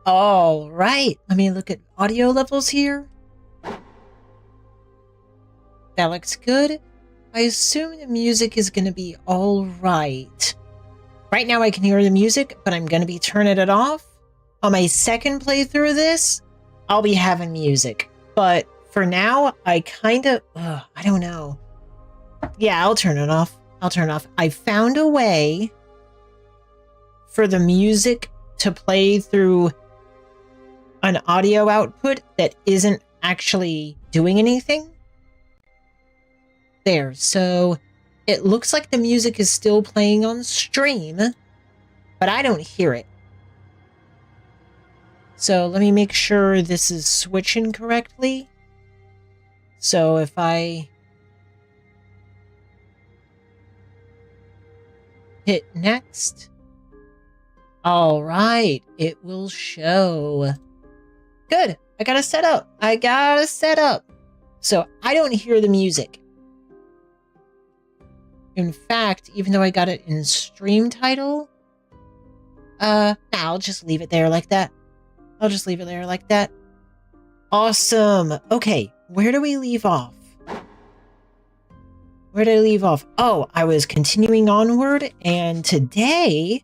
All right. Let me look at audio levels here. That looks good. I assume the music is going to be all right. Right now I can hear the music, but I'm going to be turning it off. On my second playthrough of this, I'll be having music. But for now, I don't know. Yeah, I'll turn it off. I found a way for the music to play through an audio output that isn't actually doing anything. There, so it looks like the music is still playing on stream, but I don't hear it. So let me make sure this is switching correctly. So if I hit next, all right, it will show. Good, I got it set up. So I don't hear the music. In fact, even though I got it in stream title, I'll just leave it there like that. Awesome. Okay, where do we leave off? Where did I leave off? Oh, I was continuing onward, and today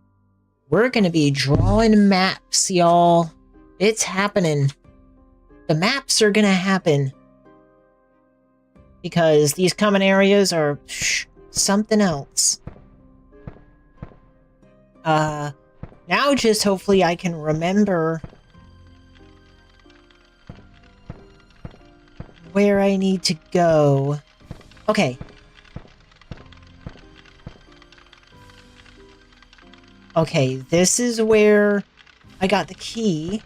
we're going to be drawing maps, y'all. It's happening. The maps are going to happen. Because these common areas are something else. Now just hopefully I can remember where I need to go. Okay. Okay, this is where I got the key.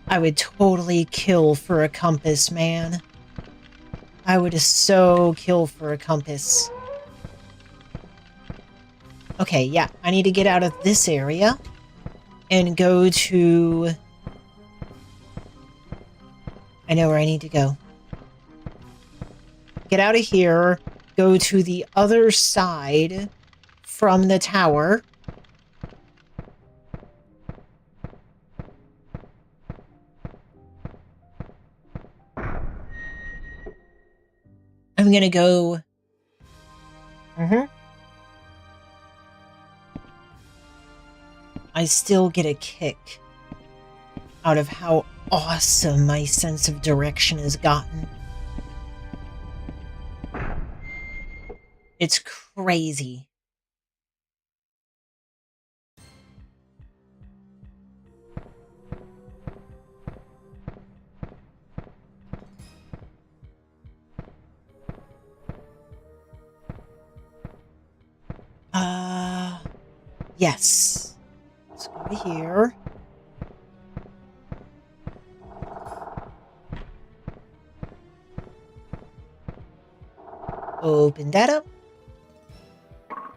I would totally kill for a compass, man. I would so kill for a compass. Okay, yeah, I need to get out of this area and go to... I know where I need to go. Get out of here, go to the other side from the tower. I'm gonna go... I still get a kick out of how awesome my sense of direction has gotten. It's crazy. Yes. Let's go to here. Open that up.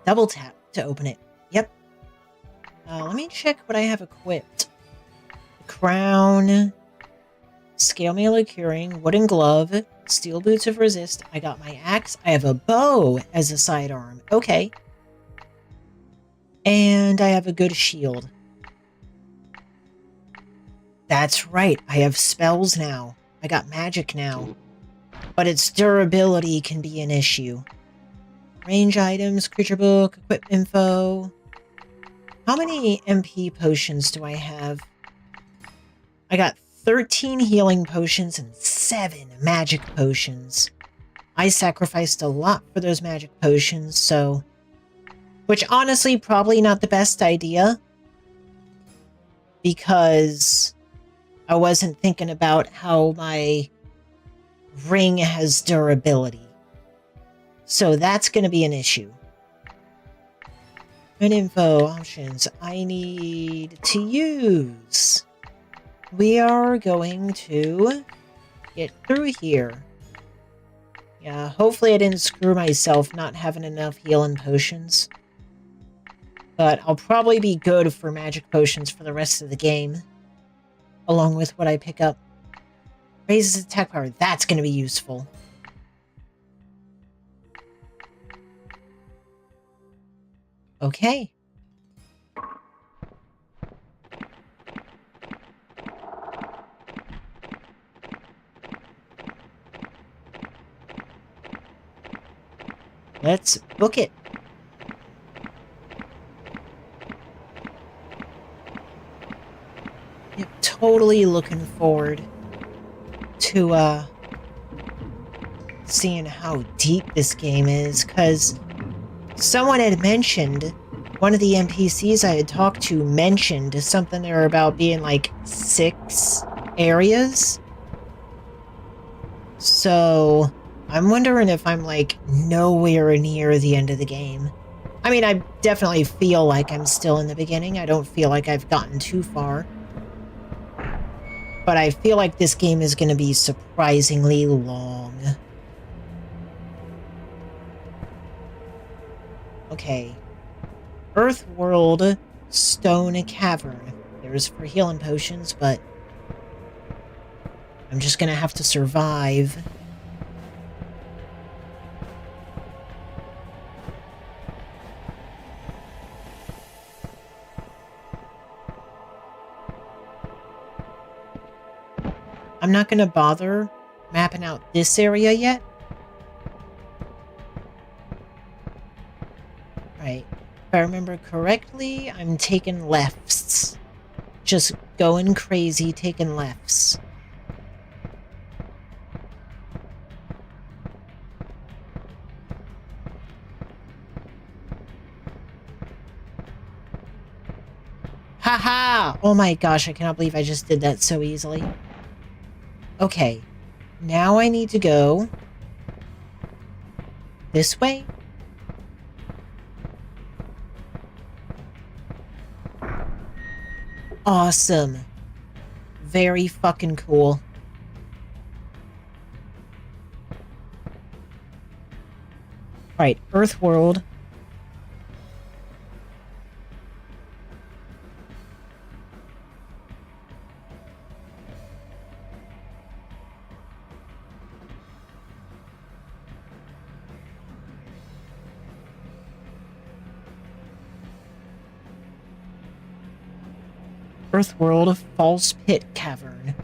Double tap to open it. Yep. Let me check what I have equipped. The crown, scale mail of curing, wooden glove, steel boots of resist. I got my axe. I have a bow as a sidearm. Okay. And I have a good shield. That's right. I have spells now. I got magic now. But its durability can be an issue. Range items, creature book, equip info. How many MP potions do I have? I got 13 healing potions and 7 magic potions. I sacrificed a lot for those magic potions, so... Which honestly, probably not the best idea. Because I wasn't thinking about how my ring has durability. So that's going to be an issue. And info options I need to use. We are going to get through here. Yeah, hopefully I didn't screw myself not having enough healing potions. But I'll probably be good for magic potions for the rest of the game. Along with what I pick up. Raises attack power. That's going to be useful. Okay. Let's book it. Yep, totally looking forward to seeing how deep this game is, because someone had mentioned, one of the NPCs I had talked to mentioned something there about being like 6 areas. So I'm wondering if I'm like nowhere near the end of the game. I mean, I definitely feel like I'm still in the beginning. I don't feel like I've gotten too far. But I feel like this game is going to be surprisingly long. Okay. Earthworld Stone Cavern. There's for healing potions, but I'm just going to have to survive. I'm not going to bother mapping out this area yet. Right. If I remember correctly, I'm taking lefts. Just going crazy, taking lefts. Haha! Oh my gosh, I cannot believe I just did that so easily. Okay. Now I need to go this way. Awesome. Very fucking cool. Right, Earthworld. Earthworld False Pit Cavern.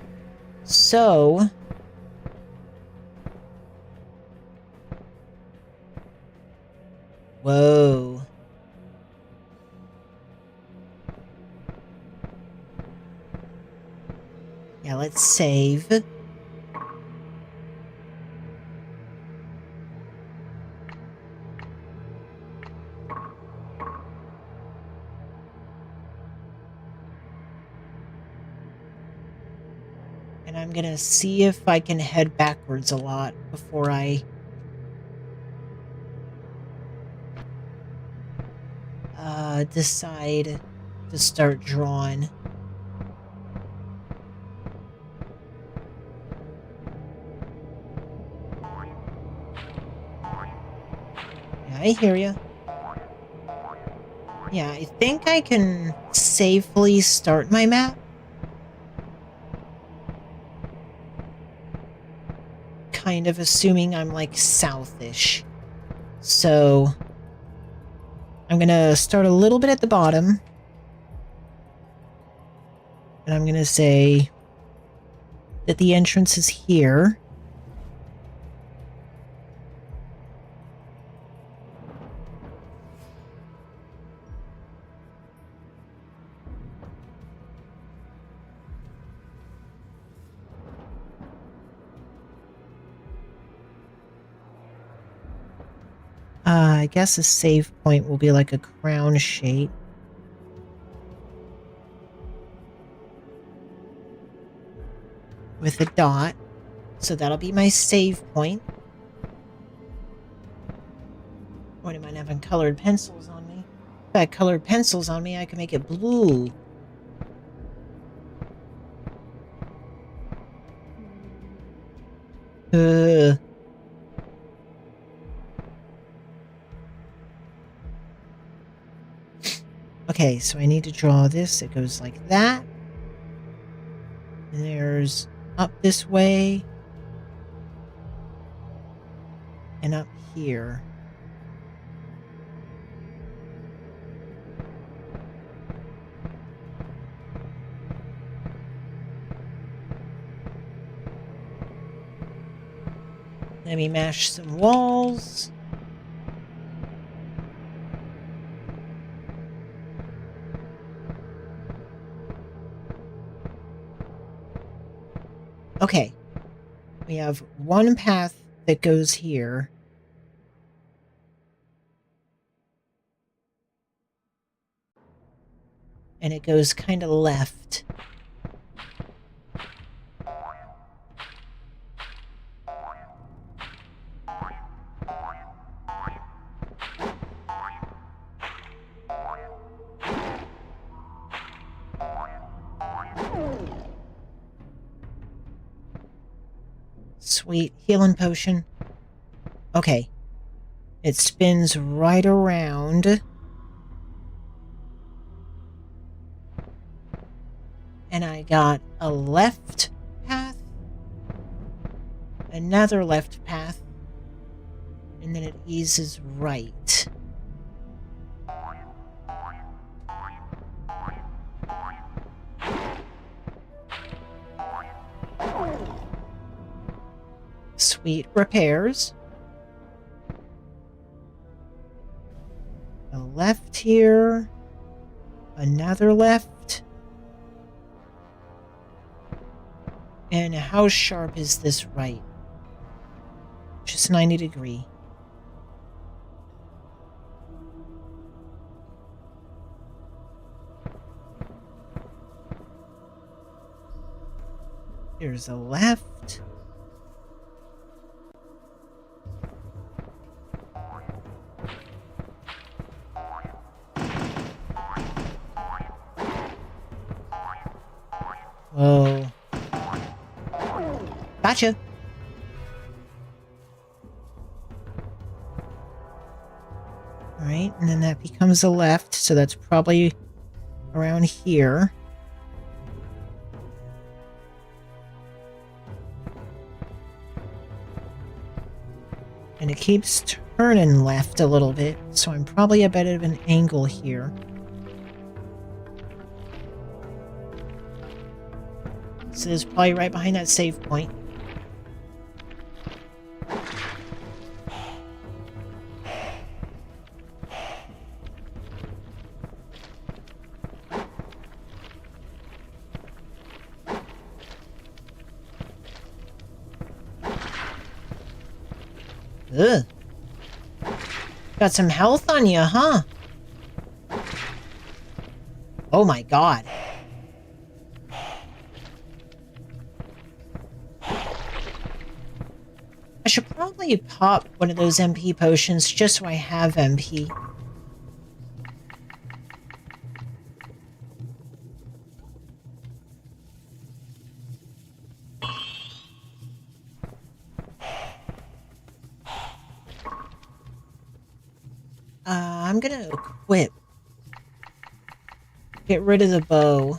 So... Whoa. Yeah, let's save. And I'm gonna see if I can head backwards a lot before I... decide to start drawing. Yeah, I hear you. Yeah, I think I can safely start my map. Kind of assuming I'm like southish. So I'm gonna start a little bit at the bottom. And I'm gonna say that the entrance is here. I guess a save point will be like a crown shape. With a dot. So that'll be my save point. What am I having colored pencils on me? If I had colored pencils on me, I could make it blue. Okay, so I need to draw this. It goes like that. And there's up this way. And up here. Let me mash some walls. Okay. We have one path that goes here. And it goes kind of left. Sweet. Healing potion. Okay. It spins right around. And I got a left path. Another left path. And then it eases right. Sweet repairs. A left here. Another left. And how sharp is this right? Just 90 degree. Here's a left. Whoa. Gotcha. Alright, and then that becomes a left, so that's probably around here. And it keeps turning left a little bit, so I'm probably a bit of an angle here. So this is probably right behind that save point. Ugh. Got some health on you, huh? Oh my god. I should probably pop one of those MP potions just so I have MP. I'm gonna equip. Get rid of the bow.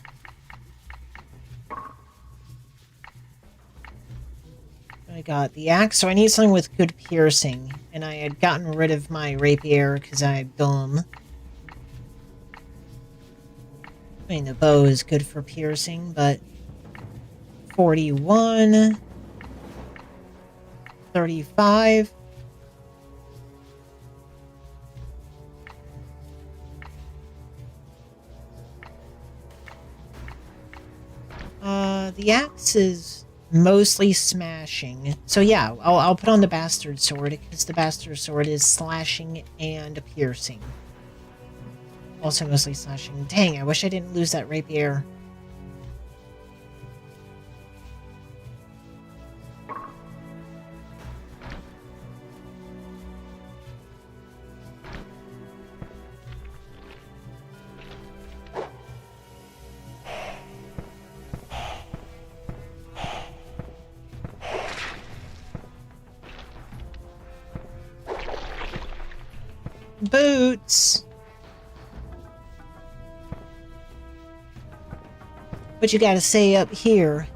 I got the axe, so I need something with good piercing. And I had gotten rid of my rapier because I'm dumb. I mean, the bow is good for piercing, but 41, 35. The axe is mostly smashing. So yeah, I'll put on the bastard sword because the bastard sword is slashing and piercing. Also mostly slashing. Dang, I wish I didn't lose that rapier. Boots! What you gotta say up here?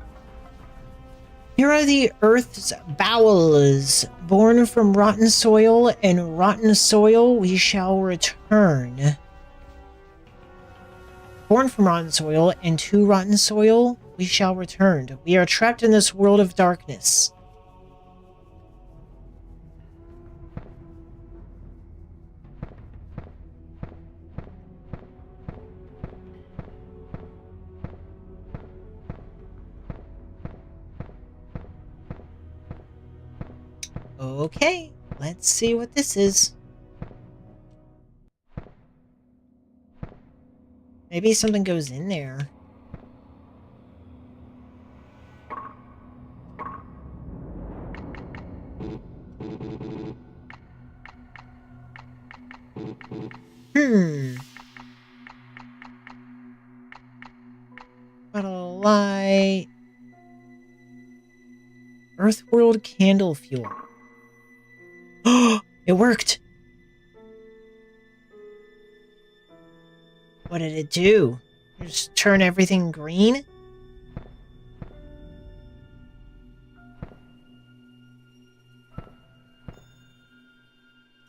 Here are the earth's bowels, born from rotten soil, and rotten soil we shall return. Born from rotten soil, and to rotten soil we shall return. We are trapped in this world of darkness. Okay, let's see what this is. Maybe something goes in there. Bottle of light. Earthworld candle fuel. Oh, it worked. What did it do? Just turn everything green?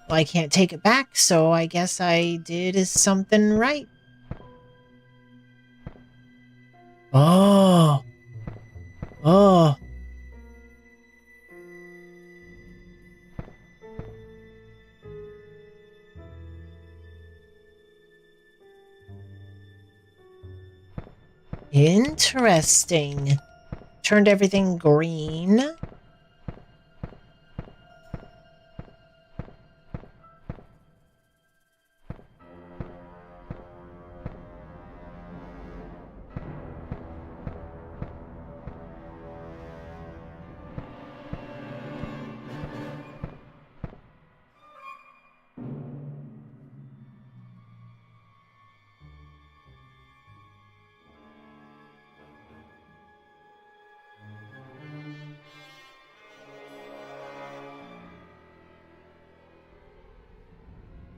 Well, I can't take it back, so I guess I did something right. Oh. Oh. Interesting. Turned everything green.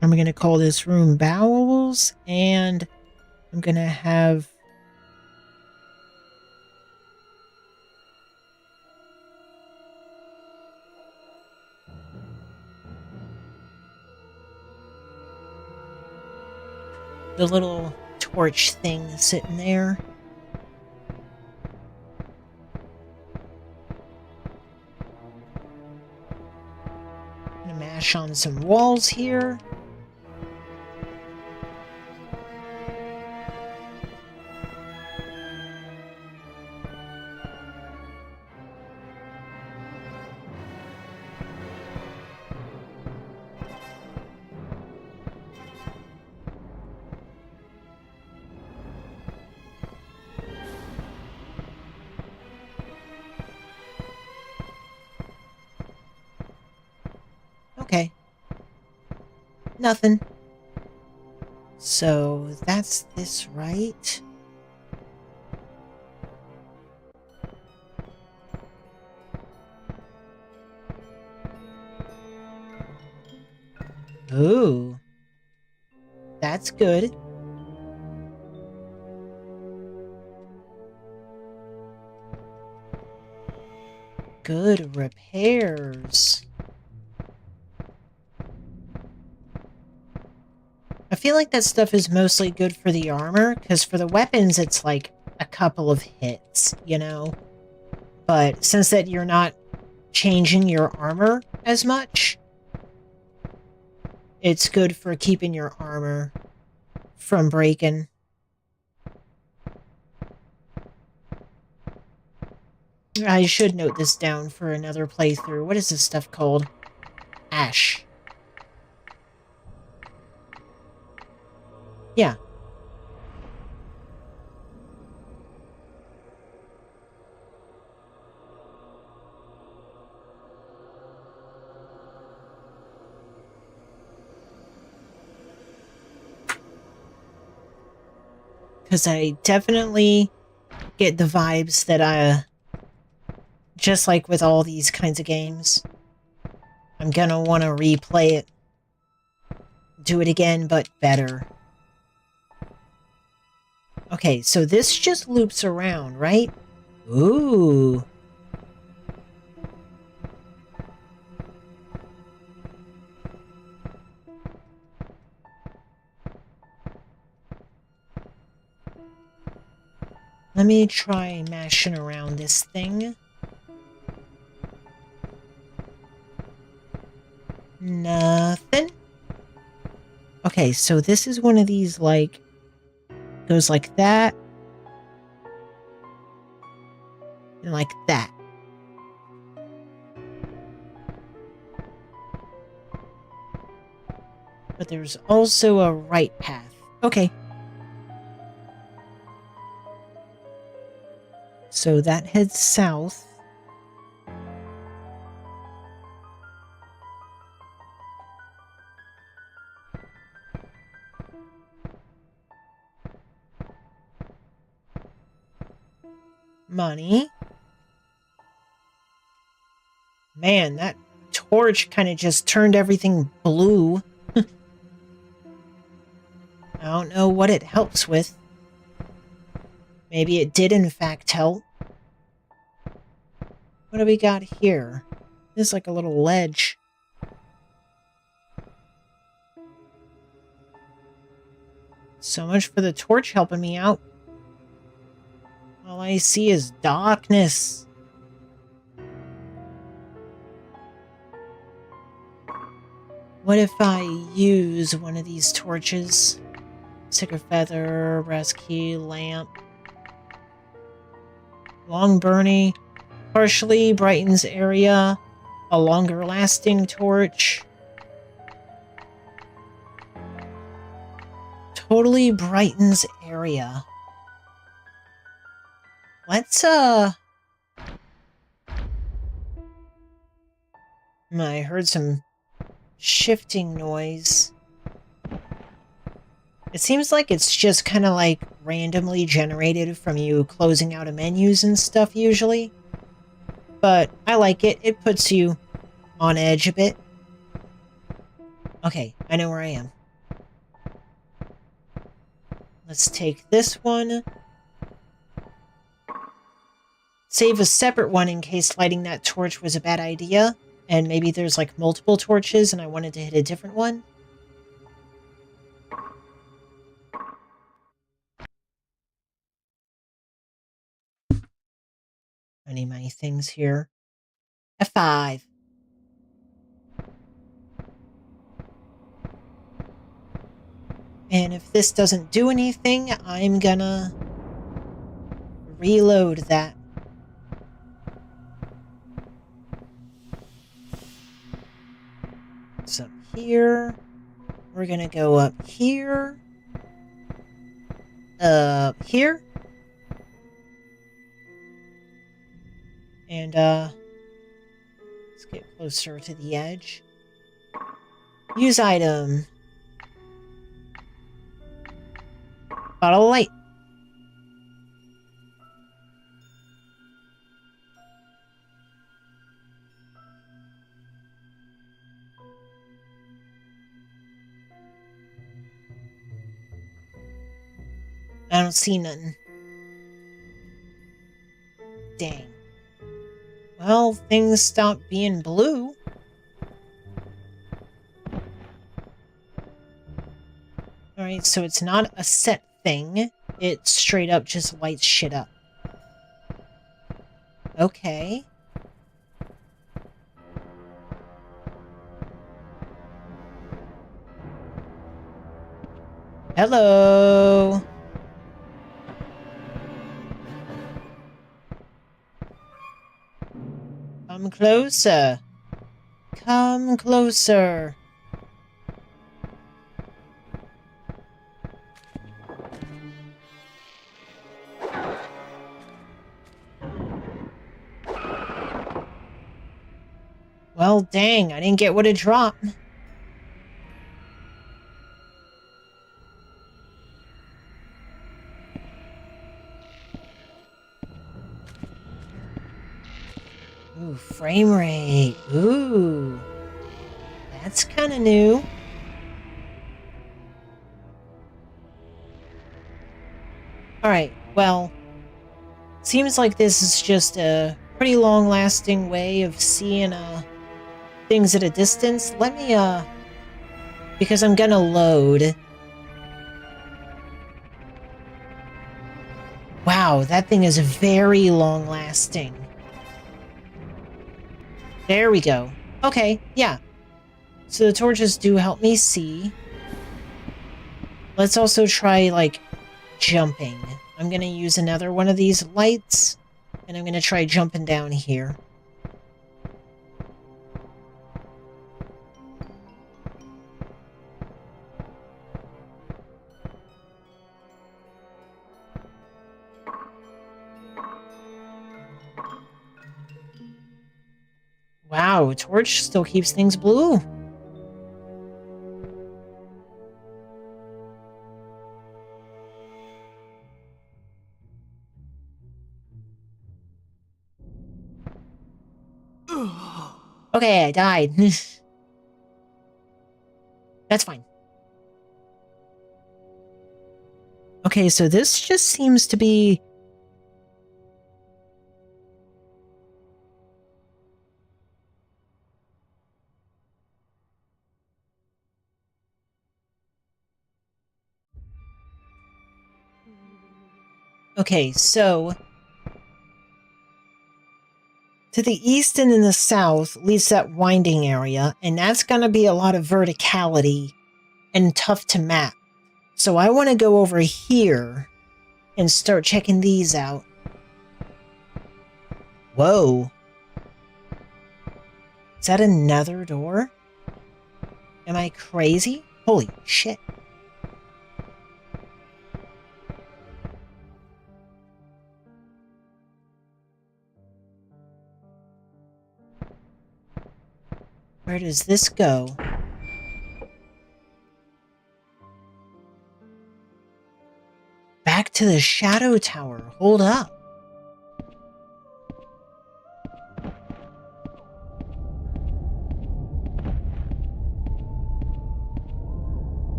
I'm going to call this room Bowels, and I'm going to have... the little torch thing sitting there. I'm gonna mash on some walls here. Okay. Nothing. So that's this, right? Ooh. That's good. Good repairs. I feel like that stuff is mostly good for the armor, because for the weapons, it's like a couple of hits, you know? But since that you're not changing your armor as much, it's good for keeping your armor from breaking. I should note this down for another playthrough. What is this stuff called? Ash. Yeah. Because I definitely get the vibes that just like with all these kinds of games, I'm gonna want to replay it. Do it again, but better. Okay, so this just loops around, right? Ooh. Let me try mashing around this thing. Nothing. Okay, so this is one of these, like, goes like that. And like that. But there's also a right path. Okay. So that heads south. Money. Man, that torch kind of just turned everything blue. I don't know what it helps with. Maybe it did in fact help. What do we got here? This is like a little ledge. So much for the torch helping me out. All I see is darkness. What if I use one of these torches? Sticker feather, brass key, lamp. Long burning, partially brightens area. A longer lasting torch. Totally brightens area. Let's, I heard some shifting noise. It seems like it's just kind of like randomly generated from you closing out of menus and stuff usually. But I like it. It puts you on edge a bit. Okay, I know where I am. Let's take this one. Save a separate one in case lighting that torch was a bad idea. And maybe there's like multiple torches and I wanted to hit a different one. I need my things here. F5. And if this doesn't do anything, I'm gonna reload that. It's up here. We're gonna go up here. Here. And, let's get closer to the edge. Use item. Bottle of light. I don't see nothing. Dang. Well, things stopped being blue. Alright, so it's not a set thing. It straight up just lights shit up. Okay. Hello. Come closer. Come closer. Well, dang, I didn't get what it dropped. Ooh, frame rate. Ooh. That's kind of new. Alright, well, seems like this is just a pretty long-lasting way of seeing, things at a distance. Let me, because I'm gonna load. Wow, that thing is very long-lasting. There we go. Okay, yeah. So the torches do help me see. Let's also try, like, jumping. I'm gonna use another one of these lights, and I'm gonna try jumping down here. Wow, torch still keeps things blue. Okay, I died. That's fine. Okay, so this just seems to be... Okay, so... to the east and in the south leads to that winding area, and that's going to be a lot of verticality and tough to map. So I want to go over here and start checking these out. Whoa. Is that another door? Am I crazy? Holy shit. Where does this go? Back to the Shadow Tower. Hold up.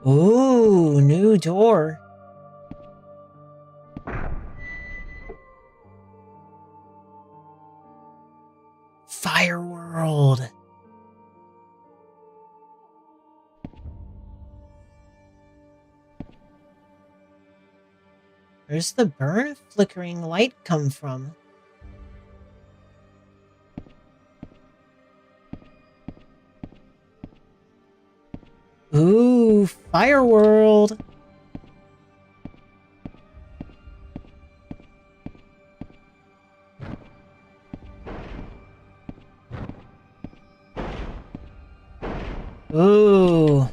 Ooh, new door. Fire World. Where's the burn flickering light come from? Ooh, Fire World. Ooh.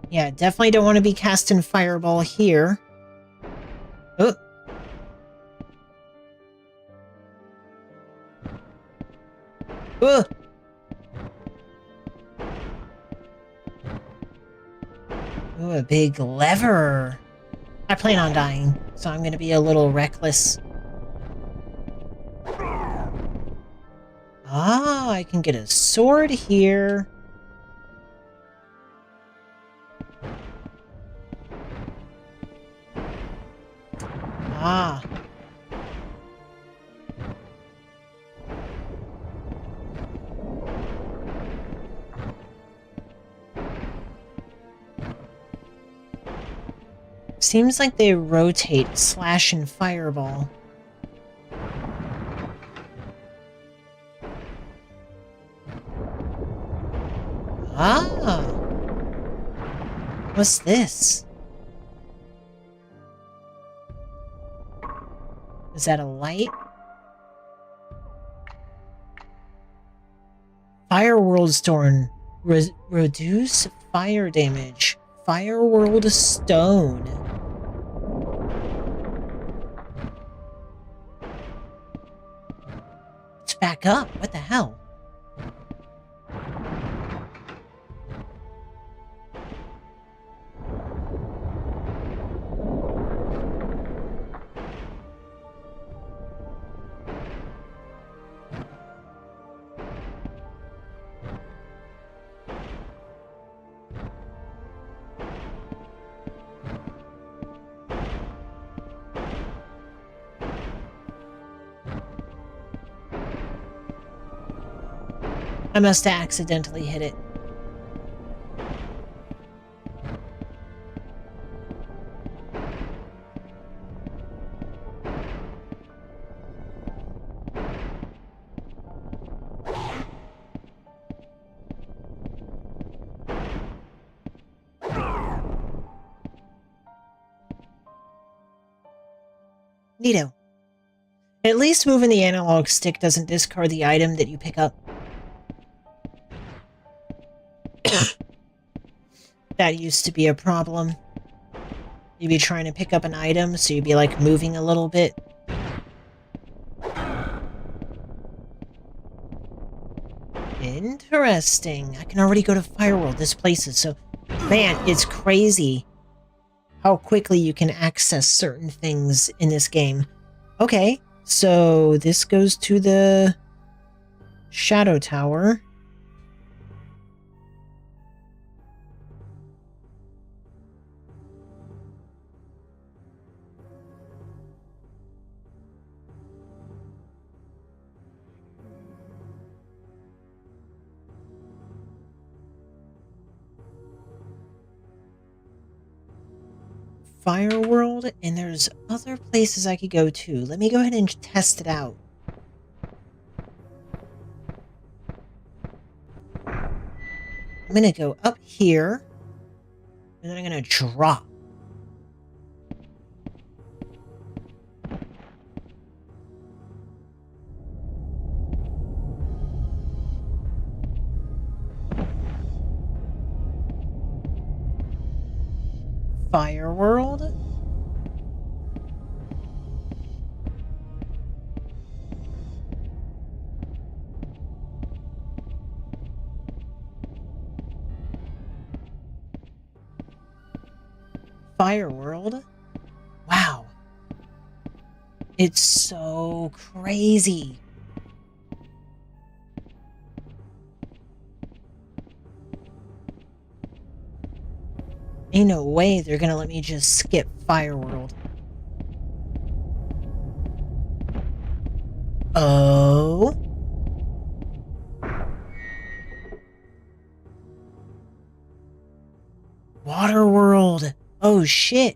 Yeah, definitely don't want to be casting Fireball here. Oh. Ugh. Ooh, a big lever. I plan on dying, so I'm going to be a little reckless. Ah, I can get a sword here. Ah. Seems like they rotate Slash and Fireball. Ah. What's this? Is that a light? Fireworld Stone. Reduce fire damage. Fireworld Stone. Let's back up. What the hell? I must have accidentally hit it. Neato. At least moving the analog stick doesn't discard the item that you pick up. That used to be a problem. You'd be trying to pick up an item, so you'd be like moving a little bit. Interesting. I can already go to Fireworld. This place is so... Man, it's crazy how quickly you can access certain things in this game. Okay, so this goes to the Shadow Tower. Fireworld, and there's other places I could go to. Let me go ahead and test it out. I'm gonna go up here, and then I'm gonna drop. Fireworld. Fireworld. Wow. It's so crazy. Ain't no way they're gonna let me just skip Fireworld. Oh. Waterworld. Oh shit.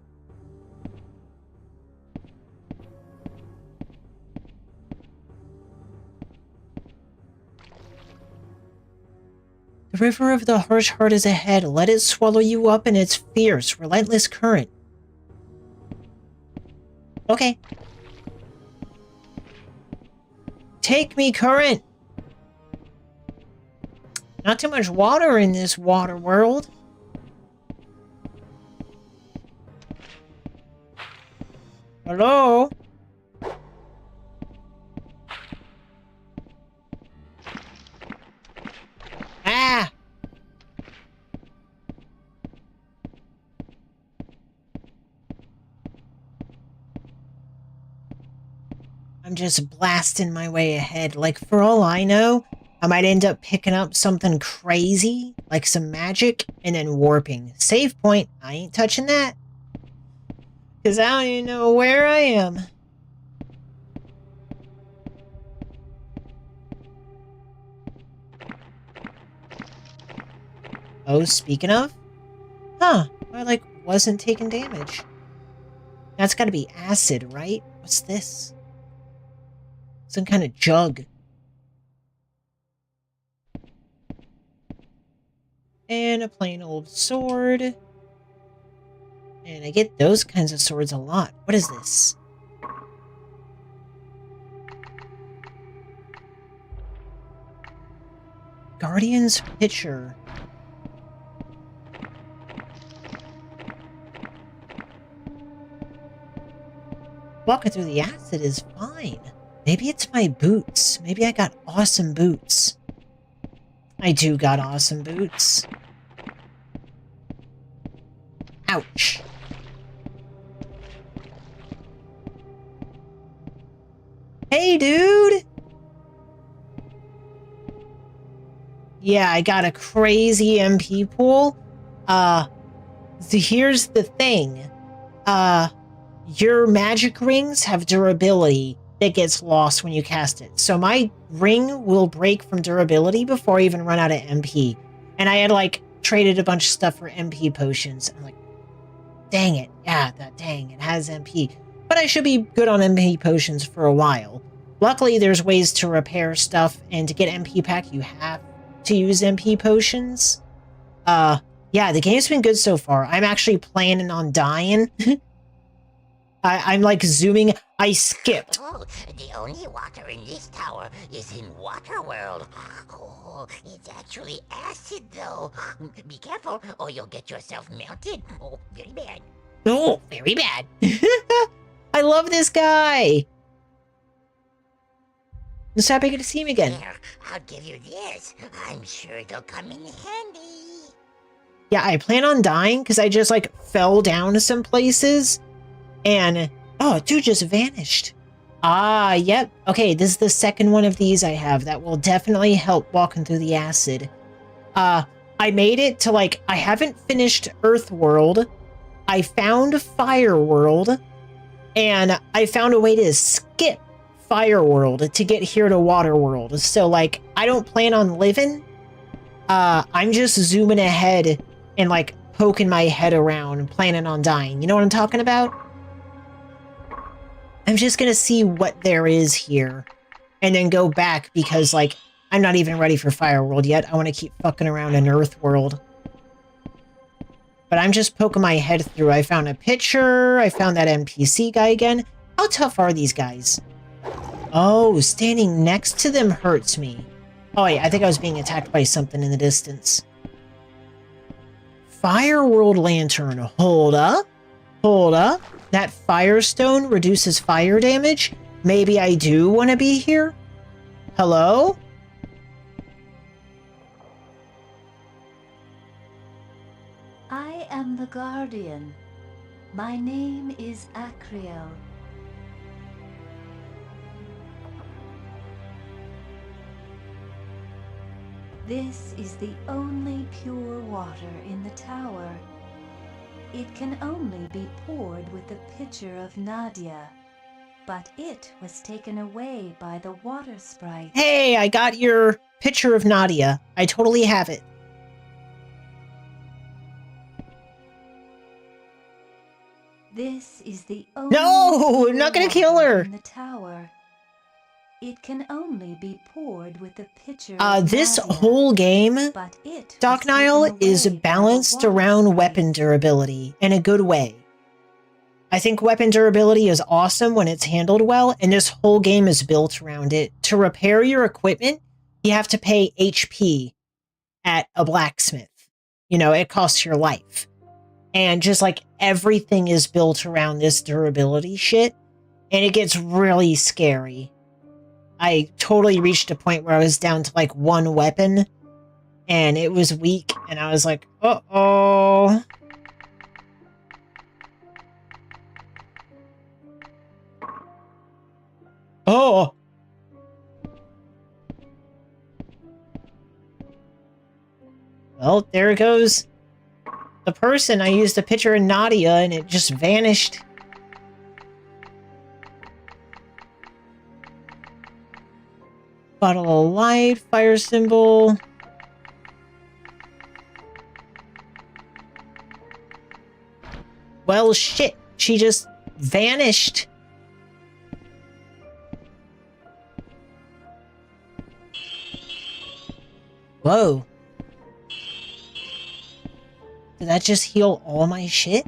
The river of the harsh heart is ahead. Let it swallow you up in its fierce, relentless current. Okay. Take me, current! Not too much water in this water world. Hello? Ah! I'm just blasting my way ahead. Like, for all I know, I might end up picking up something crazy, like some magic, and then warping. Save point. I ain't touching that. Because I don't even know where I am. Oh, speaking of? Huh. I, like, wasn't taking damage. That's gotta be acid, right? What's this? Some kind of jug. And a plain old sword. And I get those kinds of swords a lot. What is this? Guardian's Pitcher. Walking through the acid is fine. Maybe it's my boots. Maybe I got awesome boots. I do got awesome boots. Ouch. Hey, dude! Yeah, I got a crazy MP pool. Here's the thing. Your magic rings have durability that gets lost when you cast it. So my ring will break from durability before I even run out of MP. And I had, like, traded a bunch of stuff for MP potions. I'm like, dang it. Yeah, dang, it has MP. But I should be good on MP potions for a while. Luckily, there's ways to repair stuff, and to get MP pack, you have to use MP potions. Yeah, the game's been good so far. I'm actually planning on dying I'm like zooming. I skipped. Oh, the only water in this tower is in Waterworld. Oh, it's actually acid though. Be careful or you'll get yourself melted. Oh, very bad. Oh, very bad. I love this guy. I'm so happy to see him again. Here, I'll give you this. I'm sure it'll come in handy. Yeah, I plan on dying because I just like fell down some places and oh, dude just vanished. Ah, yep. Okay, this is the second one of these I have that will definitely help walking through the acid. I made it to like, I haven't finished Earthworld. I found Fireworld and I found a way to skip Fireworld to get here to Waterworld. So like, I don't plan on living. I'm just zooming ahead and like poking my head around, planning on dying. You know what I'm talking about? I'm just gonna see what there is here and then go back because like, I'm not even ready for Fireworld yet. I want to keep fucking around in Earthworld. But I'm just poking my head through. I found a picture. I found that NPC guy again. How tough are these guys? Oh, standing next to them hurts me. Oh, yeah, I think I was being attacked by something in the distance. Fireworld Lantern. Hold up. Hold up. That Firestone reduces fire damage? Maybe I do want to be here? Hello? I am the Guardian. My name is Acriel. This is the only pure water in the tower. It can only be poured with the pitcher of Nadia, but it was taken away by the water sprite. Hey, I got your picture of Nadia. I totally have it. This is the only No, I'm not gonna kill her. in the tower. It can only be poured with the pitcher. This whole game, but it Doc Nile, is balanced around weapon durability in a good way. I think weapon durability is awesome when it's handled well, and this whole game is built around it. To repair your equipment, you have to pay HP at a blacksmith. You know, it costs your life. And just like everything is built around this durability shit, and it gets really scary. I totally reached a point where I was down to like one weapon and it was weak and I was like, uh-oh. Oh. Well, there goes the person. I used a picture of Nadia and it just vanished. Bottle of light, fire symbol. Well, shit. She just vanished. Whoa. Did that just heal all my shit?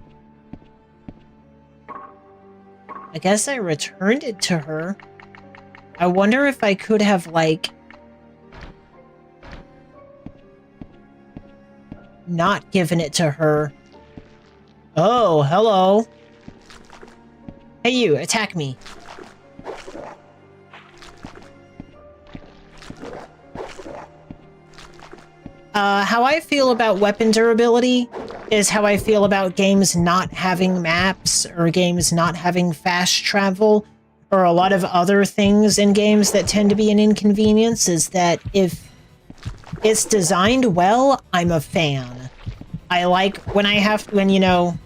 I guess I returned it to her. I wonder if I could have, like, not given it to her. Oh, hello. Hey, you, attack me. How I feel about weapon durability is how I feel about games not having maps or games not having fast travel or a lot of other things in games that tend to be an inconvenience, is that if it's designed well, I'm a fan. I like when you know,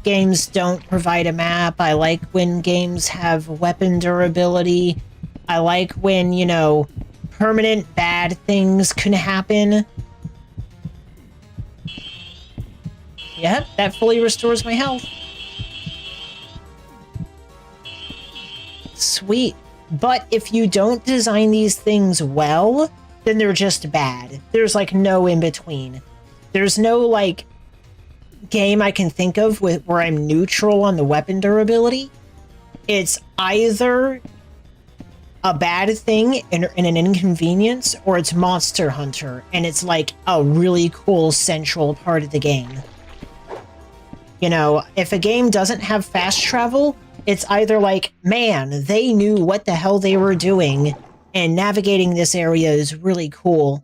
games don't provide a map. I like when games have weapon durability. I like when, you know, permanent bad things can happen. Yep, that fully restores my health. Sweet. But if you don't design these things well, then they're just bad. There's like no in between. There's no like game I can think of where I'm neutral on the weapon durability, it's either a bad thing and an inconvenience, or it's Monster Hunter, and it's like a really cool central part of the game. You know, if a game doesn't have fast travel, it's either like, man, they knew what the hell they were doing, and navigating this area is really cool.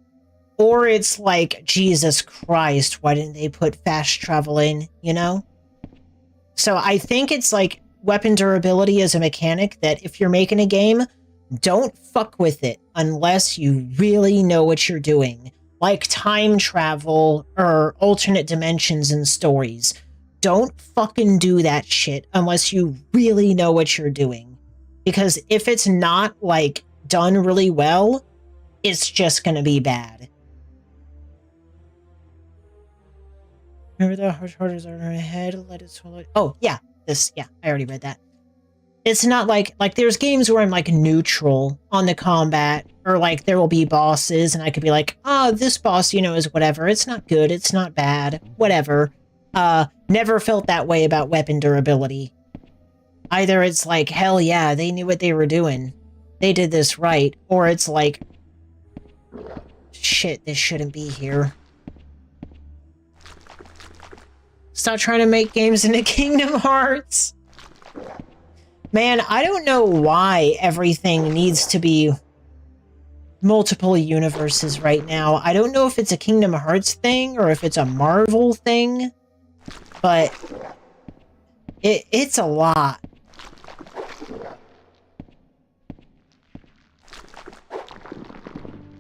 Or it's like, Jesus Christ, why didn't they put fast travel in, you know? So I think it's like weapon durability is a mechanic that if you're making a game, don't fuck with it unless you really know what you're doing. Like time travel or alternate dimensions in stories. Don't fucking do that shit unless you really know what you're doing. Because if it's not, like, done really well, it's just gonna be bad. Remember the hard orders are in her head, let it swallow. Oh, yeah. I already read that. It's not like there's games where I'm like neutral on the combat, or like there will be bosses and I could be like, oh, this boss, you know, is whatever. It's not good. It's not bad. Whatever. Never felt that way about weapon durability. Either it's like, hell yeah, they knew what they were doing. They did this right. Or it's like, shit, this shouldn't be here. Stop trying to make games into Kingdom Hearts. Man, I don't know why everything needs to be multiple universes right now. I don't know if it's a Kingdom Hearts thing or if it's a Marvel thing, but it's a lot.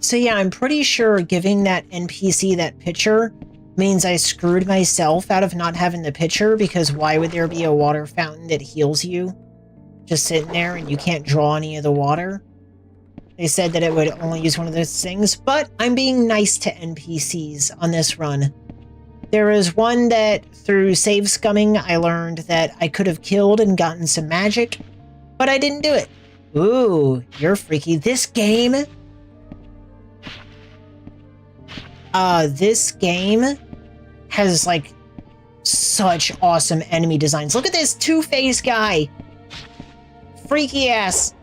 So yeah, I'm pretty sure giving that NPC that picture means I screwed myself out of not having the picture, because why would there be a water fountain that heals you just sitting there and you can't draw any of the water? They said that it would only use one of those things, but I'm being nice to NPCs on this run. There is one that through save scumming I learned that I could have killed and gotten some magic, but I didn't do it. Ooh, you're freaky. This game has like such awesome enemy designs. Look at this Two-Face guy. Freaky ass.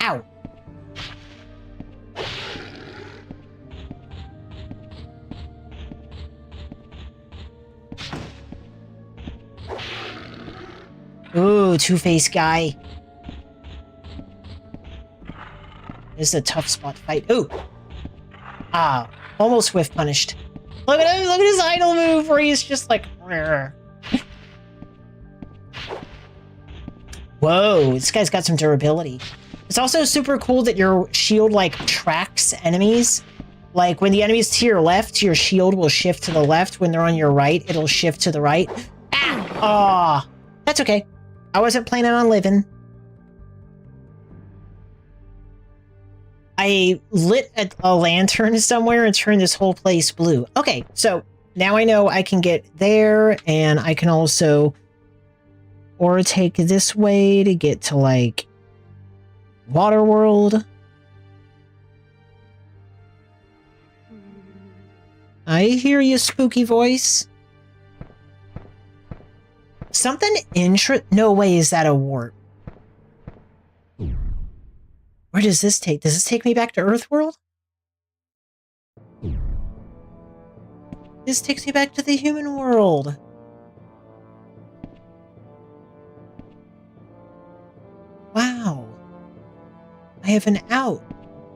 Ow. Ooh, Two-Face guy. This is a tough spot to fight. Ooh. Ah, almost whiff punished. Look at him, look at his idle move where he's just like, rrr. Whoa, this guy's got some durability. It's also super cool that your shield like tracks enemies. Like when the enemy's to your left, your shield will shift to the left. When they're on your right, it'll shift to the right. Ah! Aw, that's okay. I wasn't planning on living. I lit a lantern somewhere and turned this whole place blue. Okay, so now I know I can get there, and I can also or take this way to get to, like, Waterworld. I hear you, spooky voice. Something no way, is that a warp? Where does this take? Does this take me back to Earthworld? This takes me back to the human world. Wow. I have an out.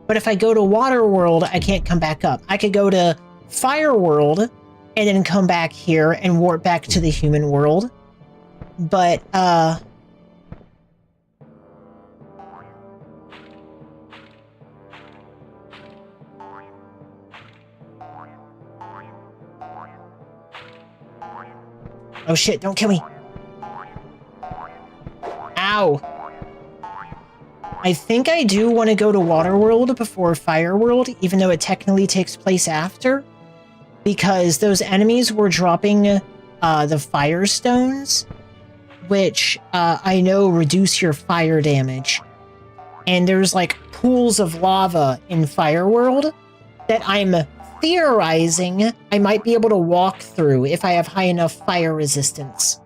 But if I go to Waterworld, I can't come back up. I could go to Fireworld and then come back here and warp back to the human world. But, oh shit, don't kill me. Ow. I think I do want to go to Waterworld before Fireworld, even though it technically takes place after. Because those enemies were dropping the fire stones, which I know reduce your fire damage. And there's like pools of lava in Fireworld that I'm theorizing I might be able to walk through if I have high enough fire resistance.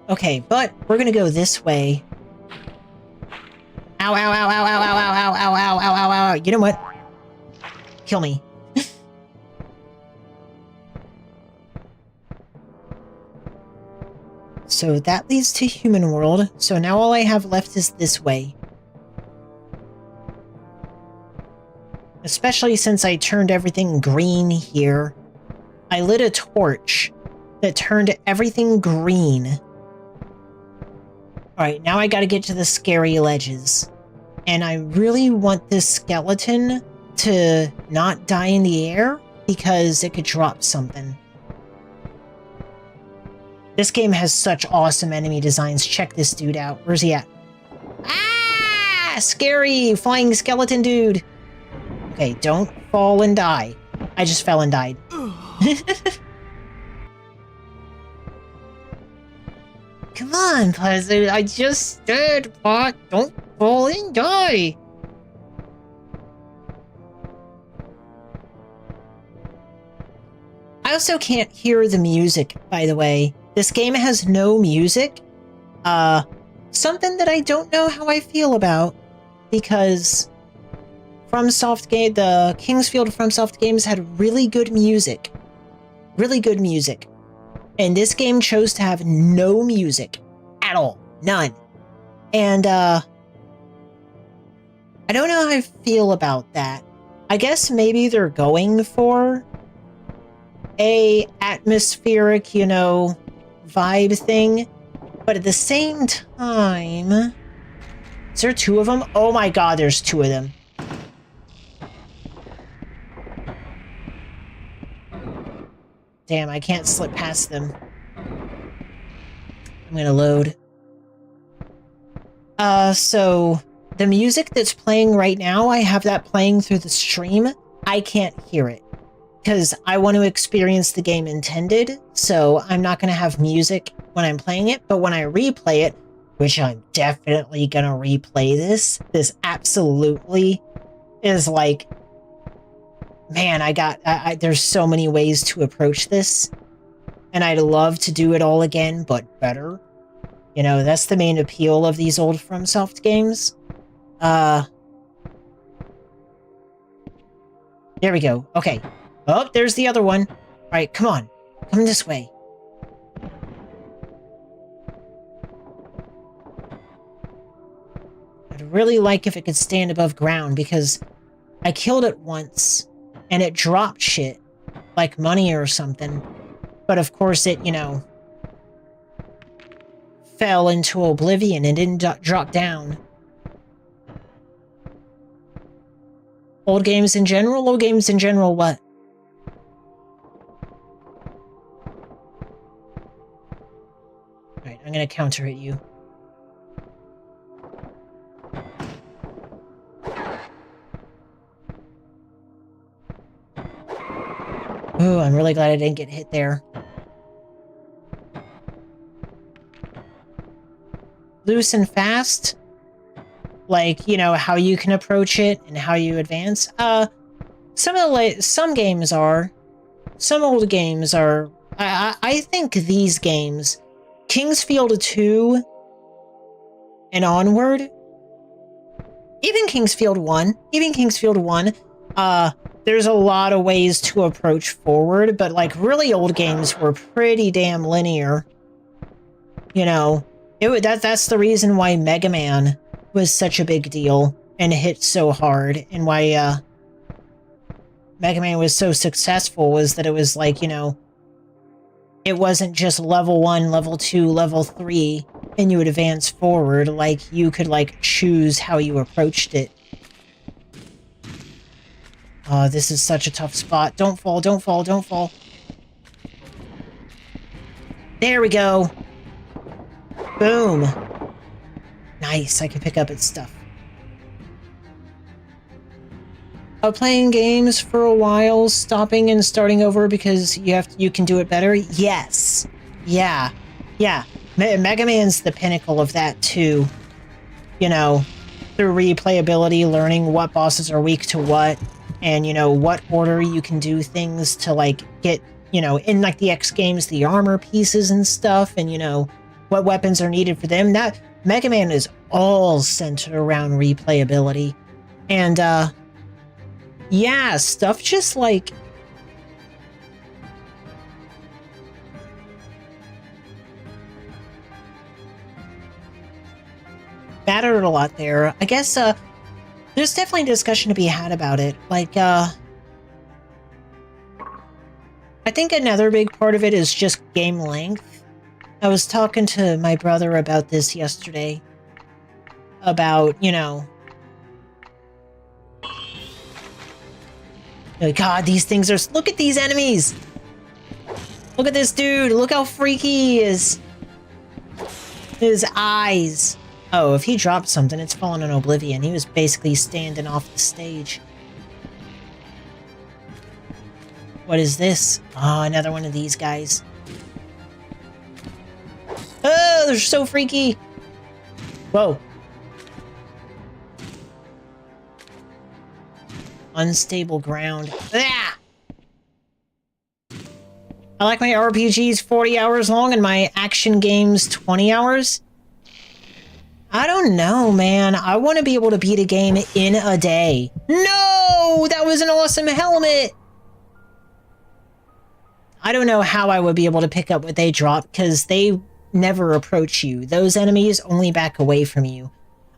Okay, but we're gonna go this way. Ow, ow, ow, ow, ow, ow, ow, ow, ow, ow, ow, ow, ow. You know what? Kill me. So that leads to human world. So now all I have left is this way. Especially since I turned everything green here. I lit a torch that turned everything green. Alright, now I gotta get to the scary ledges. And I really want this skeleton to not die in the air because it could drop something. This game has such awesome enemy designs. Check this dude out. Where's he at? Ah! Scary flying skeleton dude. Okay, don't fall and die. I just fell and died. Come on, Pleasant. I just said, Pot. Don't fall and die. I also can't hear the music, by the way. This game has no music. Something that I don't know how I feel about, because FromSoft game, the Kingsfield FromSoft games had really good music. Really good music. And this game chose to have no music at all. None. And, I don't know how I feel about that. I guess maybe they're going for a atmospheric, you know, vibe thing. But at the same time... Is there two of them? Oh my god, there's two of them. Damn, I can't slip past them. I'm gonna load. So... The music that's playing right now, I have that playing through the stream. I can't hear it. Because I want to experience the game intended, so I'm not going to have music when I'm playing it, but when I replay it, which I'm definitely going to replay this absolutely is like, man, there's so many ways to approach this, and I'd love to do it all again, but better. You know, that's the main appeal of these old FromSoft games. There we go. Okay. Oh, there's the other one. Alright, come on. Come this way. I'd really like if it could stand above ground, because I killed it once, and it dropped shit. Like money or something. But of course it, you know, fell into oblivion and didn't drop down. Old games in general? Old games in general what? Alright, I'm gonna counter hit you. Ooh, I'm really glad I didn't get hit there. Loose and fast? Like, you know, how you can approach it and how you advance. Some games are. Some old games are. I think these games, Kingsfield 2 and onward, even Kingsfield 1, there's a lot of ways to approach forward, but like really old games were pretty damn linear. You know, that's the reason why Mega Man was such a big deal and hit so hard, and why Mega Man was so successful was that it was like, you know, it wasn't just level 1, level 2, level 3, and you would advance forward. Like, you could, like, choose how you approached it. Oh, this is such a tough spot. Don't fall, don't fall, don't fall. There we go. Boom. Nice, I can pick up its stuff. Playing games for a while, stopping and starting over because you can do it better? Yes. Yeah. Mega Man's the pinnacle of that too. You know, through replayability, learning what bosses are weak to what, and, you know, what order you can do things to, like, get, you know, in, like, the X games, the armor pieces and stuff, and, you know, what weapons are needed for them. That Mega Man is all centered around replayability. And, yeah, stuff just, like... mattered a lot there. I guess, there's definitely a discussion to be had about it. Like, I think another big part of it is just game length. I was talking to my brother about this yesterday. About, you know... God, these things are... Look at these enemies! Look at this dude! Look how freaky he is! His eyes... Oh, if he dropped something, it's fallen in oblivion. He was basically standing off the stage. What is this? Oh, another one of these guys. Oh, they're so freaky! Whoa. Unstable ground. Ah! I like my RPGs 40 hours long and my action games 20 hours. I don't know, man. I want to be able to beat a game in a day. No! That was an awesome helmet! I don't know how I would be able to pick up what they drop, because they never approach you. Those enemies only back away from you.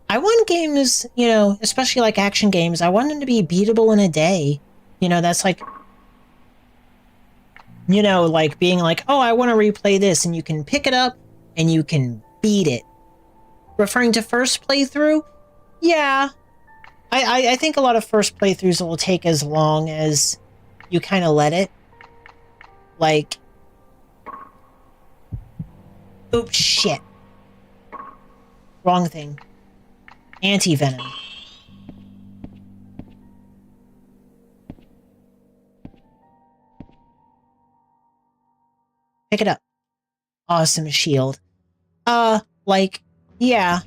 I want games, you know, especially like action games, I want them to be beatable in a day. You know, that's like... You know, like being like, oh, I want to replay this, and you can pick it up, and you can beat it. Referring to first playthrough? Yeah. I think a lot of first playthroughs will take as long as you kind of let it. Like... Oops, shit. Wrong thing. Anti-venom. Pick it up. Awesome shield. Like... Yeah.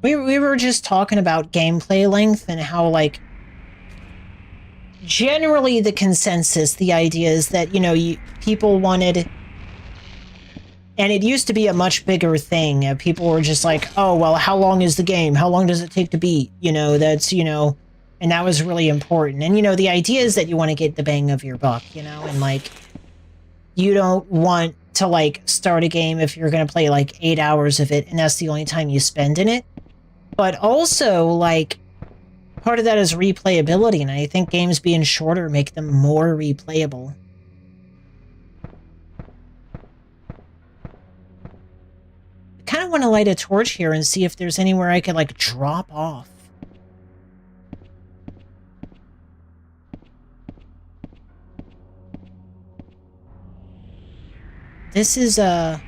We were just talking about gameplay length and how, like, generally the consensus, the idea is that, you know, people wanted, and it used to be a much bigger thing. People were just like, oh, well, how long is the game? How long does it take to beat? You know, that's, you know, and that was really important. And, you know, the idea is that you want to get the bang of your buck, you know, and, like, you don't want to, like, start a game if you're going to play, like, 8 hours of it, and that's the only time you spend in it. But also, like, part of that is replayability, and I think games being shorter make them more replayable. I kind of want to light a torch here and see if there's anywhere I could, like, drop off. This is, where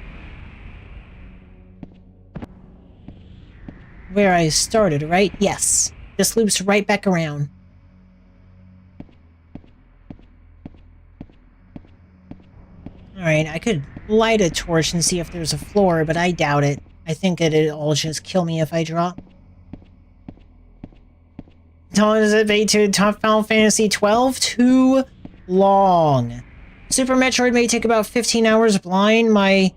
I started, right? Yes. This loops right back around. Alright, I could light a torch and see if there's a floor, but I doubt it. I think that it'll just kill me if I drop. How long does it take to top Final Fantasy 12? Too long. Super Metroid may take about 15 hours blind. My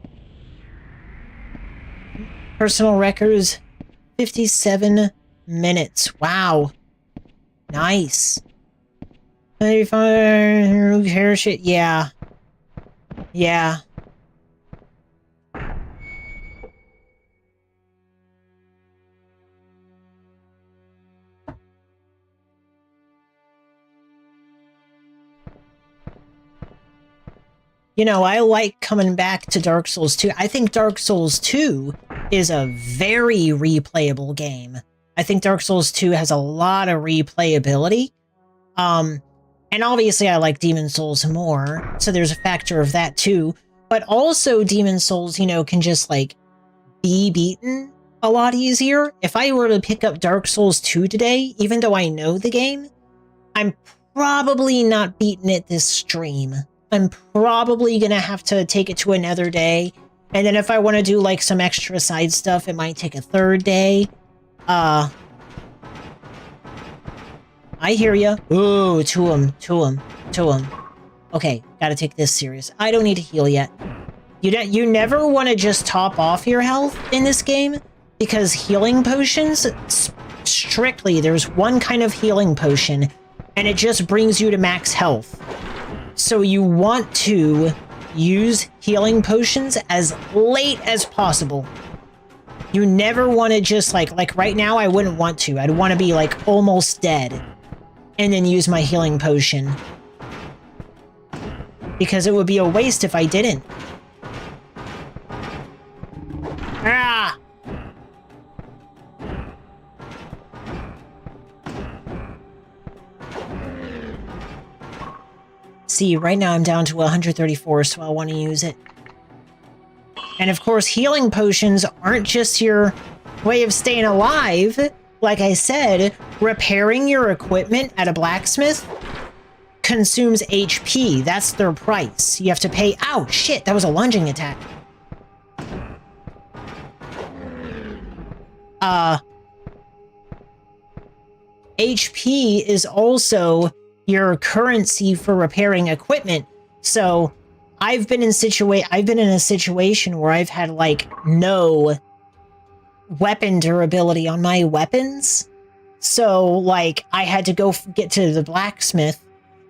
personal record is 57 minutes. Wow. Nice. Hair shit. Yeah. Yeah. You know, I like coming back to Dark Souls 2. I think Dark Souls 2 is a very replayable game. I think Dark Souls 2 has a lot of replayability. And obviously I like Demon Souls more, so there's a factor of that too. But also Demon Souls, you know, can just, like, be beaten a lot easier. If I were to pick up Dark Souls 2 today, even though I know the game, I'm probably not beating it this stream. I'm probably gonna have to take it to another day And then if I want to do like some extra side stuff, it might take a third day. I hear ya. Ooh, to him. Okay, gotta take this serious. I don't need to heal yet. You never want to just top off your health in this game, because healing potions, strictly, there's one kind of healing potion, and it just brings you to max health. So you want to use healing potions as late as possible. You never want to just like right now, I wouldn't want to. I'd want to be like almost dead and then use my healing potion, because it would be a waste if I didn't. Ah! See, right now I'm down to 134, so I want to use it. And of course, healing potions aren't just your way of staying alive. Like I said, repairing your equipment at a blacksmith consumes HP. That's their price. You have to pay... Ow, shit, that was a lunging attack. HP is also your currency for repairing equipment. So I've been in a situation where I've had like no weapon durability on my weapons. So like I had to go get to the blacksmith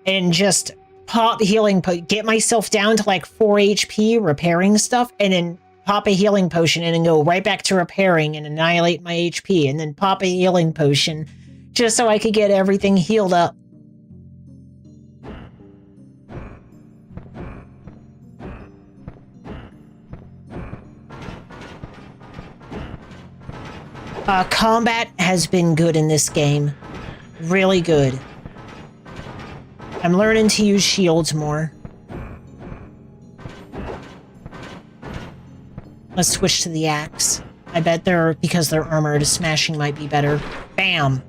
and just pop healing, get myself down to like 4 HP repairing stuff, and then pop a healing potion and then go right back to repairing and annihilate my HP, and then pop a healing potion just so I could get everything healed up. Combat has been good in this game. Really good. I'm learning to use shields more. Let's switch to the axe. I bet because they're armored, smashing might be better. Bam!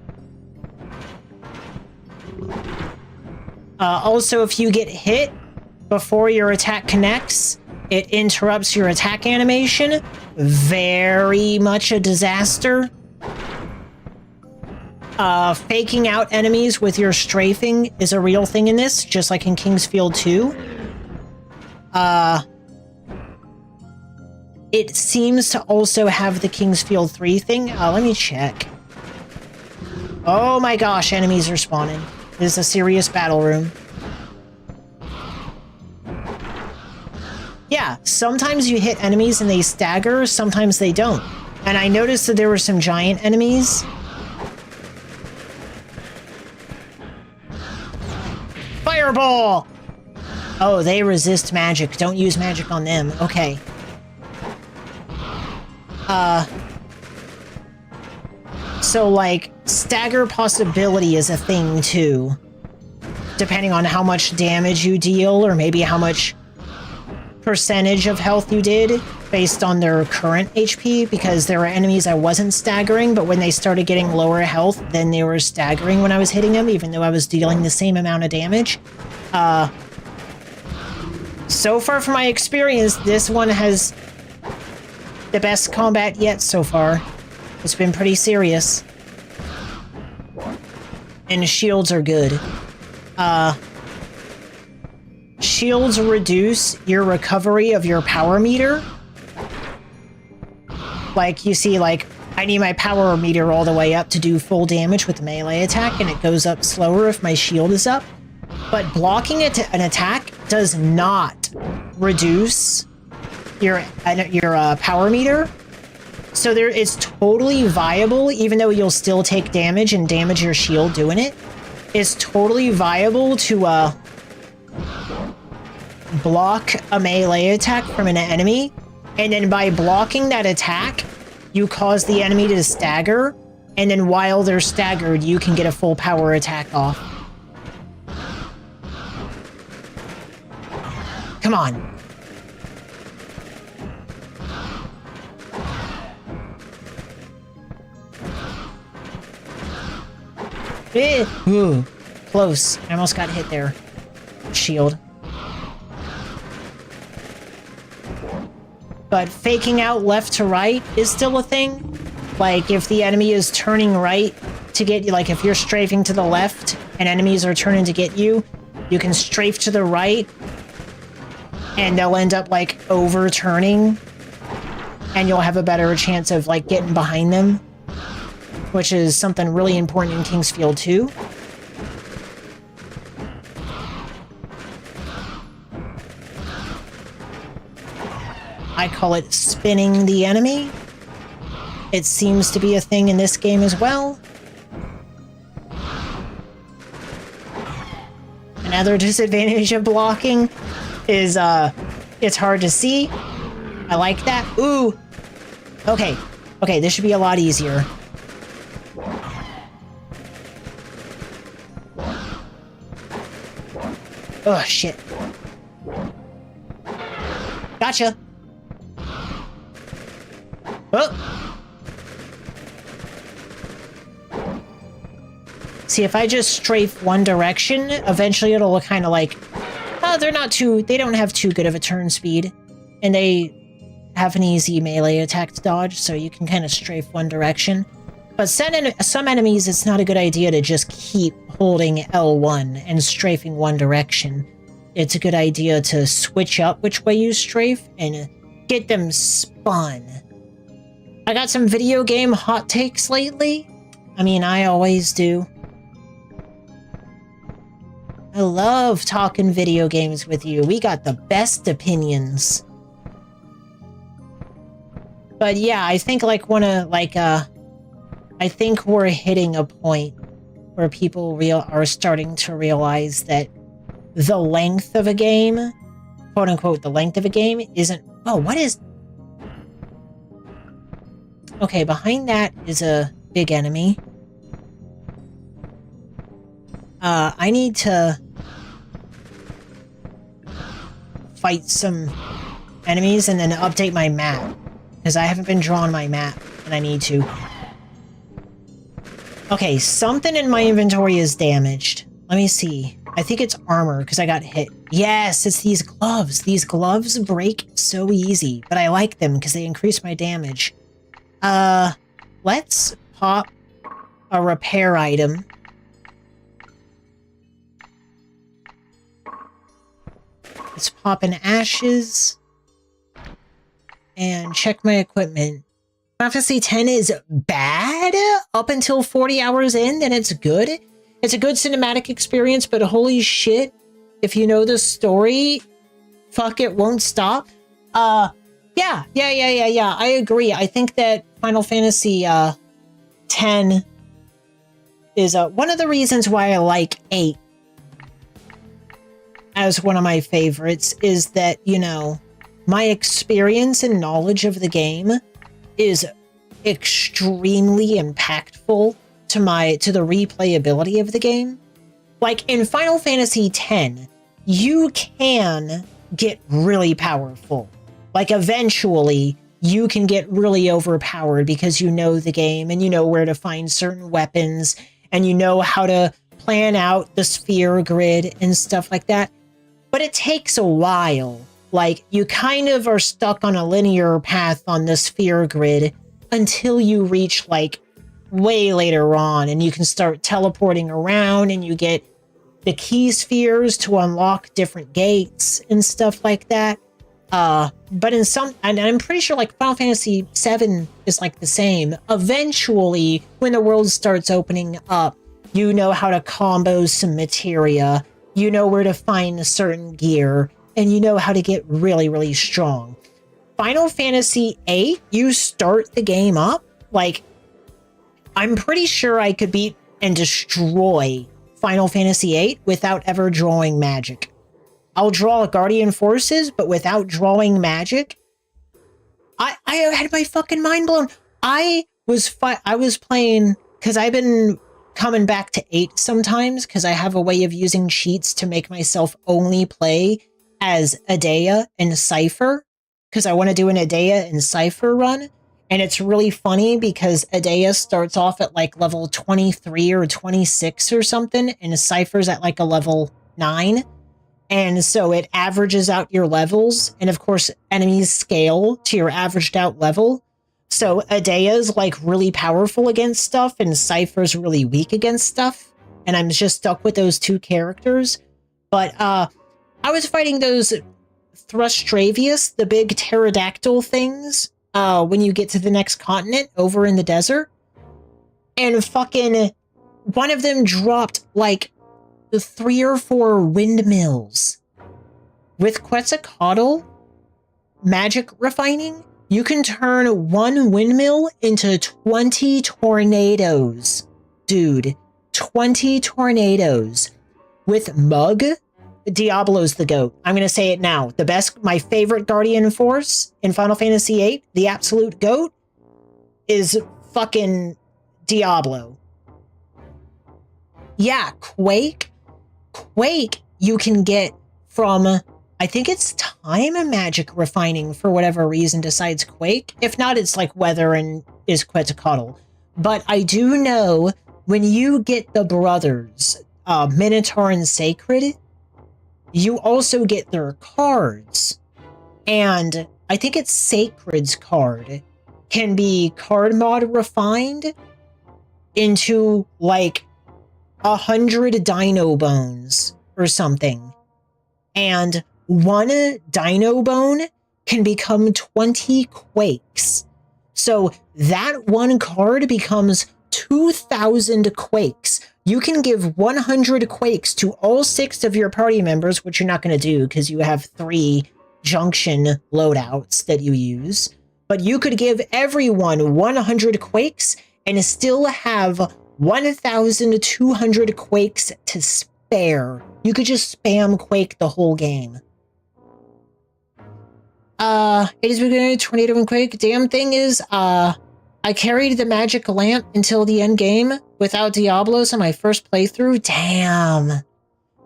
Also, if you get hit before your attack connects, it interrupts your attack animation. Very much a disaster. Faking out enemies with your strafing is a real thing in this, just like in King's Field 2. It seems to also have the King's Field 3 thing. Let me check. Oh my gosh, enemies are spawning. This is a serious battle room. Yeah, sometimes you hit enemies and they stagger, sometimes they don't. And I noticed that there were some giant enemies. Fireball! Oh, they resist magic. Don't use magic on them. Okay. So, like, stagger possibility is a thing, too. Depending on how much damage you deal, or maybe how much percentage of health you did, based on their current HP, because there were enemies I wasn't staggering, but when they started getting lower health, then they were staggering when I was hitting them, even though I was dealing the same amount of damage. So far from my experience, this one has the best combat yet so far. It's been pretty serious. And shields are good. Shields reduce your recovery of your power meter. Like, you see, like, I need my power meter all the way up to do full damage with melee attack, and it goes up slower if my shield is up. But blocking an attack does not reduce your power meter. So it's totally viable, even though you'll still take damage and damage your shield doing it. It's totally viable to block a melee attack from an enemy, and then by blocking that attack, you cause the enemy to stagger, and then while they're staggered, you can get a full power attack off. Come on. Ooh, close. I almost got hit there. Shield. but faking out left to right is still a thing. Like, if the enemy is turning right to get you, like if you're strafing to the left and enemies are turning to get you, you can strafe to the right and they'll end up like overturning and you'll have a better chance of like getting behind them, which is something really important in King's Field 2. I call it spinning the enemy. It seems to be a thing in this game as well. Another disadvantage of blocking is it's hard to see. I like that. Ooh. Okay. Okay, this should be a lot easier. Oh, shit. Gotcha. Oh. See, if I just strafe one direction, eventually it'll look kind of like, oh, they don't have too good of a turn speed. And they have an easy melee attack to dodge, so you can kind of strafe one direction. But some enemies, it's not a good idea to just keep holding L1 and strafing one direction. It's a good idea to switch up which way you strafe and get them spun. I got some video game hot takes lately. I mean, I always do. I love talking video games with you. We got the best opinions. But yeah, I think I think we're hitting a point where people are starting to realize that the length of a game, quote unquote, the length of a game isn't... Oh, what is... Okay, behind that is a big enemy. I need to fight some enemies and then update my map, because I haven't been drawing my map, and I need to. Okay, something in my inventory is damaged. Let me see. I think it's armor, because I got hit. Yes, it's these gloves. These gloves break so easy, but I like them because they increase my damage. Let's pop a repair item. Let's pop in ashes and check my equipment. Final Fantasy X is bad up until 40 hours in, then it's good. It's a good cinematic experience, but holy shit, if you know the story, fuck, it won't stop. Yeah. I agree. I think that Final Fantasy X is one of the reasons why I like 8 as one of my favorites is that, you know, my experience and knowledge of the game is extremely impactful to the replayability of the game. Like in Final Fantasy X, you can get really powerful. Like eventually you can get really overpowered because you know the game and you know where to find certain weapons and you know how to plan out the sphere grid and stuff like that. But it takes a while. Like, you kind of are stuck on a linear path on the sphere grid until you reach, like, way later on, and you can start teleporting around, and you get the key spheres to unlock different gates and stuff like that. But in some... And I'm pretty sure, like, Final Fantasy VII is, like, the same. Eventually, when the world starts opening up, you know how to combo some materia, you know where to find a certain gear, and you know how to get really, really strong. Final Fantasy VIII, you start the game up, like, I'm pretty sure I could beat and destroy Final Fantasy VIII without ever drawing magic. I'll draw Guardian Forces, but without drawing magic, I had my fucking mind blown. I was playing, because I've been coming back to 8 sometimes because I have a way of using cheats to make myself only play as Edea and Cypher, because I want to do an Edea and Cypher run. And it's really funny because Edea starts off at like level 23 or 26 or something, and Cypher's at like a level 9. And so it averages out your levels. And of course, enemies scale to your averaged out level. So Adea's like really powerful against stuff and Cypher's really weak against stuff. And I'm just stuck with those two characters. But I was fighting those Thrustravius, the big pterodactyl things, when you get to the next continent over in the desert. And fucking one of them dropped like 3 or 4 windmills. With Quetzalcoatl magic refining, you can turn 1 windmill into 20 tornadoes. Dude, 20 tornadoes. With Mug, Diablo's the GOAT. I'm going to say it now. My favorite Guardian Force in Final Fantasy VIII, the absolute GOAT, is fucking Diablo. Yeah, Quake. Quake, you can get from, I think it's time magic refining for whatever reason besides Quake. If not, it's like weather and is Quetzalcoatl. But I do know when you get the brothers, Minotaur and Sacred, you also get their cards. And I think it's Sacred's card can be card mod refined into like 100 dino bones or something. And 1 dino bone can become 20 quakes. So that 1 card becomes 2,000 quakes. You can give 100 quakes to all 6 of your party members, which you're not going to do because you have 3 junction loadouts that you use. But you could give everyone 100 quakes and still have 1,200 quakes to spare. You could just spam Quake the whole game. It is beginning tornado and Quake. Damn thing is, I carried the magic lamp until the end game without Diablos on my first playthrough. Damn.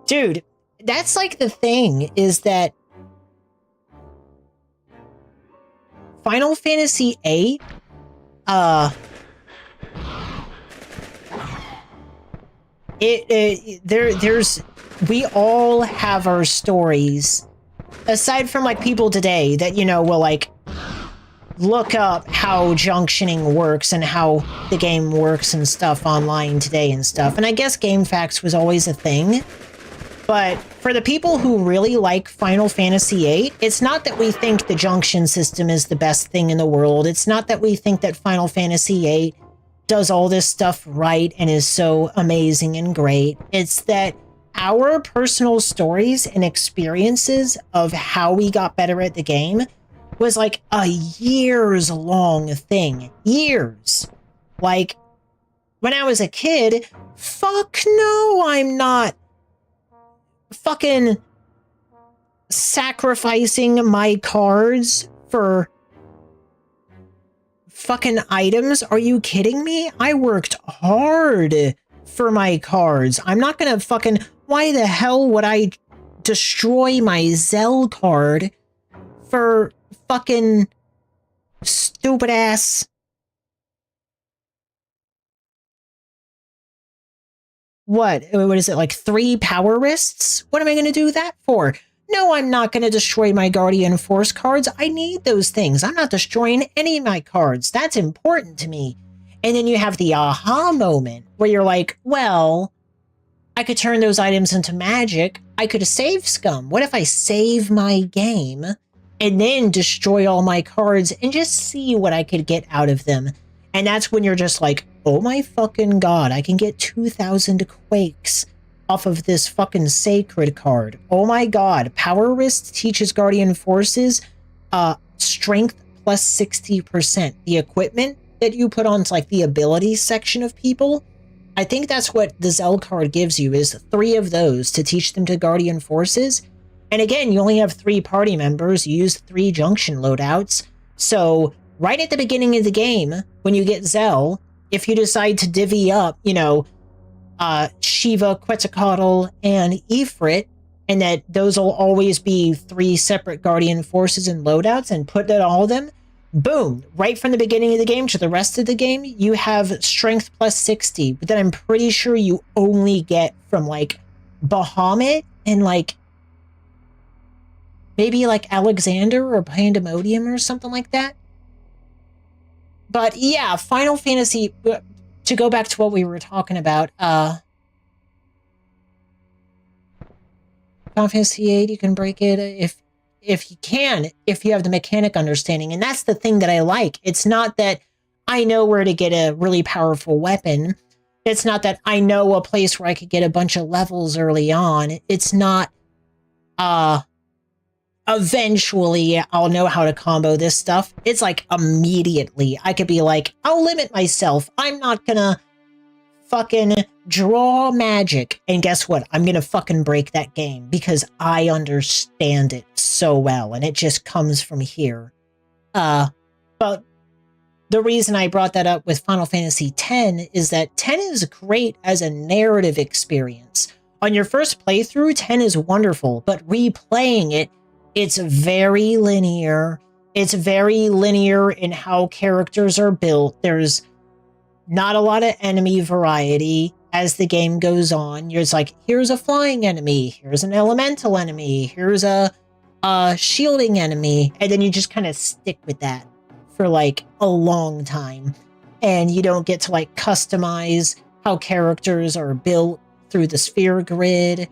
Dude, that's like the thing is that Final Fantasy VIII, we all have our stories, aside from like people today that, you know, will like look up how junctioning works and how the game works and stuff online today and stuff. And I guess GameFAQs was always a thing. But for the people who really like Final Fantasy VIII, it's not that we think the junction system is the best thing in the world. It's not that we think that Final Fantasy VIII does all this stuff right and is so amazing and great. It's that our personal stories and experiences of how we got better at the game was like a years-long thing. Years. Like, when I was a kid, fuck no, I'm not fucking sacrificing my cards for fucking items. Are you kidding me? I worked hard for my cards. I'm not gonna fucking... Why the hell would I destroy my Zell card for fucking stupid ass... What is it, like 3 power wrists? What am I going to do that for? No, I'm not going to destroy my Guardian Force cards. I need those things. I'm not destroying any of my cards. That's important to me. And then you have the aha moment where you're like, well, I could turn those items into magic. I could save scum. What if I save my game and then destroy all my cards and just see what I could get out of them? And that's when you're just like, oh my fucking god, I can get 2,000 quakes off of this fucking sacred card. Oh my god, Power Wrist teaches Guardian Forces strength plus 60%. The equipment that you put on like the abilities section of people, I think that's what the Zell card gives you, is 3 of those to teach them to Guardian Forces. And again, you only have 3 party members, you use 3 junction loadouts, so right at the beginning of the game, when you get Zell, if you decide to divvy up, you know, Shiva, Quetzalcoatl, and Ifrit, and that those will always be 3 separate Guardian Forces and loadouts, and put that all of them, boom, right from the beginning of the game to the rest of the game, you have strength plus 60, but then I'm pretty sure you only get from, like, Bahamut and, like, Maybe like Alexander or Pandemonium or something like that. But yeah, Final Fantasy, to go back to what we were talking about, Final Fantasy VIII, you can break it if you can, if you have the mechanic understanding. And that's the thing that I like. It's not that I know where to get a really powerful weapon. It's not that I know a place where I could get a bunch of levels early on. It's not, eventually I'll know how to combo this stuff. It's like immediately I could be like, I'll limit myself. I'm not gonna fucking draw magic. And guess what? I'm gonna fucking break that game because I understand it so well and it just comes from here. But the reason I brought that up with Final Fantasy X is that 10 is great as a narrative experience. On your first playthrough, 10 is wonderful, but replaying it, it's very linear. It's very linear in how characters are built. There's not a lot of enemy variety as the game goes on. You're just like, here's a flying enemy, here's an elemental enemy, here's a shielding enemy, and then you just kind of stick with that for like a long time. And you don't get to like customize how characters are built through the sphere grid.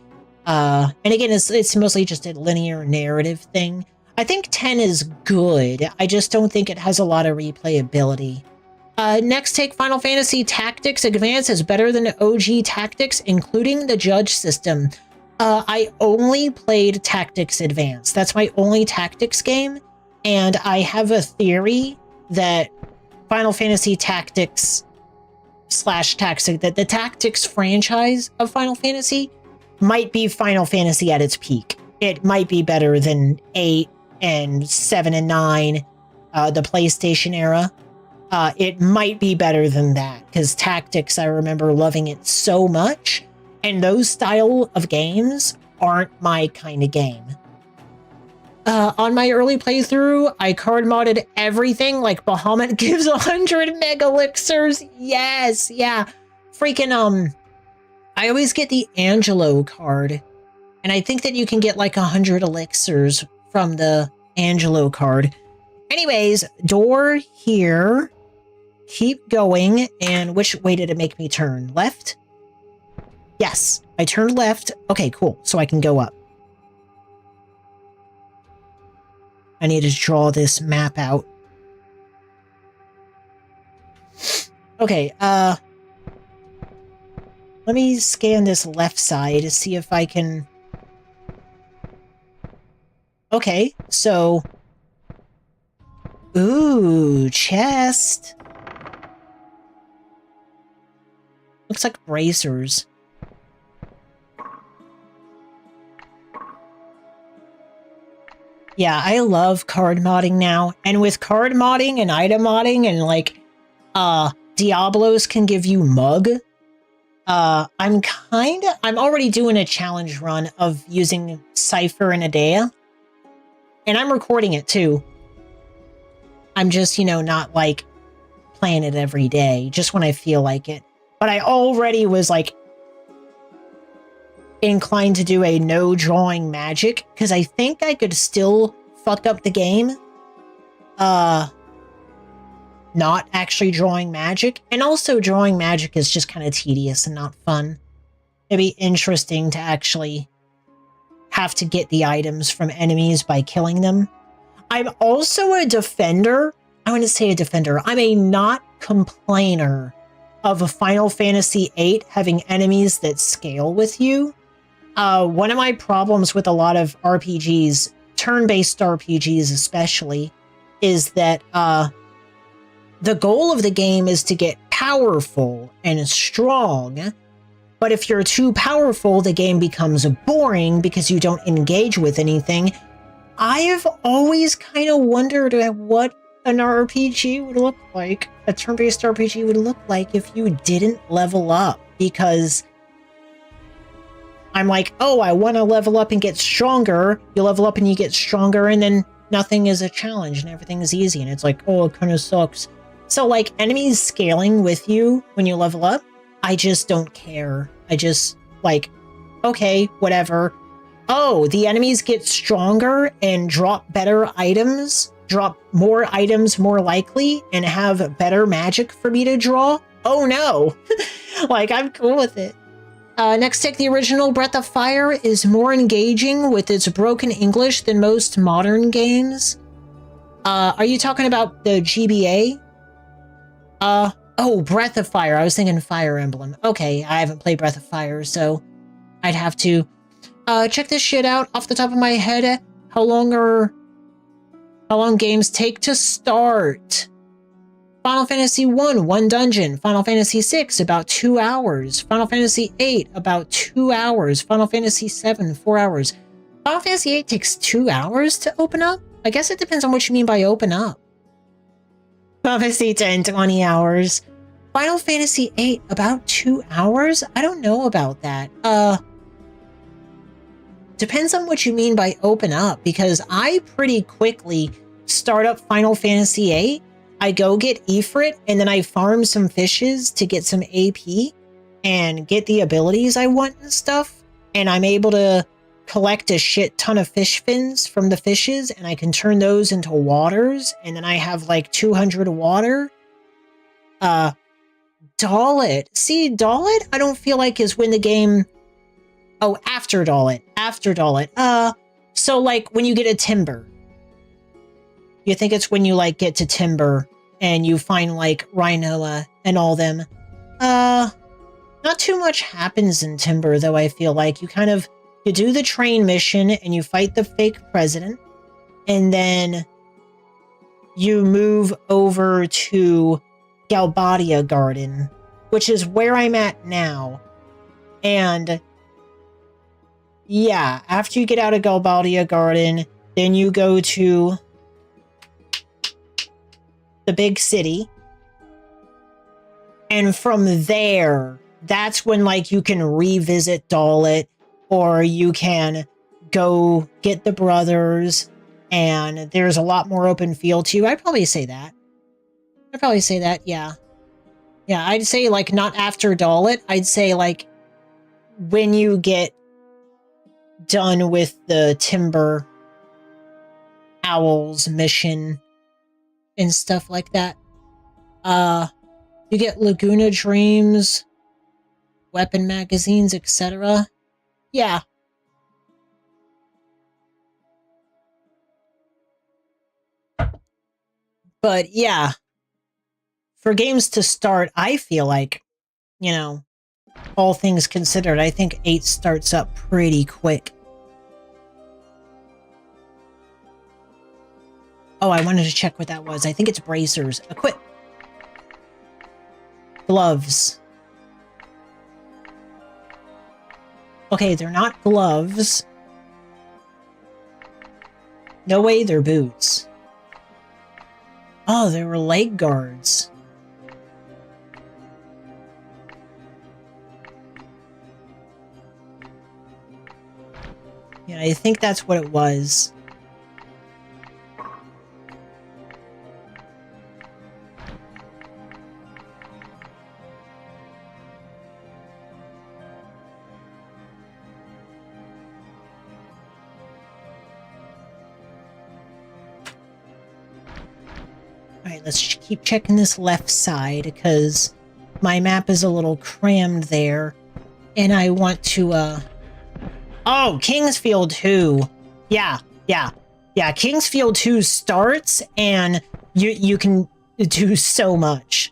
And again, it's mostly just a linear narrative thing. I think 10 is good. I just don't think it has a lot of replayability. Next take, Final Fantasy Tactics Advance is better than OG Tactics, including the judge system. I only played Tactics Advance. That's my only Tactics game. And I have a theory that Final Fantasy Tactics that the Tactics franchise of Final Fantasy might be Final Fantasy at its peak. It might be better than 8 and 7 and 9, the PlayStation era. It might be better than that, because Tactics, I remember loving it so much, and those style of games aren't my kind of game. On my early playthrough, I card modded everything, like Bahamut gives 100 mega elixirs. Yes, yeah. Freaking, I always get the Angelo card, and I think that you can get like 100 elixirs from the Angelo card. Anyways, door here. Keep going, and which way did it make me turn? Left? Yes, I turned left. Okay, cool, so I can go up. I need to draw this map out. Okay, let me scan this left side to see if I can... Okay, so... Ooh, chest. Looks like bracers. Yeah, I love card modding now. And with card modding and item modding and like, Diablos can give you mug. I'm already doing a challenge run of using Cypher and Adea. And I'm recording it too. I'm just, not like playing it every day, just when I feel like it. But I already was like inclined to do a no drawing magic, because I think I could still fuck up the game. Not actually drawing magic. And also drawing magic is just kind of tedious and not fun. It'd be interesting to actually have to get the items from enemies by killing them. I'm also a defender. I want to say a defender. I'm a not complainer of a Final Fantasy VIII having enemies that scale with you. One of my problems with a lot of RPGs, turn-based RPGs especially, is that the goal of the game is to get powerful and strong. But if you're too powerful, the game becomes boring because you don't engage with anything. I've always kind of wondered what an RPG would look like, a turn-based RPG would look like if you didn't level up, because I'm like, oh, I want to level up and get stronger. You level up and you get stronger, and then nothing is a challenge and everything is easy, and it's like, oh, it kind of sucks. So like enemies scaling with you when you level up, I just don't care. I just like, okay, whatever. oh, the enemies get stronger and drop better items, drop more items more likely, and have better magic for me to draw. Oh no. Like, I'm cool with it. Next tick, the original Breath of Fire is more engaging with its broken English than most modern games. Are you talking about the GBA? Oh, Breath of Fire. I was thinking Fire Emblem. Okay, I haven't played Breath of Fire, so I'd have to check this shit out off the top of my head. How long games take to start? Final Fantasy 1 dungeon. Final Fantasy 6, about 2 hours. Final Fantasy 8, about 2 hours. Final Fantasy 7, 4 hours. Final Fantasy 8 takes 2 hours to open up? I guess it depends on what you mean by open up. Final Fantasy 10, 20 hours. Final Fantasy 8, about 2 hours? I don't know about that. Depends on what you mean by open up, because I pretty quickly start up Final Fantasy 8. I go get Ifrit, and then I farm some fishes to get some AP and get the abilities I want and stuff. And I'm able to collect a shit ton of fish fins from the fishes, and I can turn those into waters, and then I have like 200 water. Dalit. See, Dalit, I don't feel like is when the game... Oh, after Dalit. After Dalit. So like when you get a timber. You think it's when you like get to Timber and you find like Rhinoa and all them. Not too much happens in Timber though, I feel like. You do the train mission and you fight the fake president, and then you move over to Galbadia Garden, which is where I'm at now. And yeah, after you get out of Galbadia Garden, then you go to the big city. And from there, that's when like you can revisit Dalit, or you can go get the brothers, and there's a lot more open field to you. I'd probably say that, yeah. Yeah, I'd say like not after Dalit. I'd say like when you get done with the Timber Owls mission and stuff like that. You get Laguna Dreams, weapon magazines, etc. Yeah. But yeah, for games to start, I feel like, you know, all things considered, I think 8 starts up pretty quick. Oh, I wanted to check what that was. I think it's bracers. Equip. Gloves. Okay, they're not gloves. No way, they're boots. Oh, they were leg guards. Yeah, I think that's what it was. Alright, let's keep checking this left side, because my map is a little crammed there. And I want to, Oh, Kingsfield 2. Yeah. Kingsfield 2 starts, and you can do so much.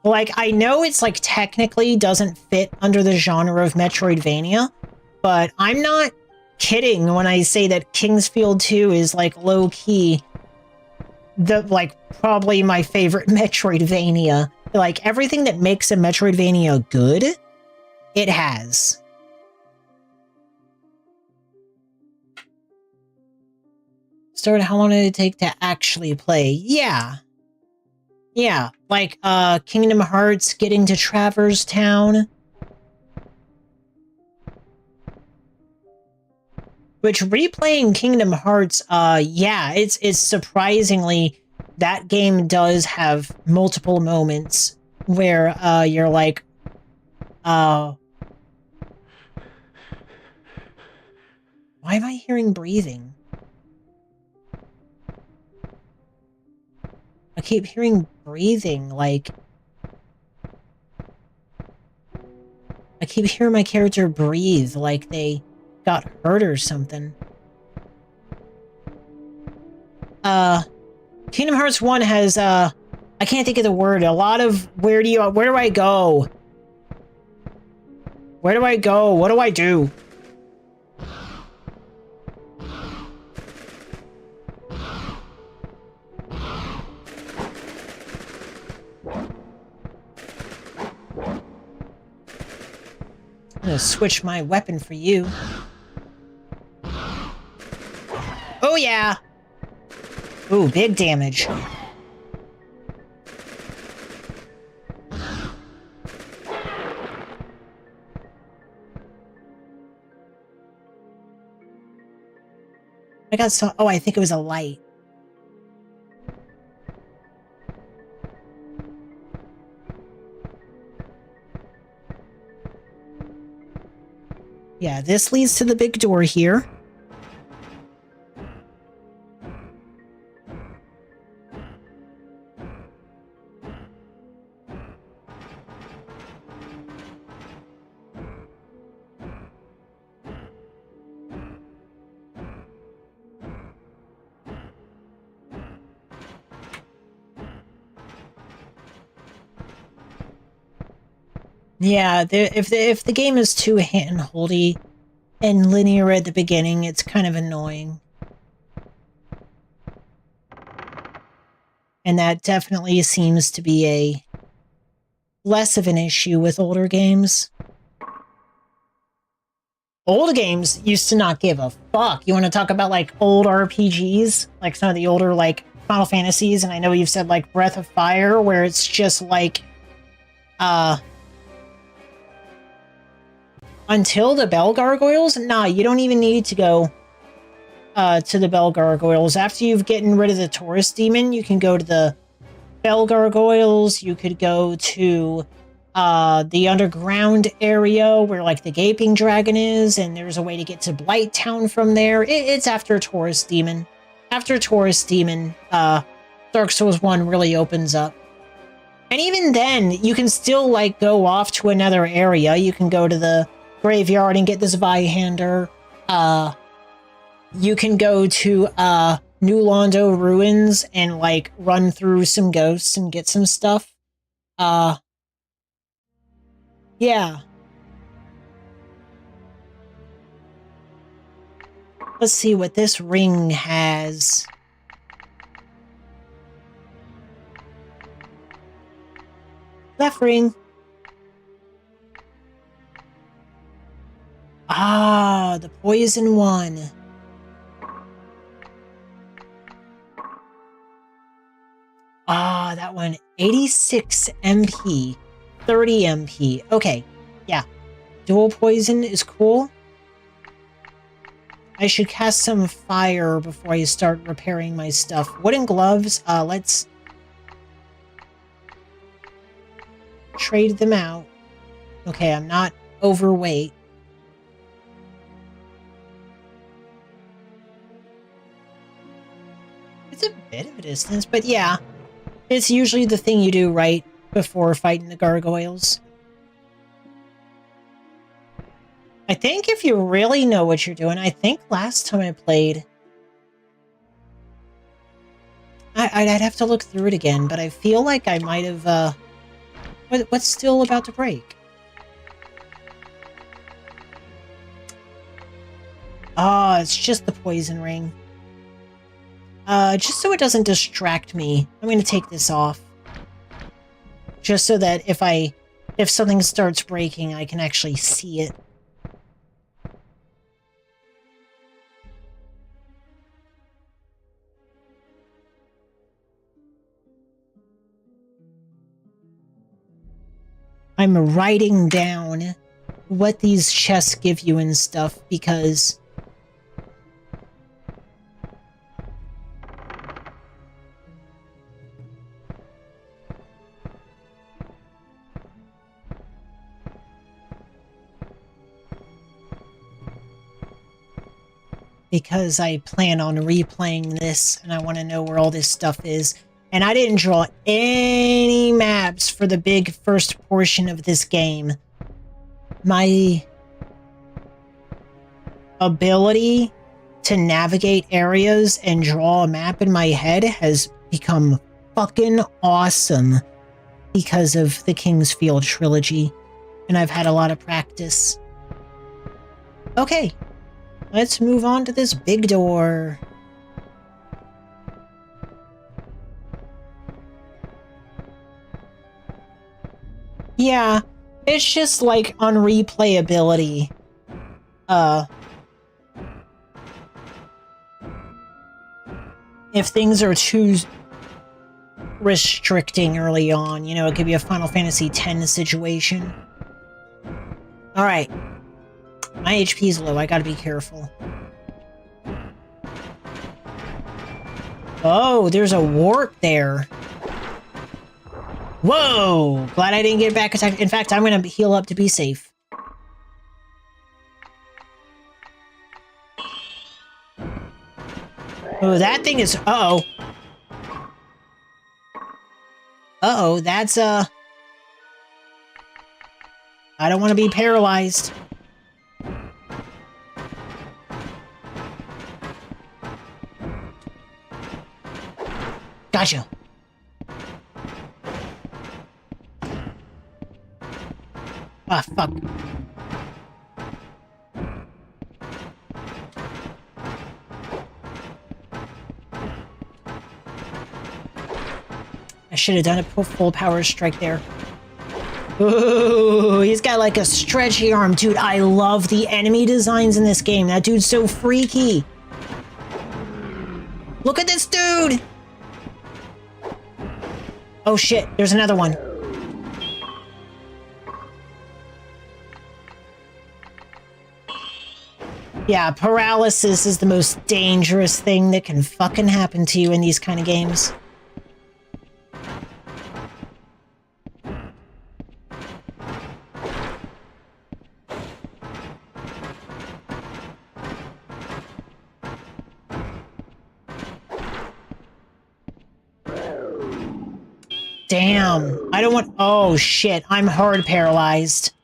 Like, I know it's, like, technically doesn't fit under the genre of Metroidvania, but I'm not kidding when I say that Kingsfield 2 is, like, low-key probably my favorite Metroidvania. Like, everything that makes a Metroidvania good, it has. Started, how long did it take to actually play? Yeah, like, Kingdom Hearts, getting to Traverse Town. Which, replaying Kingdom Hearts, yeah, it's surprisingly, that game does have multiple moments where, you're like, Why am I hearing breathing? I keep hearing breathing, like... I keep hearing my character breathe like they got hurt or something. Kingdom Hearts 1 has, I can't think of the word. A lot of, where do I go? Where do I go? What do I do? I'm gonna switch my weapon for you. Oh yeah! Ooh, big damage. I got some. Oh, I think it was a light. Yeah, this leads to the big door here. Yeah, if the game is too hand-holdy and linear at the beginning, it's kind of annoying. And that definitely seems to be a less of an issue with older games. Old games used to not give a fuck. You want to talk about, like, old RPGs? Like, some of the older, like, Final Fantasies, and I know you've said, like, Breath of Fire, where it's just, like, until the Bell Gargoyles? Nah, you don't even need to go to the Bell Gargoyles. After you've gotten rid of the Taurus Demon, you can go to the Bell Gargoyles. You could go to the underground area where, like, the Gaping Dragon is, and there's a way to get to Blight Town from there. It's after Taurus Demon. After Taurus Demon, Dark Souls 1 really opens up. And even then, you can still, like, go off to another area. You can go to the graveyard and get this Vihander. You can go to New Londo Ruins and, like, run through some ghosts and get some stuff. Yeah. Let's see what this ring has. Left ring. Ah, the poison one. Ah, that one. 86 MP. 30 MP. Okay, yeah. Dual poison is cool. I should cast some fire before I start repairing my stuff. Wooden gloves. Let's trade them out. Okay, I'm not overweight. It's a bit of a distance, but yeah. It's usually the thing you do right before fighting the gargoyles. I think if you really know what you're doing, I think last time I played... I'd have to look through it again, but I feel like I might have, what's still about to break? Ah, it's just the poison ring. Just so it doesn't distract me, I'm going to take this off. Just so that if something starts breaking, I can actually see it. I'm writing down what these chests give you and stuff, because... because I plan on replaying this and I want to know where all this stuff is. And I didn't draw any maps for the big first portion of this game. My ability to navigate areas and draw a map in my head has become fucking awesome because of the King's Field trilogy. And I've had a lot of practice. Okay, let's move on to this big door. Yeah, it's just like on replayability. If things are too restricting early on, you know, it could be a Final Fantasy X situation. Alright. My HP's low, I gotta be careful. Oh, there's a wart there. Whoa! Glad I didn't get back attacked. In fact, I'm gonna heal up to be safe. Oh, that thing is... Uh-oh. Uh-oh, that's, I don't want to be paralyzed. Gotcha. Ah, fuck. I should have done a full power strike there. Ooh, he's got like a stretchy arm. Dude, I love the enemy designs in this game. That dude's so freaky. Look at this dude! Oh shit, there's another one. Yeah, paralysis is the most dangerous thing that can fucking happen to you in these kind of games. Damn, I don't want... Oh shit, I'm hard paralyzed.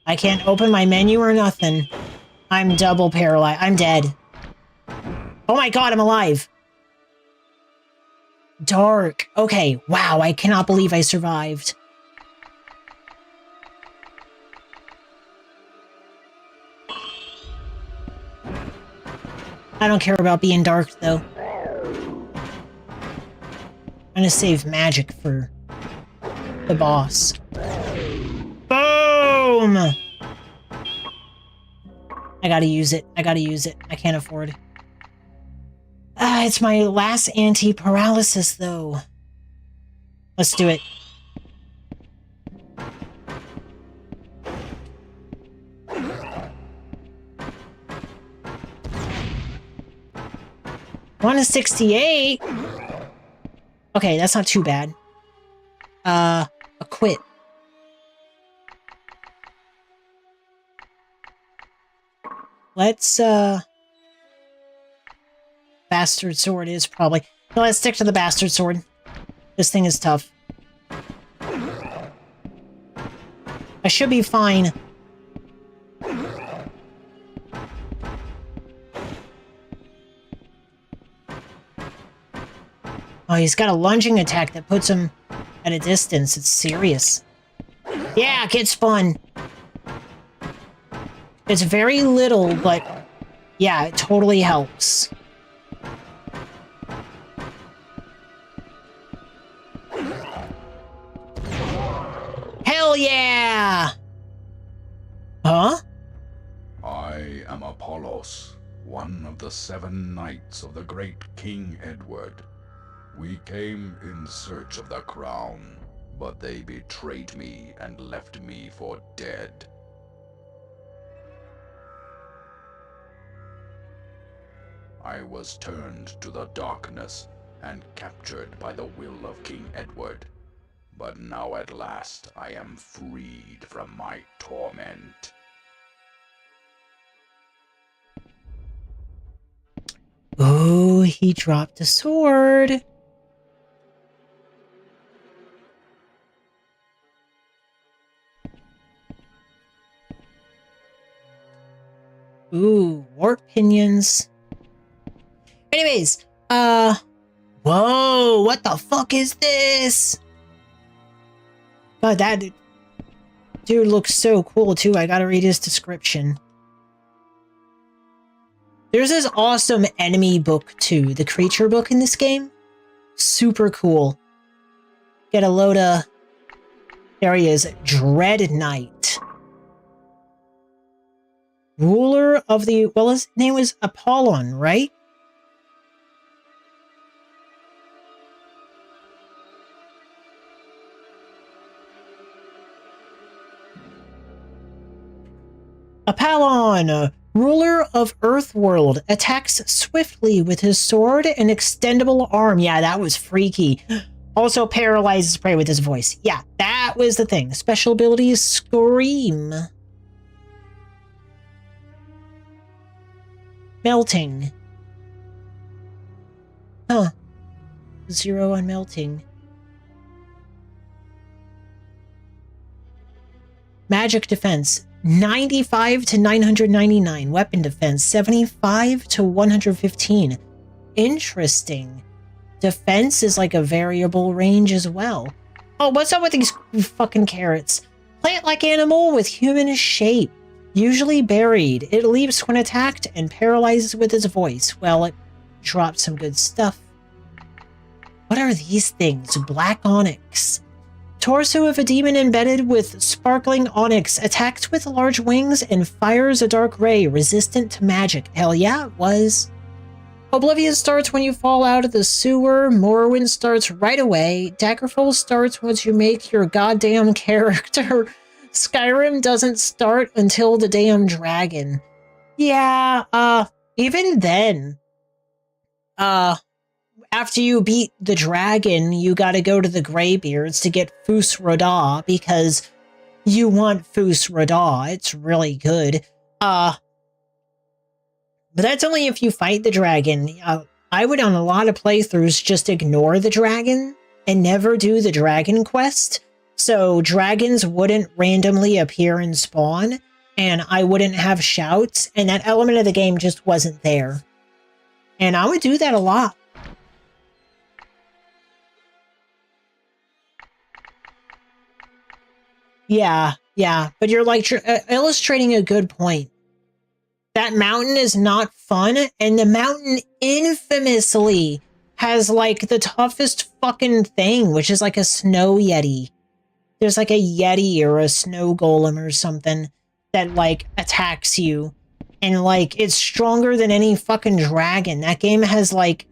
I can't open my menu or nothing. I'm double paralyzed. I'm dead. Oh my god, I'm alive. Dark. Okay, wow, I cannot believe I survived. I don't care about being dark, though. I'm gonna save magic for the boss. Boom! I gotta use it. I gotta use it. I can't afford. It's my last anti-paralysis, though. Let's do it. One is 68. Okay, that's not too bad. A quit. Let's, Bastard sword is probably... No, let's stick to the bastard sword. This thing is tough. I should be fine. Oh, he's got a lunging attack that puts him at a distance. It's serious. Yeah, get spun. It's very little, but yeah, it totally helps. Hell yeah! Huh? I am Apollos, one of the 7 knights of the great King Edward. We came in search of the crown, but they betrayed me and left me for dead. I was turned to the darkness and captured by the will of King Edward. but now at last I am freed from my torment. Oh, he dropped a sword. Ooh, warp pinions. Anyways, whoa, what the fuck is this? God, that dude looks so cool too. I gotta read his description. There's this awesome enemy book too, the creature book in this game. Super cool. Get a load of... There he is, Dread Knight. Ruler of the... Well, his name was Apollon, right? Apollon, ruler of Earthworld, attacks swiftly with his sword and extendable arm. Yeah, that was freaky. Also paralyzes prey with his voice. Yeah, that was the thing. Special ability is Scream. Melting. Huh. 0 on melting. Magic defense. 95 to 999. Weapon defense, 75 to 115. Interesting. Defense is like a variable range as well. Oh, what's up with these fucking carrots? Plant-like animal with human shape. Usually buried. It leaps when attacked and paralyzes with its voice. Well, it drops some good stuff. What are these things? Black onyx. Torso of a demon embedded with sparkling onyx, attacks with large wings and fires a dark ray resistant to magic. Hell yeah, it was. Oblivion starts when you fall out of the sewer. Morrowind starts right away. Daggerfall starts once you make your goddamn character. Skyrim doesn't start until the damn dragon. Yeah, even then, after you beat the dragon, you gotta go to the Greybeards to get Fus Rodah, because you want Fus Rodah. It's really good. But that's only if you fight the dragon. I would, on a lot of playthroughs, just ignore the dragon and never do the dragon quest. So dragons wouldn't randomly appear and spawn, and I wouldn't have shouts, and that element of the game just wasn't there. And I would do that a lot. Yeah, but you're like illustrating a good point. That mountain is not fun, and the mountain infamously has like the toughest fucking thing, which is like a snow yeti. There's like a yeti or a snow golem or something that like attacks you, and like it's stronger than any fucking dragon. That game has like...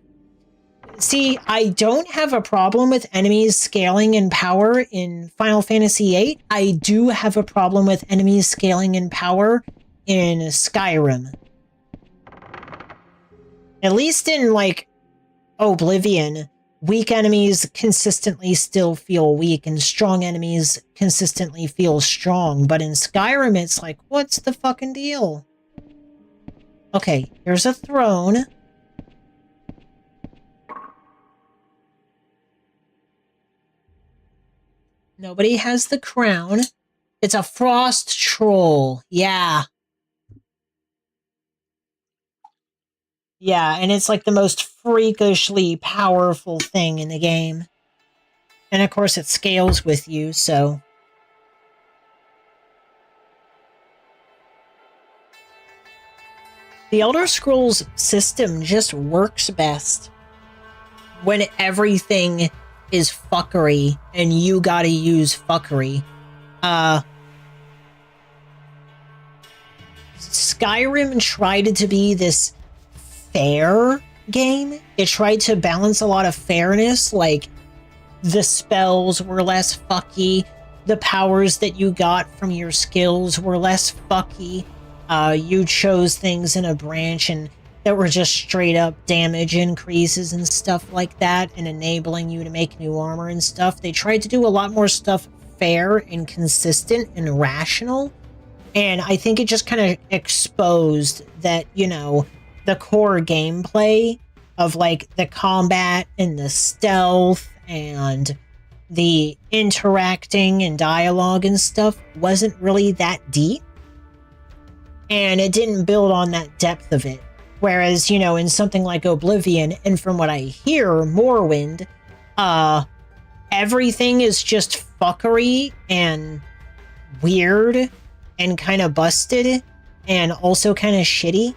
See, I don't have a problem with enemies scaling in power in Final Fantasy VIII. I do have a problem with enemies scaling in power in Skyrim. At least in, like, Oblivion, weak enemies consistently still feel weak, and strong enemies consistently feel strong. But in Skyrim, it's like, what's the fucking deal? Okay, here's a throne. Nobody has the crown. It's a frost troll. Yeah. Yeah, and it's like the most freakishly powerful thing in the game. And of course it scales with you, so... The Elder Scrolls system just works best when everything is fuckery, and you gotta use fuckery. Skyrim tried to be this fair game. It tried to balance a lot of fairness, like the spells were less fucky, the powers that you got from your skills were less fucky, you chose things in a branch, and that were just straight up damage increases and stuff like that, and enabling you to make new armor and stuff. They tried to do a lot more stuff fair and consistent and rational, and I think it just kind of exposed that, you know, the core gameplay of like the combat and the stealth and the interacting and dialogue and stuff wasn't really that deep, and it didn't build on that depth of it. Whereas, you know, in something like Oblivion, and from what I hear, Morrowind, everything is just fuckery and weird and kind of busted and also kind of shitty.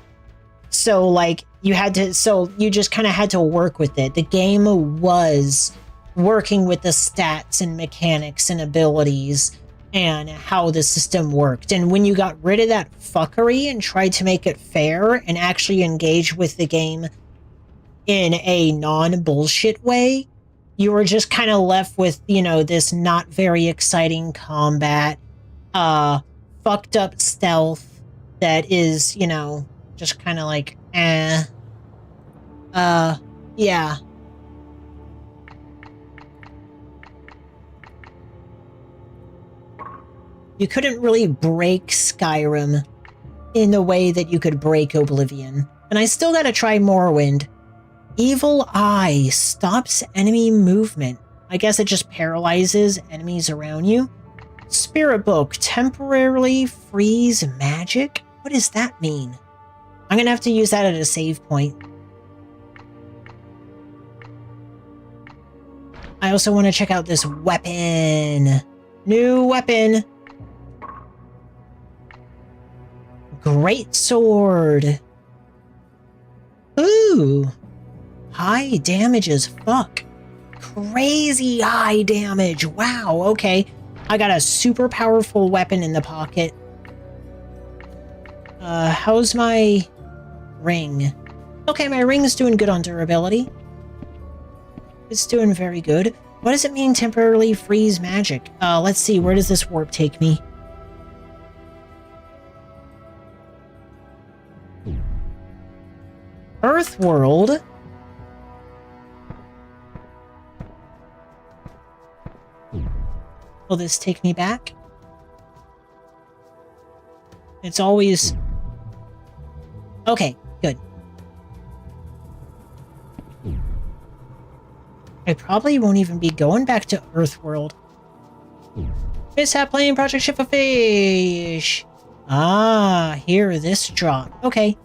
So, like, you just kind of had to work with it. The game was working with the stats and mechanics and abilities and how the system worked. And when you got rid of that fuckery and tried to make it fair and actually engage with the game in a non-bullshit way, you were just kind of left with, you know, this not very exciting combat, fucked up stealth that is, you know, just kind of like, yeah. You couldn't really break Skyrim in the way that you could break Oblivion. And I still gotta try Morrowind. Evil Eye stops enemy movement. I guess it just paralyzes enemies around you. Spirit Book, temporarily freeze magic? What does that mean? I'm gonna have to use that at a save point. I also want to check out this weapon. New weapon. Great sword. Ooh. High damage as fuck. Crazy high damage. Wow, okay. I got a super powerful weapon in the pocket. How's my ring? Okay, my ring is doing good on durability. It's doing very good. What does it mean, temporarily freeze magic? Let's see, where does this warp take me? Earthworld? Will this take me back? It's always... Okay, good. I probably won't even be going back to Earthworld. Mishap playing Project Ship of Fish! Ah, here, this drop. Okay.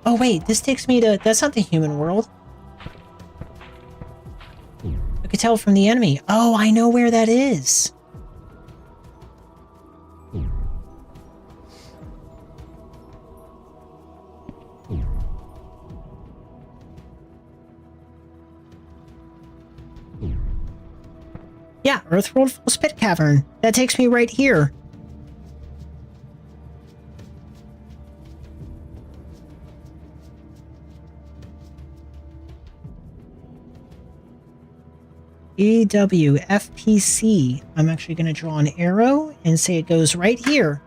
Oh wait, this takes me to... That's not the human world. I could tell from the enemy. Oh, I know where that is. Yeah, Earthworld Falls Pit Cavern. That takes me right here. EWFPC. I'm actually going to draw an arrow and say it goes right here.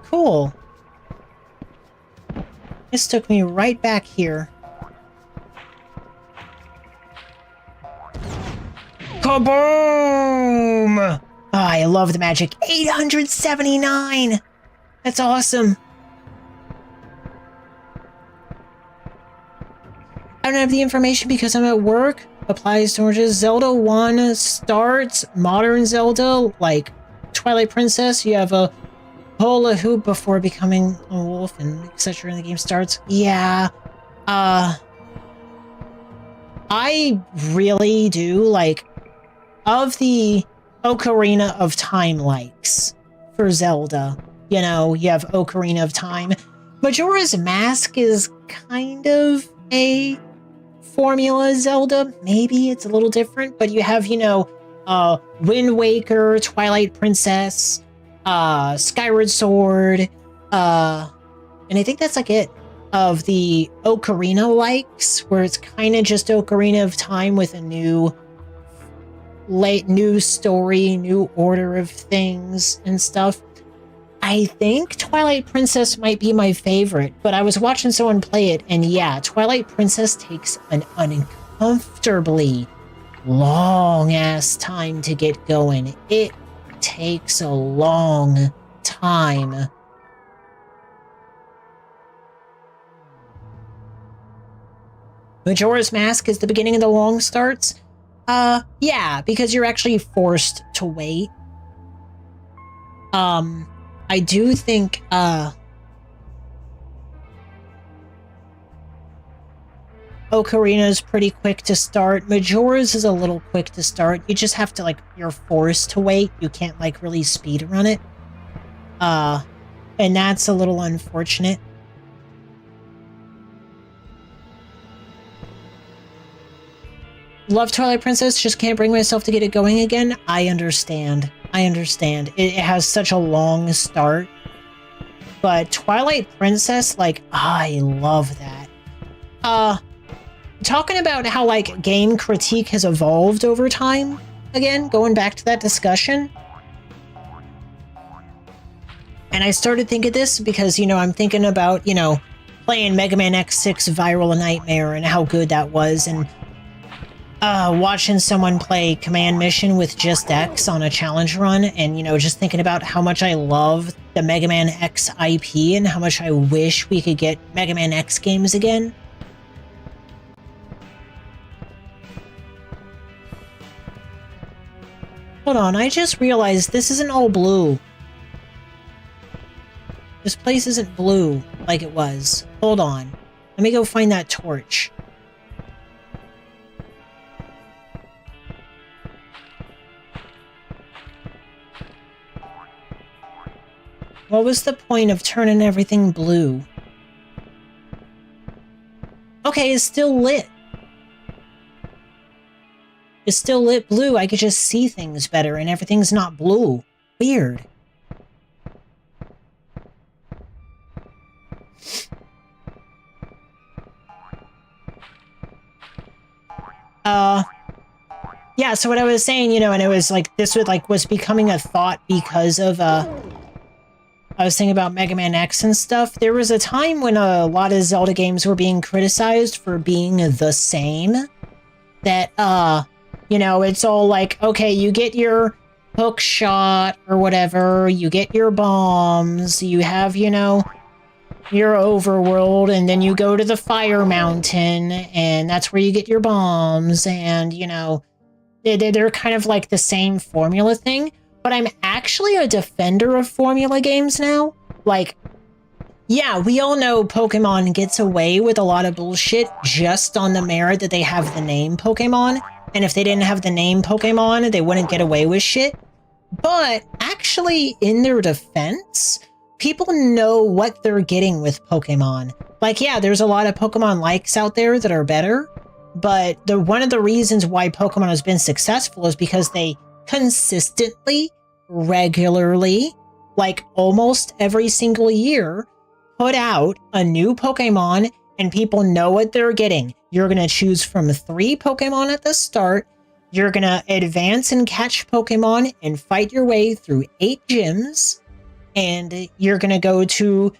Cool. This took me right back here. Kaboom! Ah, I love the magic. 879! That's awesome. I don't have the information because I'm at work. Applies to oranges. Zelda 1 starts. Modern Zelda, like Twilight Princess, you have a hula hoop before becoming a wolf and etc. and the game starts. Yeah. I really do like... Of the Ocarina of Time likes for Zelda, you know, you have Ocarina of Time. Majora's Mask is kind of a formula Zelda. Maybe it's a little different, but you have, you know, Wind Waker, Twilight Princess, Skyward Sword, and I think that's like it of the Ocarina likes, where it's kind of just Ocarina of Time with a new new story, new order of things and stuff. I think Twilight Princess might be my favorite, but I was watching someone play it, and yeah, Twilight Princess takes an uncomfortably long-ass time to get going. It takes a long time. Majora's Mask is the beginning of the long starts? Yeah, because you're actually forced to wait. I do think, Ocarina's pretty quick to start. Majora's is a little quick to start. You just have to, like, you're forced to wait. You can't, like, really speedrun it. And that's a little unfortunate. Love Twilight Princess, just can't bring myself to get it going again. I understand. It has such a long start. But Twilight Princess, like, I love that. Talking about how, like, game critique has evolved over time, again, going back to that discussion. And I started thinking this because, you know, I'm thinking about, you know, playing Mega Man X6 Viral Nightmare and how good that was, and watching someone play Command Mission with just X on a challenge run, and, you know, just thinking about how much I love the Mega Man X IP and how much I wish we could get Mega Man X games again. Hold on, I just realized this isn't all blue. This place isn't blue like it was. Hold on. Let me go find that torch. What was the point of turning everything blue? Okay, it's still lit. It's still lit blue. I could just see things better and everything's not blue. Weird. Yeah, so what I was saying, you know, and it was like, this was becoming a thought because of, I was thinking about Mega Man X and stuff. There was a time when a lot of Zelda games were being criticized for being the same. That, you know, it's all like, okay, you get your hook shot or whatever, you get your bombs, you have, you know, your overworld, and then you go to the Fire Mountain, and that's where you get your bombs, and, you know, they're kind of like the same formula thing. But I'm actually a defender of formula games now. Like, yeah, we all know Pokemon gets away with a lot of bullshit just on the merit that they have the name Pokemon. And if they didn't have the name Pokemon, they wouldn't get away with shit. But actually, in their defense, people know what they're getting with Pokemon. Like, yeah, there's a lot of Pokemon likes out there that are better. But one of the reasons why Pokemon has been successful is because they consistently, regularly, like almost every single year, put out a new Pokemon, and people know what they're getting. You're going to choose from 3 Pokemon at the start. You're going to advance and catch Pokemon and fight your way through 8 gyms. And you're going to go to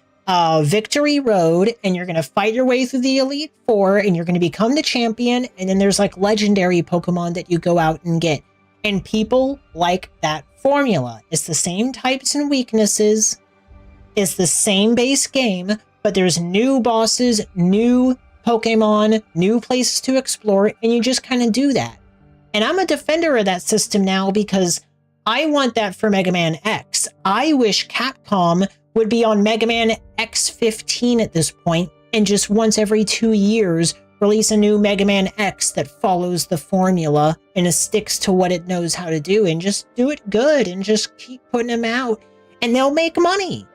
Victory Road, and you're going to fight your way through the Elite Four, and you're going to become the champion. And then there's like legendary Pokemon that you go out and get. And people like that formula. It's the same types and weaknesses. It's the same base game, but there's new bosses, new Pokemon, new places to explore, and you just kind of do that. And I'm a defender of that system now because I want that for Mega Man X. I wish Capcom would be on Mega Man X15 at this point, and just once every 2 years release a new Mega Man X that follows the formula and it sticks to what it knows how to do, and just do it good and just keep putting them out, and they'll make money.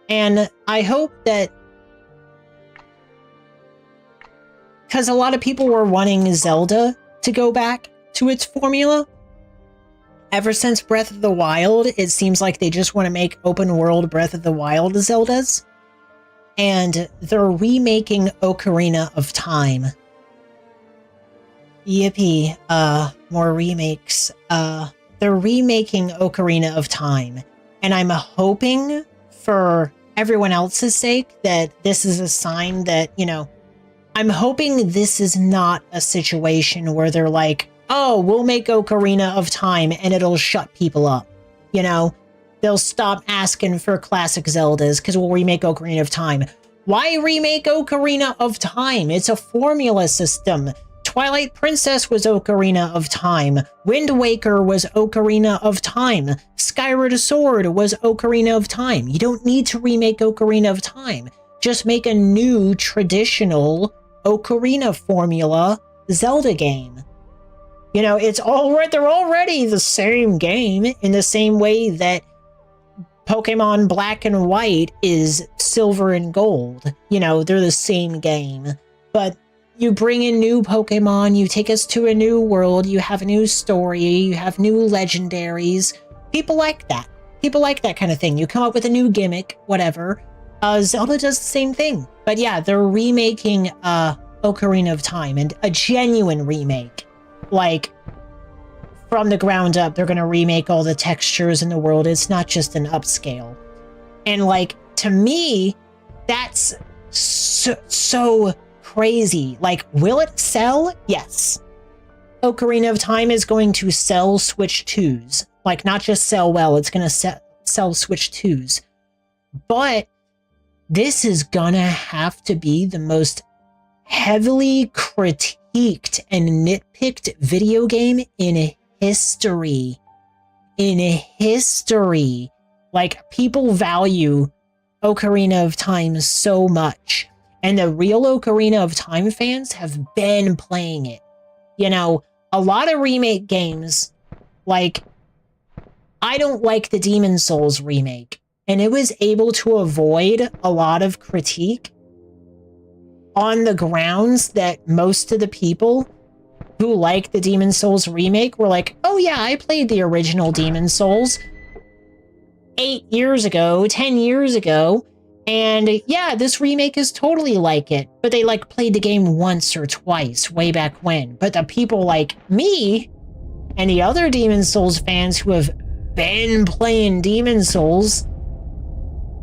And I hope that, because a lot of people were wanting Zelda to go back to its formula. Ever since Breath of the Wild, it seems like they just want to make open world Breath of the Wild Zeldas. And they're remaking Ocarina of Time. Yippee. more remakes. They're remaking Ocarina of Time, and I'm hoping for everyone else's sake that this is a sign that, you know, I'm hoping this is not a situation where they're like, oh, we'll make Ocarina of Time and it'll shut people up. You know, they'll stop asking for classic Zeldas because we'll remake Ocarina of Time. Why remake Ocarina of Time? It's a formula system. Twilight Princess was Ocarina of Time. Wind Waker was Ocarina of Time. Skyward Sword was Ocarina of Time. You don't need to remake Ocarina of Time. Just make a new traditional Ocarina formula Zelda game. You know, it's all right. They're already the same game in the same way that Pokemon Black and White is Silver and Gold. You know, they're the same game. But you bring in new Pokemon, you take us to a new world, you have a new story, you have new legendaries. People like that. People like that kind of thing. You come up with a new gimmick, whatever. Zelda does the same thing. But yeah, they're remaking Ocarina of Time, and a genuine remake. Like, from the ground up, they're going to remake all the textures in the world. It's not just an upscale. And like, to me, that's so crazy. Like, will it sell? Yes. Ocarina of Time is going to sell Switch 2s. Like, not just sell well, it's going to sell Switch 2s. But this is going to have to be the most heavily critiqued and nitpicked video game in history. In history. Like, people value Ocarina of Time so much. And the real Ocarina of Time fans have been playing it. You know, a lot of remake games, like, I don't like the Demon's Souls remake. And it was able to avoid a lot of critique on the grounds that most of the people who like the Demon's Souls remake were like, oh yeah, I played the original Demon's Souls 8 years ago, 10 years ago, and yeah, this remake is totally like it. But they like played the game once or twice way back when. But the people like me and the other Demon's Souls fans who have been playing Demon's Souls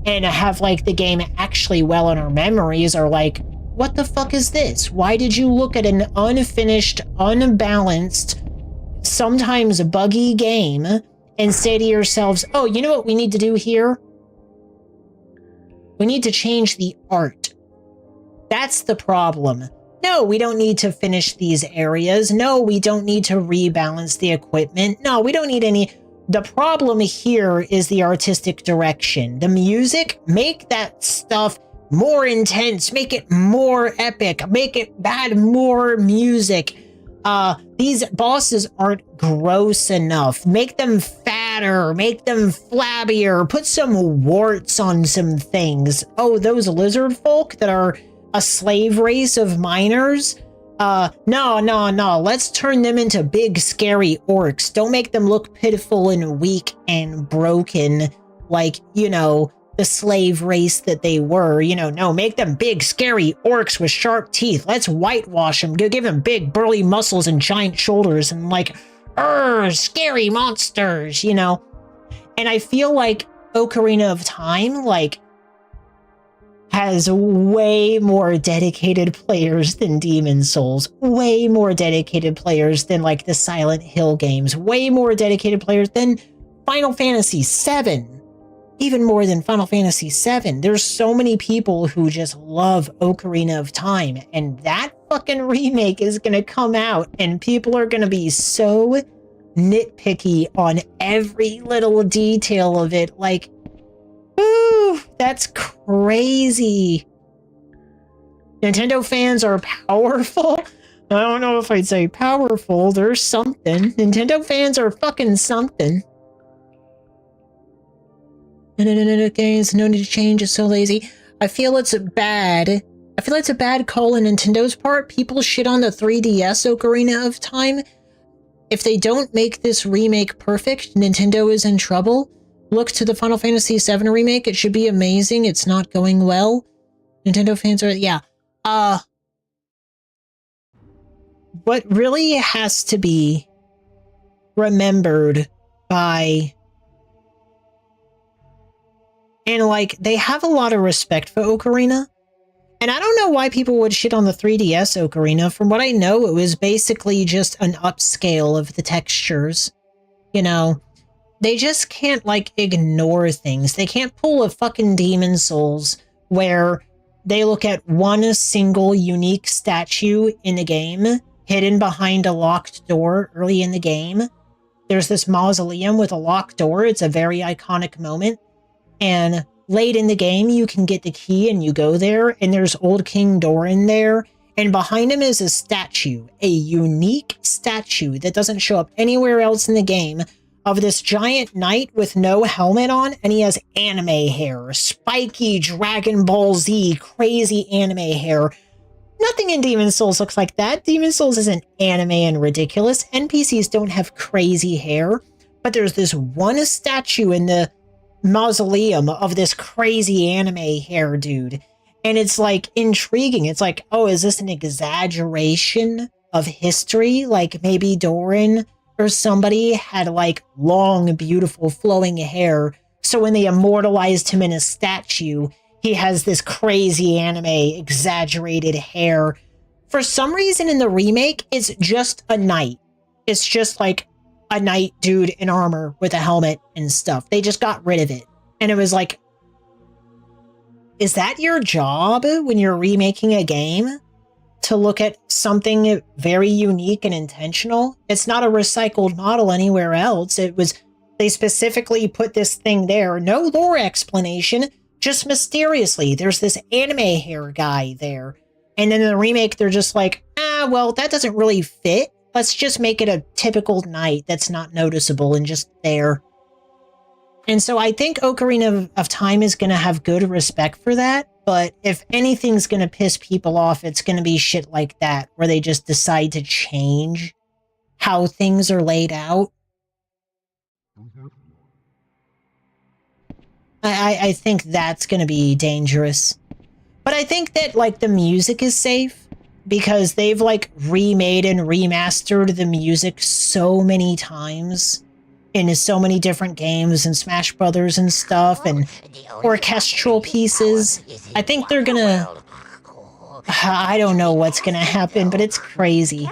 and have like the game actually well in our memories are like, what the fuck is this? Why did you look at an unfinished, unbalanced, sometimes buggy game and say to yourselves, oh, you know what we need to do here? We need to change the art. That's the problem. No, we don't need to finish these areas. No, we don't need to rebalance the equipment. No, we don't need any. The problem here is the artistic direction. The music, make that stuff more intense, make it more epic, make it add more music. These bosses aren't gross enough. Make them fatter, make them flabbier, put some warts on some things. Oh, those lizard folk that are a slave race of miners? No. Let's turn them into big, scary orcs. Don't make them look pitiful and weak and broken like, you know, the slave race that they were. You know, no, make them big, scary orcs with sharp teeth. Let's whitewash them. Give them big, burly muscles and giant shoulders and like, scary monsters, you know? And I feel like Ocarina of Time, like, has way more dedicated players than Demon's Souls. Way more dedicated players than, like, the Silent Hill games. Way more dedicated players than Final Fantasy VII. Even more than Final Fantasy VII. There's so many people who just love Ocarina of Time. And that fucking remake is gonna come out. And people are gonna be so nitpicky on every little detail of it. Like, ooh, that's crazy. Nintendo fans are powerful. I don't know if I'd say powerful. There's something. Nintendo fans are fucking something. Games, no need to change. It's so lazy. I feel it's bad. I feel it's a bad call on Nintendo's part. People shit on the 3DS Ocarina of Time. If they don't make this remake perfect, Nintendo is in trouble. Look to the Final Fantasy VII remake. It should be amazing. It's not going well. Nintendo fans are, yeah. What really has to be remembered by... And, like, they have a lot of respect for Ocarina. And I don't know why people would shit on the 3DS Ocarina. From what I know, it was basically just an upscale of the textures. You know, they just can't, like, ignore things. They can't pull a fucking Demon Souls where they look at one single unique statue in the game, hidden behind a locked door early in the game. There's this mausoleum with a locked door. It's a very iconic moment. And late in the game, you can get the key and you go there, and there's Old King Doran there, and behind him is a statue, a unique statue that doesn't show up anywhere else in the game, of this giant knight with no helmet on, and he has anime hair, spiky Dragon Ball Z, crazy anime hair. Nothing in Demon Souls looks like that. Demon Souls isn't anime and ridiculous. NPCs don't have crazy hair, but there's this one statue in the mausoleum of this crazy anime hair dude, and it's like intriguing. It's like, oh, is this an exaggeration of history? Like maybe Doran or somebody had like long, beautiful, flowing hair, so when they immortalized him in a statue, he has this crazy anime exaggerated hair. For some reason in the remake, it's just a knight. It's just like a knight dude in armor with a helmet and stuff. They just got rid of it. And it was like, is that your job when you're remaking a game? To look at something very unique and intentional? It's not a recycled model anywhere else. It was, they specifically put this thing there. No lore explanation, just mysteriously. There's this anime hair guy there. And then in the remake, they're just like, well, that doesn't really fit. Let's just make it a typical knight that's not noticeable and just there. And so I think Ocarina of Time is going to have good respect for that. But if anything's going to piss people off, it's going to be shit like that, where they just decide to change how things are laid out. I think that's going to be dangerous. But I think that, like, the music is safe. Because they've, like, remade and remastered the music so many times in so many different games and Smash Brothers and stuff, and orchestral pieces. I think they're gonna... I don't know what's gonna happen, but it's crazy.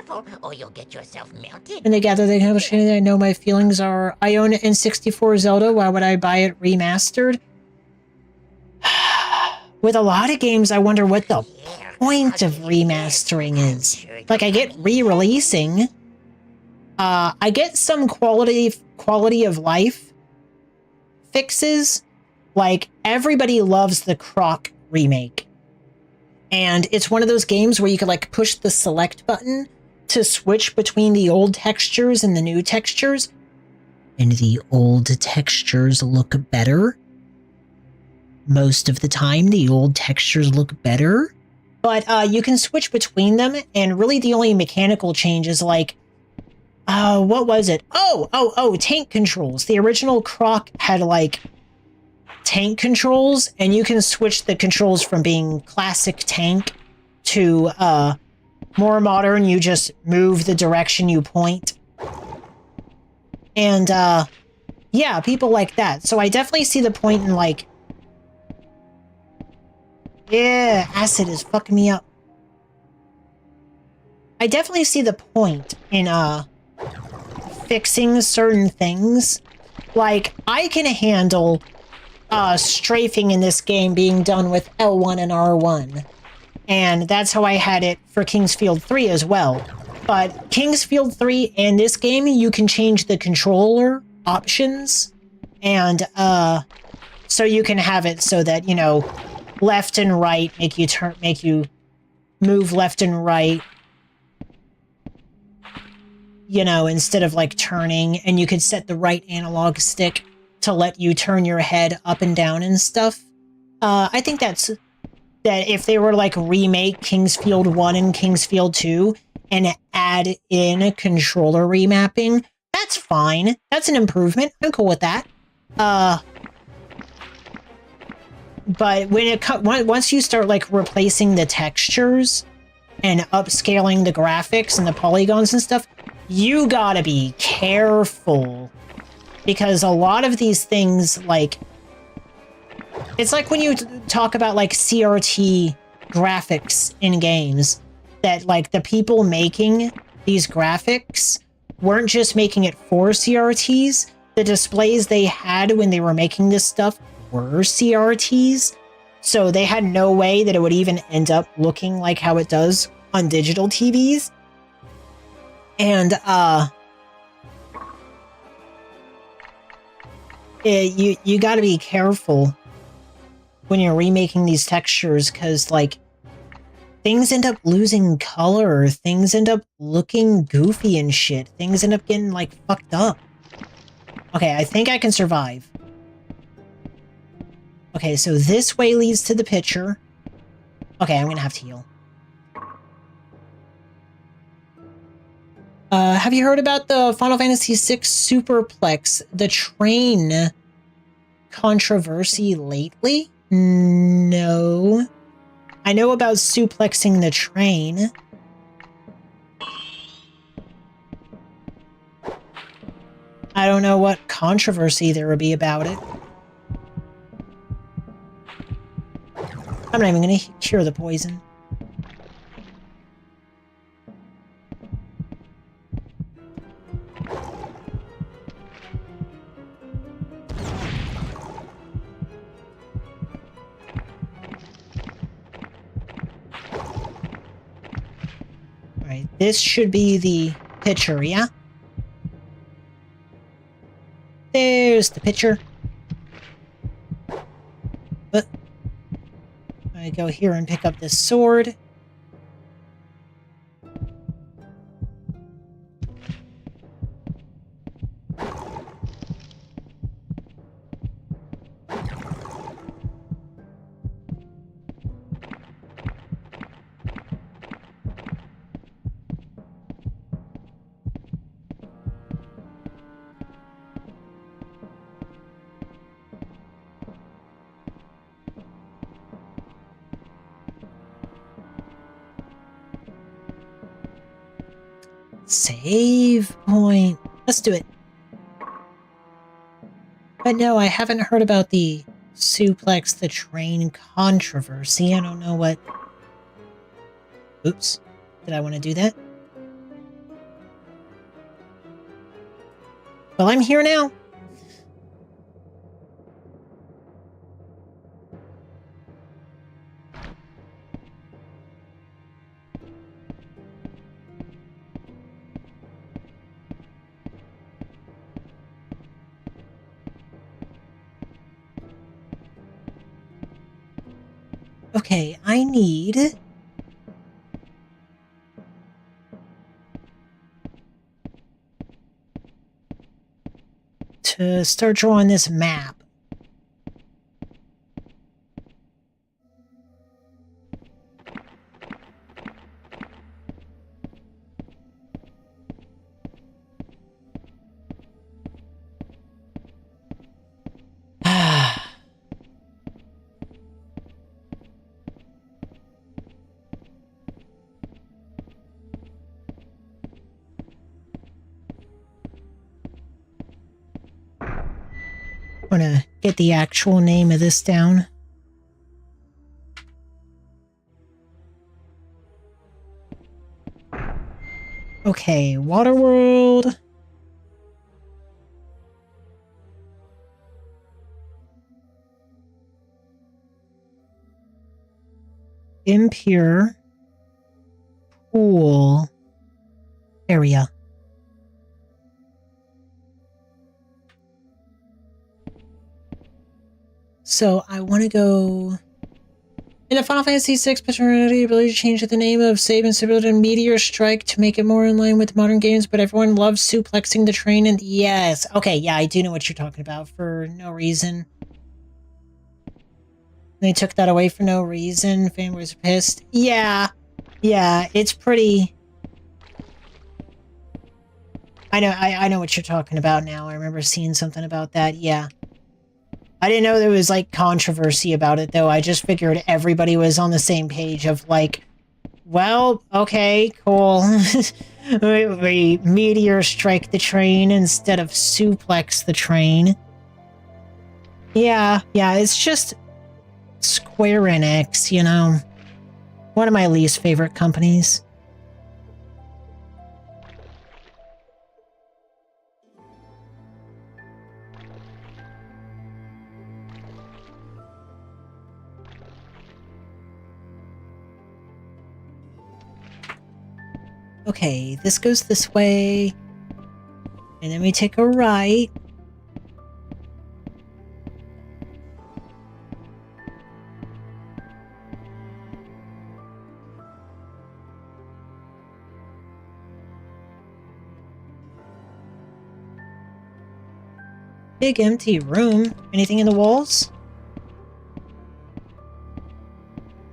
And together they have a shade. I know my feelings are... I own it in N64 Zelda. Why would I buy it remastered? With a lot of games, I wonder what the point of remastering is. Like, I get re-releasing. I get some quality of life fixes. Like, everybody loves the Croc remake. And it's one of those games where you could, like, push the select button to switch between the old textures and the new textures. And the old textures look better. Most of the time, the old textures look better. But you can switch between them, and really the only mechanical change is like, what was it? Oh, tank controls. The original Croc had like tank controls, and you can switch the controls from being classic tank to more modern. You just move the direction you point. And yeah, people like that. So I definitely see the point in like, yeah, acid is fucking me up. I definitely see the point in fixing certain things. Like, I can handle strafing in this game being done with L1 and R1. And that's how I had it for King's Field 3 as well. But King's Field 3 and this game, you can change the controller options. And so you can have it so that, you know, left and right make you move left and right, you know, instead of like turning. And you could set the right analog stick to let you turn your head up and down and stuff. I think that if they were like remake King's Field 1 and King's Field 2 and add in controller remapping, that's fine. That's an improvement. I'm cool with that. But when once you start like replacing the textures and upscaling the graphics and the polygons and stuff, you gotta be careful because a lot of these things, like, it's like when you talk about like CRT graphics in games, that like the people making these graphics weren't just making it for CRTs. The displays they had when they were making this stuff were CRTs, so they had no way that it would even end up looking like how it does on digital TVs. And you got to be careful when you're remaking these textures, because like things end up losing color, things end up looking goofy and shit, things end up getting like fucked up. Okay, I think I can survive. Okay, so this way leads to the picture. Okay, I'm gonna have to heal. Have you heard about the Final Fantasy VI Superplex, the train controversy lately? No. I know about suplexing the train. I don't know what controversy there would be about it. I'm not even gonna cure the poison. Alright, this should be the pitcher, yeah? There's the pitcher. But I go here and pick up this sword. Save point. Let's do it. But no, I haven't heard about the suplex the train controversy. I don't know what... Oops. Did I want to do that? Well, I'm here now. Okay, I need... to start drawing this map. I'm gonna get the actual name of this down. Okay, Waterworld. Impure Pool area. So I want to go... In a Final Fantasy VI paternity ability to change the name of save and stability to Meteor Strike to make it more in line with modern games, but everyone loves suplexing the train and... Yes. Okay, yeah, I do know what you're talking about for no reason. They took that away for no reason. Fanboys are pissed. Yeah. Yeah, it's pretty... I know what you're talking about now. I remember seeing something about that. Yeah. I didn't know there was, like, controversy about it, though. I just figured everybody was on the same page of, like, Well, okay, cool. we meteor strike the train instead of suplex the train. Yeah, it's just Square Enix, you know. One of my least favorite companies. Okay, this goes this way. And then we take a right. Big empty room. Anything in the walls?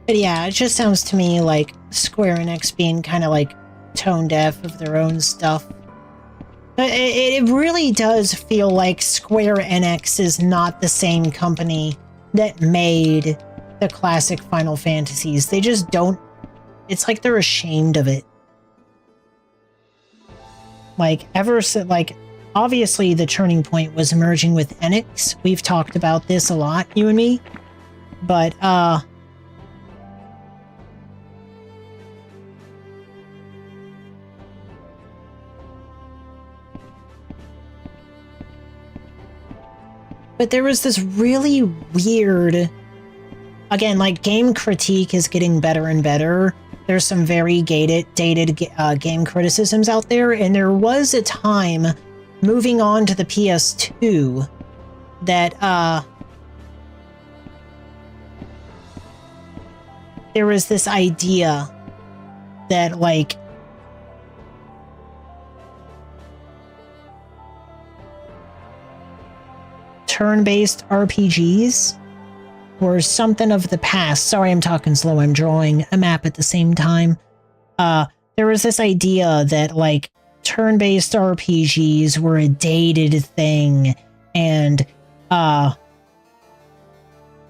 But yeah, it just sounds to me like Square Enix being kind of like tone deaf of their own stuff. But it really does feel like Square Enix is not the same company that made the classic Final Fantasies. They just don't... It's like they're ashamed of it. Like, ever since... Like, obviously the turning point was merging with Enix. We've talked about this a lot, you and me. But, But there was this really weird... Again, like, game critique is getting better and better. There's some very dated game criticisms out there, and there was a time, moving on to the PS2, that, there was this idea that, like, turn-based RPGs were something of the past. Sorry, I'm talking slow. I'm drawing a map at the same time. There was this idea that, like, turn-based RPGs were a dated thing, and,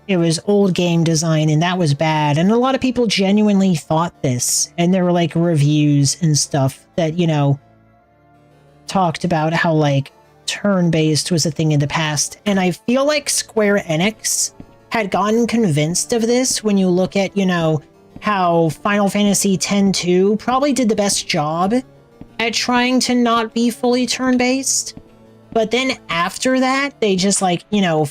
it was old game design, and that was bad. And a lot of people genuinely thought this, and there were, like, reviews and stuff that, you know, talked about how, like, turn-based was a thing in the past. And I feel like Square Enix had gotten convinced of this when you look at, you know, how Final Fantasy X-2 probably did the best job at trying to not be fully turn-based. But then after that, they just, like, you know,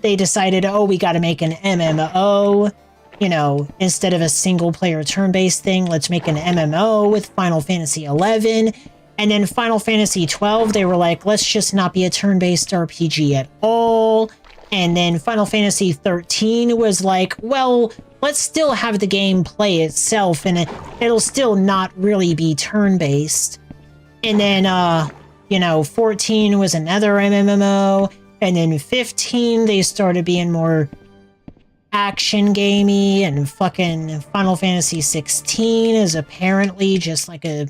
they decided, oh, we got to make an MMO, you know, instead of a single-player turn-based thing, let's make an MMO with Final Fantasy XI. And then Final Fantasy XII, they were like, let's just not be a turn-based RPG at all. And then Final Fantasy XIII was like, well, let's still have the game play itself, and it'll still not really be turn-based. And then, you know, 14 was another MMO. And then 15, they started being more action gamey, and fucking Final Fantasy 16 is apparently just like a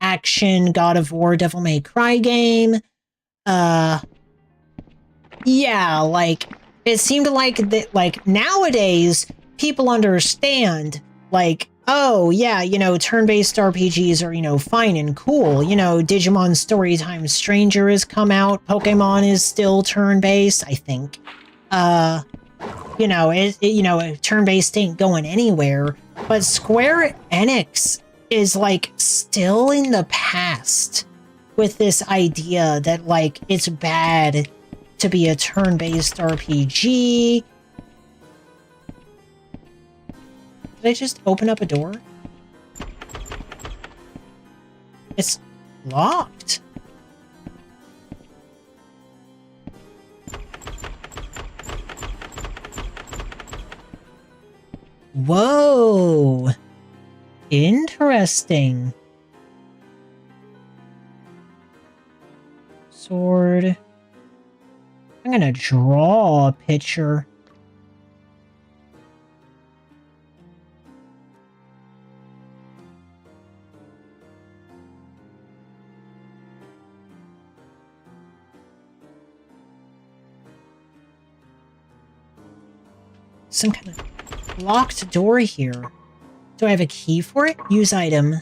action God of War Devil May Cry game. Yeah, like, it seemed like that, like, nowadays people understand, like, oh yeah, you know, turn-based RPGs are, you know, fine and cool. You know, Digimon Storytime Stranger has come out. Pokemon is still turn-based, I think. You know, you know, turn-based ain't going anywhere. But Square Enix is, like, still in the past with this idea that, like, it's bad to be a turn-based RPG. Did I just open up a door? It's locked. Whoa. Interesting. Sword. I'm gonna draw a picture. Some kind of locked door here. Do I have a key for it? Use item.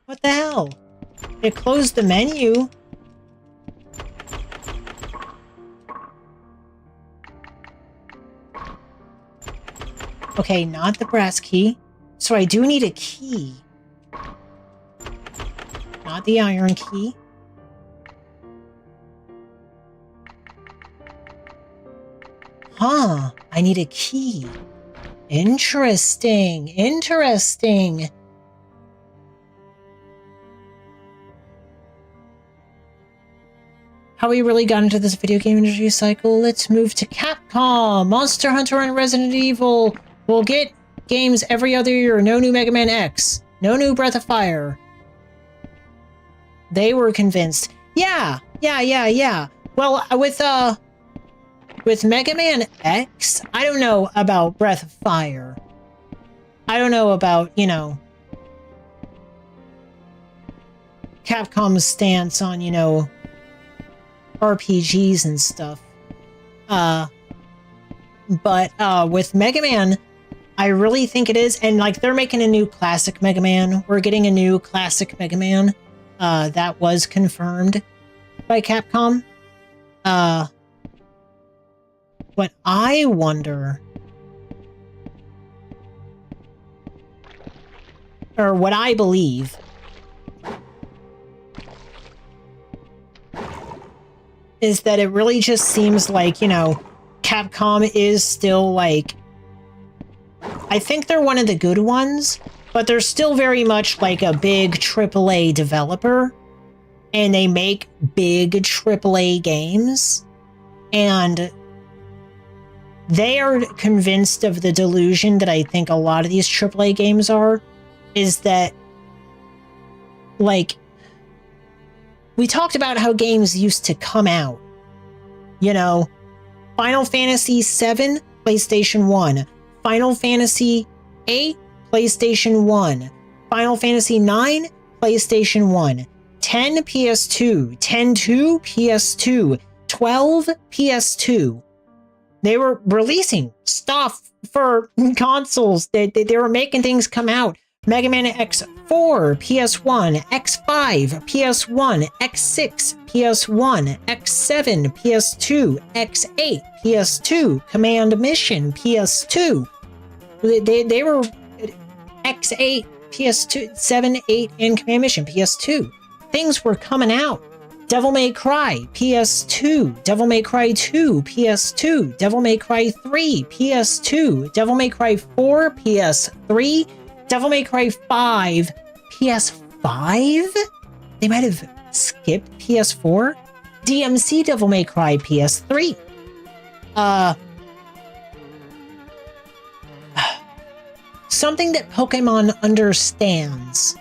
What the hell? It closed the menu. Okay, not the brass key. So I do need a key. Not the iron key. Huh, I need a key. Interesting, interesting. How we really got into this video game industry cycle? Let's move to Capcom. Monster Hunter and Resident Evil will get games every other year. No new Mega Man X. No new Breath of Fire. They were convinced. Yeah. Well, with Mega Man X, I don't know about Breath of Fire. I don't know about, you know, Capcom's stance on, you know, RPGs and stuff. But with Mega Man, I really think it is. And like, they're making a new classic Mega Man. We're getting a new classic Mega Man. That was confirmed by Capcom. What I wonder, or what I believe, is that it really just seems like, you know, Capcom is still like, I think they're one of the good ones, but they're still very much like a big AAA developer, and they make big AAA games, and they are convinced of the delusion that I think a lot of these AAA games are, is that, like, we talked about how games used to come out. You know, Final Fantasy VII, PlayStation 1. Final Fantasy VIII, PlayStation 1. Final Fantasy IX, PlayStation 1. 10, PS2. 10-2, PS2. 12, PS2. They were releasing stuff for consoles. They were making things come out. Mega Man X4, PS1, X5, PS1, X6, PS1, X7, PS2, X8, PS2, Command Mission, PS2. They were X8, PS2, 7, 8, and Command Mission, PS2. Things were coming out. Devil May Cry, PS2, Devil May Cry 2, PS2, Devil May Cry 3, PS2, Devil May Cry 4, PS3, Devil May Cry 5, PS5? They might have skipped PS4? DMC Devil May Cry PS3. Something that Pokemon understands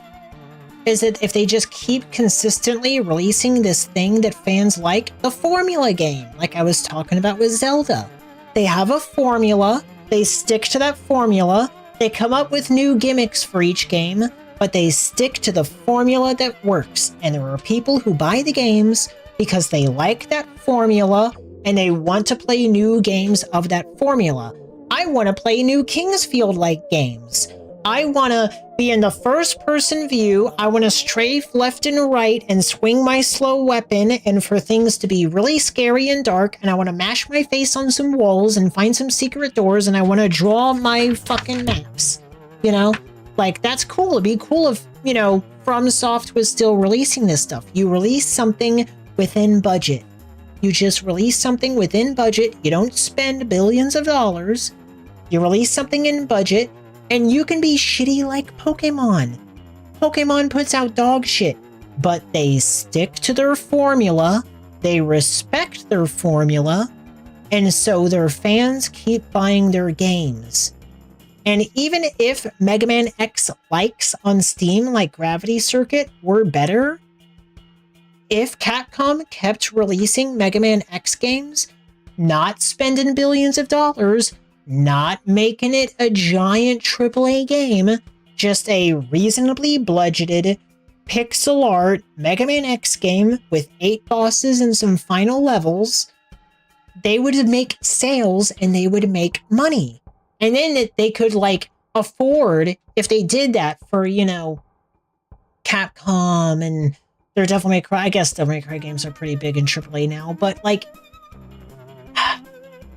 is that if they just keep consistently releasing this thing that fans like, the formula game, like I was talking about with Zelda. They have a formula, they stick to that formula, they come up with new gimmicks for each game, but they stick to the formula that works. And there are people who buy the games because they like that formula and they want to play new games of that formula. I want to play new Kingsfield-like games. I want to be in the first-person view. I want to strafe left and right and swing my slow weapon, and for things to be really scary and dark, and I want to mash my face on some walls and find some secret doors, and I want to draw my fucking maps. You know? Like, that's cool. It'd be cool if, you know, FromSoft was still releasing this stuff. You release something within budget. You just release something within budget. You don't spend billions of dollars. You release something in budget, and you can be shitty like Pokemon. Pokemon puts out dog shit, but they stick to their formula, they respect their formula, and so their fans keep buying their games. And even if Mega Man X likes on Steam like Gravity Circuit were better, if Capcom kept releasing Mega Man X games, not spending billions of dollars, not making it a giant AAA game, just a reasonably budgeted pixel art Mega Man X game with 8 bosses and some final levels, they would make sales and they would make money. And then they could like afford, if they did that for, you know, Capcom and their Devil May Cry, I guess Devil May Cry games are pretty big in AAA now, but like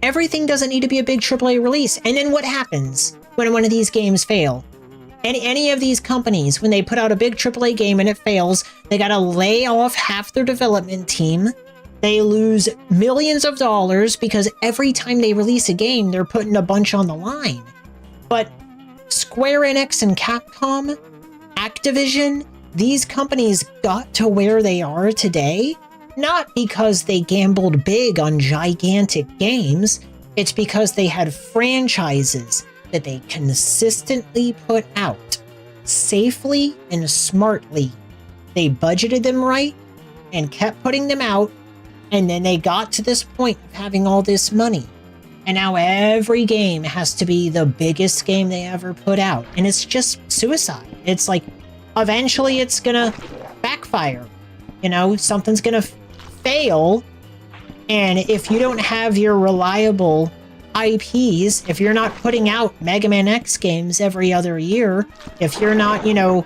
everything doesn't need to be a big AAA release. And then what happens when one of these games fail? Any of these companies, when they put out a big AAA game and it fails, they gotta lay off half their development team. They lose millions of dollars because every time they release a game, they're putting a bunch on the line. But Square Enix and Capcom, Activision, these companies got to where they are today, not because they gambled big on gigantic games, it's because they had franchises that they consistently put out, safely and smartly. They budgeted them right and kept putting them out, and then they got to this point of having all this money. And now every game has to be the biggest game they ever put out. And it's just suicide. It's like, eventually it's gonna backfire. You know, something's gonna fail. And if you don't have your reliable IPs, if you're not putting out Mega Man X games every other year, if you're not, you know,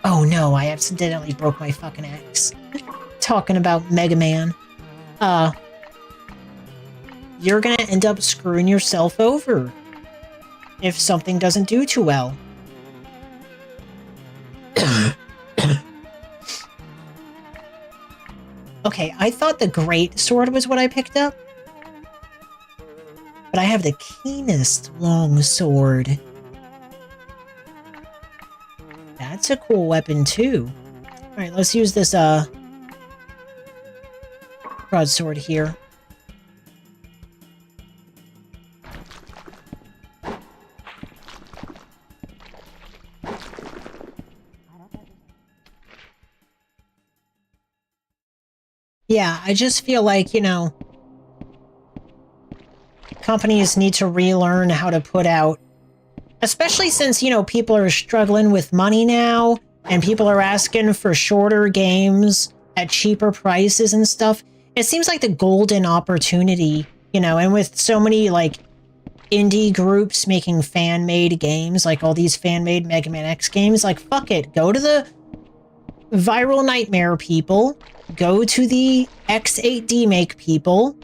oh no, I accidentally broke my fucking X. Talking about Mega Man. You're gonna end up screwing yourself over if something doesn't do too well. Okay, I thought the Great Sword was what I picked up. But I have the keenest long sword. That's a cool weapon too. Alright, let's use this broadsword here. Yeah, I just feel like, you know, companies need to relearn how to put out, especially since, you know, people are struggling with money now and people are asking for shorter games at cheaper prices and stuff. It seems like the golden opportunity, you know, and with so many like indie groups making fan-made games, like all these fan-made Mega Man X games, like fuck it, go to the Viral Nightmare people, go to the X8D Make people,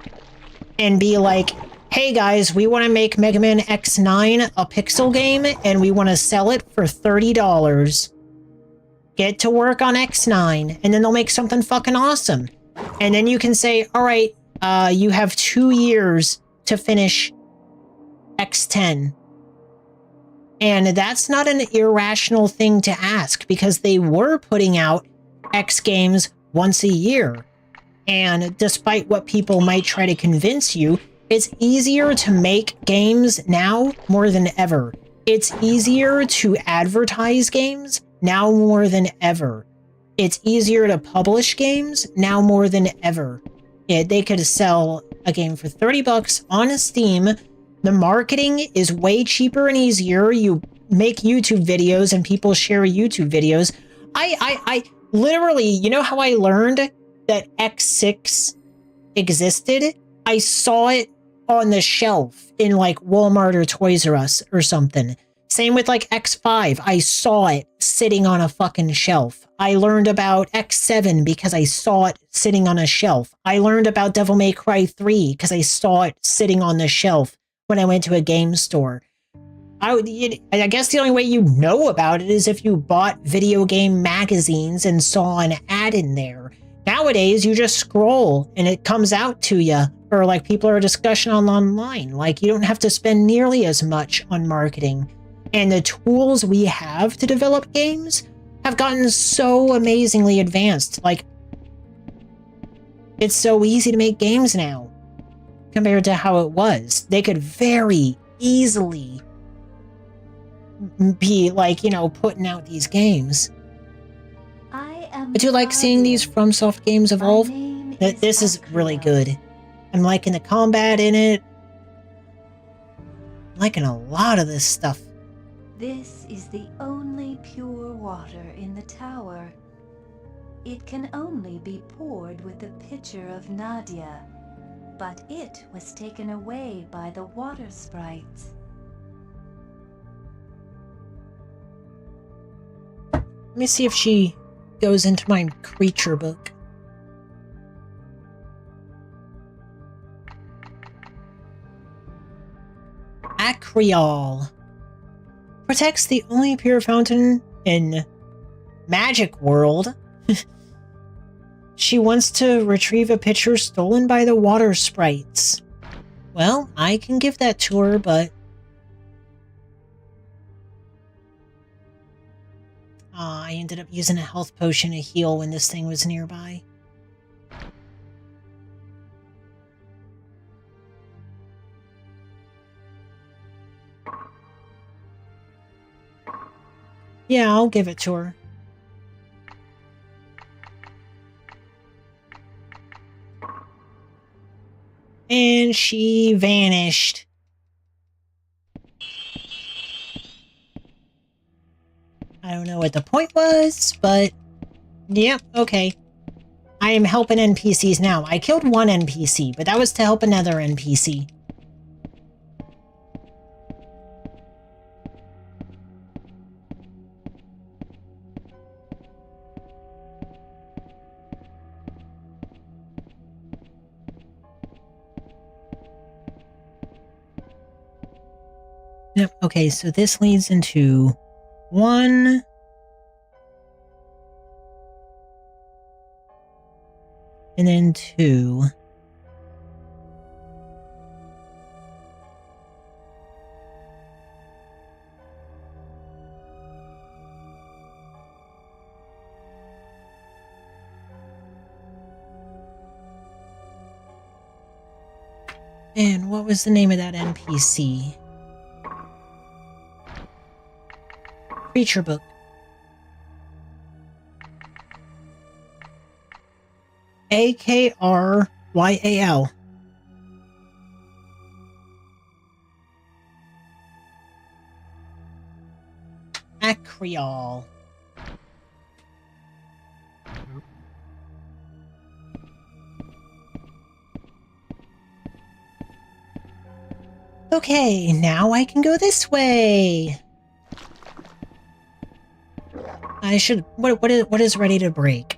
and be like, hey guys, we want to make Mega Man X9 a pixel game, and we want to sell it for $30. Get to work on X9, and then they'll make something fucking awesome. And then you can say, alright, you have 2 years to finish X10. And that's not an irrational thing to ask, because they were putting out X games once a year. And despite what people might try to convince you, it's easier to make games now more than ever. It's easier to advertise games now more than ever. It's easier to publish games now more than ever. Yeah, they could sell a game for $30 on Steam. The marketing is way cheaper and easier. You make YouTube videos and people share YouTube videos. I literally, you know how I learned that X6 existed? I saw it on the shelf in like Walmart or Toys R Us or something. Same with like X5. I saw it sitting on a fucking shelf. I learned about X7 because I saw it sitting on a shelf. I learned about Devil May Cry 3 because I saw it sitting on the shelf when I went to a game store. I guess the only way you know about it is if you bought video game magazines and saw an ad in there. Nowadays, you just scroll and it comes out to you, or like people are discussing online. Like you don't have to spend nearly as much on marketing. And the tools we have to develop games have gotten so amazingly advanced. Like, it's so easy to make games now compared to how it was. They could very easily be like, you know, putting out these games. I do like seeing these FromSoft games evolve. This is really good. I'm liking the combat in it. I'm liking a lot of this stuff. This is the only pure water in the tower. It can only be poured with the pitcher of Nadia, but it was taken away by the water sprites. Let me see if she goes into my creature book. Acreol. Protects the only pure fountain in Magic World. She wants to retrieve a pitcher stolen by the water sprites. Well, I can give that to her, but... I ended up using a health potion to heal when this thing was nearby. Yeah, I'll give it to her. And she vanished. I don't know what the point was, but... Yep, okay. I am helping NPCs now. I killed one NPC, but that was to help another NPC. Yep, okay, so this leads into 1... and then 2. And what was the name of that NPC? Creature book. Akryal. Acreol. Okay, now I can go this way. I should... What is ready to break?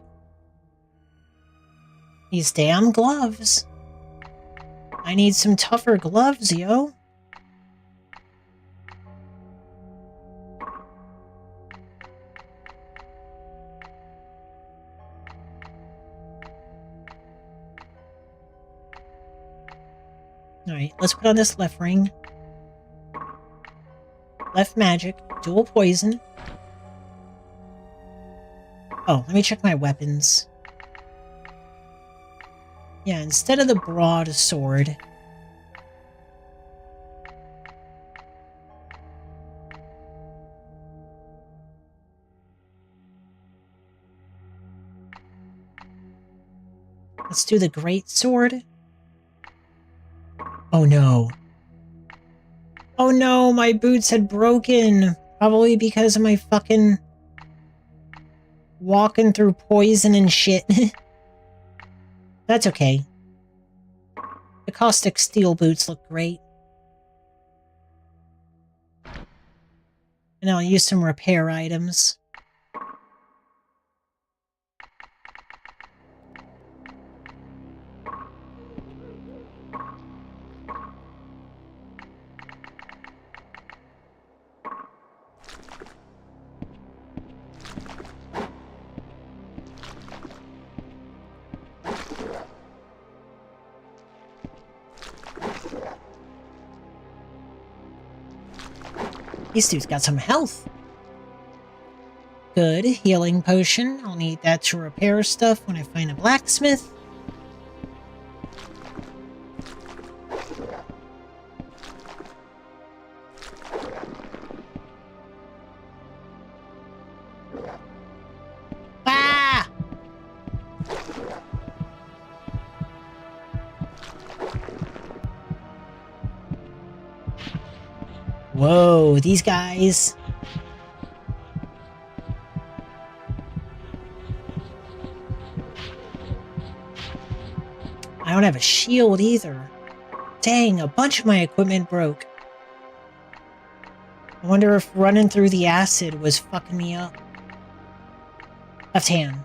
These damn gloves. I need some tougher gloves, yo. Alright, let's put on this left ring. Left magic. Dual poison. Oh, let me check my weapons. Yeah, instead of the broadsword. Let's do the greatsword. Oh no. Oh no, my boots had broken. Probably because of my fucking... walking through poison and shit. That's okay. The caustic steel boots look great. And I'll use some repair items. These dudes got some health. Good. Healing potion. I'll need that to repair stuff when I find a blacksmith. Ah! Whoa, these guys. don't have a shield either. Dang, a bunch of my equipment broke. I wonder if running through the acid was fucking me up. Left hand.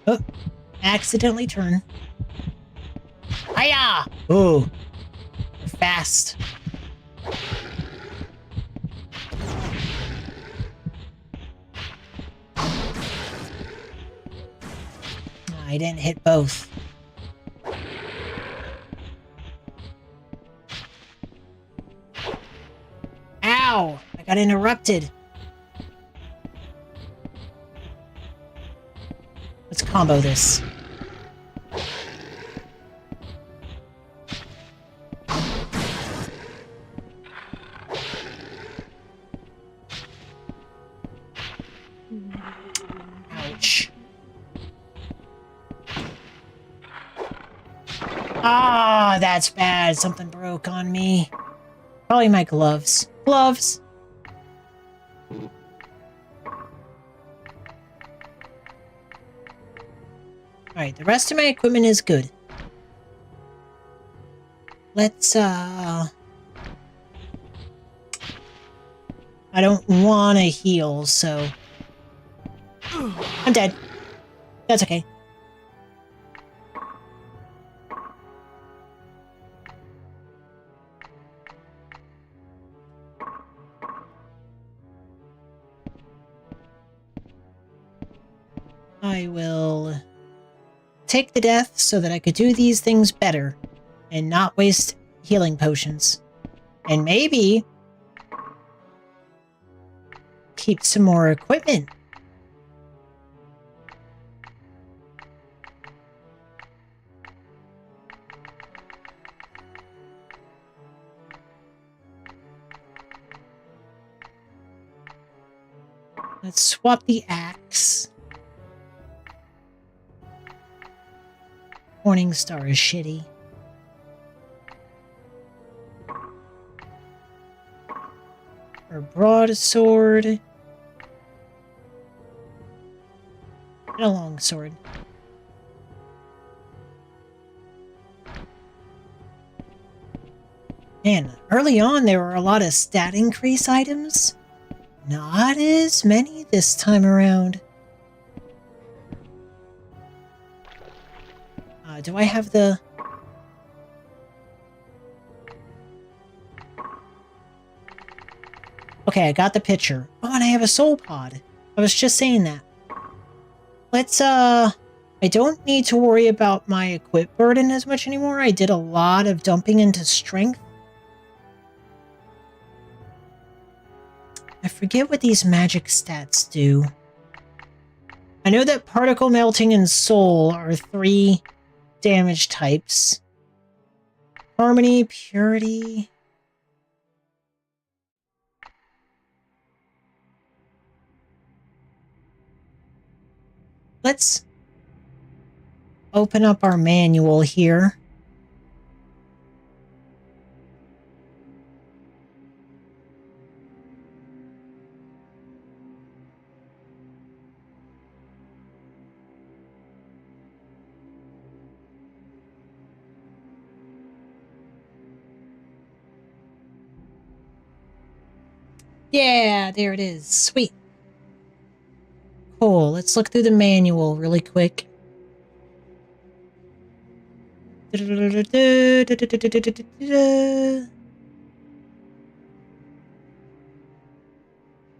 Oh, accidentally turn. Hiya! Ooh, they're fast. I didn't hit both. Ow! I got interrupted. Let's combo this. Ouch. Ah, that's bad. Something broke on me. Probably my gloves. Gloves! Alright, the rest of my equipment is good. Let's, I don't want to heal, so... I'm dead. That's okay. I will take the death so that I could do these things better and not waste healing potions. And maybe keep some more equipment. Let's swap the axe. Morningstar is shitty. Or broadsword. And a longsword. Man, early on there were a lot of stat increase items. Not as many this time around. Do I have the... Okay, I got the picture. Oh, and I have a soul pod. I was just saying that. Let's, I don't need to worry about my equip burden as much anymore. I did a lot of dumping into strength. I forget what these magic stats do. I know that particle melting and soul are 3 damage types. Harmony, purity. Let's open up our manual here. Yeah, there it is. Sweet. Cool. Let's look through the manual really quick.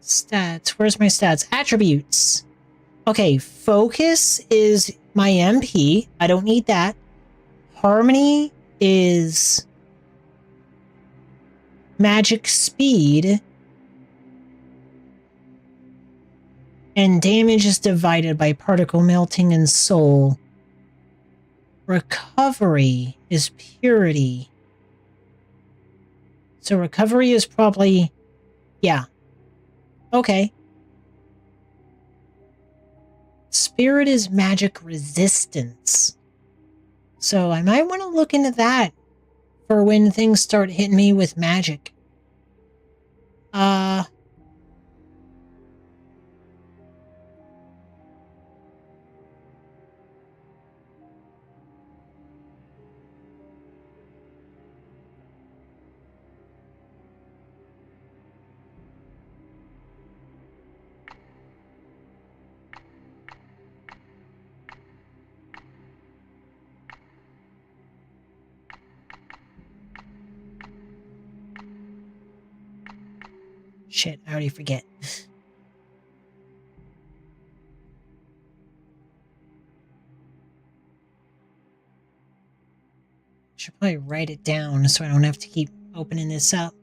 Stats. Where's my stats? Attributes. Okay, focus is my MP. I don't need that. Harmony is magic speed. And damage is divided by particle melting and soul. recovery is purity. So recovery is probably... Yeah. Okay. Spirit is magic resistance. So I might want to look into that for when things start hitting me with magic. Shit, I already forget. Should probably write it down so I don't have to keep opening this up.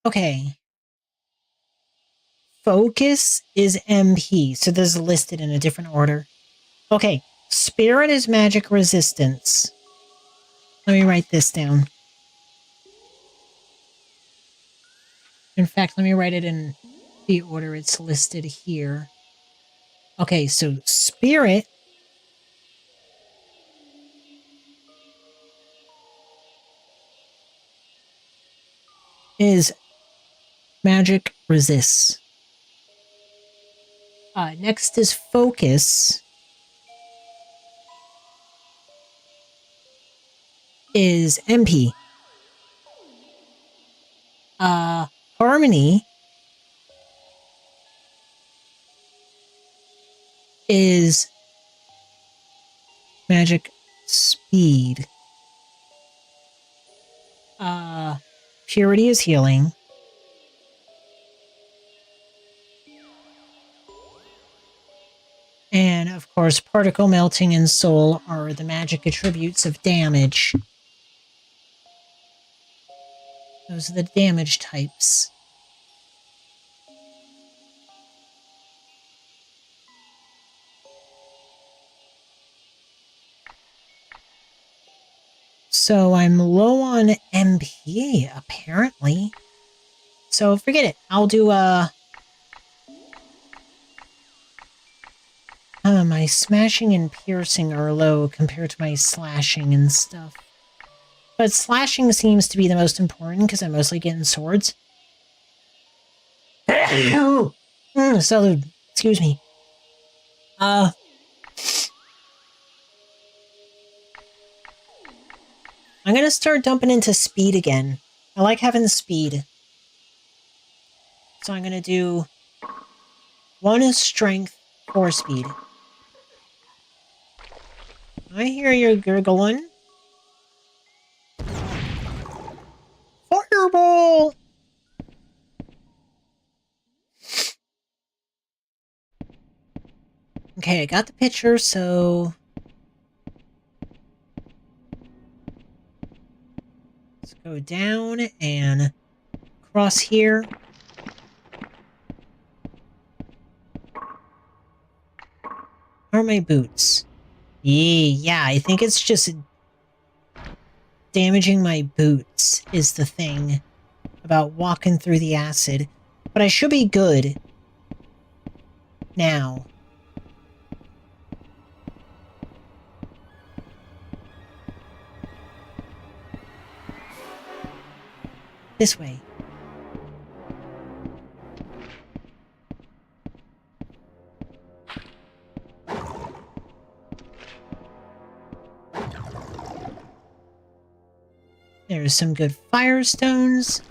Okay. Focus is MP, so this is listed in a different order. Okay, Spirit is magic resistance. Let me write this down. In fact, let me write it in the order it's listed here. Okay, so Spirit is magic resists. Next is Focus. Is MP. Harmony is magic speed. Purity is healing. And of course, particle melting and soul are the magic attributes of damage. Those are the damage types. So I'm low on MP, apparently. So forget it. I'll do my smashing and piercing are low compared to my slashing and stuff. But slashing seems to be the most important because I'm mostly getting swords. Salud. Excuse me. I'm gonna start dumping into speed again. I like having speed. So I'm gonna do 1 strength, 4 speed. I hear you gurgling. Fireball! Okay, I got the picture, so... Let's go down and cross here. Where are my boots? Yeah, I think it's just damaging my boots is the thing about walking through the acid. But I should be good now. This way. There's some good firestones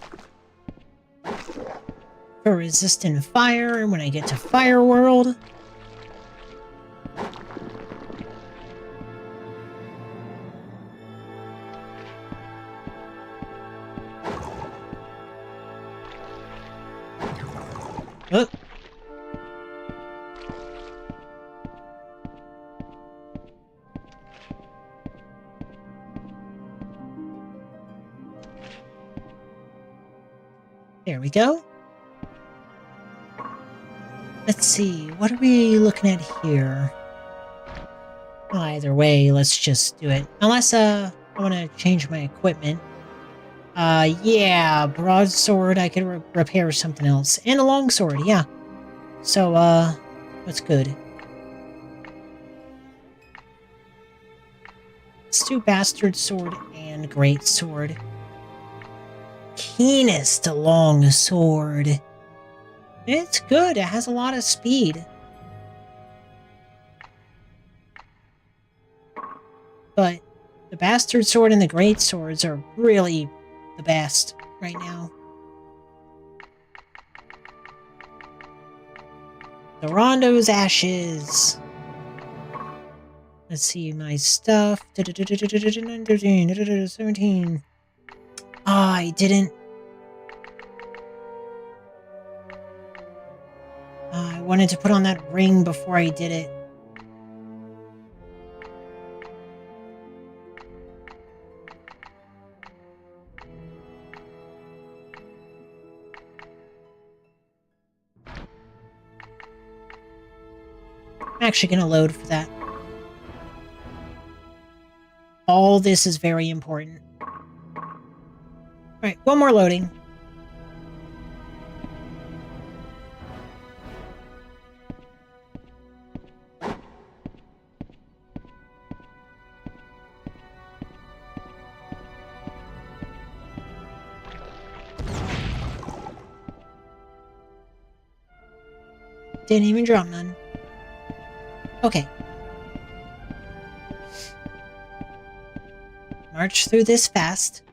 for resistant fire when I get to Fire World. Oh. There we go. Let's see, what are we looking at here? Either way, let's just do it. Unless, I want to change my equipment. Yeah, broadsword, I could repair something else. And a longsword, yeah. So, what's good? Let's do bastard sword and great sword. Keenest long sword. It's good, it has a lot of speed. But the bastard sword and the great swords are really the best right now. The Rondo's ashes. Let's see my stuff. 17. Ah, I didn't. I wanted to put on that ring before I did it. I'm actually going to load for that. All this is very important. Alright, one more loading. Didn't even drop none. Okay. March through this fast.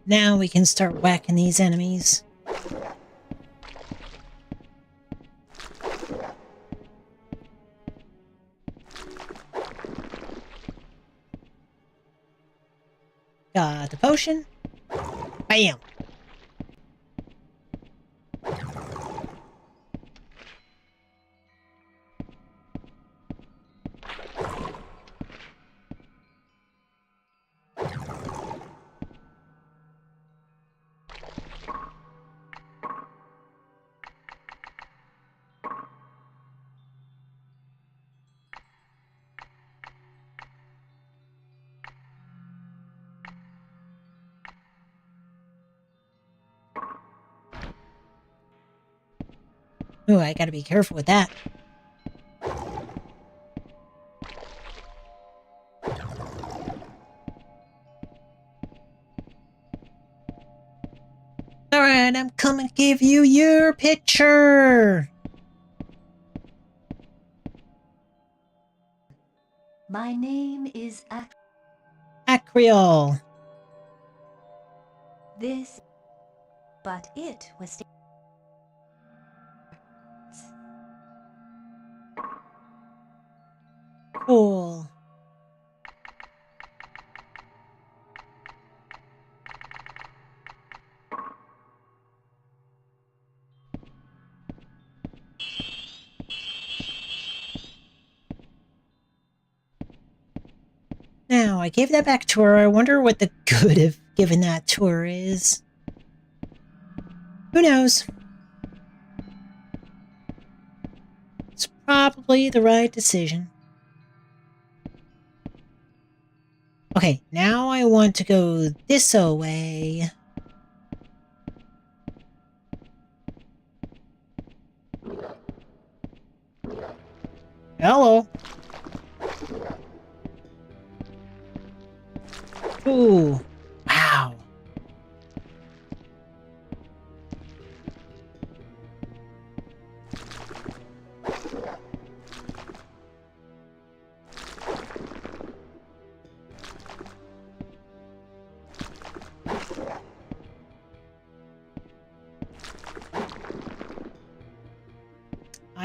Now we can start whacking these enemies. Got the potion. Bam! Ooh, I gotta be careful with that. Alright, I'm coming to give you your picture! My name is Acreol. this, but it was. Cool. Now, I gave that back to her. I wonder what the good of giving that to her is. Who knows? It's probably the right decision. Okay, now I want to go this way. Hello. Ooh. Wow.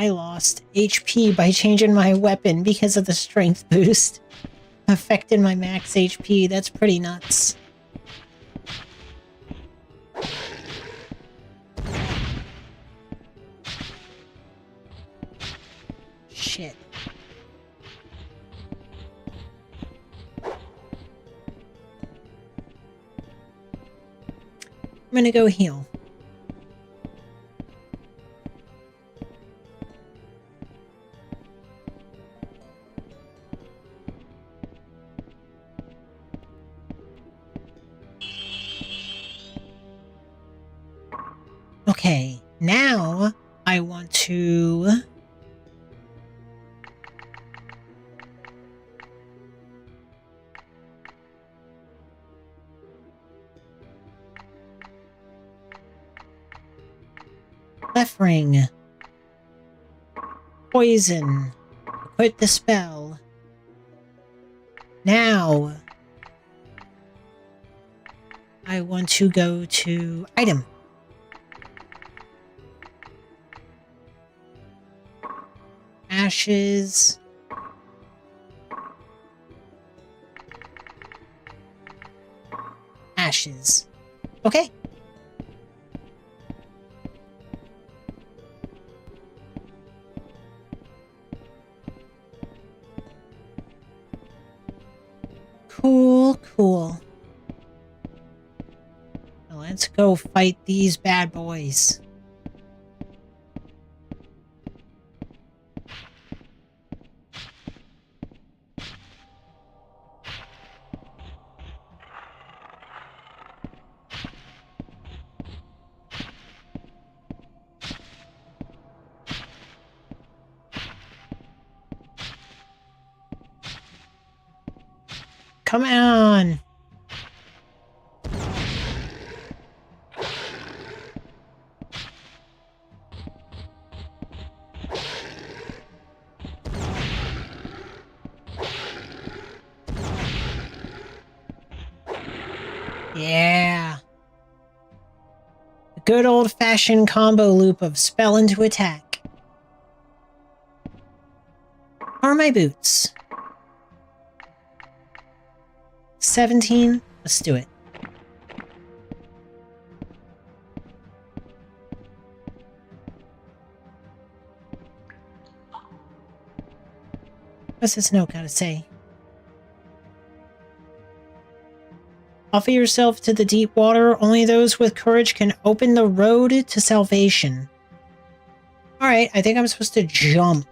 I lost HP by changing my weapon because of the strength boost. Affected my max HP. That's pretty nuts. Shit. I'm gonna go heal. Okay, now I want to... Left ring. Poison. Equip the spell. Now, I want to go to item. Ashes. Ashes. Okay. Cool, cool. Now let's go fight these bad boys. Come on! Yeah! A good old-fashioned combo loop of spell into attack. Are my boots? 17? Let's do it. What's this note gotta say? Offer yourself to the deep water. Only those with courage can open the road to salvation. Alright, I think I'm supposed to jump.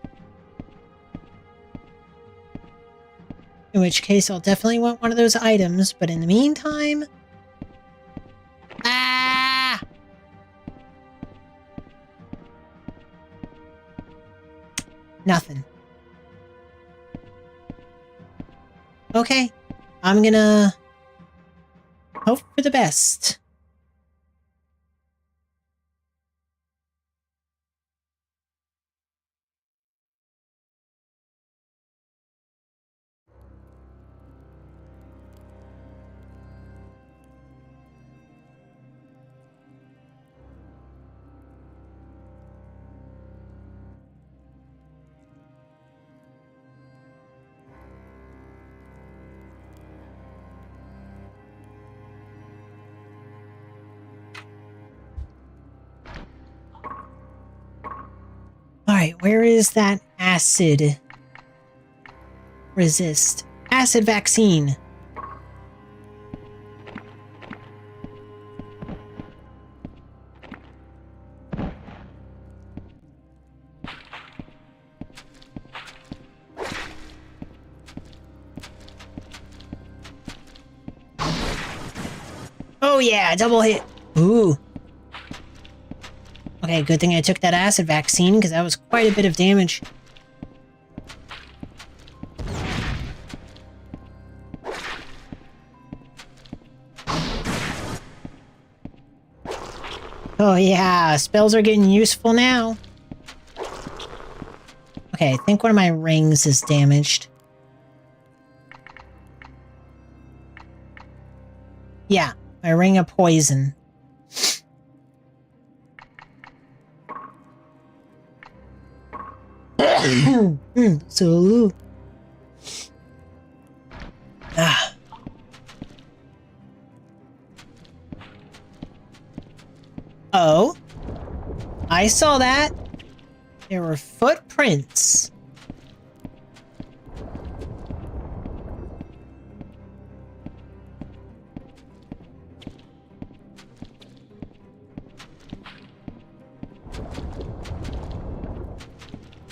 In which case, I'll definitely want one of those items, but in the meantime... Ah! Nothing. Okay, I'm gonna... hope for the best. Alright, where is that acid resist? Acid vaccine. Oh yeah, double hit. Ooh. Okay, good thing I took that acid vaccine, because that was quite a bit of damage. Oh yeah, spells are getting useful now. Okay, I think one of my rings is damaged. Yeah, my ring of poison. So. Ah. Oh. I saw that. There were footprints.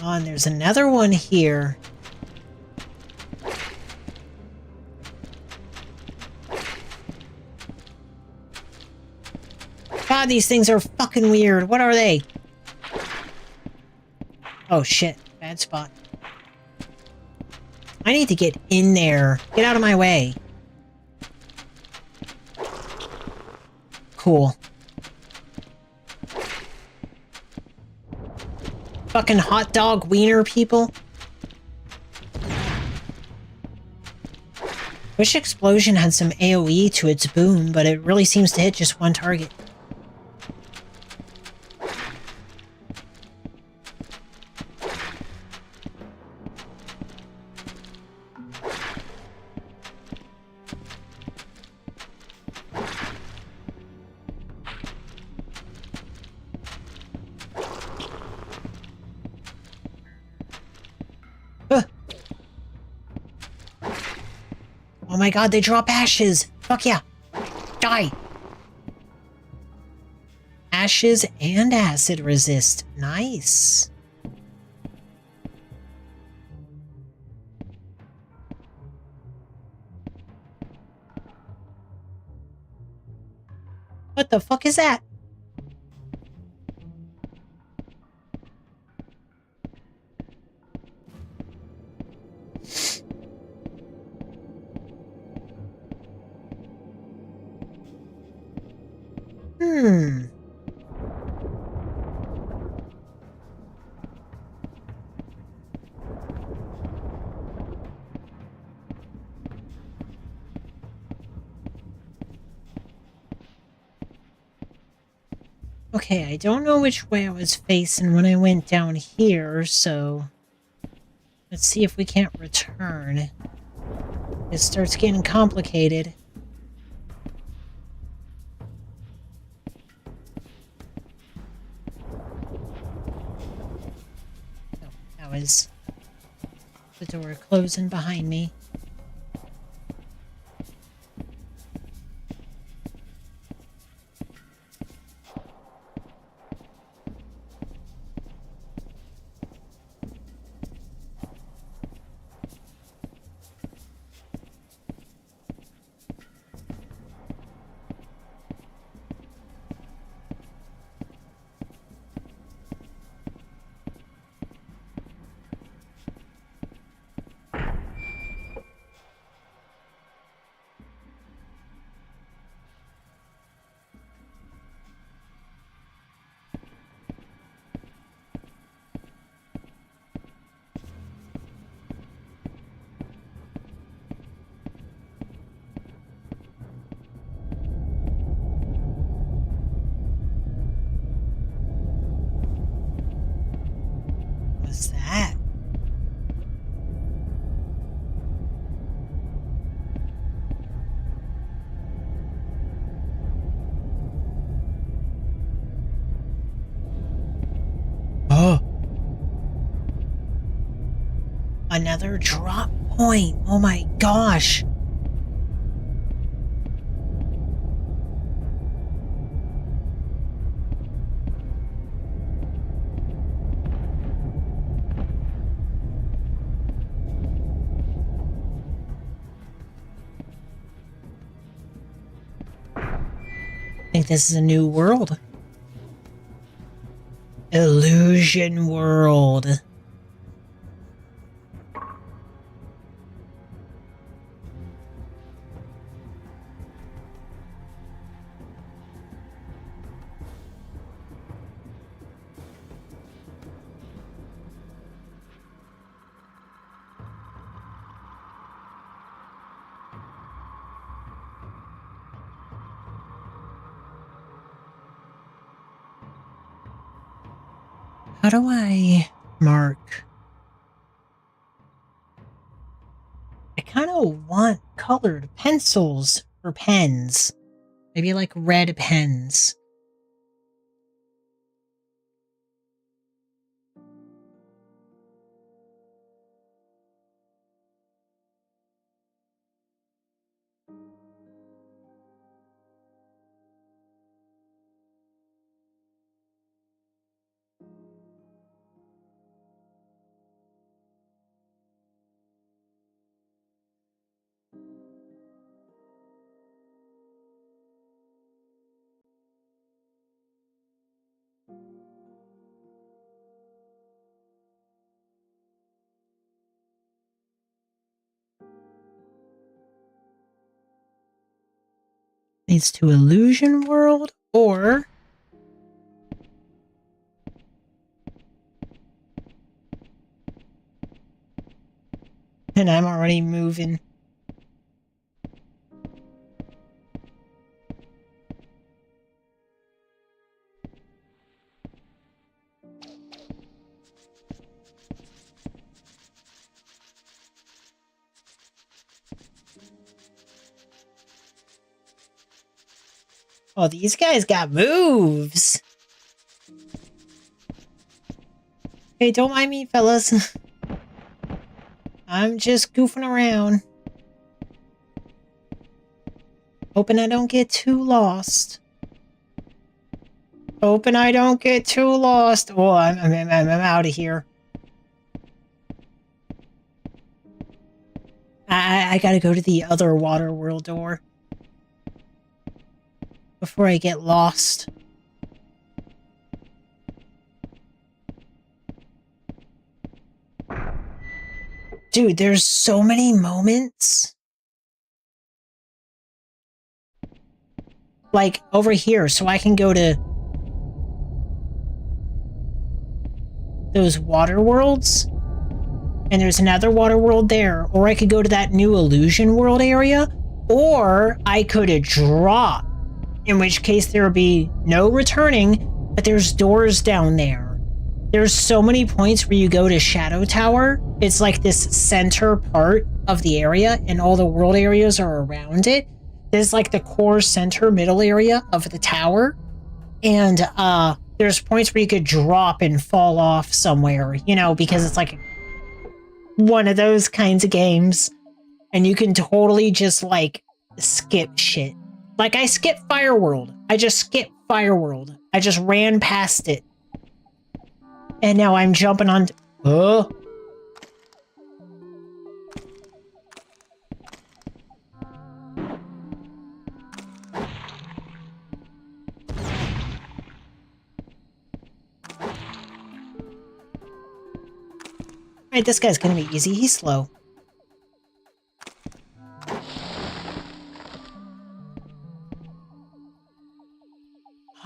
Oh, and there's another one here. God, these things are fucking weird. What are they? Oh shit, bad spot. I need to get in there. Get out of my way. Cool. Fucking hot dog wiener people. Wish Explosion had some AoE to its boom, but it really seems to hit just one target. Oh my god, they drop ashes! Fuck yeah! Die! Ashes and acid resist. Nice. What the fuck is that? Okay, I don't know which way I was facing when I went down here, so let's see if we can't return. It starts getting complicated. Oh, that was the door closing behind me. What's that? Oh. Another drop point. Oh my gosh. I think this is a new world. Illusion World. How do I mark still want colored pencils or pens. Maybe like red pens. Leads to Illusion World or and I'm already moving. Oh, these guys got moves. Hey, don't mind me, fellas. I'm just goofing around. Hoping I don't get too lost. Hoping I don't get too lost. Oh, I'm out of here. I gotta go to the other water world door before I get lost. Dude, there's so many moments. Like, over here, so I can go to those water worlds. And there's another water world there. Or I could go to that new Illusion World area. Or I could drop. In which case there would be no returning, but there's doors down there. There's so many points where you go to Shadow Tower. It's like this center part of the area, and all the world areas are around it. There's like the core center middle area of the tower. And there's points where you could drop and fall off somewhere, you know, because it's like one of those kinds of games. And you can totally just like skip shit. Like, I skipped Fireworld. I just skipped Fireworld. I just ran past it. And now I'm jumping on... Oh. Alright, this guy's gonna be easy. He's slow.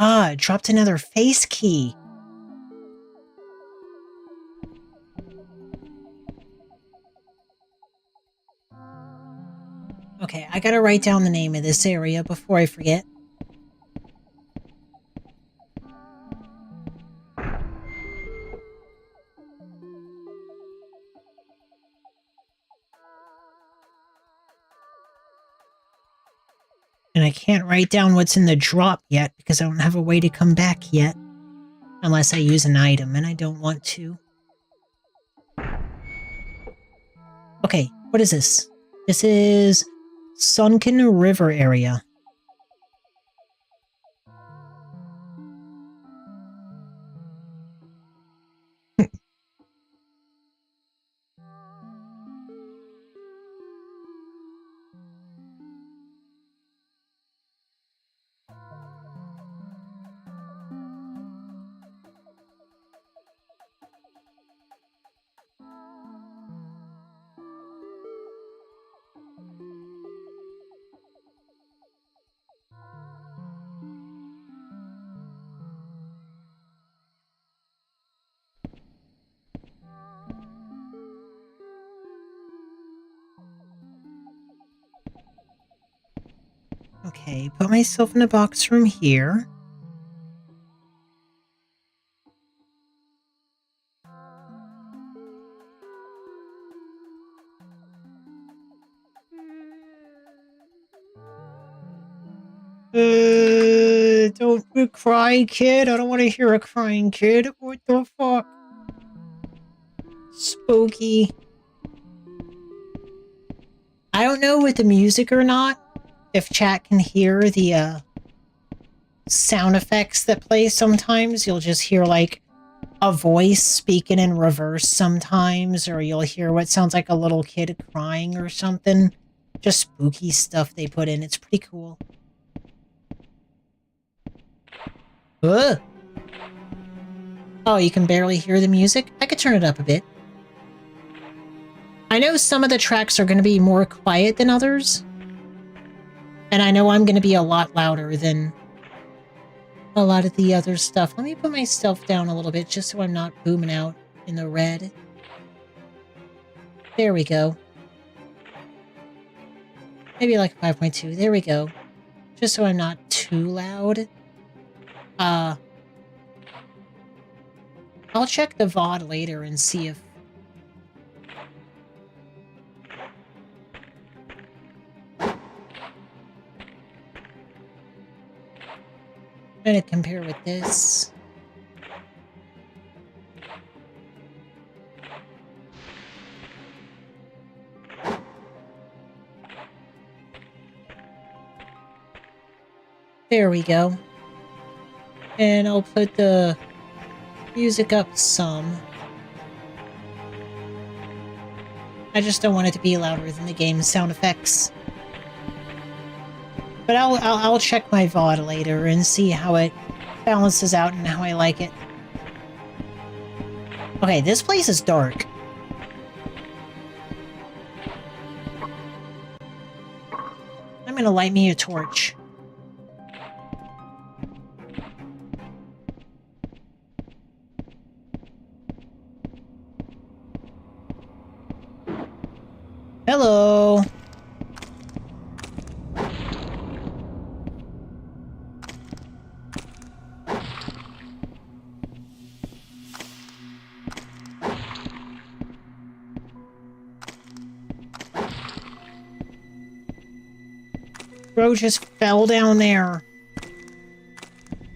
Ah, dropped another face key. Okay, I gotta write down the name of this area before I forget. And I can't write down what's in the drop yet because I don't have a way to come back yet. Unless I use an item, and I don't want to. Okay, what is this? This is Sunken River area. Okay, put myself in a box from here. Don't cry, kid. I don't want to hear a crying kid. What the fuck? Spooky. I don't know with the music or not, if chat can hear the sound effects that play sometimes. You'll just hear like a voice speaking in reverse sometimes, or you'll hear what sounds like a little kid crying or something. Just spooky stuff they put in. It's pretty cool. Ugh. Oh, you can barely hear the music? I could turn it up a bit. I know some of the tracks are going to be more quiet than others. And I know I'm going to be a lot louder than a lot of the other stuff. Let me put myself down a little bit just so I'm not booming out in the red. There we go. Maybe like 5.2. There we go. Just so I'm not too loud. I'll check the VOD later and see if... I'm gonna compare with this. There we go. And I'll put the music up some. I just don't want it to be louder than the game's sound effects. But I'll check my VOD later and see how it balances out and how I like it. Okay, this place is dark. I'm gonna light me a torch. Hello. Bro just fell down there.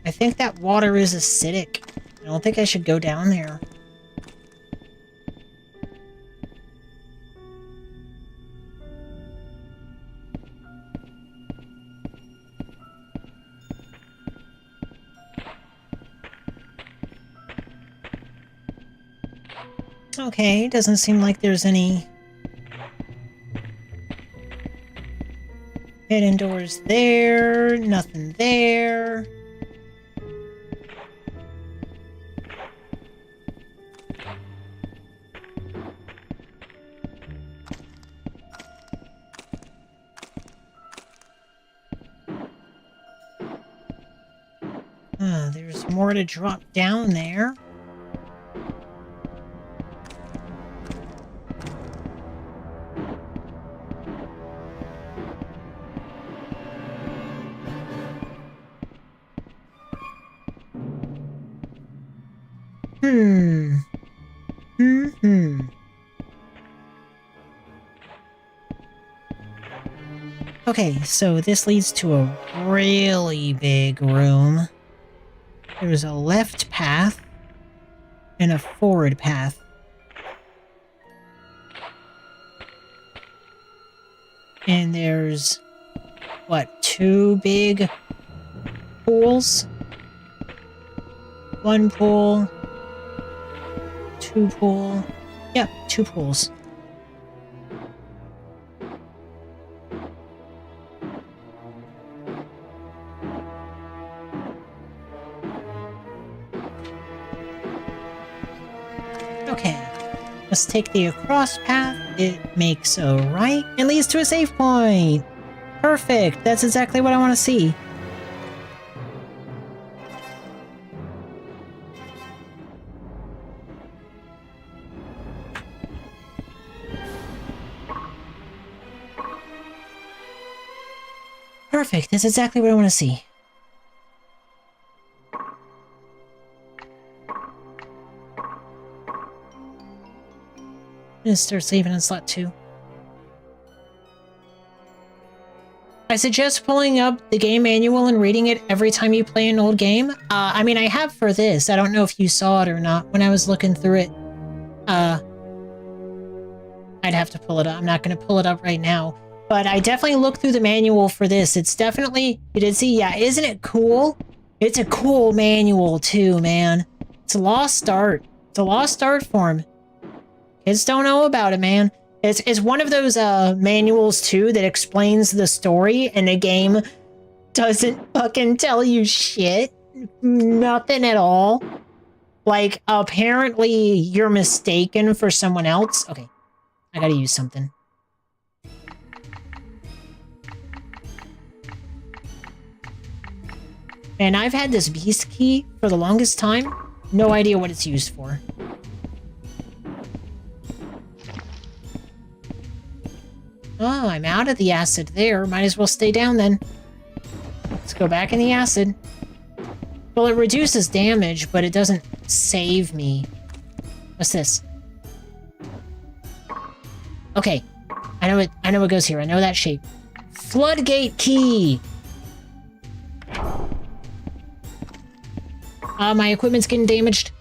I think that water is acidic. I don't think I should go down there. Okay, doesn't seem like there's any hidden doors there, nothing there. There's more to drop down there. Okay, so this leads to a really big room. There's a left path and a forward path. And there's, what, 2 big pools? 1 pool, 2 pool. Yep, 2 pools. Okay, let's take the across path. It makes a right and leads to a save point. Perfect, that's exactly what I want to see. Perfect, that's exactly what I want to see. I'm gonna start saving in slot 2. I suggest pulling up the game manual and reading it every time you play an old game. I mean, I have for this. I don't know if you saw it or not when I was looking through it. I'd have to pull it up. I'm not going to pull it up right now. But I definitely looked through the manual for this. It's definitely... You did see? Yeah, isn't it cool? It's a cool manual too, man. It's a lost art. It's a lost art form. Kids don't know about it, man. It's one of those manuals too that explains the story, and the game doesn't fucking tell you shit. Nothing at all. Like, apparently you're mistaken for someone else. Okay, I gotta use something. And I've had this beast key for the longest time. No idea what it's used for. Oh, I'm out of the acid there. Might as well stay down then. Let's go back in the acid. Well, it reduces damage, but it doesn't save me. What's this? Okay. I know what goes here. I know that shape. Floodgate key! My equipment's getting damaged.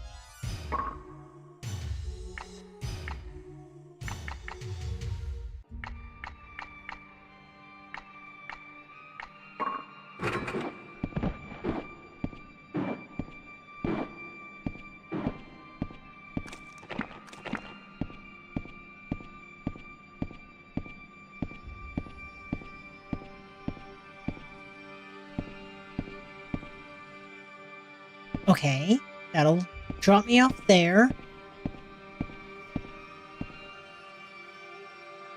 Okay, that'll drop me off there.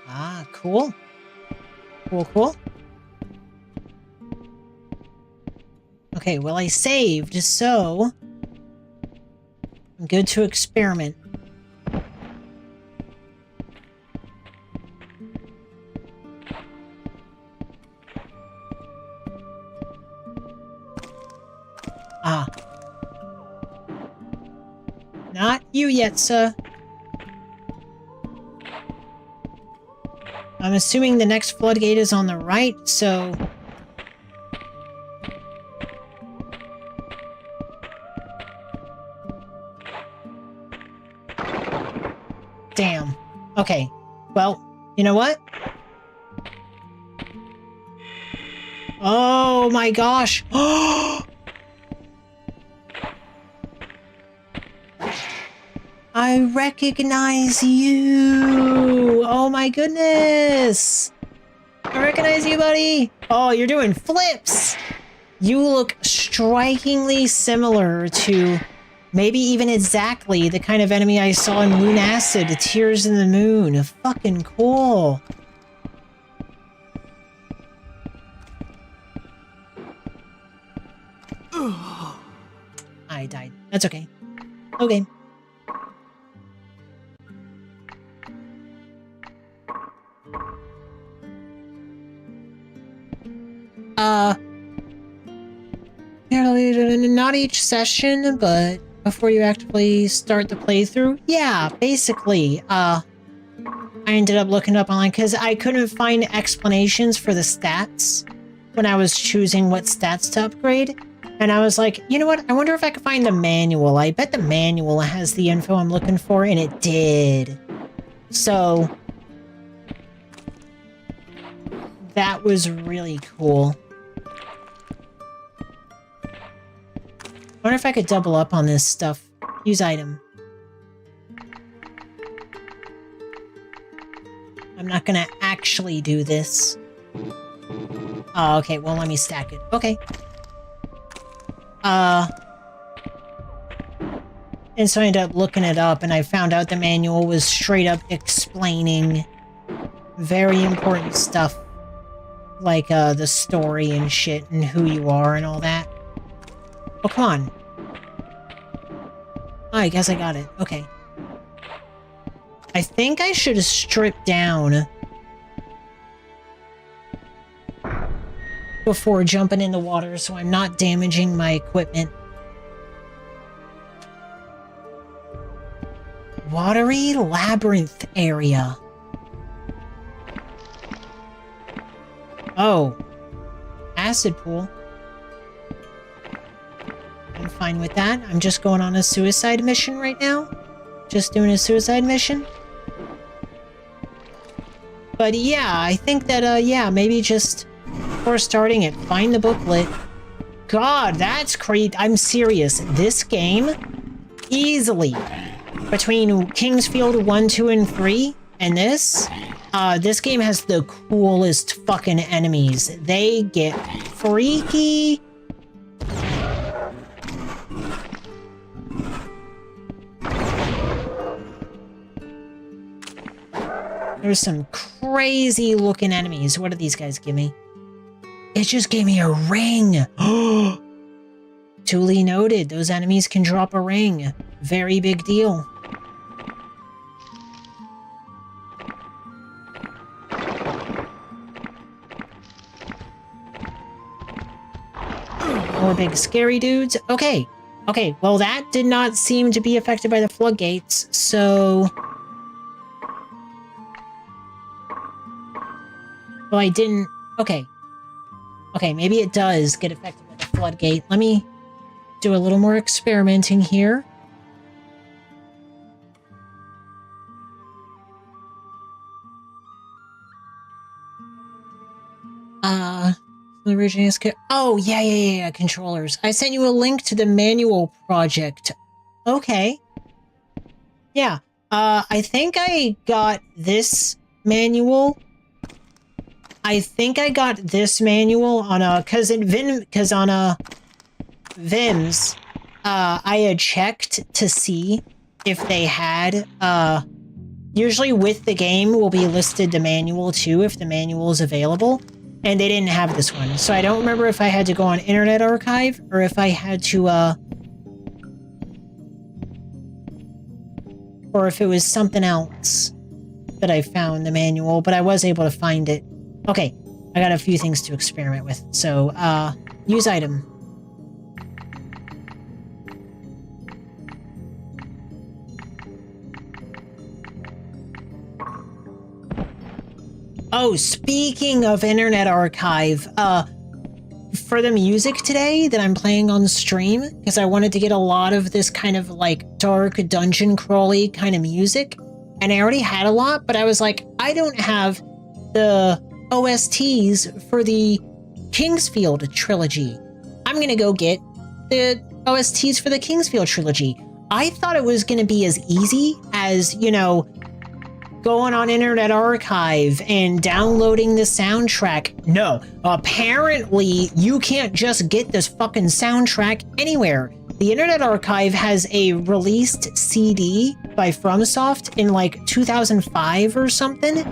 Ah, cool. Cool. Okay, well, I saved, so I'm good to experiment. Ah. Not you yet, sir. I'm assuming the next floodgate is on the right, so... Damn. Okay. Well, you know what? Oh my gosh. I recognize you! Oh my goodness! I recognize you, buddy! Oh, you're doing flips! You look strikingly similar to, maybe even exactly, the kind of enemy I saw in Moon Acid, Tears in the Moon. Fucking cool! I died. That's okay. Okay. Not each session, but before you actively start the playthrough, yeah, basically, I ended up looking up online because I couldn't find explanations for the stats when I was choosing what stats to upgrade, and I was like, you know what, I wonder if I could find the manual. I bet the manual has the info I'm looking for, and it did. So, that was really cool. I wonder if I could double up on this stuff. Use item. I'm not gonna actually do this. Oh, okay, well, let me stack it. Okay. And so I ended up looking it up, and I found out the manual was straight up explaining very important stuff. Like, the story and shit, and who you are and all that. Oh, come on. Oh, I guess I got it. Okay. I think I should have stripped down before jumping in the water so I'm not damaging my equipment. Watery labyrinth area. Oh. acid pool. I'm fine with that. I'm just going on a suicide mission right now. Just doing a suicide mission. But yeah, I think that, yeah, maybe just before starting it, find the booklet. God, that's crazy. I'm serious. This game, easily, between Kingsfield 1, 2, and 3, and this game has the coolest fucking enemies. They get freaky. There's some crazy looking enemies. What did these guys give me? It just gave me a ring. Duly noted. Those enemies can drop a ring. Very big deal. More big scary dudes. Okay. Okay, well that did not seem to be affected by the floodgates, so... Well, I didn't... Okay. Okay, maybe it does get affected by the floodgate. Let me do a little more experimenting here. Oh, yeah, controllers. I sent you a link to the manual project. Okay. Yeah, I think I got this manual. I think I got this manual on a... Because on a... Vims, I had checked to see if they had, usually with the game will be listed the manual too, if the manual is available, and they didn't have this one. So I don't remember if I had to go on Internet Archive, or if I had to, or if it was something else that I found the manual, but I was able to find it. Okay, I got a few things to experiment with. So, use item. Oh, speaking of Internet Archive, for the music today that I'm playing on stream, because I wanted to get a lot of this kind of like dark dungeon crawly kind of music, and I already had a lot, but I was like, I don't have the OSTs for the Kingsfield trilogy. I'm gonna go get the OSTs for the Kingsfield trilogy. I thought it was gonna be as easy as, you know, going on Internet Archive and downloading the soundtrack. No, apparently you can't just get this fucking soundtrack anywhere. The Internet Archive has a released CD by FromSoft in like 2005 or something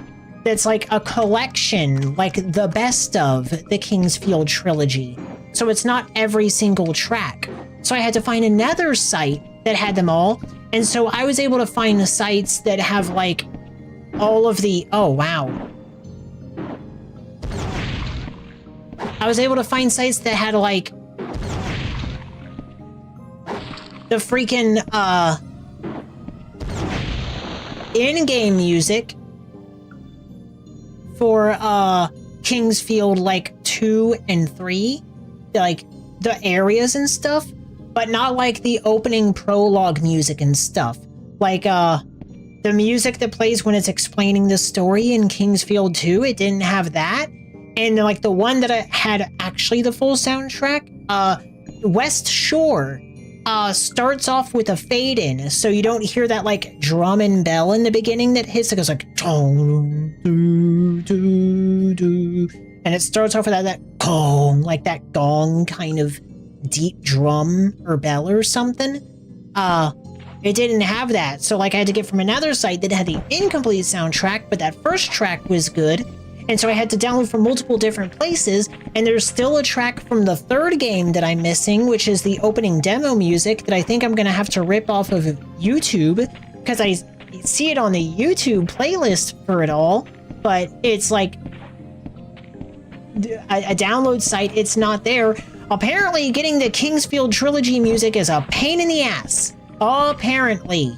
that's like a collection, like the best of the Kingsfield trilogy. So it's not every single track. So I had to find another site that had them all. And so I was able to find the sites that have like all of the... Oh, wow. I was able to find sites that had, like, the freaking, in-game music for, Kingsfield, like, 2 and 3. Like, the areas and stuff, but not, like, the opening prologue music and stuff. Like, the music that plays when it's explaining the story in Kingsfield 2, it didn't have that. And like the one that I had actually the full soundtrack, West Shore, starts off with a fade in, so you don't hear that like drum and bell in the beginning that hits. It goes like tong, doo, doo, doo, and it starts off with that gong, like that gong kind of deep drum or bell or something. It didn't have that, so like I had to get from another site that had the incomplete soundtrack, but that first track was good, and so I had to download from multiple different places, and there's still a track from the third game that I'm missing, which is the opening demo music that I think I'm gonna have to rip off of YouTube, because I see it on the YouTube playlist for it all, but it's like a download site, it's not there. Apparently getting the Kingsfield trilogy music is a pain in the ass. Apparently.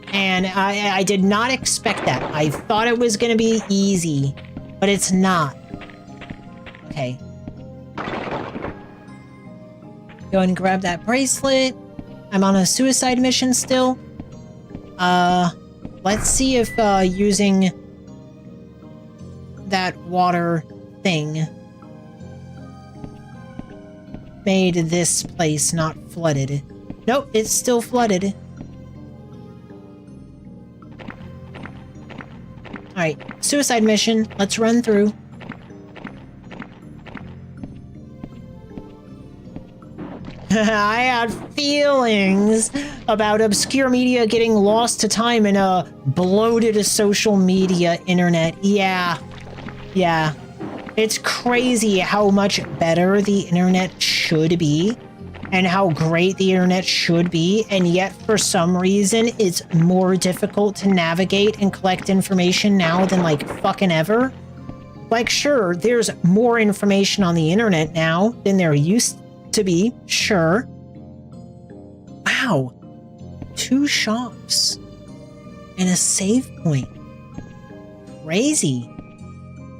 And I did not expect that. I thought it was going to be easy, but it's not. Okay. Go and grab that bracelet. I'm on a suicide mission still. Let's see if using that water thing made this place not flooded. Nope, it's still flooded. Alright, suicide mission. Let's run through. I had feelings about obscure media getting lost to time in a bloated social media internet. Yeah. It's crazy how much better the internet should be and how great the internet should be, and yet for some reason it's more difficult to navigate and collect information now than like fucking ever. Like, sure, there's more information on the internet now than there used to be, sure. Wow. 2 shops and a save point. Crazy.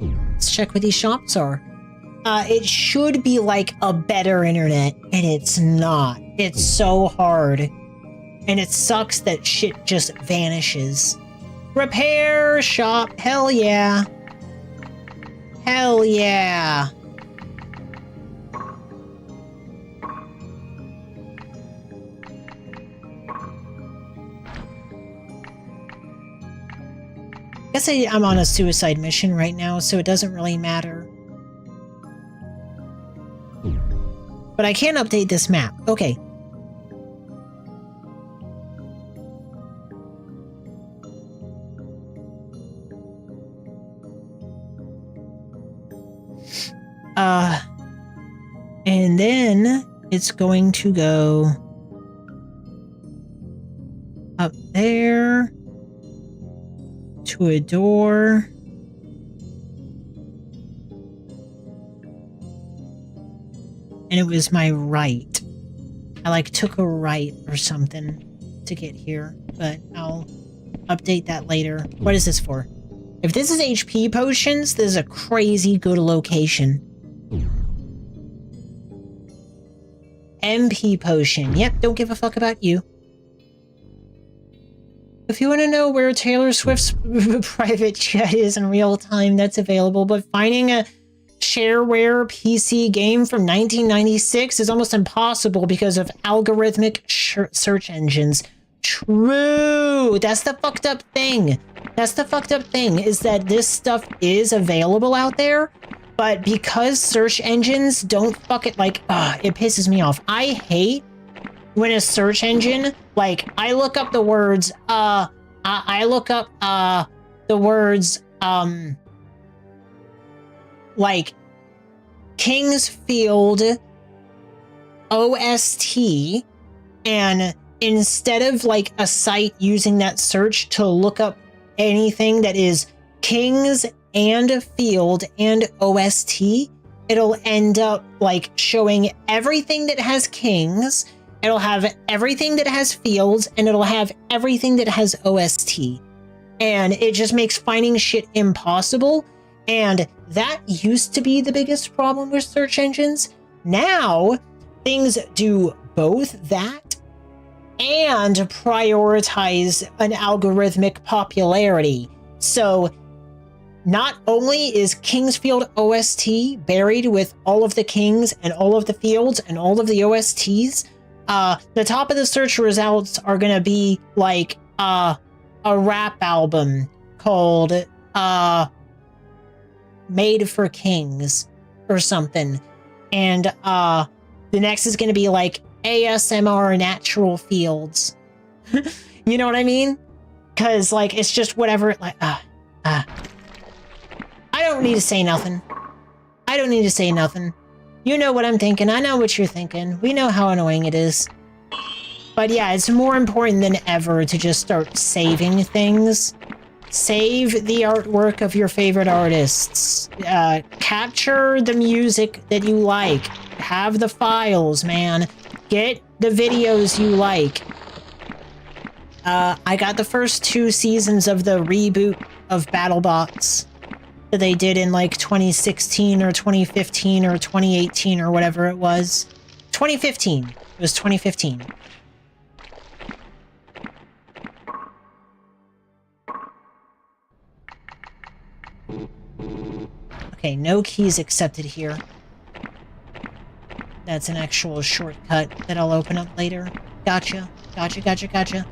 Let's check what these shops are. It should be like a better internet, and it's not. It's so hard. And it sucks that shit just vanishes. Repair shop. Hell yeah. Hell yeah. I guess I'm on a suicide mission right now, so it doesn't really matter. But I can update this map. Okay. And then it's going to go up there to a door. And it was my right. I like took a right or something to get here, but I'll update that later. What is this for? If this is HP potions, this is a crazy good location. MP potion. Yep, don't give a fuck about you. If you want to know where Taylor Swift's private jet is in real time, that's available, but finding a shareware PC game from 1996 is almost impossible because of algorithmic search engines. True! That's the fucked up thing. That's the fucked up thing, is that this stuff is available out there, but because search engines don't fucking, like, it pisses me off. I hate when a search engine, like, I look up the words, I look up, the words, like, Kingsfield OST, and instead of, like, a site using that search to look up anything that is Kings and Field and OST, it'll end up, like, showing everything that has Kings, it'll have everything that has Fields, and it'll have everything that has OST. And it just makes finding shit impossible. And that used to be the biggest problem with search engines. Now, things do both that and prioritize an algorithmic popularity. So, not only is Kingsfield OST buried with all of the Kings and all of the Fields and all of the OSTs, the top of the search results are going to be like a rap album called Made for Kings or something. And the next is going to be like ASMR Natural Fields. You know what I mean? Because, like, it's just whatever, like, I don't need to say nothing. I don't need to say nothing. You know what I'm thinking. I know what you're thinking. We know how annoying it is. But yeah, it's more important than ever to just start saving things. Save the artwork of your favorite artists. Capture the music that you like. Have the files, man. Get the videos you like. I got the first 2 seasons of the reboot of BattleBots that they did in like 2016 or 2015 or 2018 or whatever it was. 2015. It was 2015. Okay, no keys accepted here. That's an actual shortcut that I'll open up later. Gotcha. Gotcha, gotcha, gotcha.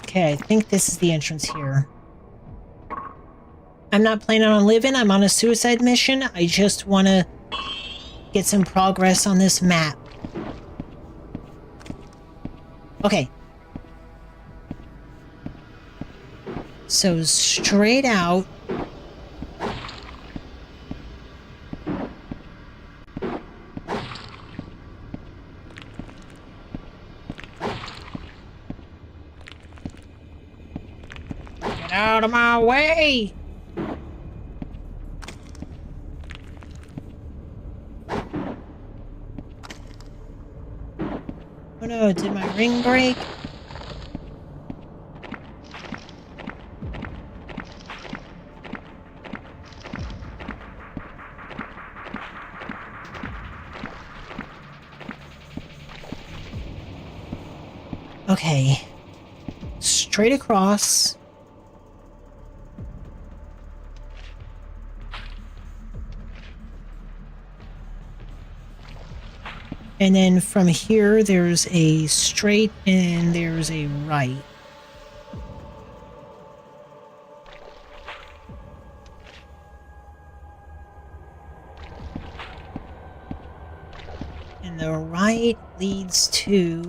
Okay, I think this is the entrance here. I'm not planning on living. I'm on a suicide mission. I just want to get some progress on this map. Okay. So straight out. Get out of my way! Oh no, did my ring break? Okay. Straight across. And then from here, there's a straight and there's a right. And the right leads to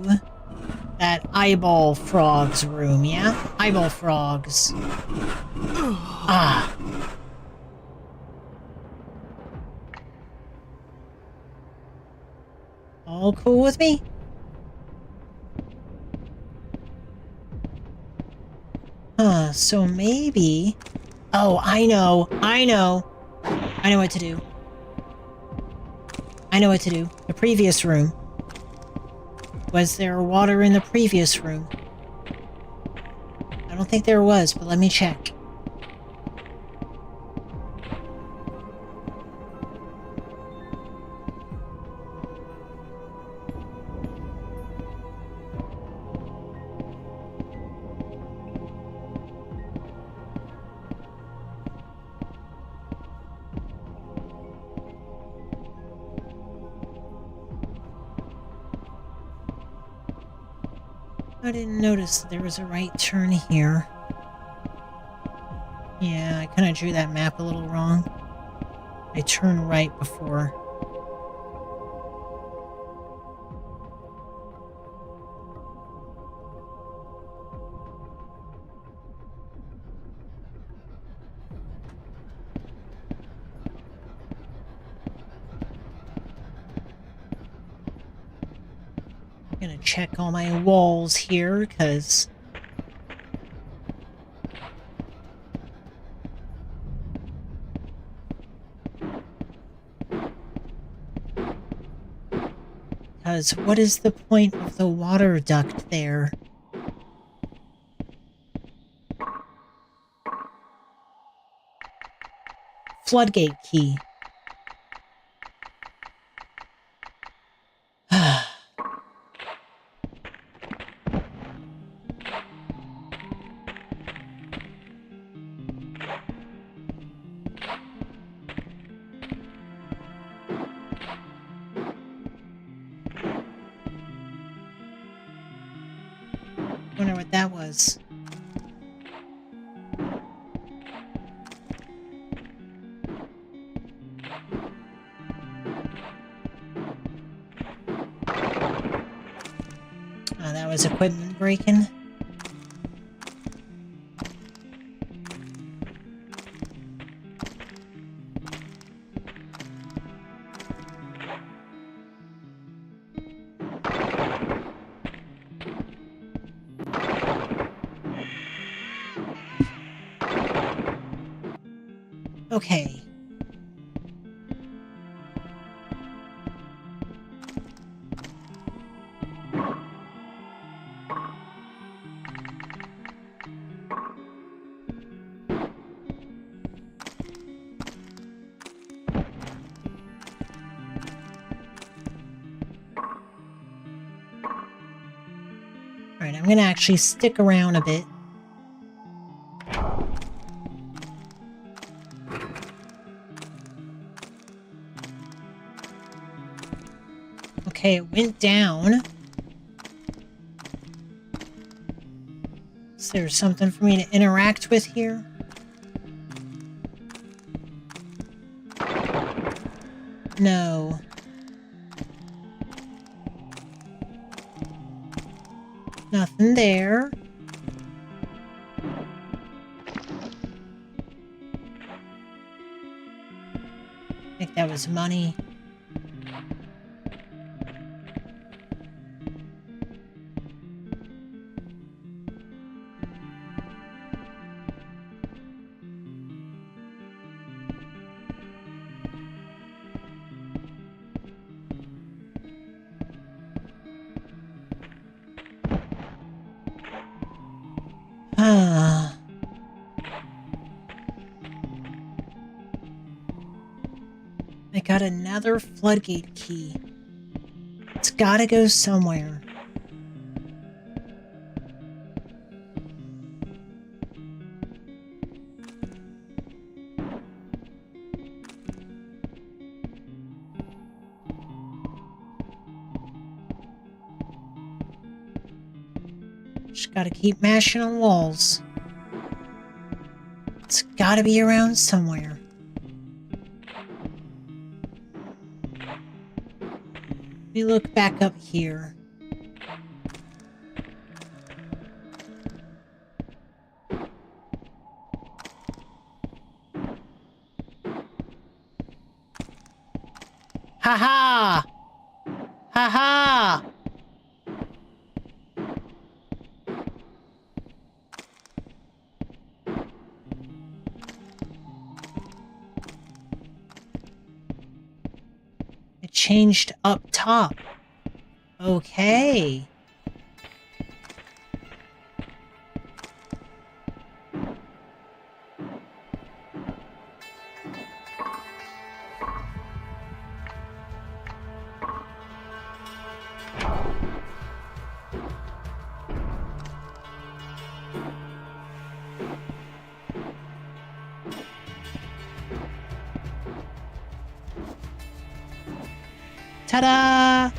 that eyeball frogs room, yeah? Eyeball frogs. Ah. All cool with me? Huh, so maybe... Oh, I know what to do. I know what to do. The previous room. Was there water in the previous room? I don't think there was, but let me check. I didn't notice that there was a right turn here. Yeah, I kind of drew that map a little wrong. I turned right before. Gonna check all my walls here, because what is the point of the water duct there? Floodgate key. Wonder what that was. Oh, that was equipment breaking. Okay. Alright, I'm gonna actually stick around a bit. Okay, it went down. Is there something for me to interact with here? No. Nothing there. I think that was money. Ah. I got another floodgate key. It's gotta go somewhere. Just gotta keep mashing on walls. It's gotta be around somewhere. Let me look back up here. Ha ha! Ha ha! It changed up top. Okay. Ta-da!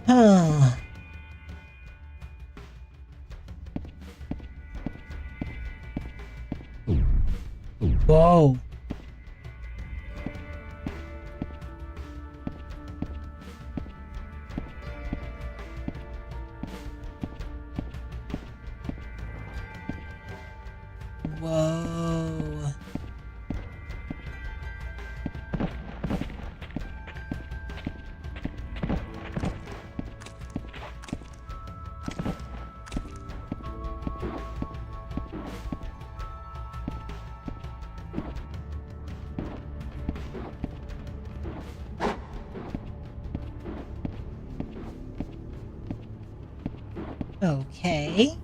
Huh. Whoa. Whoa. Okay.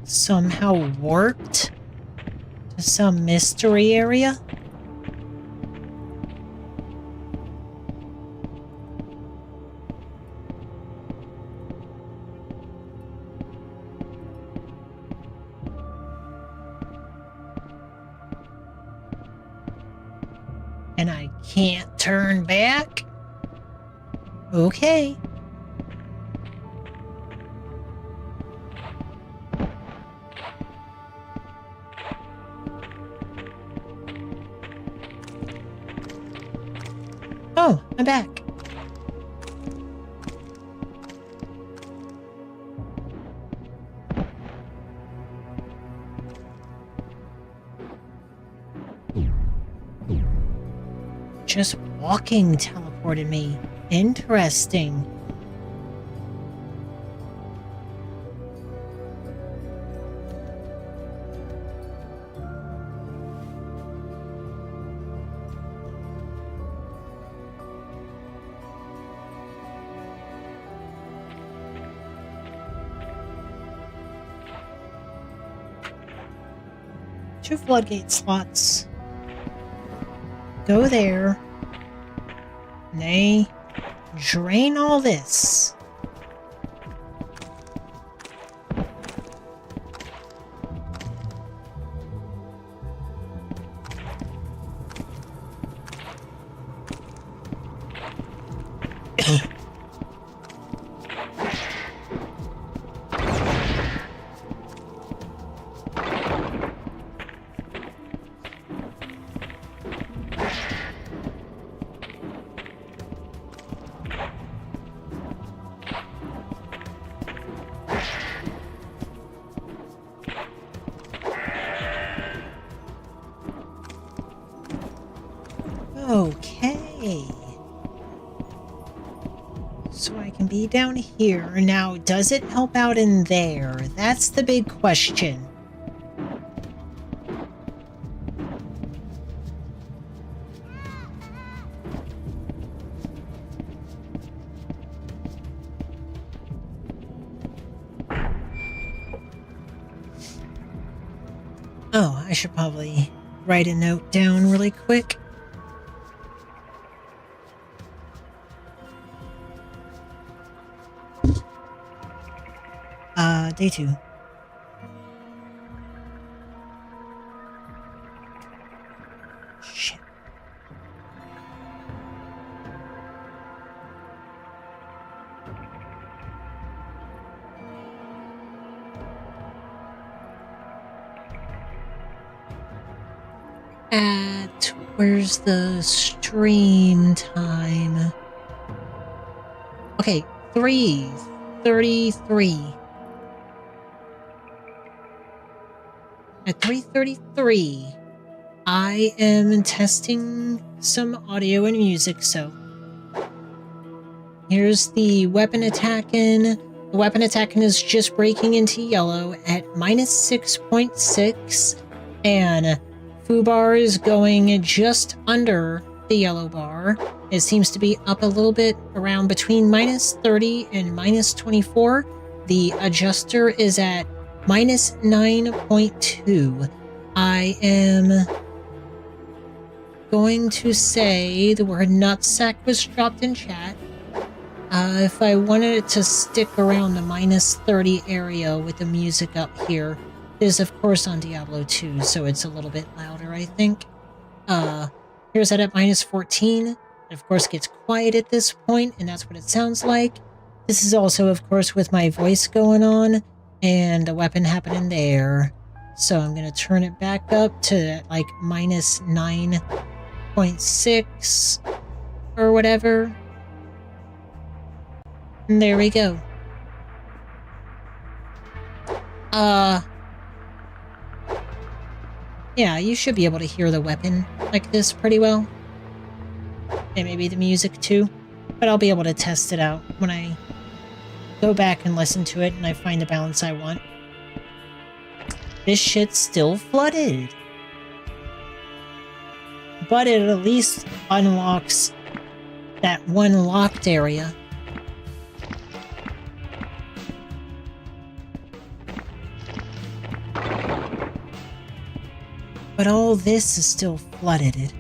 Somehow warped to some mystery area? And I can't turn back? Okay. I'm back. Just walking teleported me. Interesting. Two floodgate slots. Go there. Nay. Drain all this. Okay. So I can be down here. Now, does it help out in there? That's the big question. Oh, I should probably write a note down really quick. Day 2. Shit. Where's the stream time? Okay, 3:33. At 3:33, I am testing some audio and music, so here's the weapon attacking. The weapon attacking is just breaking into yellow at -6.6, and Fubar is going just under the yellow bar. It seems to be up a little bit around between -30 and -24. The adjuster is at -9.2. I am going to say the word nutsack was dropped in chat. If I wanted it to stick around the -30 area with the music up here, it is of course on Diablo 2, so it's a little bit louder, I think. Here's that at -14. It of course gets quiet at this point, and that's what it sounds like. This is also of course with my voice going on, and the weapon happening there. So I'm going to turn it back up to like -9.6 or whatever. And there we go. Yeah, you should be able to hear the weapon like this pretty well. And maybe the music too. But I'll be able to test it out when I go back and listen to it and I find the balance I want. This shit's still flooded. But it at least unlocks that one locked area. But all this is still flooded.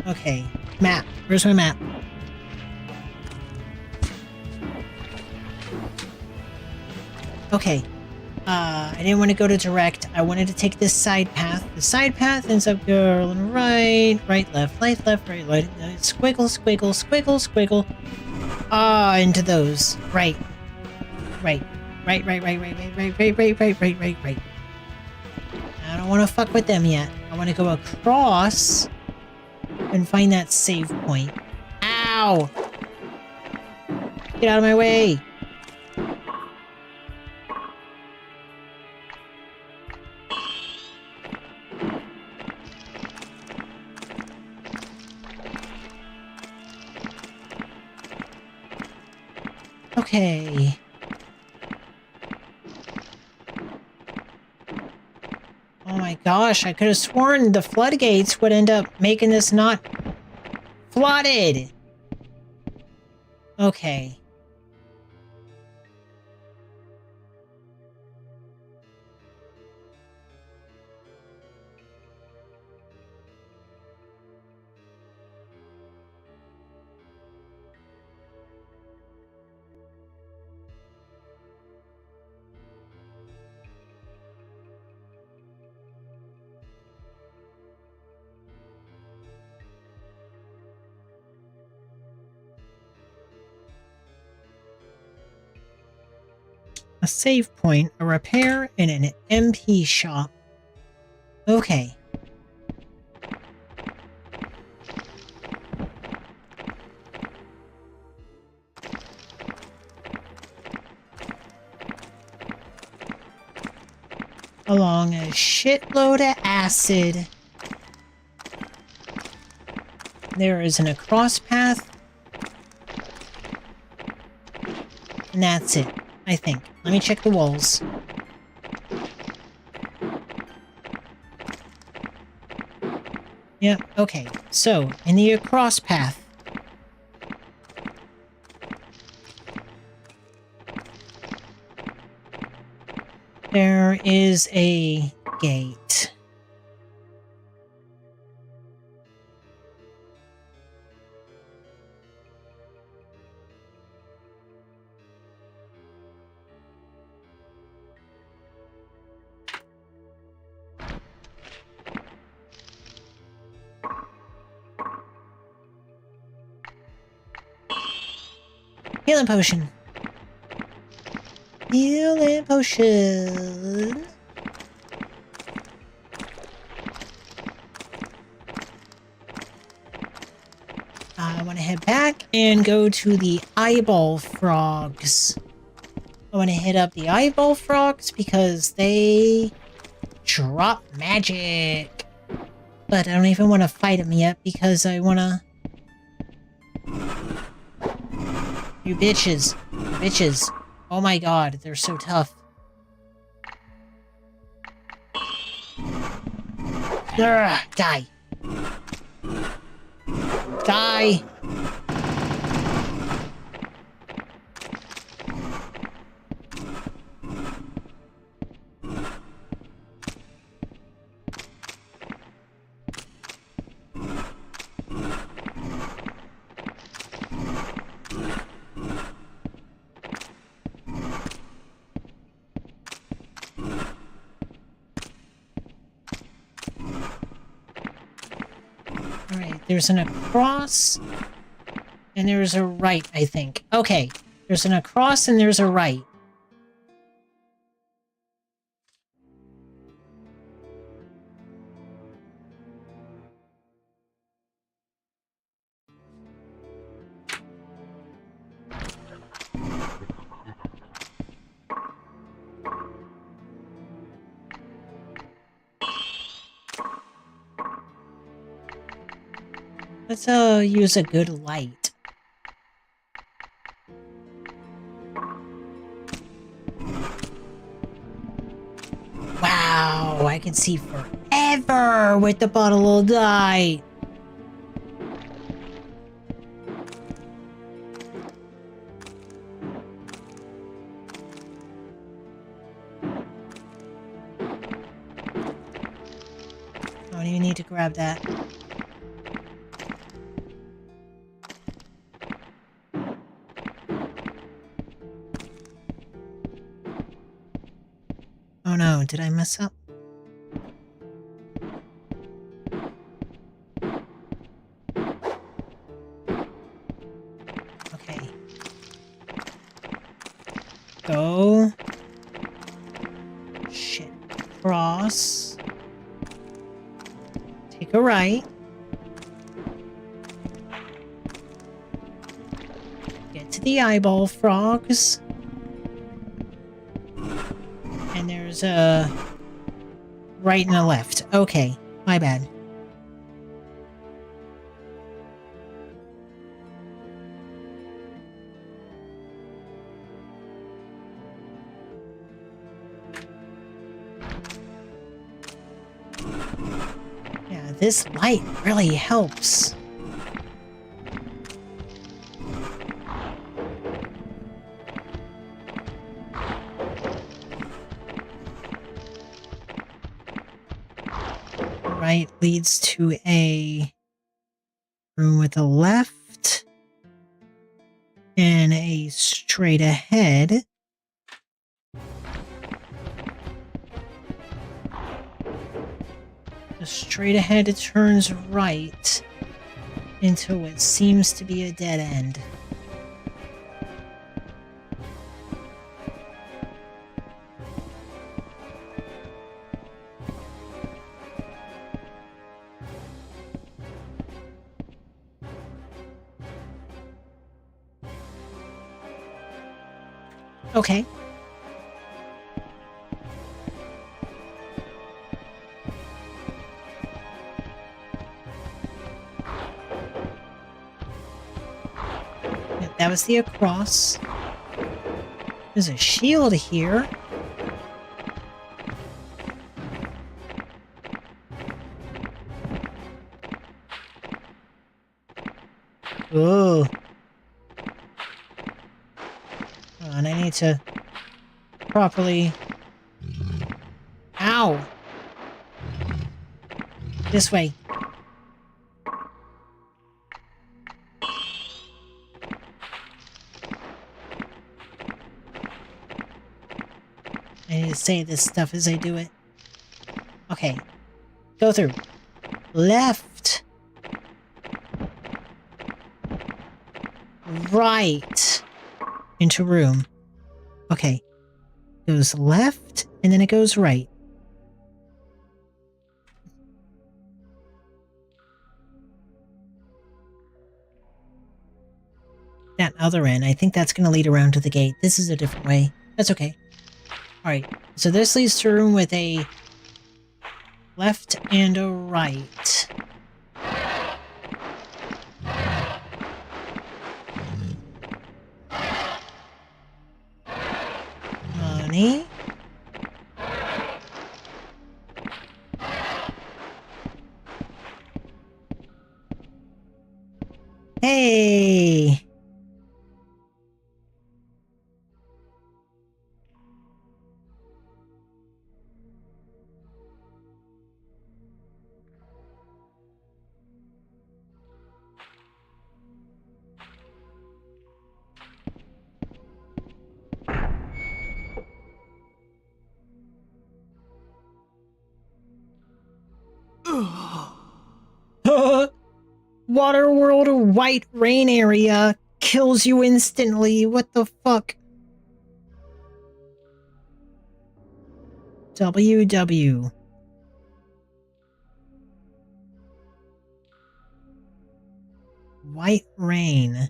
Okay, map. Where's my map? Okay. I didn't want to go to direct. I wanted to take this side path. The side path ends up going right, left, right, squiggle, squiggle, squiggle, squiggle. Into those. Right. I don't want to fuck with them yet. I want to go across and find that save point. Ow! Get out of my way! Okay. Oh my gosh, I could have sworn the floodgates would end up making this not flooded. Okay. A save point, a repair, and an MP shop. Okay. Along a shitload of acid. There is an across path. And that's it, I think. Let me check the walls. Yep, okay. So, in the across path. There is a gate. Healing potion. Healing potion. I want to head back and go to the eyeball frogs. I want to hit up the eyeball frogs because they drop magic. But I don't even want to fight them yet because I want to... You bitches. Bitches. Oh my god, they're so tough. Urgh, die. Die. There's an across, and there's a right, I think. Okay, there's an across and there's a right. Let's use a good light. Wow, I can see forever with the bottle of light. I don't even need to grab that. Oh no, did I mess up? Okay. Go. Shit. Cross. Take a right. Get to the eyeball frogs. And there's a right and a left. Okay, my bad. Yeah, this light really helps. Right leads to a room with a left and a straight ahead. The straight ahead turns right into what seems to be a dead end. Okay. Yep, that was the across. There's a shield here. Oh. Hold on, I need to properly... Ow! This way. I need to say this stuff as I do it. Okay. Go through. Left. Right. Into room. Okay. Goes left, and then it goes right. That other end, I think that's going to lead around to the gate. This is a different way. That's okay. Alright, so this leads to a room with a left and a right. Money. Hey! Waterworld White Rain area kills you instantly. What the fuck? WW. White Rain.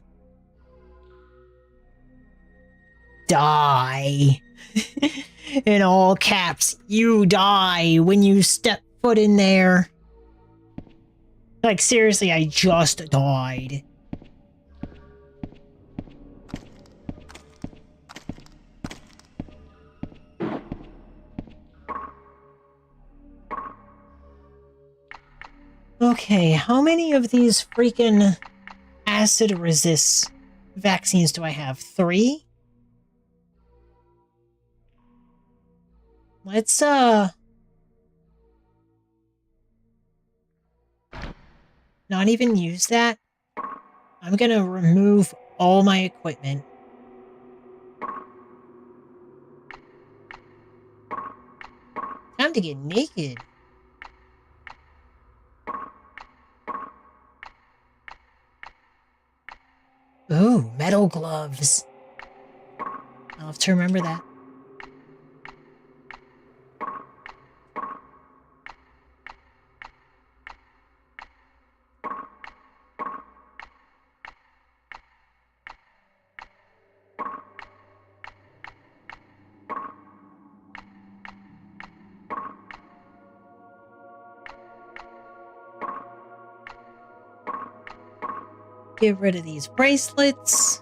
Die. In all caps, you die when you step foot in there. Like, seriously, I just died. Okay, how many of these freaking acid resist vaccines do I have? 3? Let's, not even use that. I'm gonna remove all my equipment. Time to get naked. Ooh, metal gloves. I'll have to remember that. Get rid of these bracelets.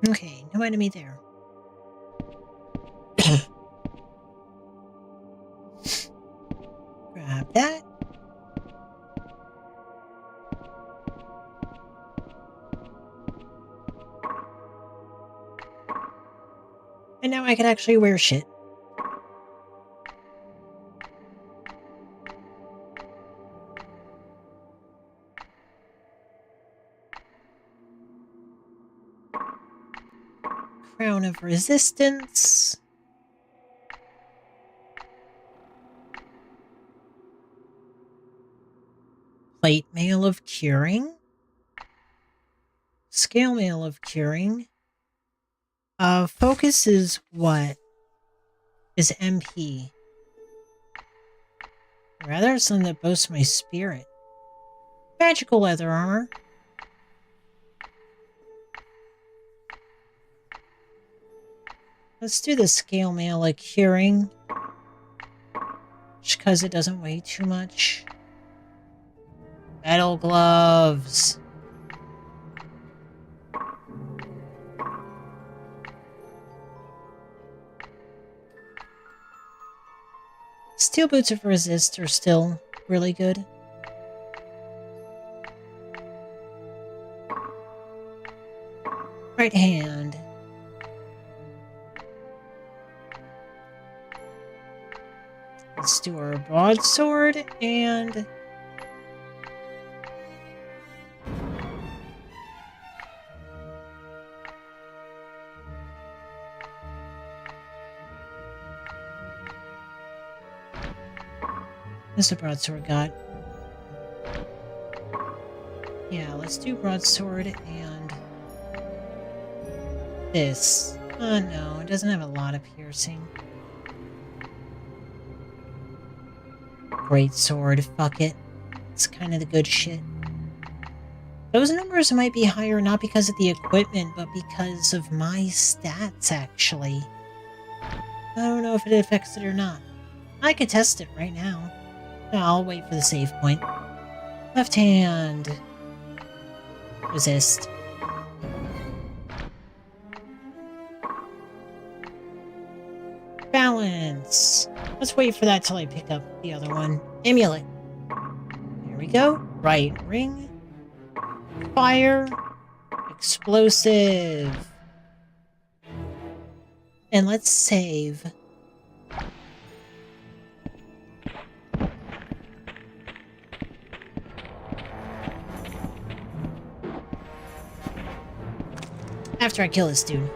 Okay, no enemy there. Grab that. And now I can actually wear shit. Crown of Resistance. Plate Mail of Curing. Scale Mail of Curing. Focus is what? Is MP. Rather something that boasts my spirit. Magical leather armor. Let's do the scale mail like curing. Just because it doesn't weigh too much. Metal gloves. Steel boots of resist are still really good. Right hand. Let's do our broadsword and what's the broadsword got? Yeah, let's do broadsword and this. Oh no, it doesn't have a lot of piercing. Great sword, fuck it. It's kind of the good shit. Those numbers might be higher not because of the equipment, but because of my stats, actually. I don't know if it affects it or not. I can test it right now. I'll wait for the save point. Left hand. Resist. Balance. Let's wait for that till I pick up the other one. Amulet. There we go. Right ring. Fire. Explosive. And let's save. After I kill this dude.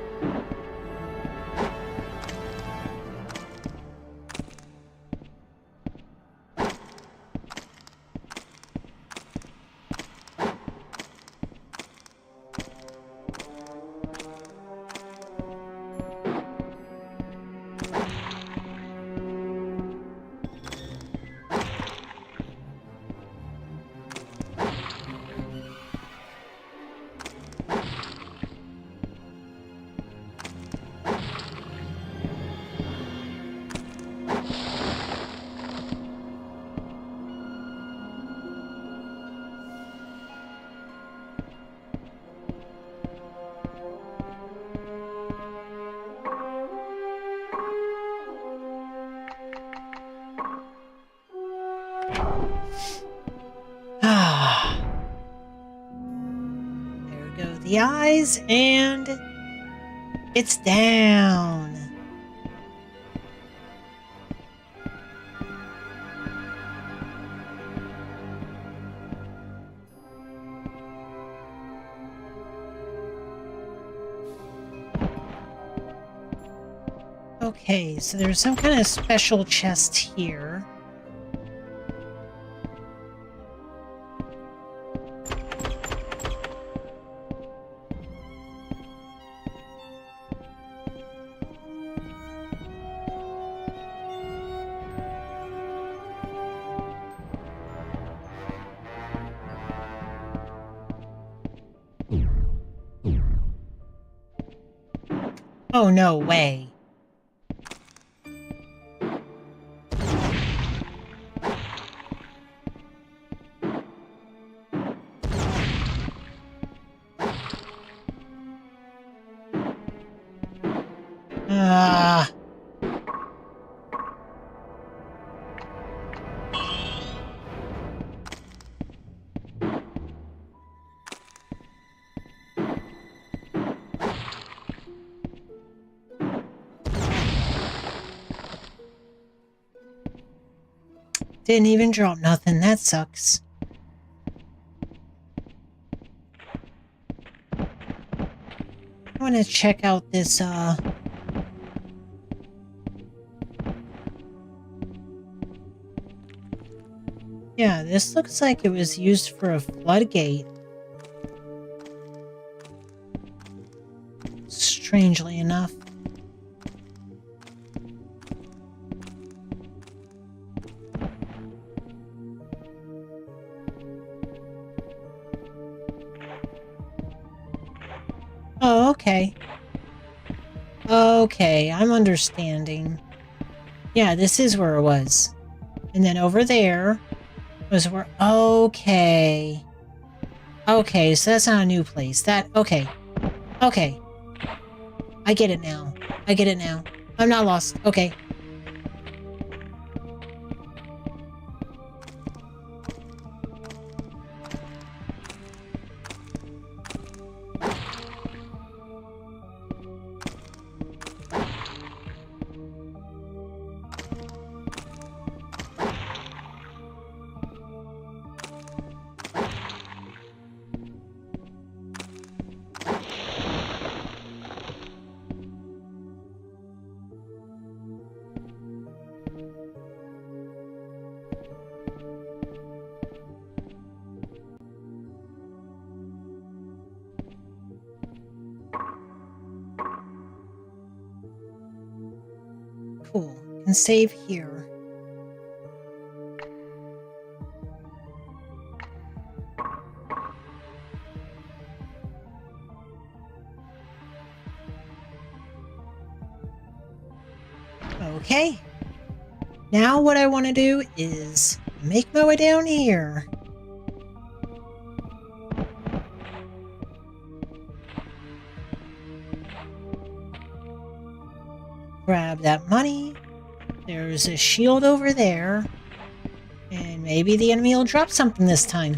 There go the eyes, and it's down. Okay, so there's some kind of special chest here. Oh, no way. Ah. Didn't even drop nothing. That sucks. I want to check out this, Yeah, this looks like it was used for a floodgate. Strangely enough. Oh, okay. Okay, I'm understanding. Yeah, this is where it was. And then over there was where... Okay. Okay, so that's not a new place. Okay. Okay. I get it now. I get it now. I'm not lost. Okay. Cool. Can save here. Okay. Now what I want to do is make my way down here. Grab that money. There's a shield over there. And maybe the enemy will drop something this time.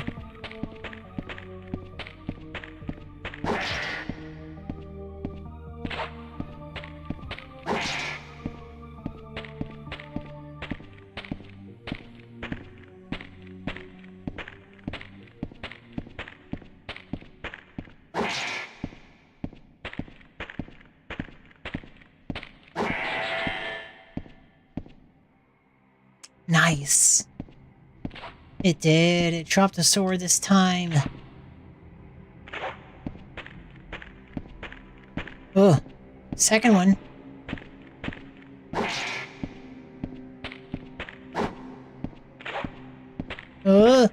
Nice. It did. It dropped a sword this time. Oh, second one. Oh.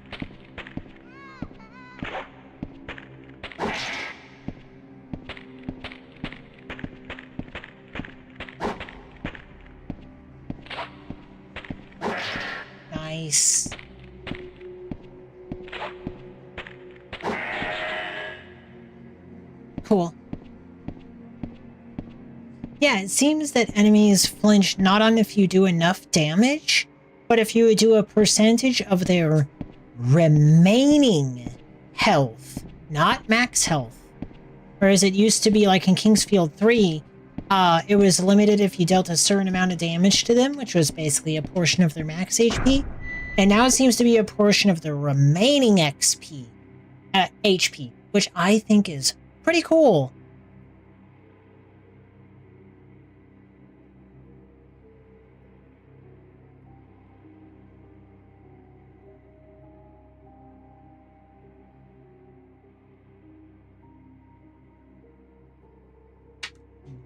Nice. Cool. Yeah, it seems that enemies flinch not on if you do enough damage, but if you do a percentage of their remaining health, not max health. Whereas it used to be like in Kingsfield 3, it was limited if you dealt a certain amount of damage to them, which was basically a portion of their max HP. And now it seems to be a portion of the remaining HP, which I think is pretty cool.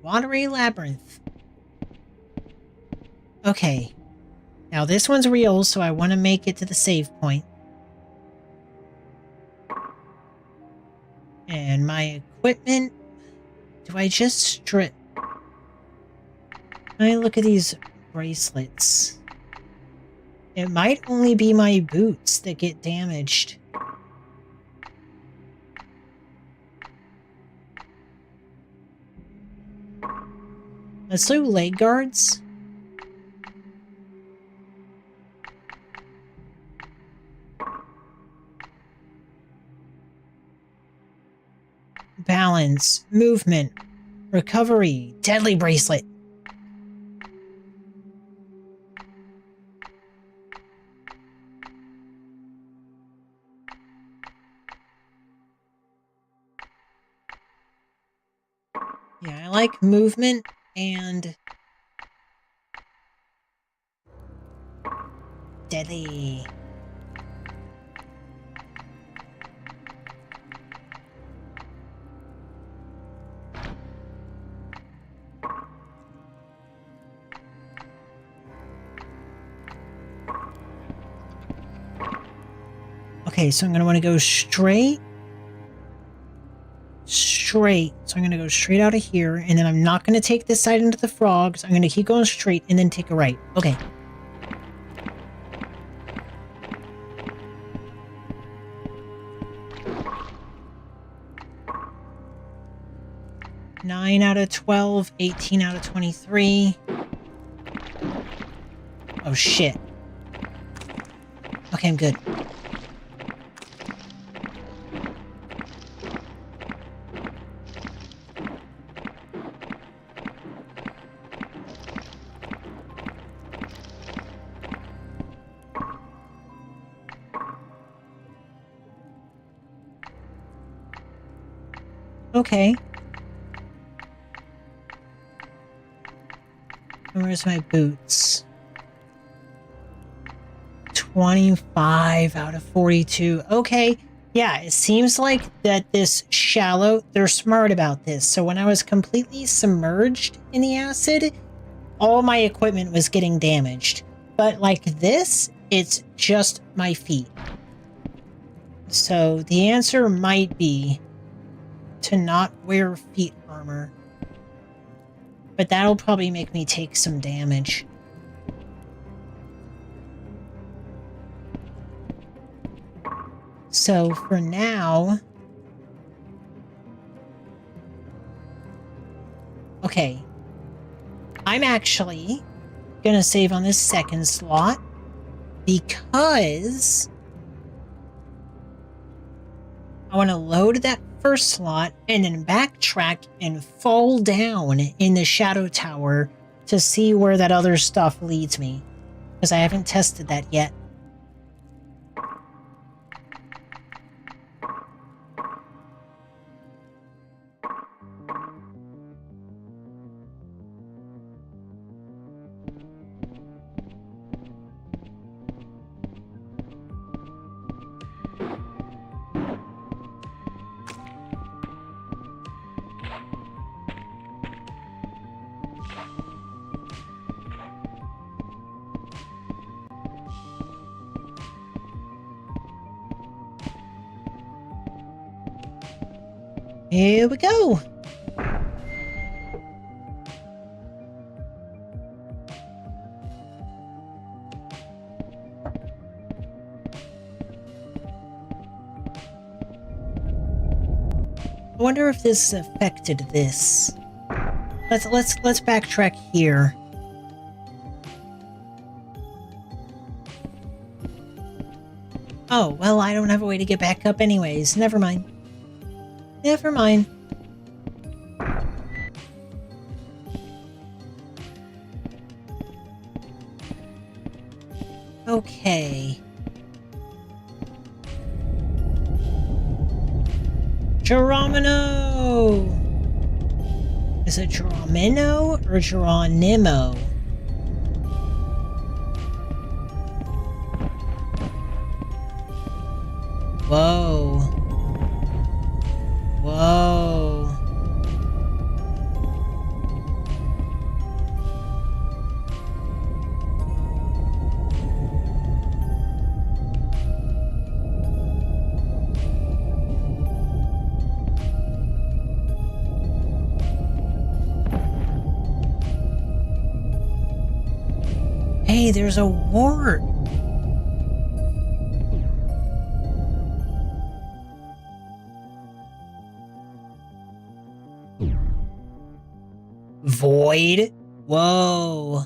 watery labyrinth. Okay. Now this one's real, so I want to make it to the save point. And my equipment... Do I just strip... I look at these bracelets. It might only be my boots that get damaged. Let's do leg guards. Balance, movement, recovery, deadly bracelet. Yeah, I like movement and deadly. Okay, so I'm going to want to go straight. So I'm going to go straight out of here, and then I'm not going to take this side into the frogs. I'm going to keep going straight and then take a right. Okay. Nine out of 12, 18 out of 23. Oh, shit. Okay, I'm good. Okay. And where's my boots? 25 out of 42. Okay. Yeah, it seems like that this shallow, they're smart about this. So when I was completely submerged in the acid, all my equipment was getting damaged. But like this, it's just my feet. So the answer might be to not wear feet armor. But that'll probably make me take some damage. So for now... Okay. I'm actually gonna save on this second slot because I want to load that first slot and then backtrack and fall down in the shadow tower to see where that other stuff leads me, because I haven't tested that yet. Here we go. I wonder if this affected this. Let's backtrack here. Oh, well, I don't have a way to get back up anyways. Never mind. Never mind. Okay. Geronimo! Is it Geronimo or Geronimo? Whoa. Whoa. Hey, there's a wart. Void? Whoa.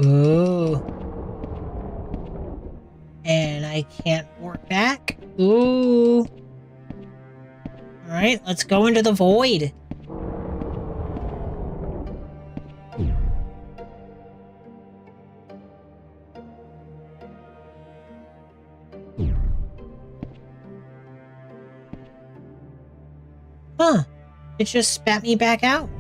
Ooh. And I can't warp back. Ooh. Alright, let's go into the void. Huh. It just spat me back out.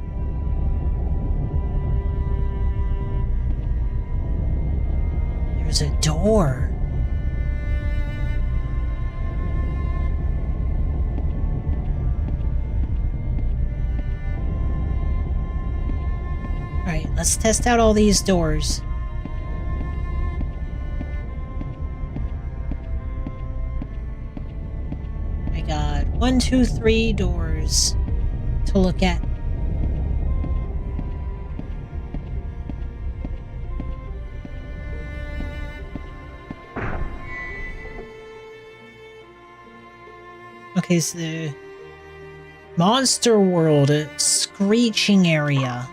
There's a door. Alright, let's test out all these doors. I got 1, 2, 3 doors to look at. Okay, so the Monster World, a screeching area.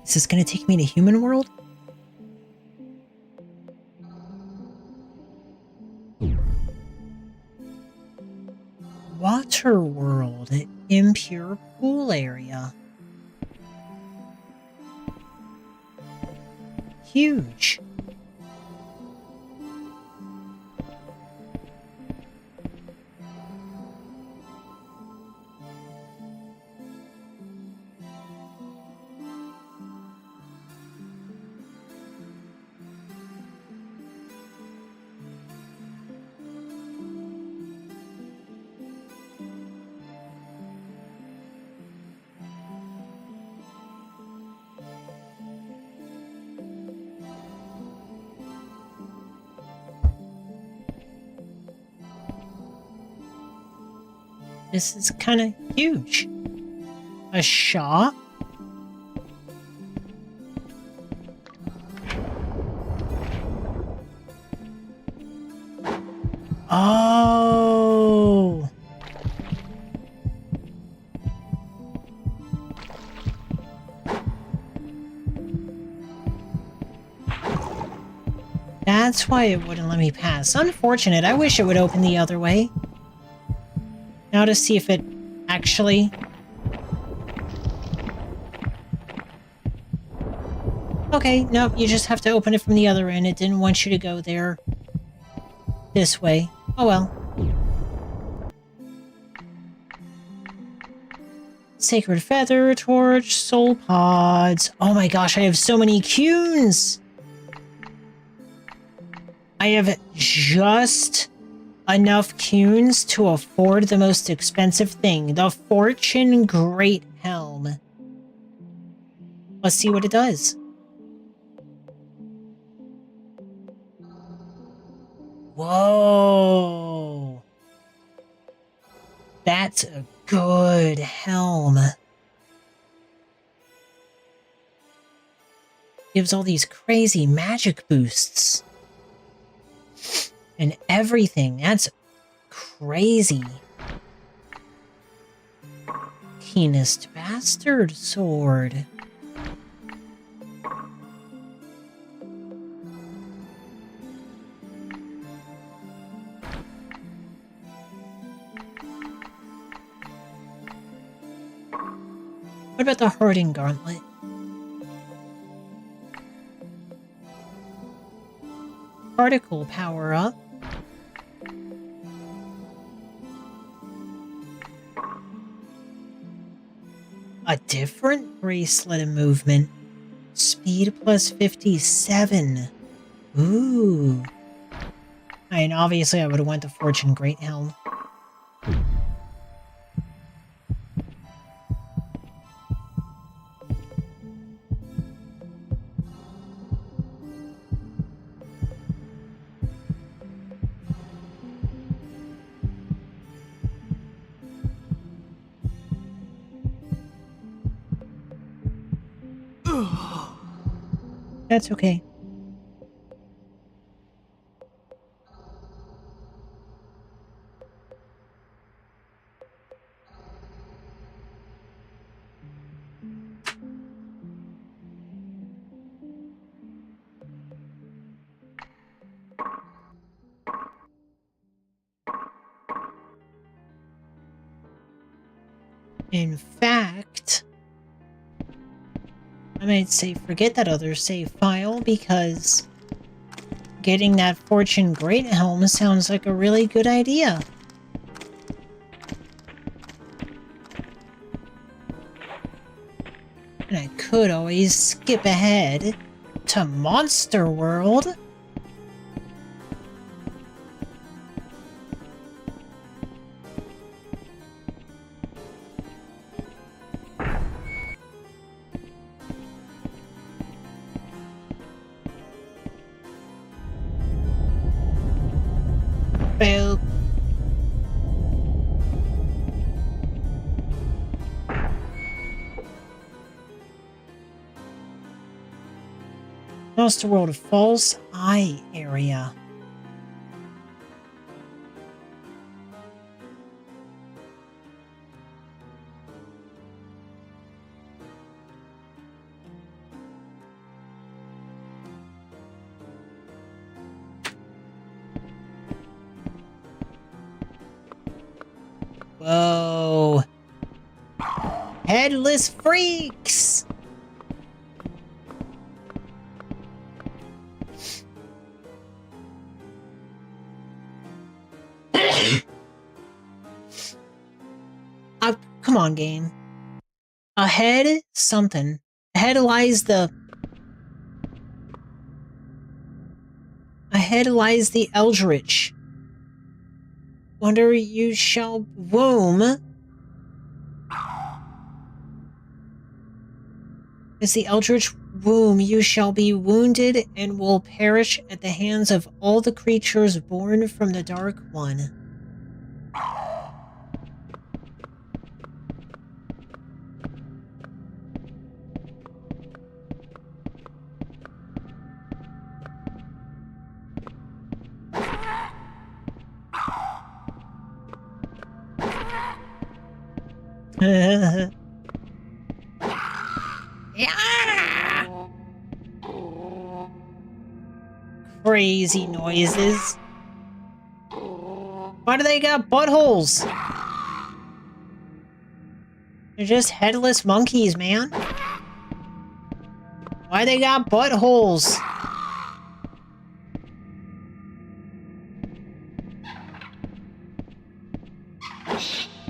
Is this gonna take me to Human World? Water World, an impure pool area. Huge. This is kind of huge. A shop? Oh. That's why it wouldn't let me pass. Unfortunate. I wish it would open the other way. Now to see if it actually... Okay, nope, you just have to open it from the other end. It didn't want you to go there. This way. Oh well. Sacred Feather, Torch, Soul Pods. Oh my gosh, I have so many Cunes! I have just enough Cunes to afford the most expensive thing, the Fortune Great Helm. Let's see what it does. Whoa. That's a good helm. Gives all these crazy magic boosts. And everything. That's crazy. Keenest bastard sword. What about the Harding Gauntlet? Particle power up. A different bracelet of movement. Speed plus 57. Ooh. And obviously I would have went to Fortune Great Helm. That's okay. In fact, I might say forget that other save file because getting that Fortune Great Helm sounds like a really good idea. And I could always skip ahead to Monster World. Boop. Monster World False Eye area. Whoa. Headless freaks! Come on, game. Ahead something. Ahead lies the Eldritch. Wonder you shall womb. As the Eldritch womb, you shall be wounded and will perish at the hands of all the creatures born from the Dark One. Yeah! Crazy noises. Why do they got buttholes? They're just headless monkeys, man. Why they got buttholes?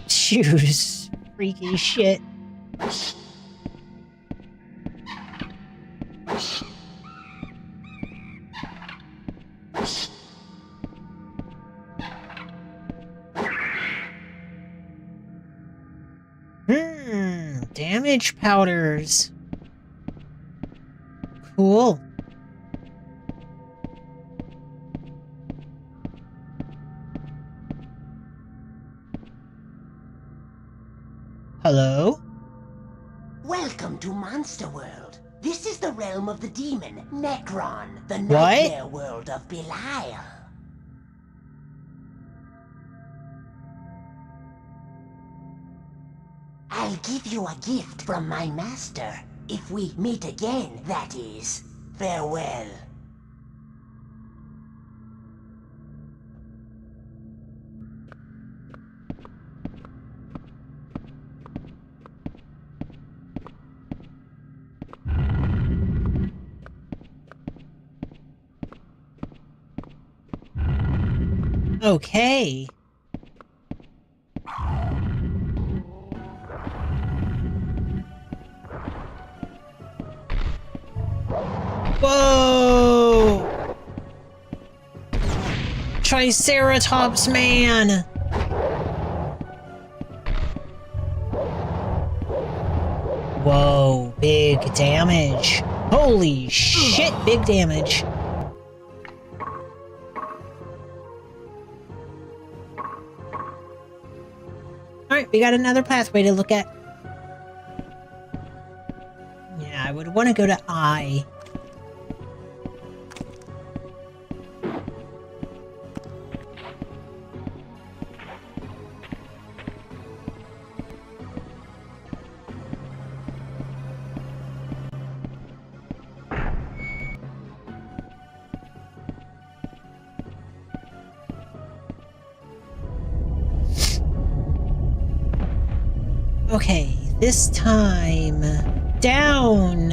Shoes. Freaky shit. Damage powders. Cool. Hello? Welcome to Monster World. This is the realm of the demon, Necron, the nightmare world of Belial. I'll give you a gift from my master. If we meet again, that is. Farewell. Okay. Whoa! Triceratops man! Whoa, big damage. Holy shit, big damage. Alright, we got another pathway to look at. Yeah, I would want to go to I. Okay, this time down.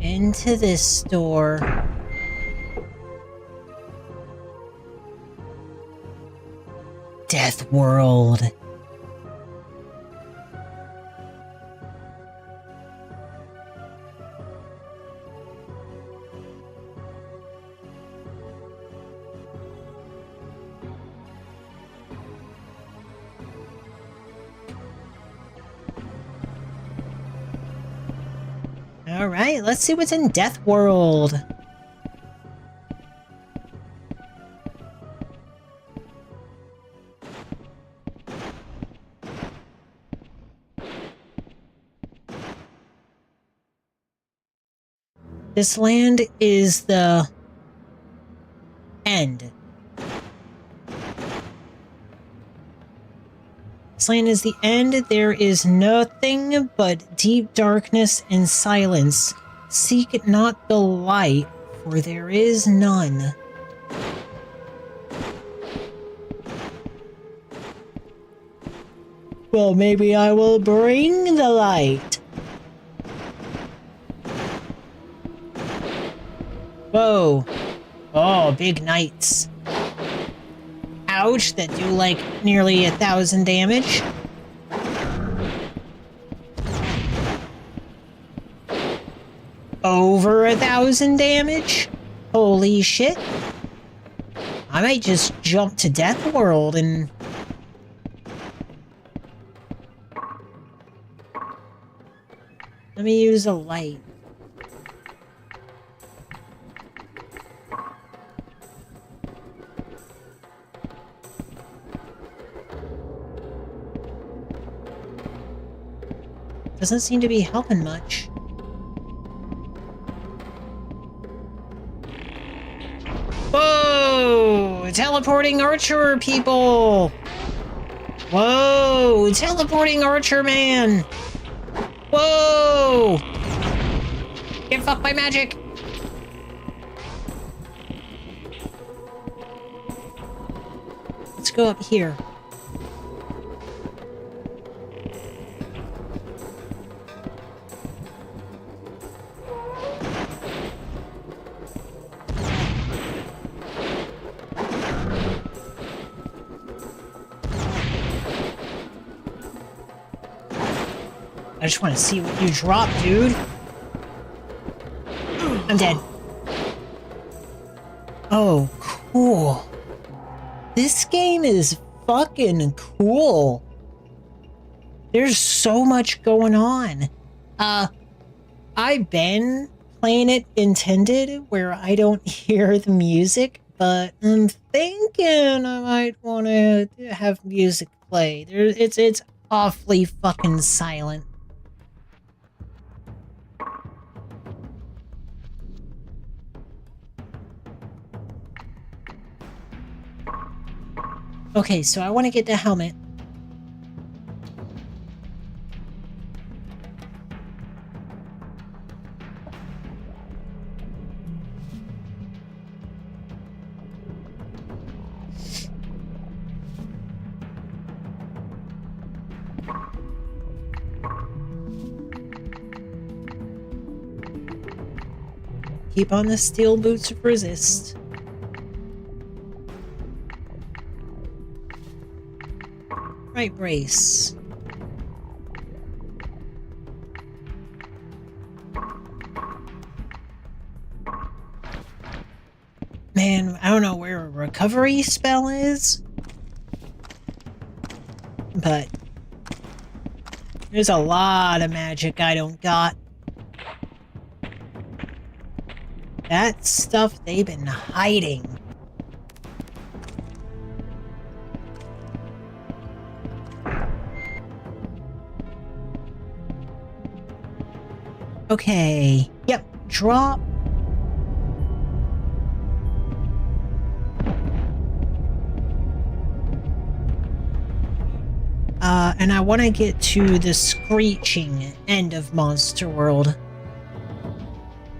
Into this store. Death World. Alright, let's see what's in Death World. This land is the end. This land is the end. There is nothing but deep darkness and silence. Seek not the light, for there is none. Well, maybe I will bring the light. Whoa. Oh, big knights. Ouch, that do like nearly 1,000 damage. Over 1,000 damage? Holy shit. I might just jump to Death World and... Let me use a light. Doesn't seem to be helping much. Whoa! Teleporting archer people! Whoa! Teleporting archer man! Whoa! Get fucked by magic! Let's go up here. I just want to see what you drop, dude. I'm dead. Oh, cool. This game is fucking cool. There's so much going on. I've been playing it intended where I don't hear the music, but I'm thinking I might want to have music play. It's awfully fucking silent. Okay, so I want to get the helmet. Keep on the steel boots of resist. Right brace. Man, I don't know where a recovery spell is, but there's a lot of magic I don't got. That stuff they've been hiding. Okay. Yep. Drop. And I want to get to the screeching end of Monster World.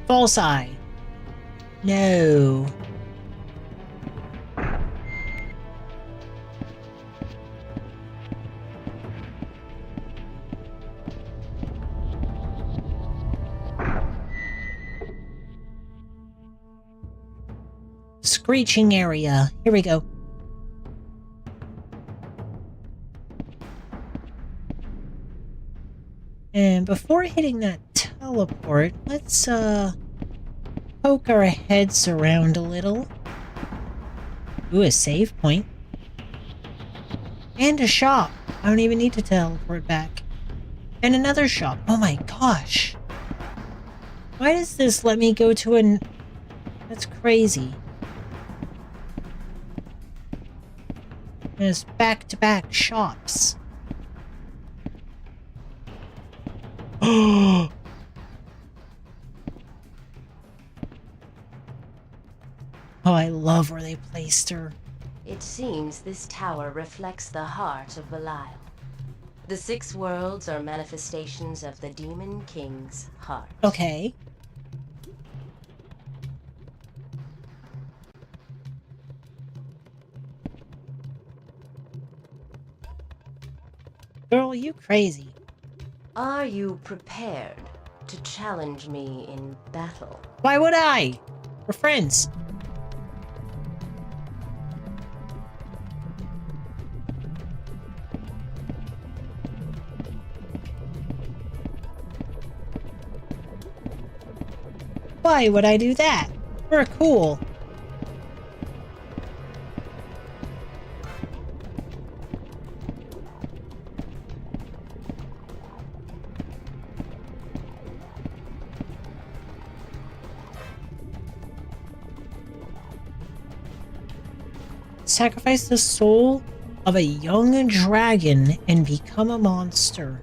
False Eye. No. Screeching area. Here we go. And before hitting that teleport, let's poke our heads around a little. Ooh, a save point. And a shop. I don't even need to teleport back. And another shop. Oh my gosh. Why does this let me go to an... That's crazy. There's back-to-back shops. Oh, I love where they placed her. It seems this tower reflects the heart of Belial. The 6 worlds are manifestations of the Demon King's heart. Okay. Girl, you crazy. Are you prepared to challenge me in battle? Why would I? We're friends. Why would I do that? We're cool. Sacrifice the soul of a young dragon and become a monster.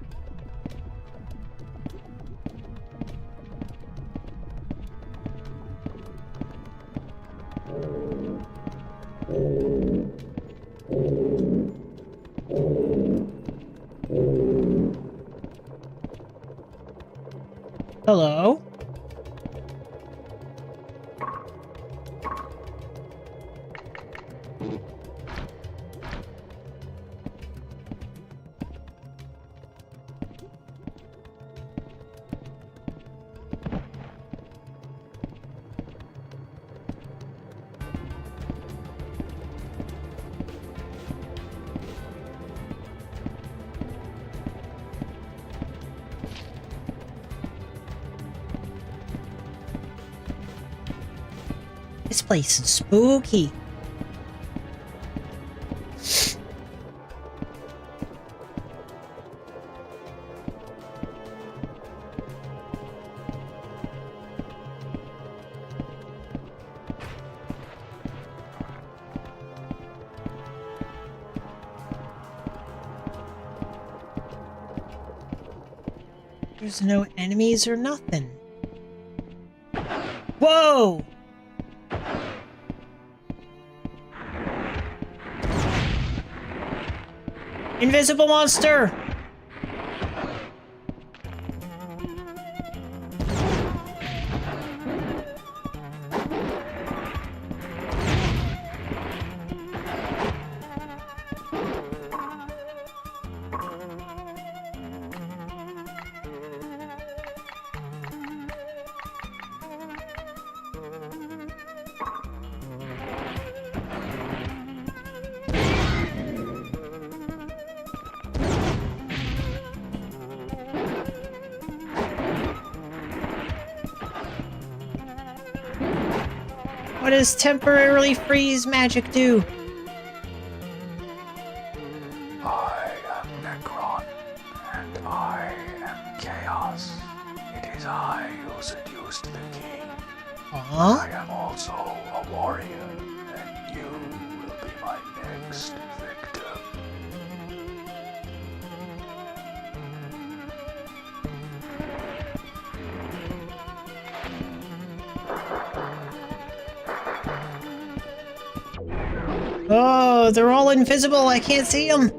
Hello? This place is spooky. There's no enemies or nothing. Whoa! Invisible monster! What does temporarily freeze magic do? I am Necron, and I am Chaos. It is I who seduced the king. Huh? I am also a warrior, and you will be my next victim. Oh, they're all invisible. I can't see them.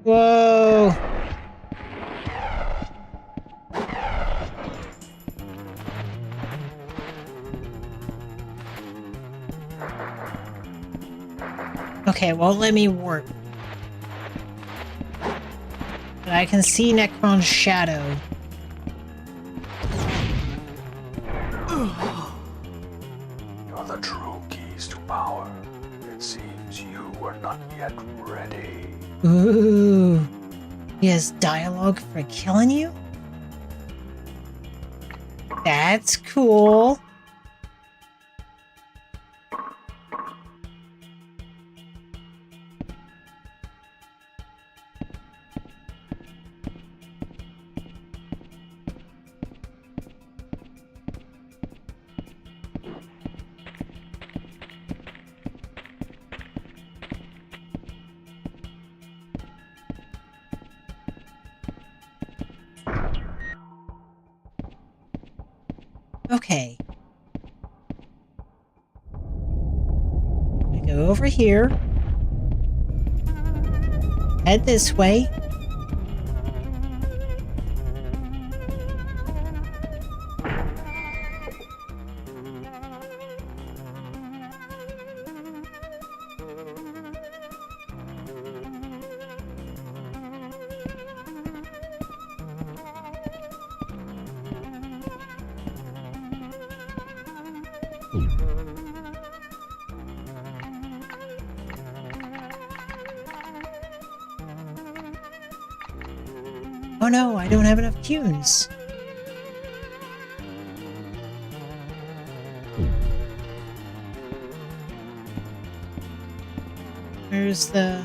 Whoa. Okay, won't let me warp. But I can see Necron's shadow. You're the true keys to power. It seems you are not yet ready. Ooh. He has dialogue for killing you? That's cool. Okay. We go over here. Head this way. Oh no, I don't have enough tunes. Where's the...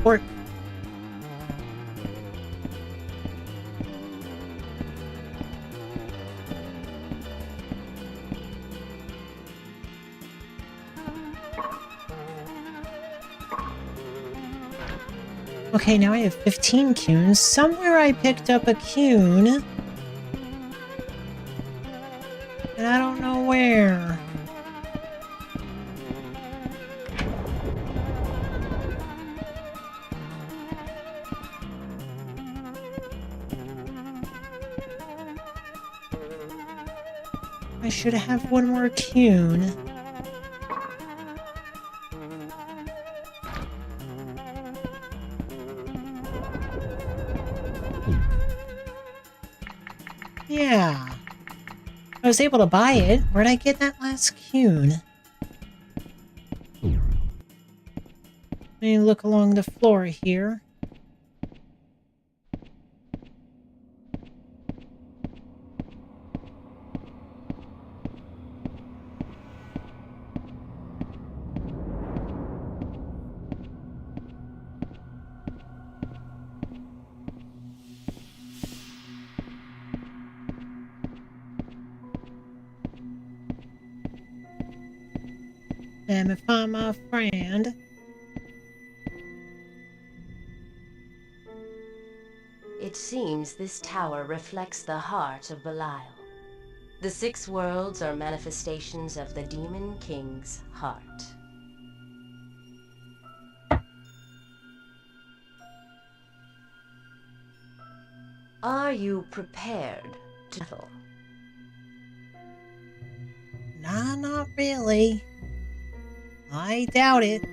Or... Okay, now I have 15 cunes. Somewhere I picked up a cune. And I don't know where. I should have one more cune. Yeah. I was able to buy it. Where'd I get that last cune? Let me look along the floor here. Let me find my friend. It seems this tower reflects the heart of Belial. The 6 worlds are manifestations of the Demon King's heart. Are you prepared to battle? Nah, not really. I doubt it.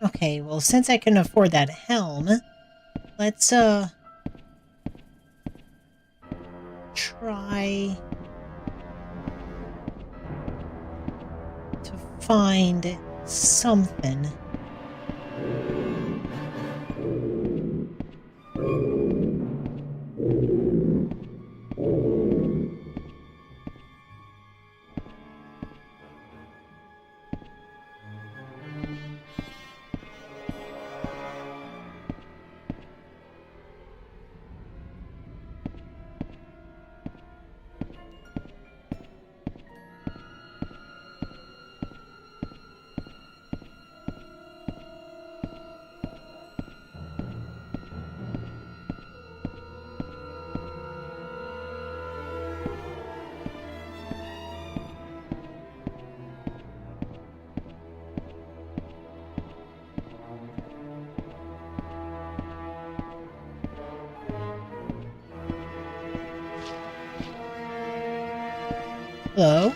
Okay, well, since I can afford that helm, let's, try to find something. Hello?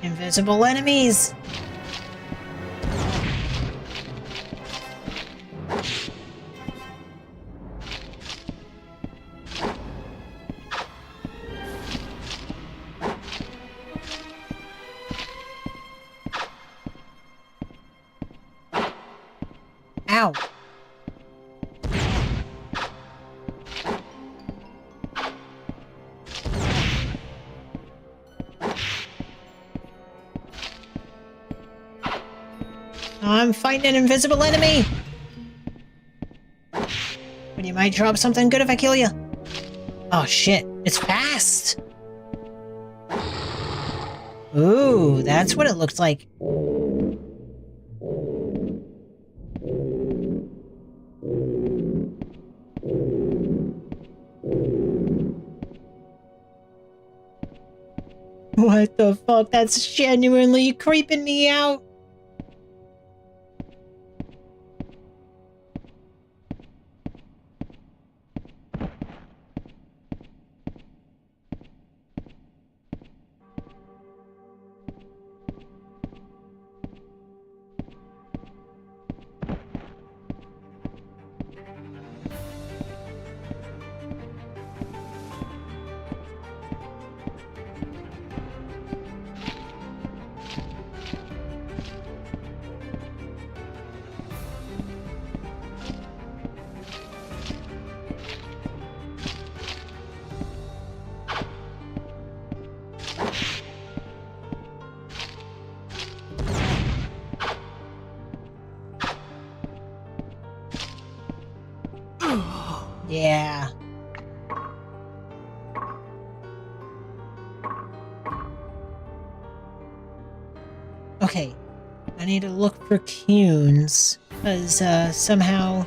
Invisible enemies! Ow! I'm fighting an invisible enemy! But you might drop something good if I kill you. Oh shit, it's fast! Ooh, that's what it looks like. What the fuck? That's genuinely creeping me out. Yeah. Okay. I need to look for Kunes, because, somehow...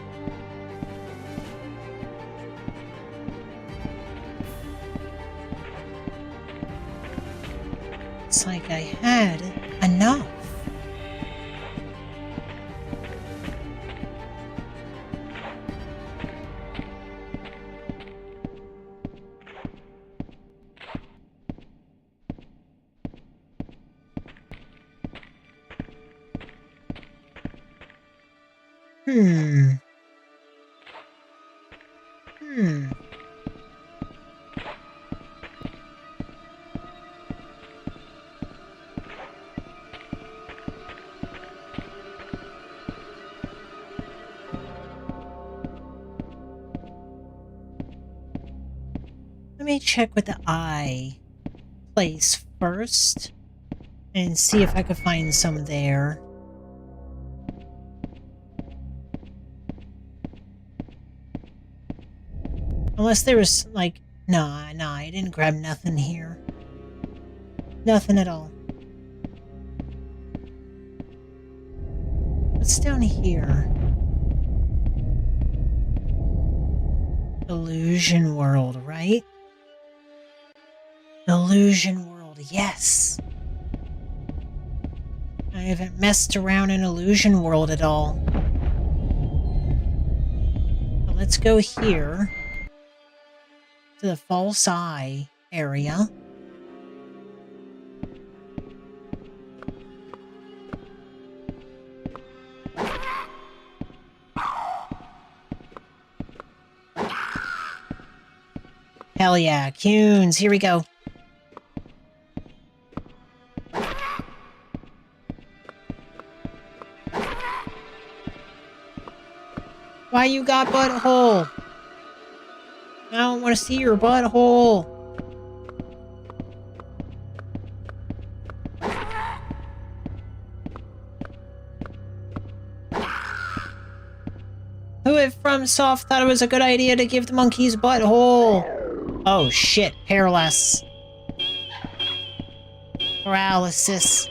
It's like I had enough. Hmm. Let me check with the eye place first and see if I could find some there. Unless there was, like... Nah, I didn't grab nothing here. Nothing at all. What's down here? Illusion World, right? Illusion World, yes! I haven't messed around in Illusion World at all. So let's go here to the False Eye area. Hell yeah, Cunes, here we go. Why you got butthole? I don't want to see your butthole. Who at FromSoft thought it was a good idea to give the monkeys butthole? Oh shit, paralysis. Paralysis.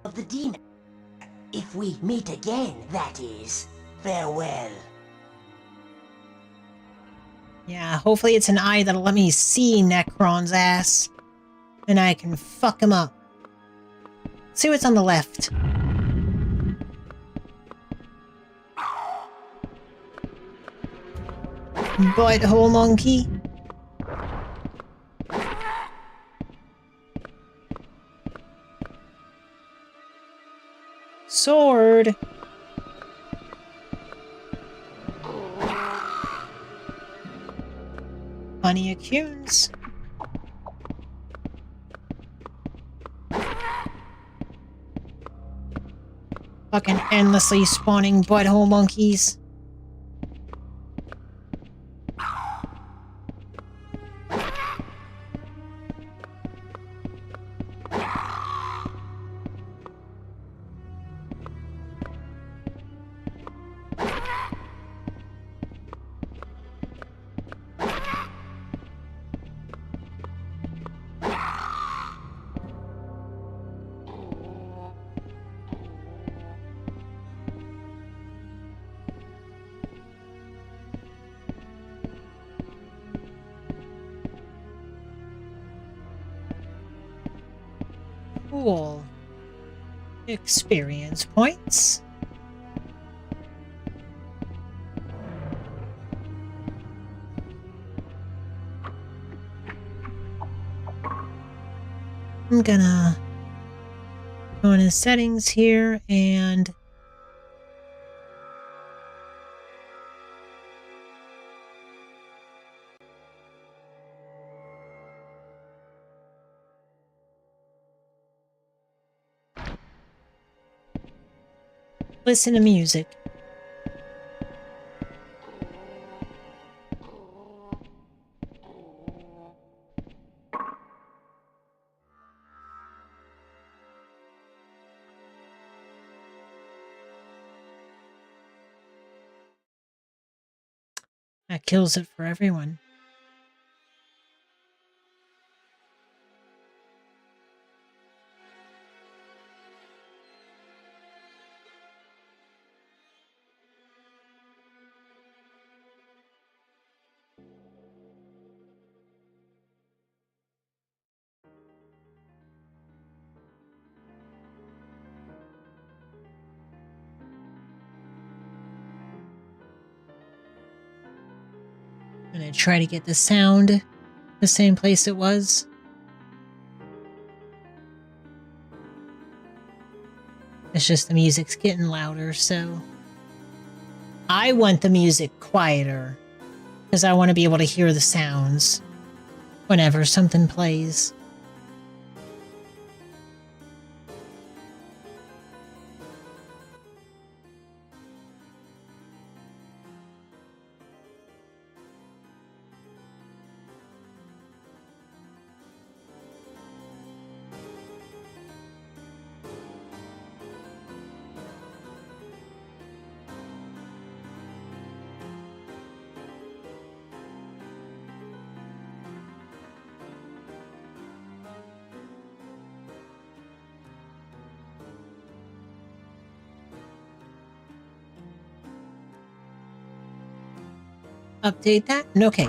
Of the demon. If we meet again, that is. Farewell. Yeah, hopefully it's an eye that'll let me see Necron's ass. And I can fuck him up. See what's on the left. Butthole monkey. Sword. Honey Accunes. Fucking endlessly spawning butthole monkeys. Cool. Experience points. I'm gonna go into settings here and listen to music. That kills it for everyone. I'm gonna try to get the sound The same place it was. It's just the music's getting louder, so... I want the music quieter, because I want to be able to hear the sounds whenever something plays. Update that? Okay.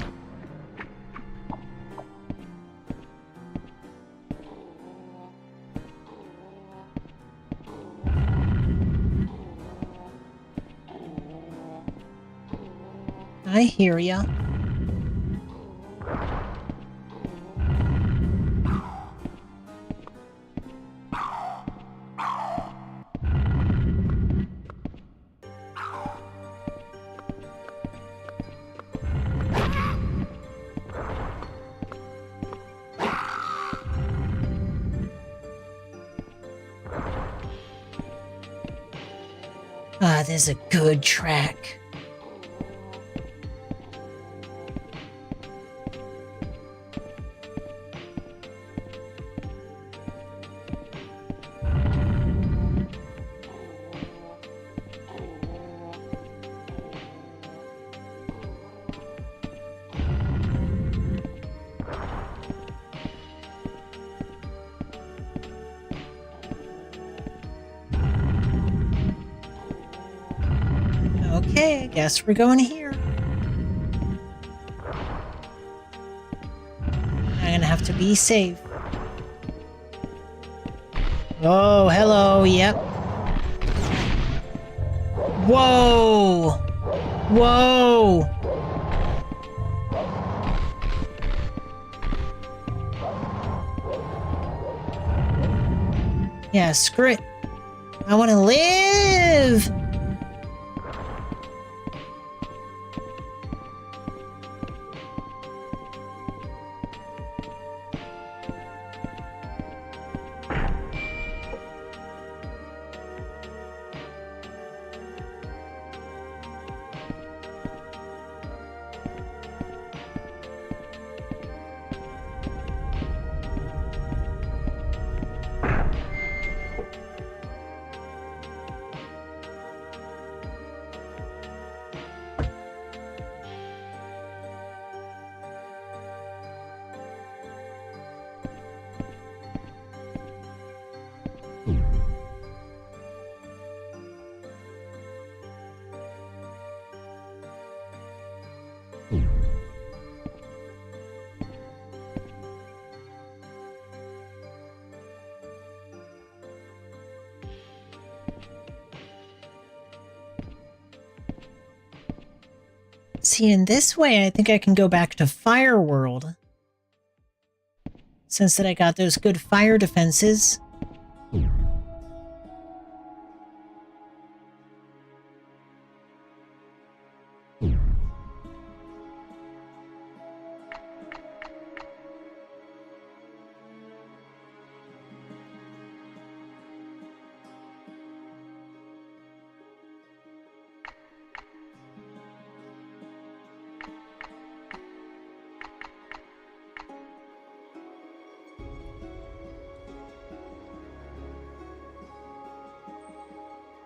I hear ya. Ah, this is a good track. Okay, I guess we're going here. I'm gonna have to be safe. Oh, hello, yep. Whoa! Whoa! Yeah, screw it. I want to live! See, in this way, I think I can go back to Fireworld. Since that I got those good fire defenses.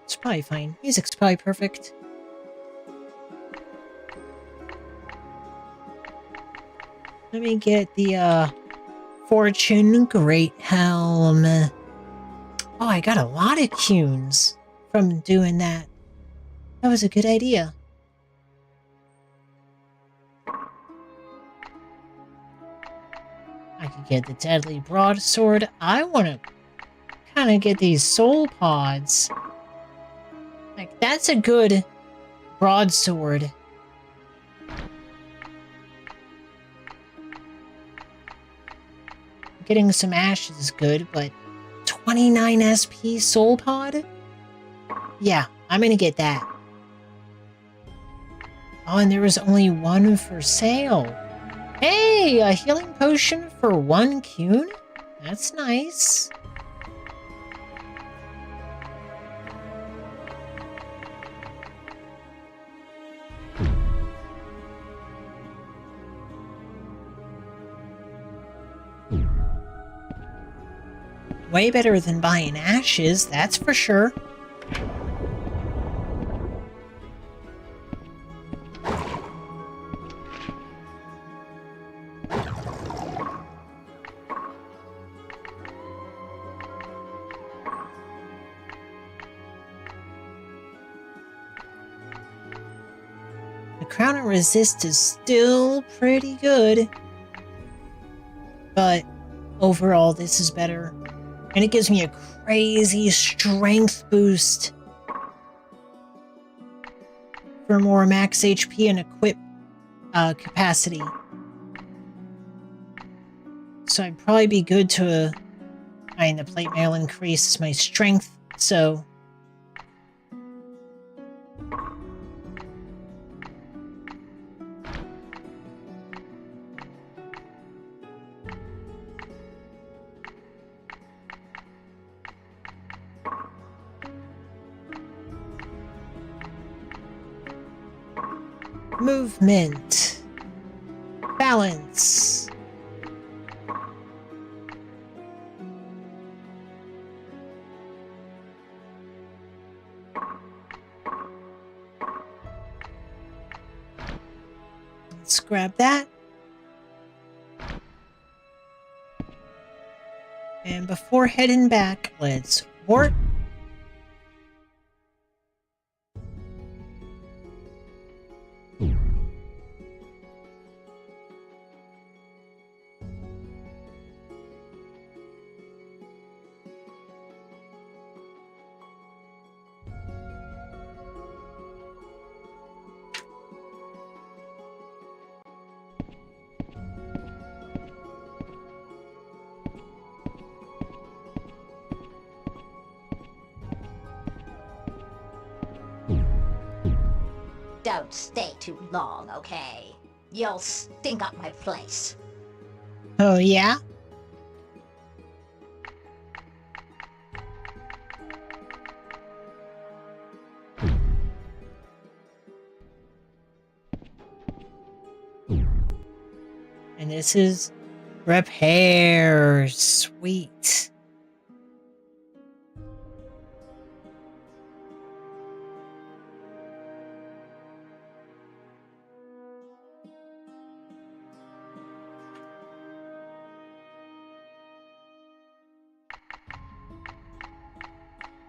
It's probably fine. Music's probably perfect. Let me get the, Fortune Great Helm. Oh, I got a lot of cues from doing that. That was a good idea. I could get the Deadly Broadsword. I want to kind of get these soul pods. Like, that's a good broadsword. getting some ashes is good, but 29 SP soul pod? Yeah, I'm gonna get that. Oh, and there was only one for sale. Hey, a healing potion for 1 Qun? That's nice. Way better than buying ashes, that's for sure. The Crown of Resist is still pretty good, but overall this is better. And it gives me a crazy strength boost for more max HP and equip capacity. So I'd probably be good to... I mean, the plate mail increases my strength, so... Movement. Balance. Let's grab that. And before heading back, let's warp. Don't stay too long, okay? You'll stink up my place. Oh, yeah? And this is repair. Sweet.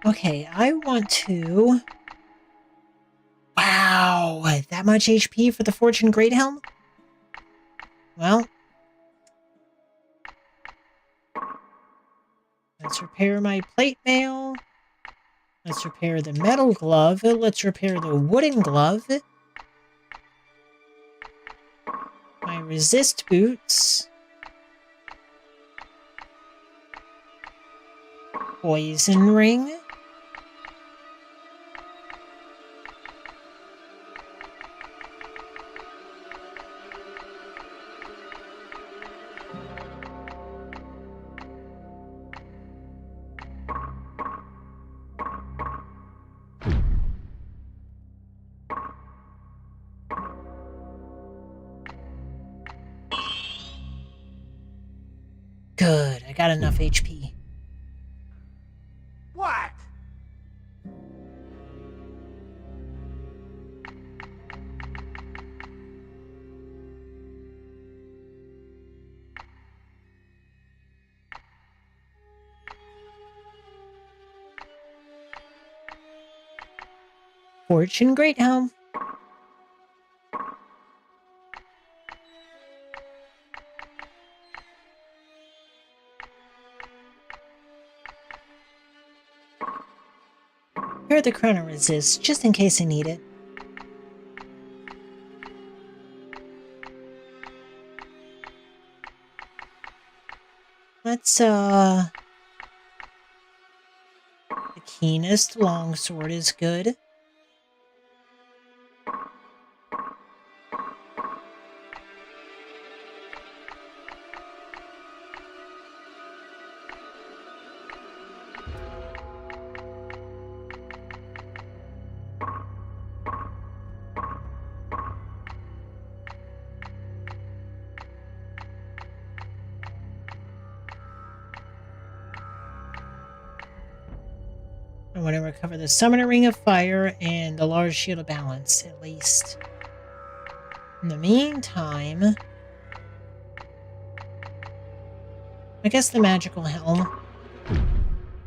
Okay, I want to... Wow, that much HP for the Fortune Great Helm? Well, let's repair my plate mail. Let's repair the metal glove. Let's repair the wooden glove. My resist boots. Poison ring. Good, I got enough HP. What? Fortune Great Helm. Here are the Crown of Resist, just in case I need it. Let's, the keenest longsword is good. I want to recover the Summoner Ring of Fire and the large Shield of Balance, at least. In the meantime, I guess the Magical Helm.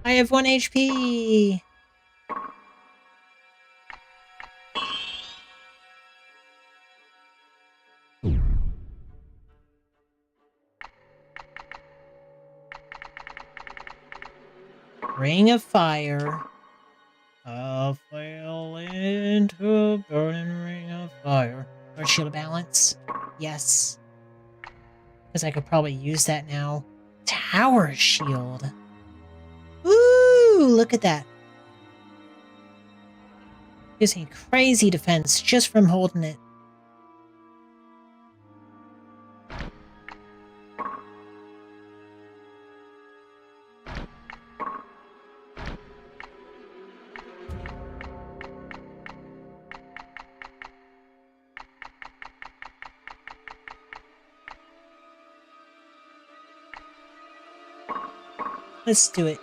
I have 1 HP! Ring of Fire. I fell into a burning ring of fire. Or Shield of Balance. Yes. Because I could probably use that now. Tower Shield. Woo! Look at that. Gives me crazy defense just from holding it. Let's do it.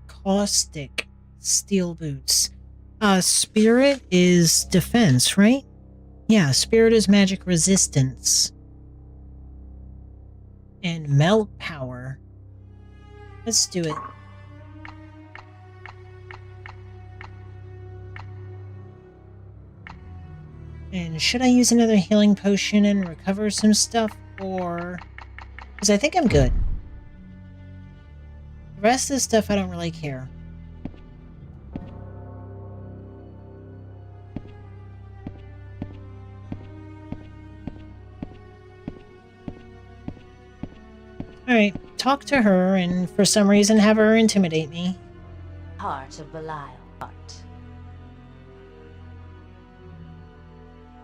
Caustic. Steel boots. Spirit is defense, right? Yeah, spirit is magic resistance. And melt power. Let's do it. And should I use another healing potion and recover some stuff, or... Because I think I'm good. The rest of the stuff I don't really care. Alright, talk to her and for some reason have her intimidate me. Heart of Belial.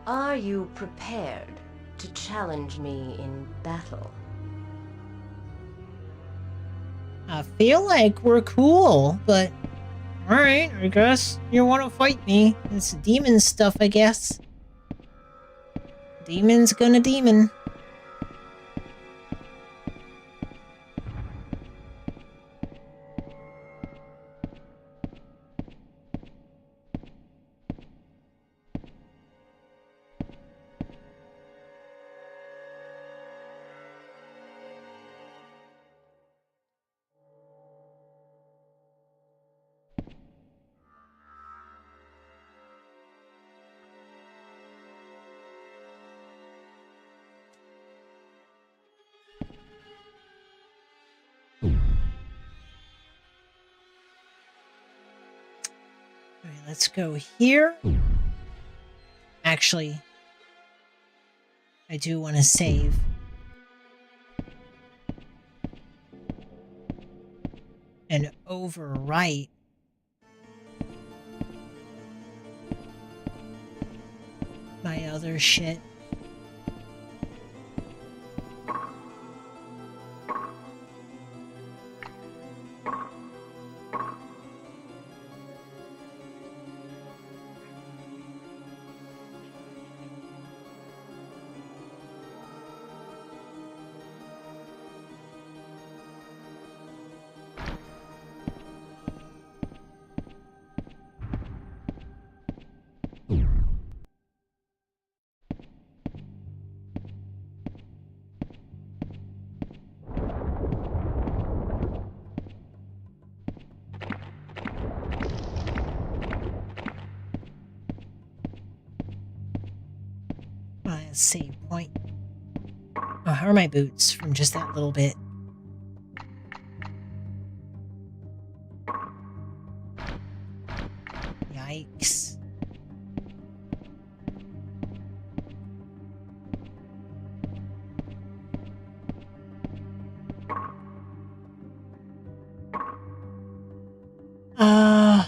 Are you prepared to challenge me in battle? I feel like we're cool, but... Alright, I guess you want to fight me. It's demon stuff, I guess. Demon's gonna demon. Alright, let's go here. Actually, I do want to save. And overwrite. My other shit. Save point. Oh, how are my boots from just that little bit? Yikes. Uh...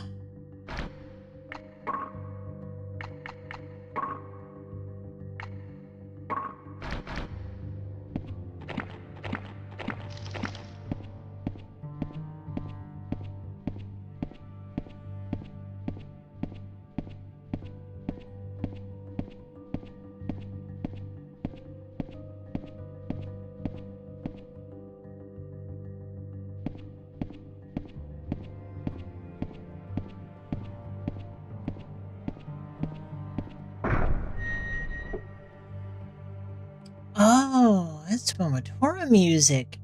Oh, that's Momotora music.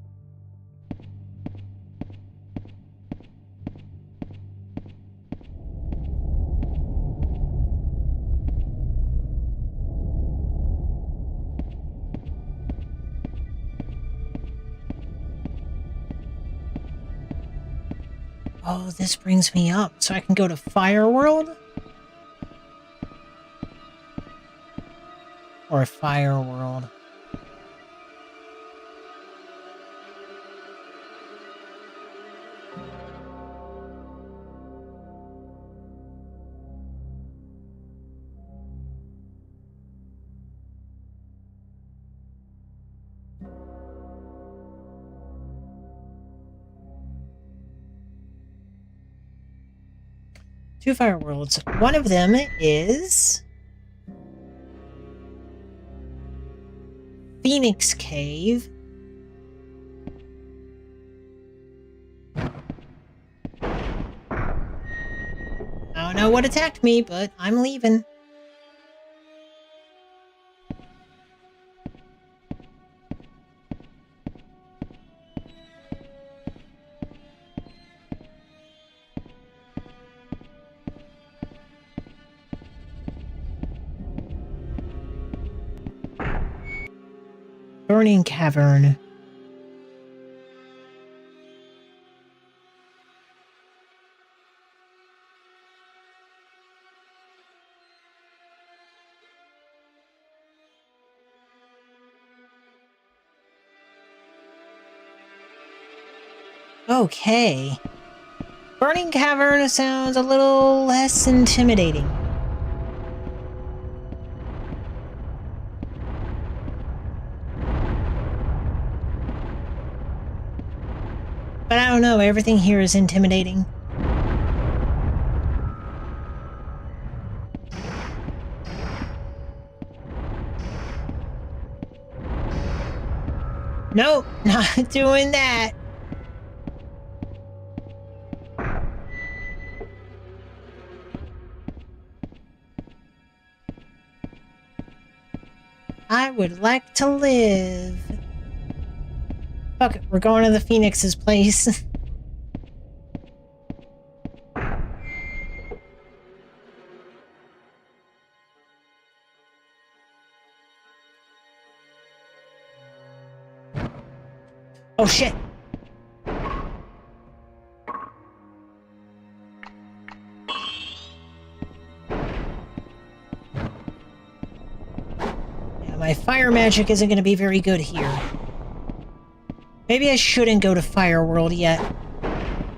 Oh, this brings me up, so I can go to Fire World? Or Fire World. Two Fire Worlds. One of them is Phoenix Cave. I don't know what attacked me, but I'm leaving. Burning Cavern. Okay. Burning Cavern sounds a little less intimidating. But I don't know, everything here is intimidating. Nope, not doing that. I would like to live. Fuck it, we're going to the Phoenix's place. Oh shit. Yeah, my fire magic isn't going to be very good here. Maybe I shouldn't go to Fire World yet.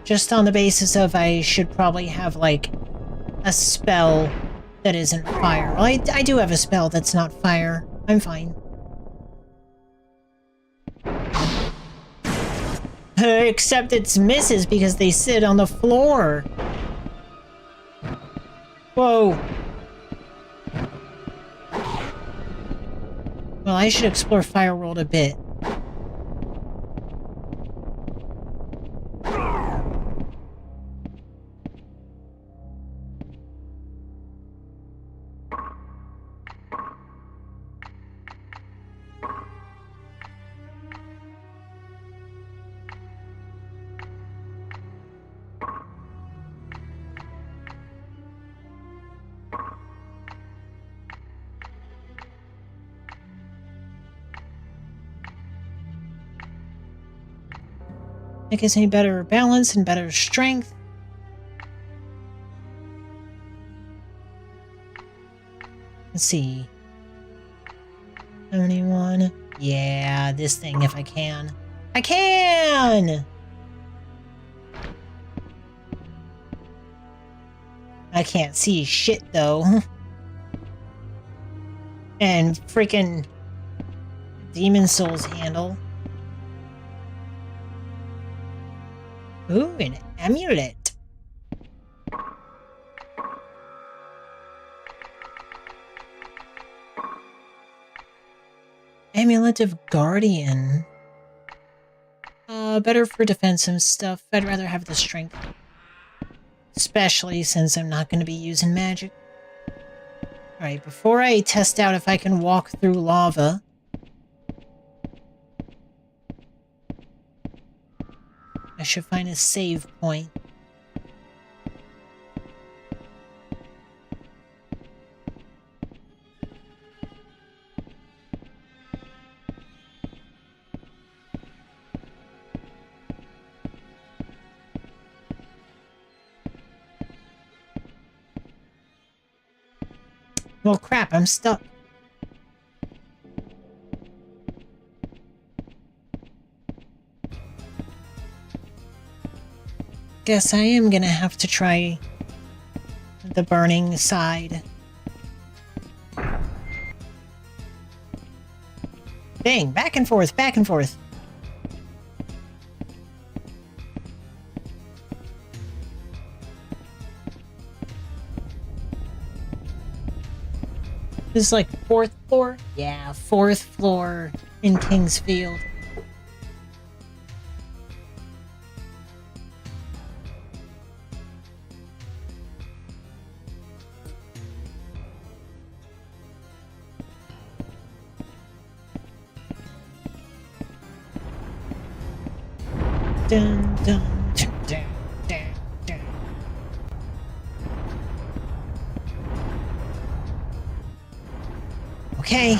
Just on the basis of I should probably have, like, a spell that isn't fire. Well, I do have a spell that's not fire. I'm fine. Except it's misses because they sit on the floor. Whoa. Well, I should explore Fire World a bit. Make us any better balance and better strength. Let's see. 71. Yeah, this thing if I can. I can! I can't see shit, though. And freaking Demon Souls handle. Ooh, an amulet. Amulet of Guardian. Better for defensive stuff. I'd rather have the strength. Especially since I'm not going to be using magic. Alright, before I test out if I can walk through lava, I should find a save point. Well, crap, I'm stuck. Guess I am gonna have to try the burning side. Dang, back and forth, back and forth. This is like 4th floor? Yeah, 4th floor in Kingsfield. Dun, dun, dun, dun, dun, dun. Okay.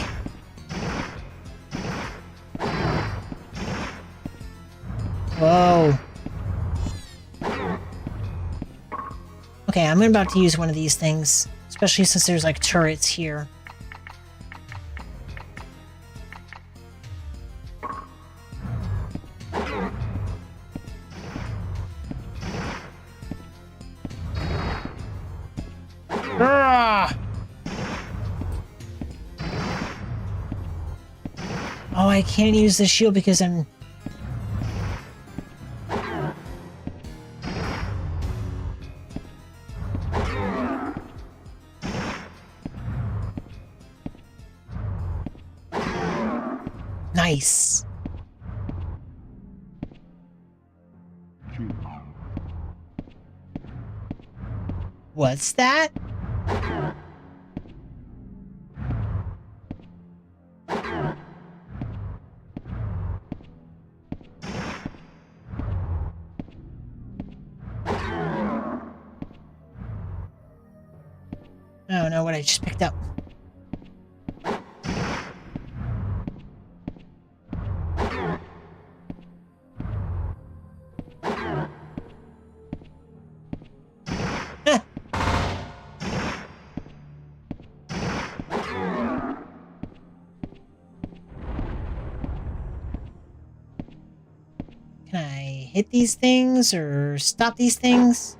Whoa. Okay, I'm about to use one of these things, especially since there's like turrets here. Ah! Oh, I can't use the shield because I'm... Nice. What's that? I don't know what I just picked up. Can I hit these things or stop these things?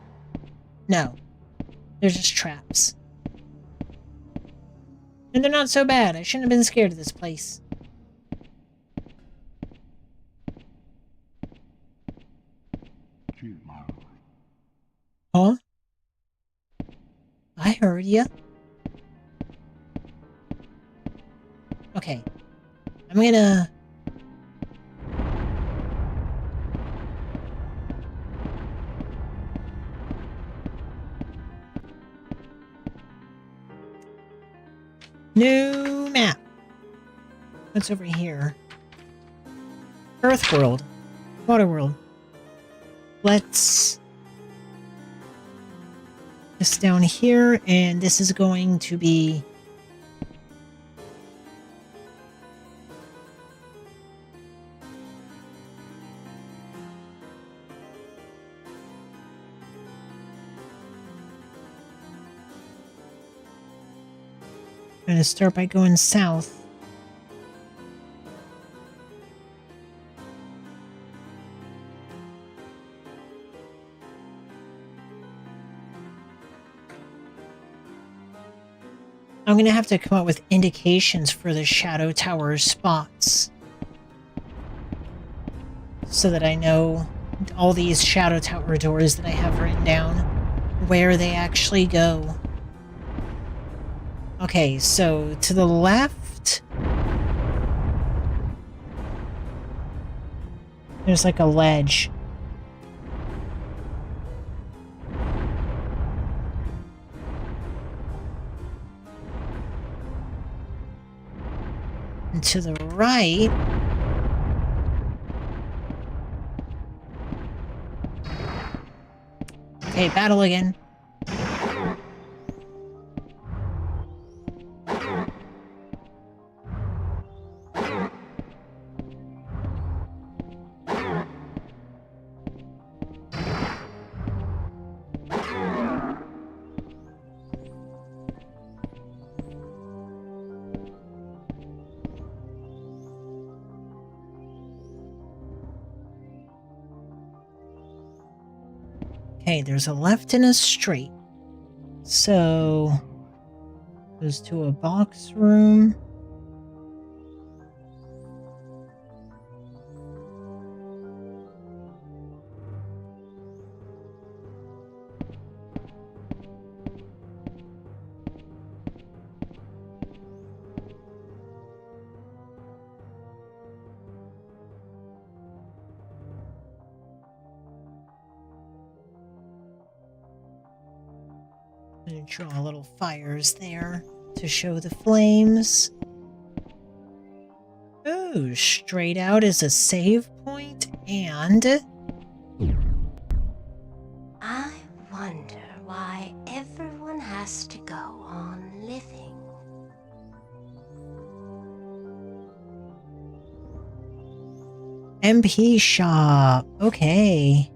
No. They're just traps. And they're not so bad. I shouldn't have been scared of this place. Huh? I heard ya. Okay. I'm gonna... New map. What's over here? Earth world. Water world. Let's... this down here, and this is going to be... I'm gonna start by going south. I'm going to have to come up with indications for the Shadow Tower spots. So that I know all these Shadow Tower doors that I have written down, where they actually go. Okay, so to the left, there's like a ledge. And to the right, okay, battle again. Okay, there's a left and a straight. So, goes to a box room. I'm gonna draw little fires there to show the flames. Ooh, straight out is a save point, and I wonder why everyone has to go on living. MP shop. Okay.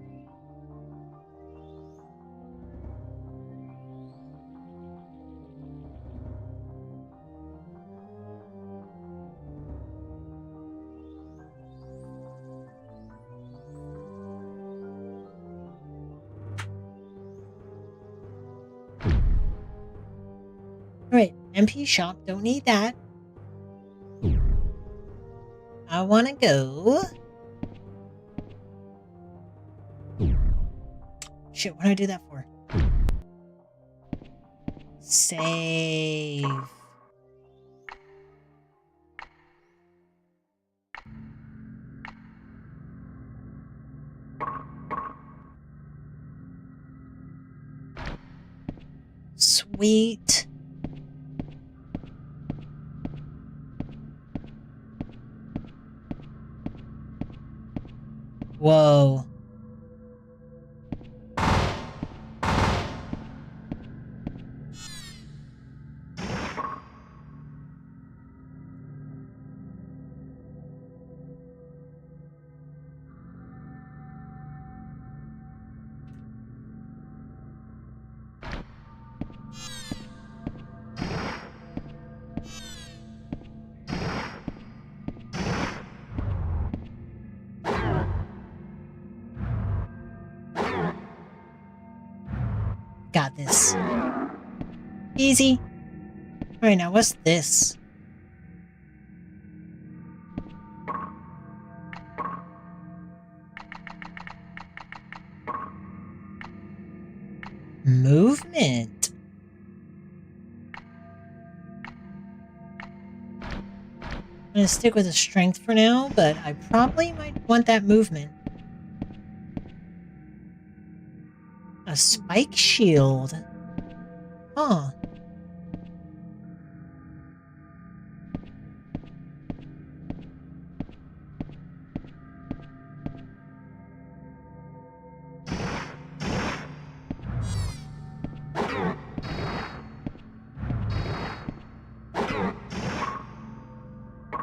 Alright, MP shop, don't need that. I wanna go. Shit, what do I do that for? Save. Sweet. Whoa. Got this. Easy. Alright, now what's this? Movement. I'm gonna stick with the strength for now, but I probably might want that movement. A spike shield. Huh.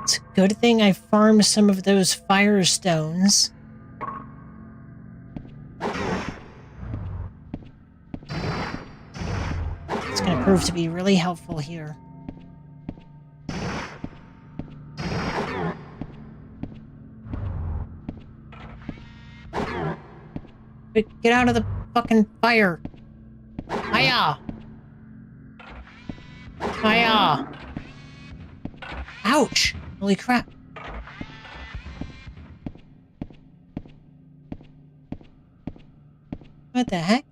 It's a good thing I farmed some of those firestones. It's going to prove to be really helpful here. Quick, get out of the fucking fire. Hiya! Hiya! Ouch! Holy crap. What the heck?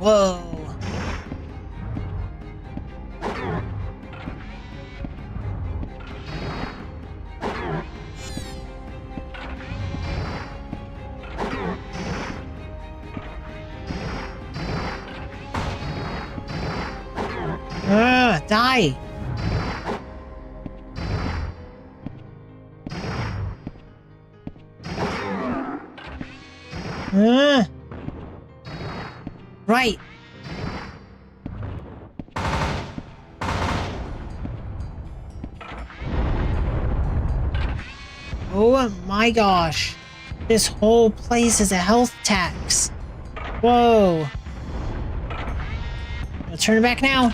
Whoa. Die. Right. Oh my gosh. This whole place is a health tax. Whoa. I'll turn it back now.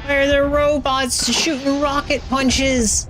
Why are there robots shooting rocket punches?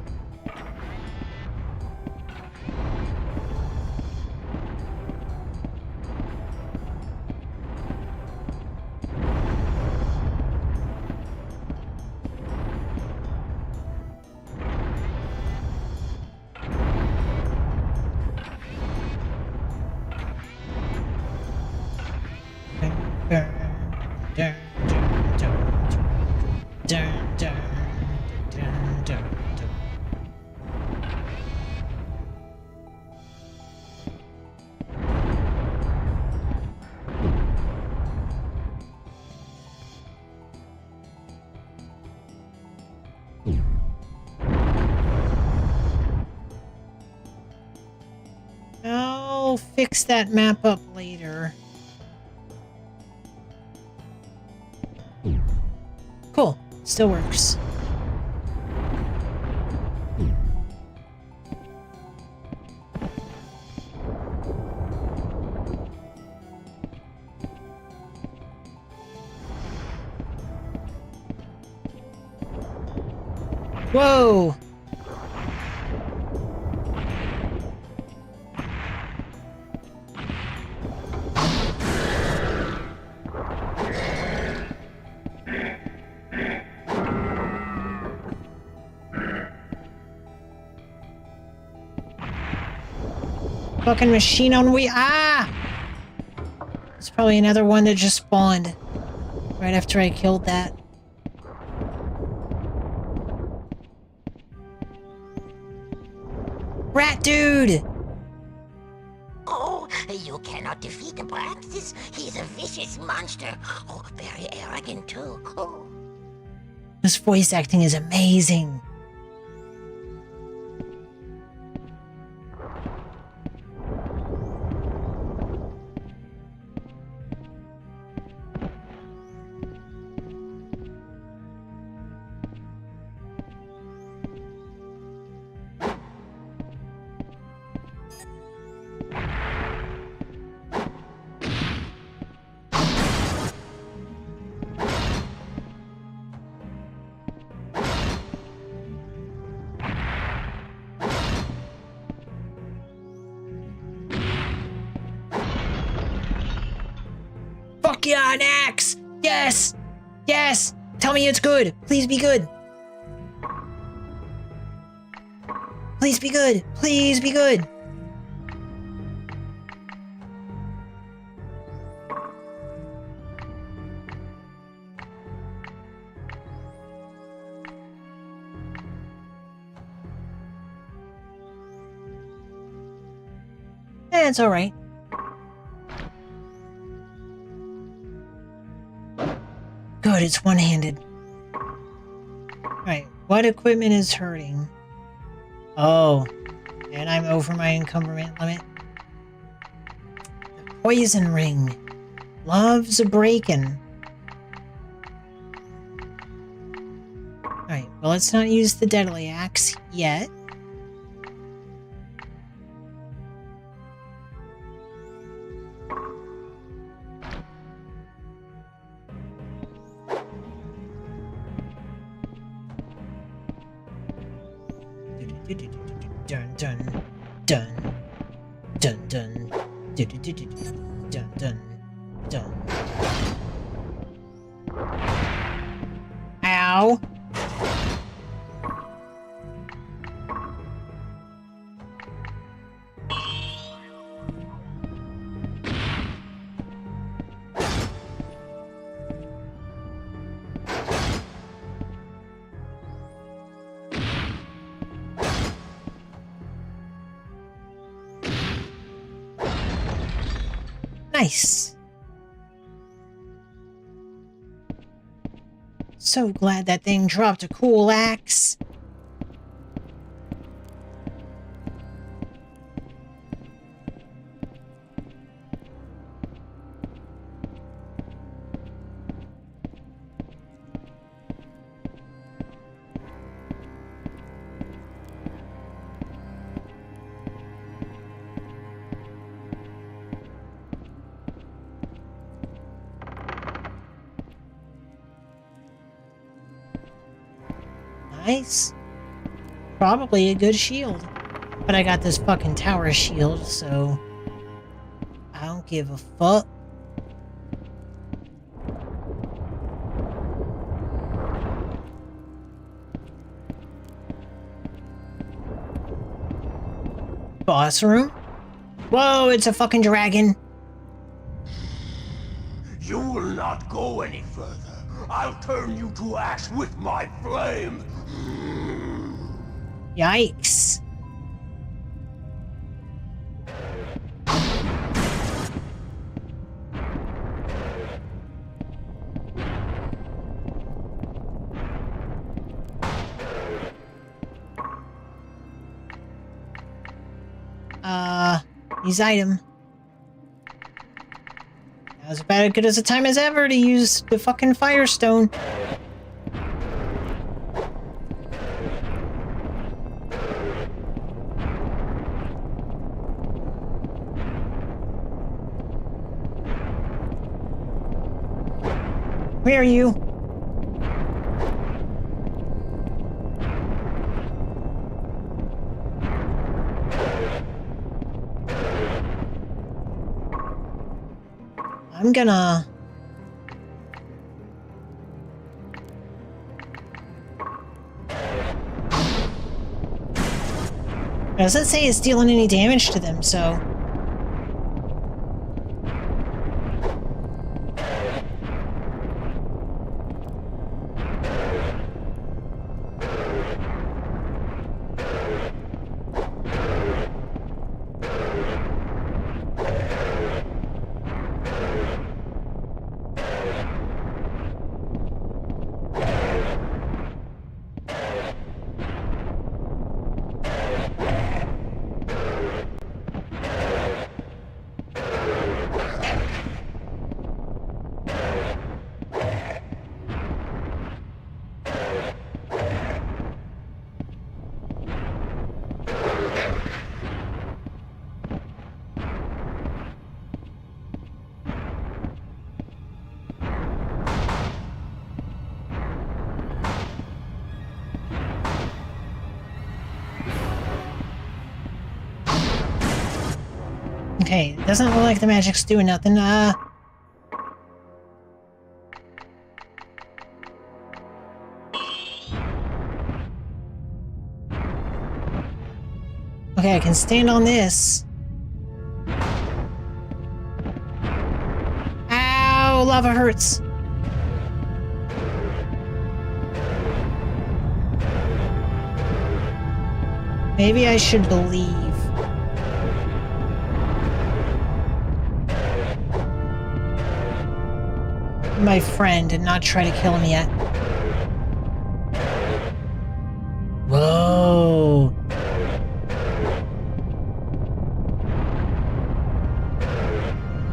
I'll fix that map up later. Cool. Still works. Whoa! Fucking machine on wheel. Ah! It's probably another one that just spawned right after I killed that. Rat dude! Oh, you cannot defeat Braxis. He's a vicious monster. Oh, very arrogant too. Oh. This voice acting is amazing. Fuck yeah, an axe! Yes! Yes! Tell me it's good! Please be good! Please be good! Please be good! It's alright. it's one-handed. Alright, what equipment is hurting? Oh, and I'm over my encumberment limit. The poison ring. Loves a break-in. Alright, well, let's not use the deadly axe yet. Dun dun dun dun dun dun dun dun. Ow. Nice. So glad that thing dropped a cool axe. Nice. Probably a good shield. But I got this fucking tower shield, so I don't give a fuck. Boss room? Whoa, it's a fucking dragon. You will not go any further. I'll turn you to ash with my flame. Yikes. Use item. Now's about as good as a time as ever to use the fucking Firestone. Where are you? I'm gonna... It doesn't say it's dealing any damage to them, so... Okay, doesn't look like the magic's doing nothing. Okay, I can stand on this. Ow, lava hurts. Maybe I should believe. my friend and not try to kill him yet. Whoa.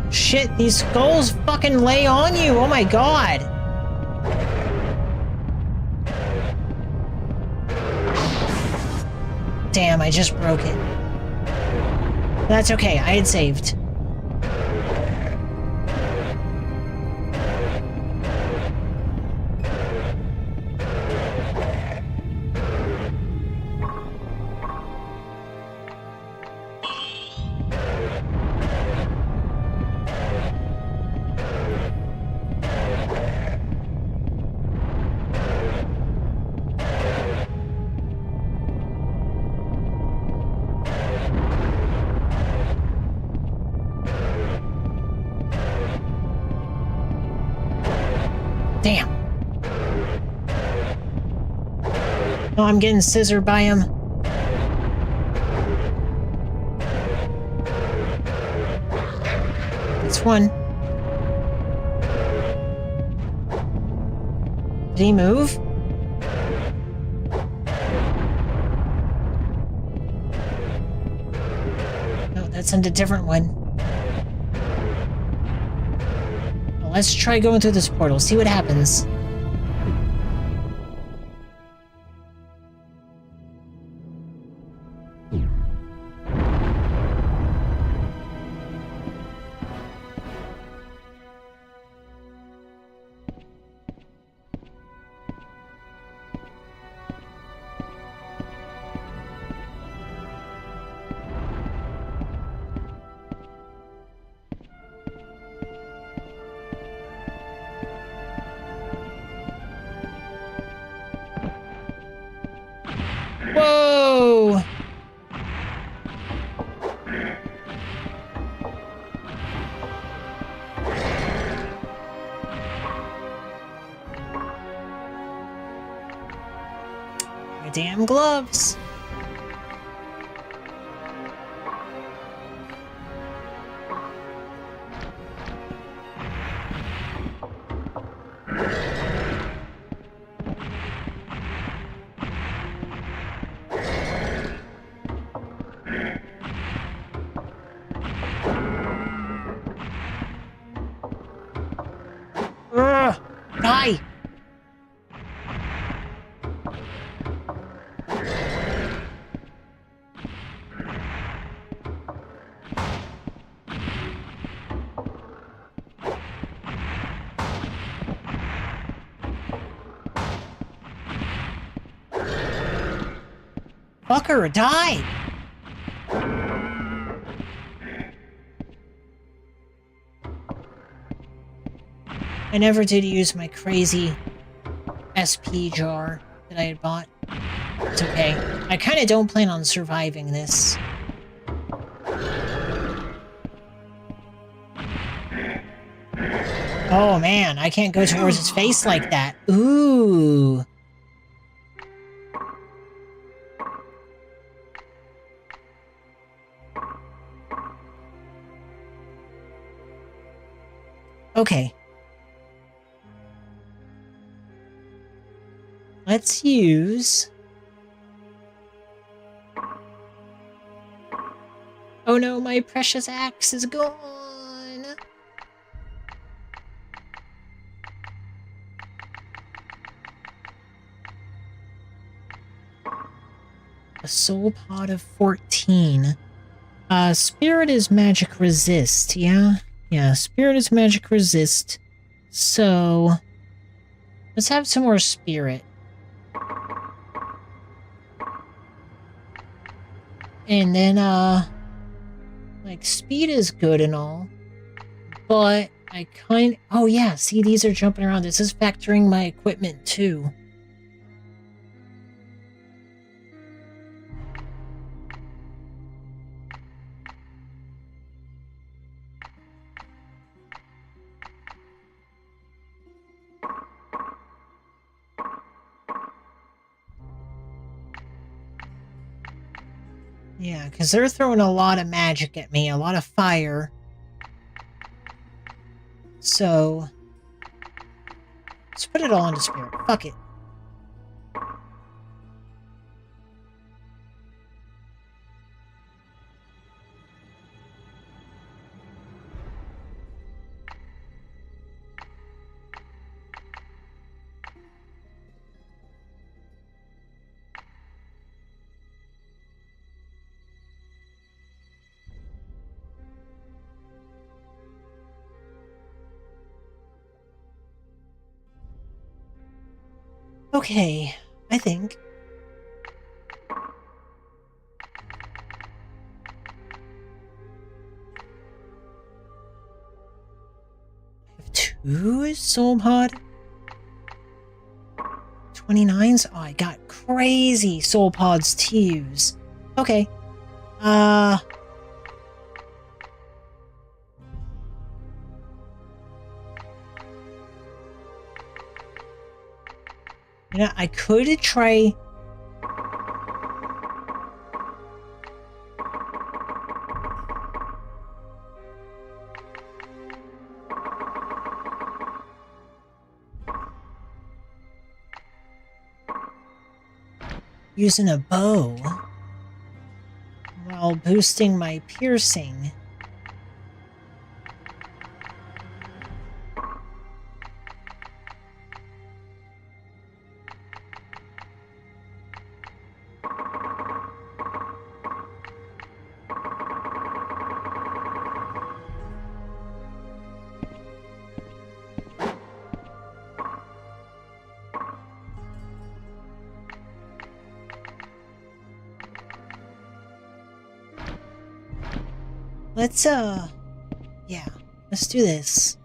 Shit, these skulls fucking lay on you. Oh my god. Damn, I just broke it. That's okay, I had saved. Damn. Oh, I'm getting scissored by him. That's one. Did he move? No, that's a different one. Let's try going through this portal, see what happens. Whoa! My damn gloves. Die! Fucker, die! I never did use my crazy SP jar that I had bought. It's okay. I kind of don't plan on surviving this. Oh man, I can't go towards his face like that. Ooh. Okay. Let's use... Oh no, my precious axe is gone! A soul pod of 14. Spirit is magic resist, yeah? Yeah, spirit is magic resist. So... let's have some more spirit. And then, like, speed is good and all, but I oh yeah, see, these are jumping around. This is factoring my equipment, too. Yeah, because they're throwing a lot of magic at me, a lot of fire. So, Put it all into spirit. Fuck it. Okay, I think. I have 2 soul pod. 29s? Oh, I got crazy soul pods to use. Okay. You know, I could try... using a bow while boosting my piercing. Let's, yeah, let's do this.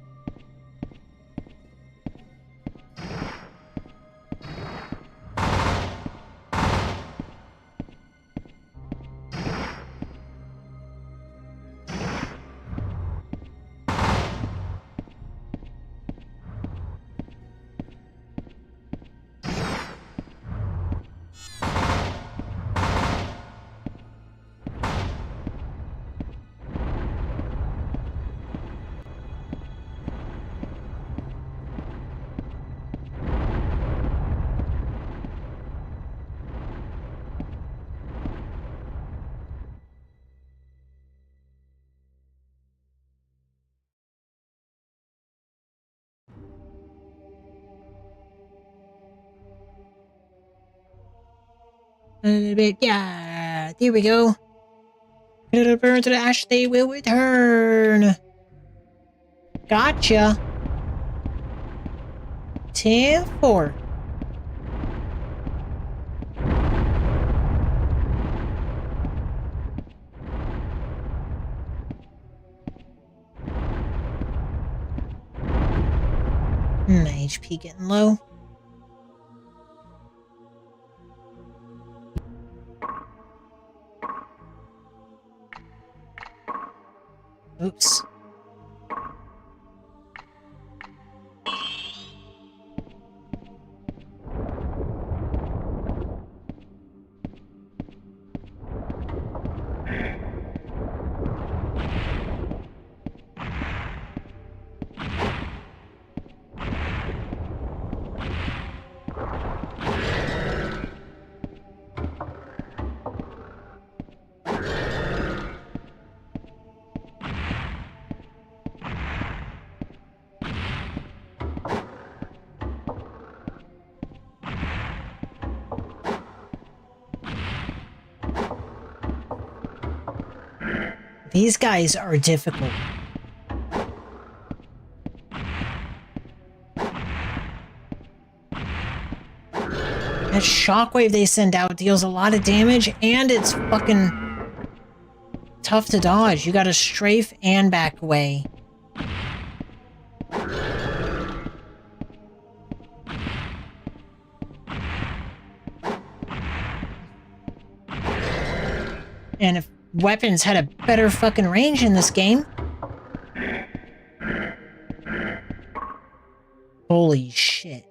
A little bit, yeah, there we go. It'll burn to the ash, they will return. Gotcha. 10-4. My HP getting low. Oops. These guys are difficult. That shockwave they send out deals a lot of damage, and it's fucking tough to dodge. You gotta strafe and back away. And if weapons had a better fucking range in this game. Holy shit.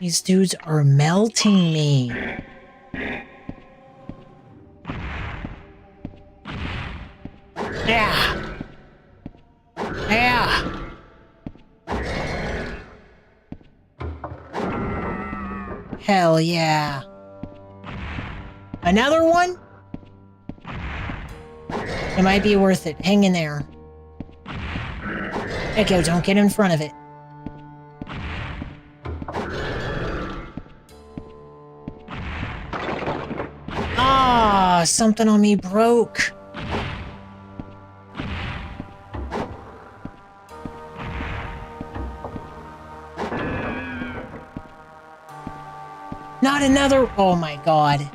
These dudes are melting me. Yeah. Yeah. Hell yeah. Another one? It might be worth it. Hang in there. Echo, don't get in front of it. Ah, something on me broke. Not another. Oh my god.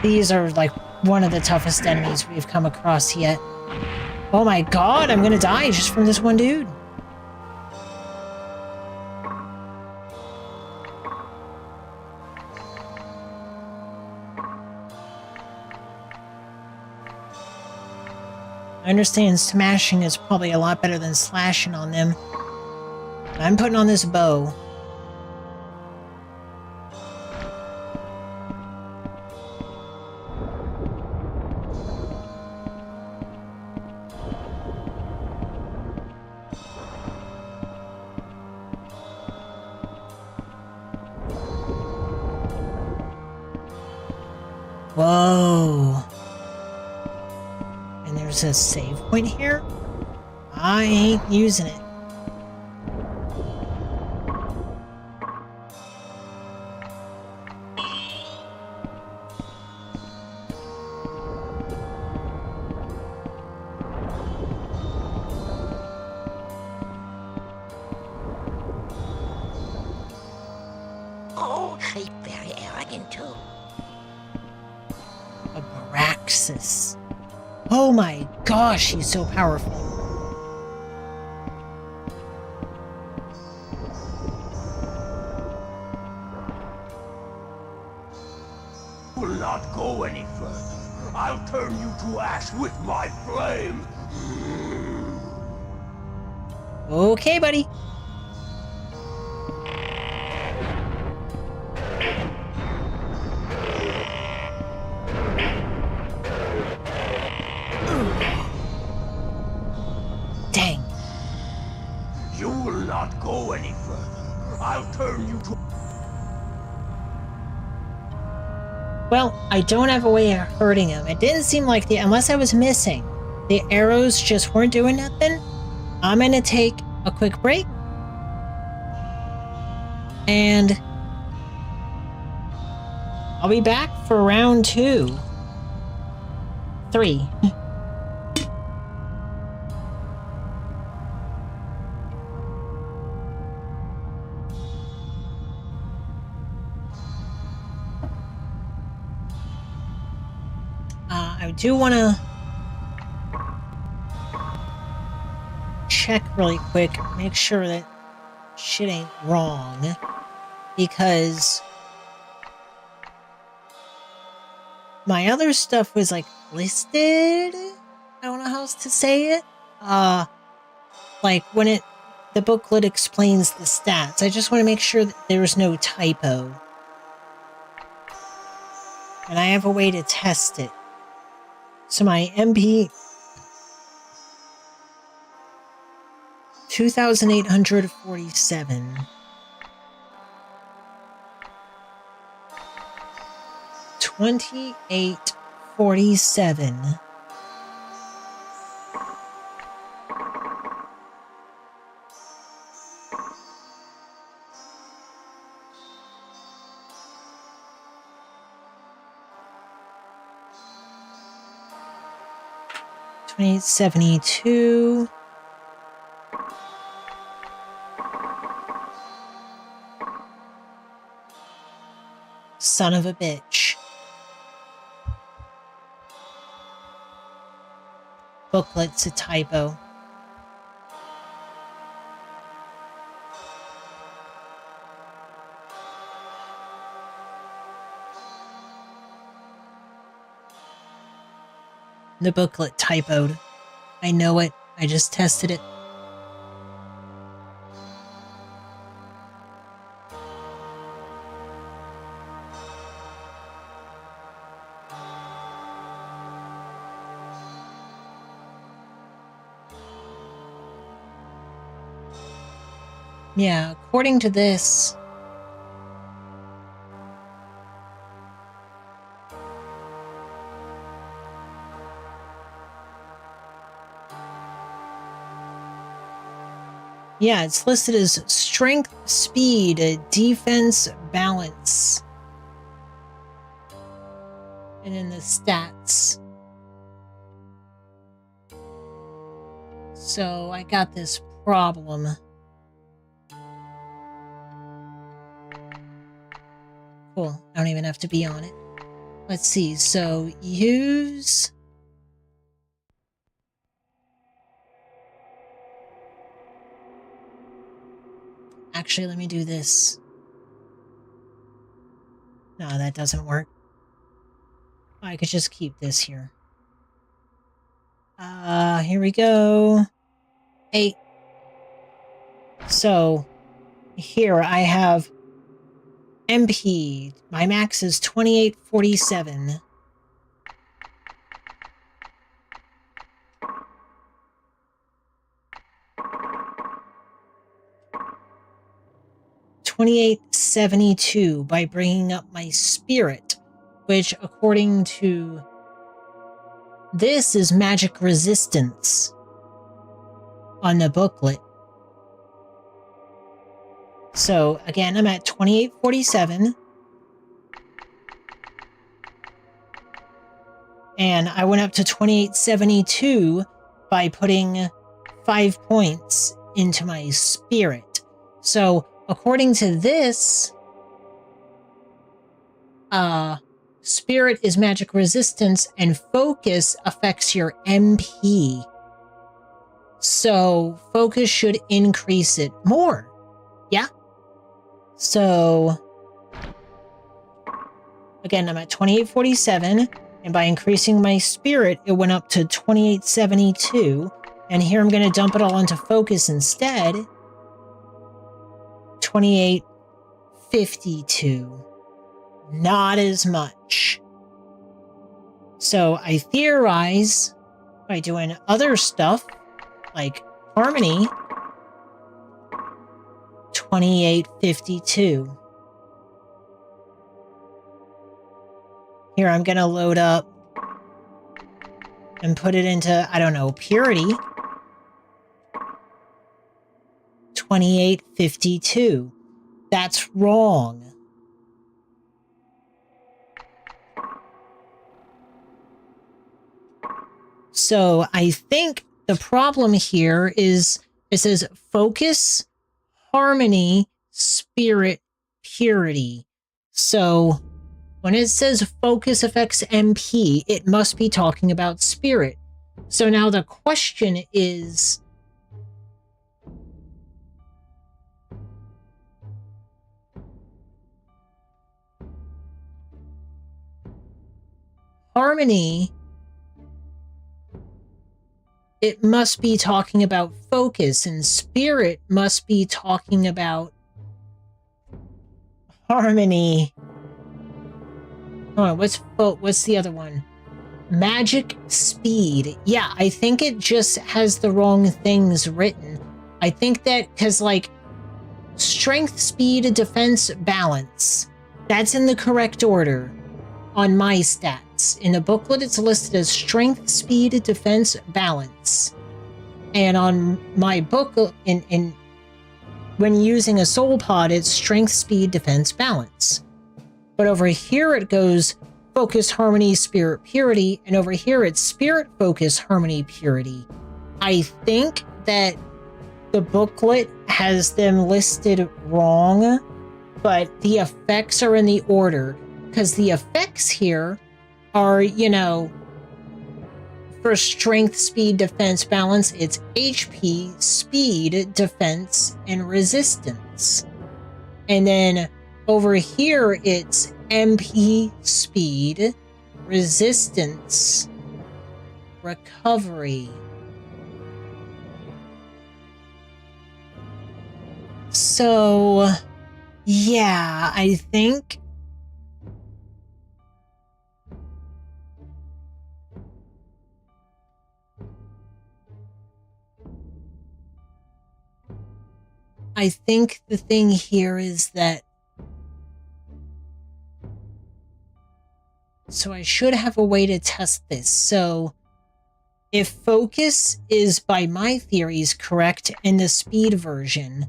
These are like one of the toughest enemies we've come across yet. Oh my god, I'm gonna die just from this one dude. I understand smashing is probably a lot better than slashing on them. But I'm putting on this bow. Whoa. And there's a save point here? I ain't using it. Oh, he's very arrogant too. A Braxis. Oh my gosh, he's so powerful. Will not go any further. I'll turn you to ash with my flame. Okay, buddy. Dang. You will not go any further. I'll turn you to... Well, I don't have a way of hurting him. It didn't seem like unless I was missing, the arrows just weren't doing nothing. I'm gonna take a quick break. And I'll be back for round 2. 3. I do want to check really quick, make sure that shit ain't wrong, because my other stuff was like listed. I don't know how else to say it. Like when the booklet explains the stats, I just want to make sure that there's no typo. And I have a way to test it. So my MP 2,847. 2847. $28.72. Son of a bitch. Booklet's a typo. The booklet typoed. I know it. I just tested it. Yeah, according to this, yeah, it's listed as strength, speed, defense, balance. And in the stats. So I got this problem. Cool. I don't even have to be on it. Let's see. So use... Actually, let me do this. No, that doesn't work. I could just keep this here. Here we go. 8. So here I have MP. My max is 2847. $28.72 by bringing up my spirit, which according to this is magic resistance on the booklet. So again, I'm at 2847. And I went up to 2872 by putting 5 points into my spirit. So according to this, spirit is magic resistance and focus affects your MP. So focus should increase it more. Yeah? So again, I'm at 2847, and by increasing my spirit, it went up to 2872. And here I'm going to dump it all into focus instead. 2852. Not as much. So I theorize by doing other stuff like harmony. 2852. Here I'm going to load up and put it into, I don't know, purity. 2852. That's wrong. So I think the problem here is it says focus, harmony, spirit, purity. So when it says focus affects MP, it must be talking about spirit. So now the question is, harmony, it must be talking about focus, and spirit must be talking about harmony. Oh, what's the other one? Magic speed. Yeah, I think it just has the wrong things written. I think that because like strength, speed, defense, balance, that's in the correct order on my stats. In the booklet, it's listed as strength, speed, defense, balance. And on my book, when using a soul pod, it's strength, speed, defense, balance. But over here it goes focus, harmony, spirit, purity, and over here it's spirit, focus, harmony, purity. I think that the booklet has them listed wrong, but the effects are in the order. because the effects here are, you know, for strength, speed, defense, balance, it's HP, speed, defense, and resistance. And then over here, it's MP, speed, resistance, recovery. So, yeah, I think the thing here is that, so I should have a way to test this. So if focus is, by my theories, correct in the speed version,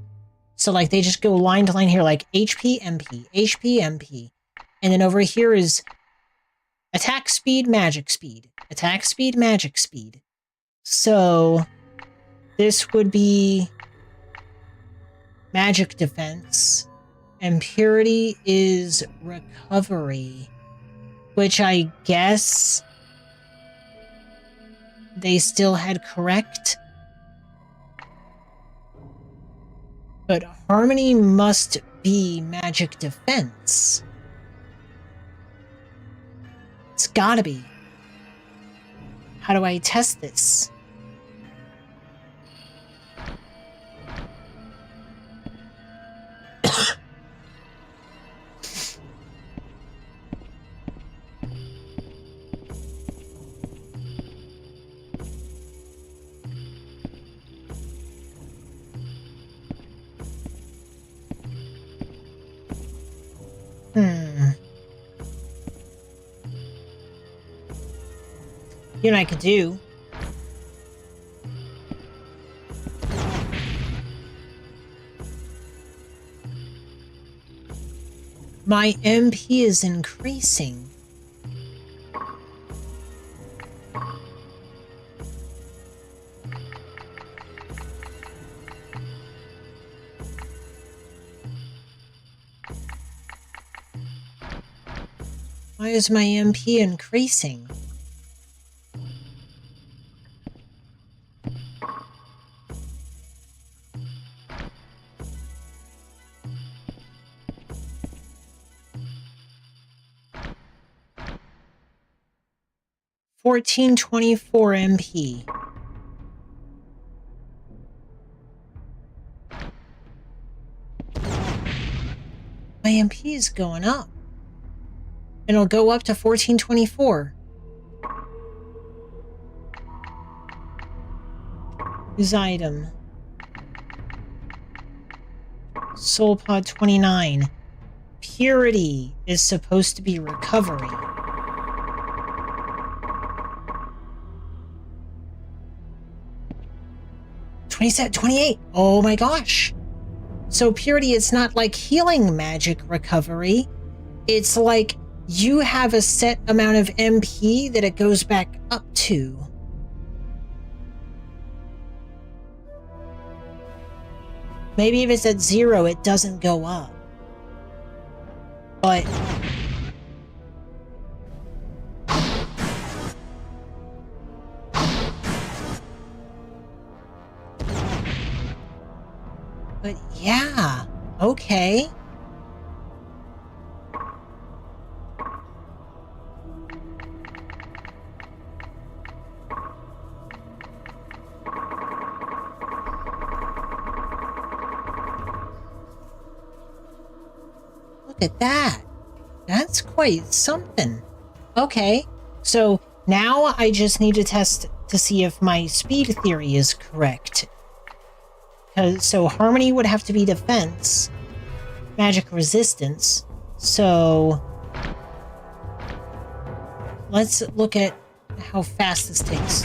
so like they just go line to line here, like HP, MP, HP, MP. And then over here is attack speed, magic speed, attack speed, magic speed. So this would be magic defense, and purity is recovery, which I guess they still had correct. But harmony must be magic defense. It's gotta be. How do I test this? You know what I could do? My MP is increasing. Why is my MP increasing? $14.24 MP. My MP is going up. And it'll go up to 1424. Use item. Soul Pod 29. Purity is supposed to be recovery. $27, $28. Oh my gosh. So purity, it's not like healing magic recovery. It's like you have a set amount of MP that it goes back up to. Maybe if it's at 0, it doesn't go up. But yeah, okay. Look at that. That's quite something. Okay, so now I just need to test to see if my speed theory is correct. So harmony would have to be defense, magic resistance. So let's look at how fast this takes.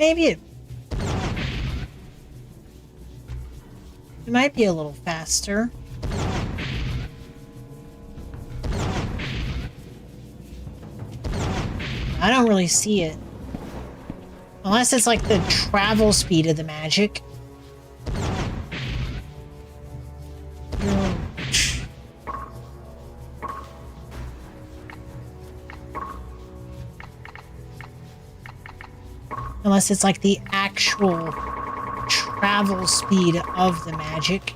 Maybe it might be a little faster. I don't really see it. Unless it's like the travel speed of the magic. Unless it's like the actual travel speed of the magic.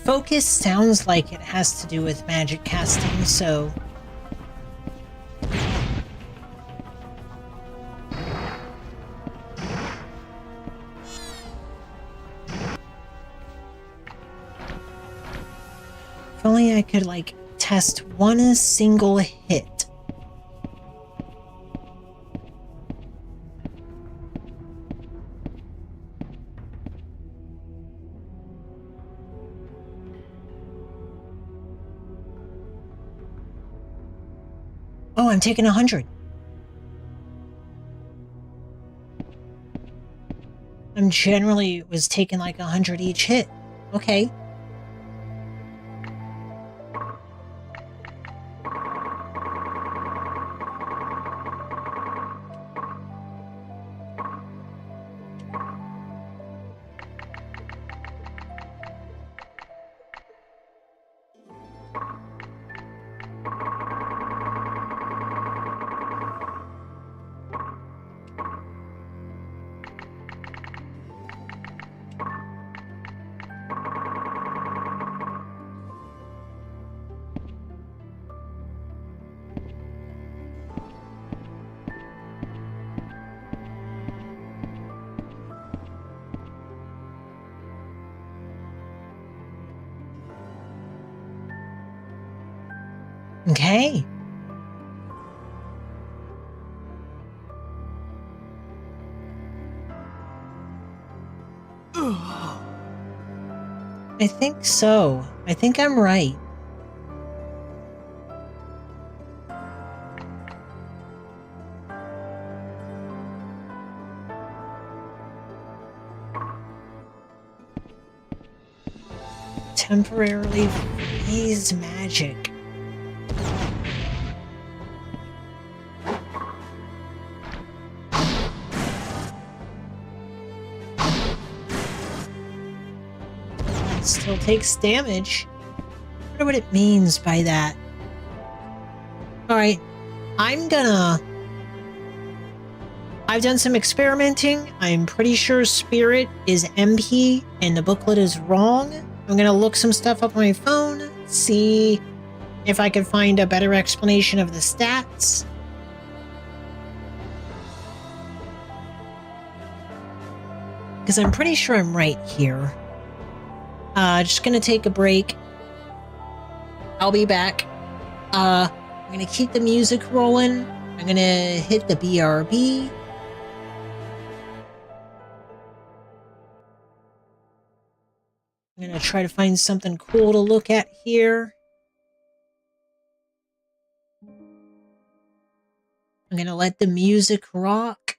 Focus sounds like it has to do with magic casting, so... If only I could, like, test one single hit. Oh, I'm taking 100. I'm generally was taking like 100 each hit. Okay. Okay. I think so. I think I'm right. Temporarily freeze magic. Still takes damage. I wonder what it means by that. Alright, I've done some experimenting. I'm pretty sure Spirit is MP and the booklet is wrong. I'm gonna look some stuff up on my phone, see if I can find a better explanation of the stats. Because I'm pretty sure I'm right here. Just gonna take a break. I'll be back. I'm gonna keep the music rolling. I'm gonna hit the BRB. I'm gonna try to find something cool to look at here. I'm gonna let the music rock.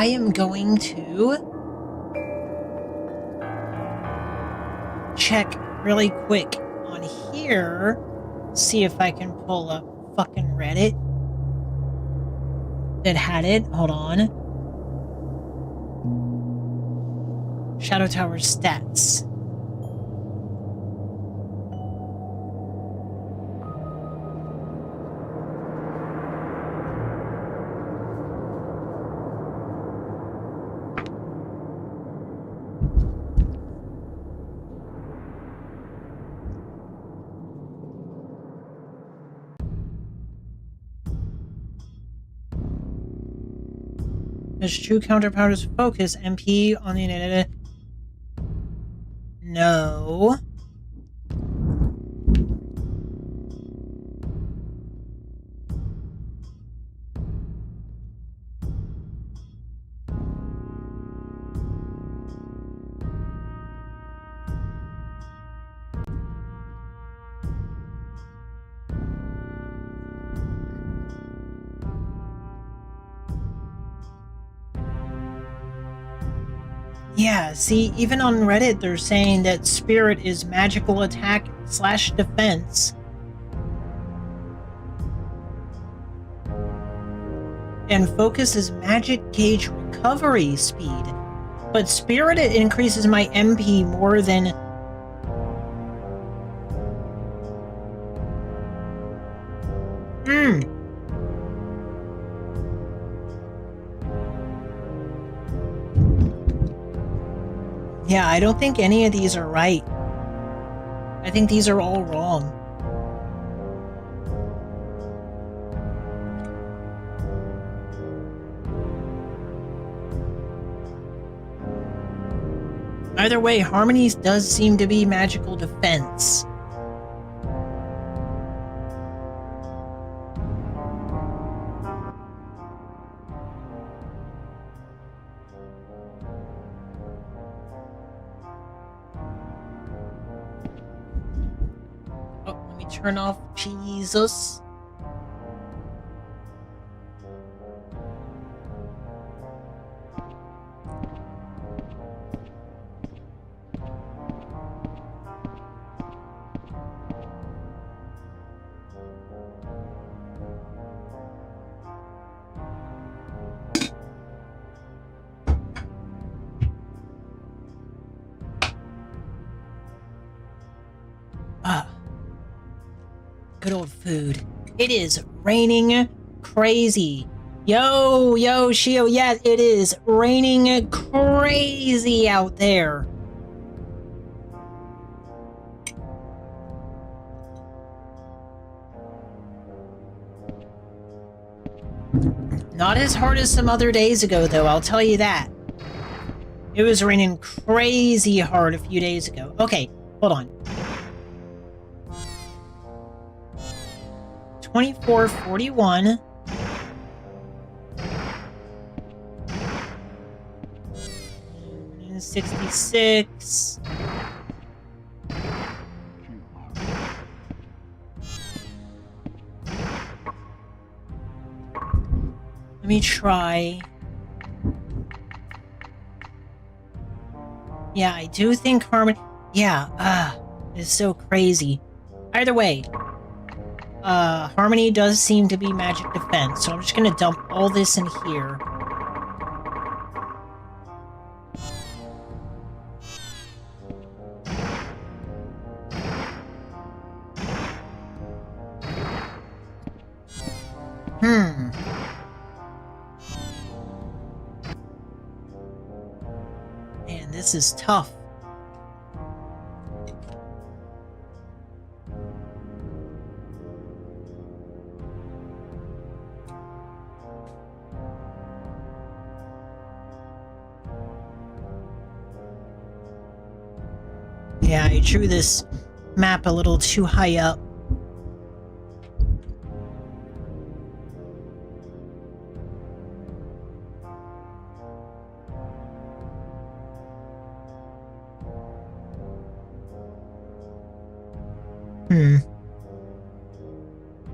I am going to check really quick on here, see if I can pull up fucking Reddit that had it. Hold on. Shadow Tower stats. Does true counterpowers focus MP on the... No. Yeah, see, even on Reddit, they're saying that Spirit is magical attack / defense. And Focus is magic gauge recovery speed. But Spirit, it increases my MP more than... Yeah, I don't think any of these are right. I think these are all wrong. Either way, Harmony's does seem to be magical defense. Turn off Jesus. Good old food. It is raining crazy. Yo, Shio, yeah, it is raining crazy out there. Not as hard as some other days ago, though, I'll tell you that. It was raining crazy hard a few days ago. Okay, hold on. 2441. And 66. Let me try. Yeah, I do think Harmony... Yeah, it's so crazy. Either way, Harmony does seem to be magic defense, so I'm just gonna dump all this in here. Man, this is tough. Yeah, I drew this map a little too high up.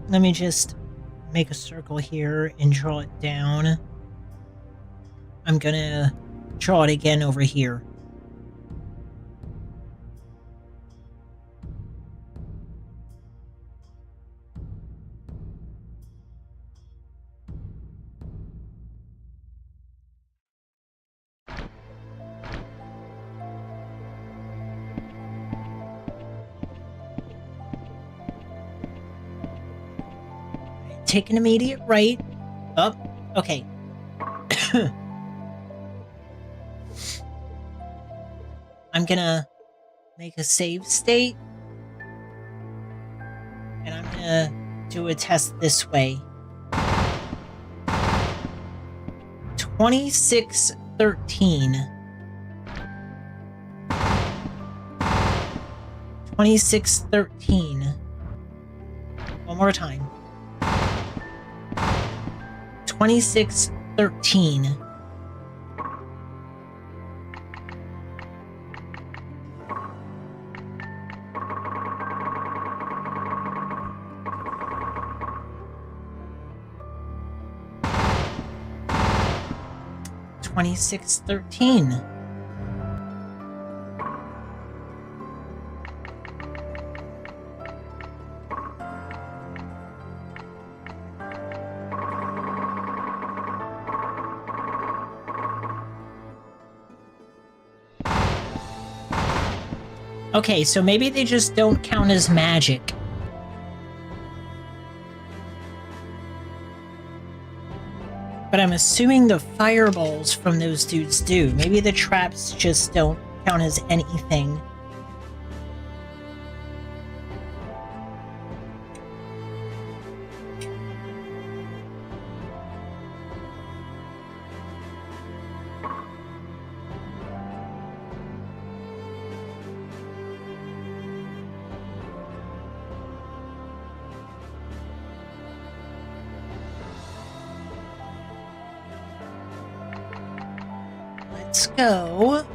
Let me just make a circle here and draw it down. I'm gonna draw it again over here. Take an immediate right. Up. Okay. I'm gonna make a save state. And I'm gonna do a test this way. 2613. 2613. One more time. 2613. Okay, so maybe they just don't count as magic. But I'm assuming the fireballs from those dudes do. Maybe the traps just don't count as anything. Let's go.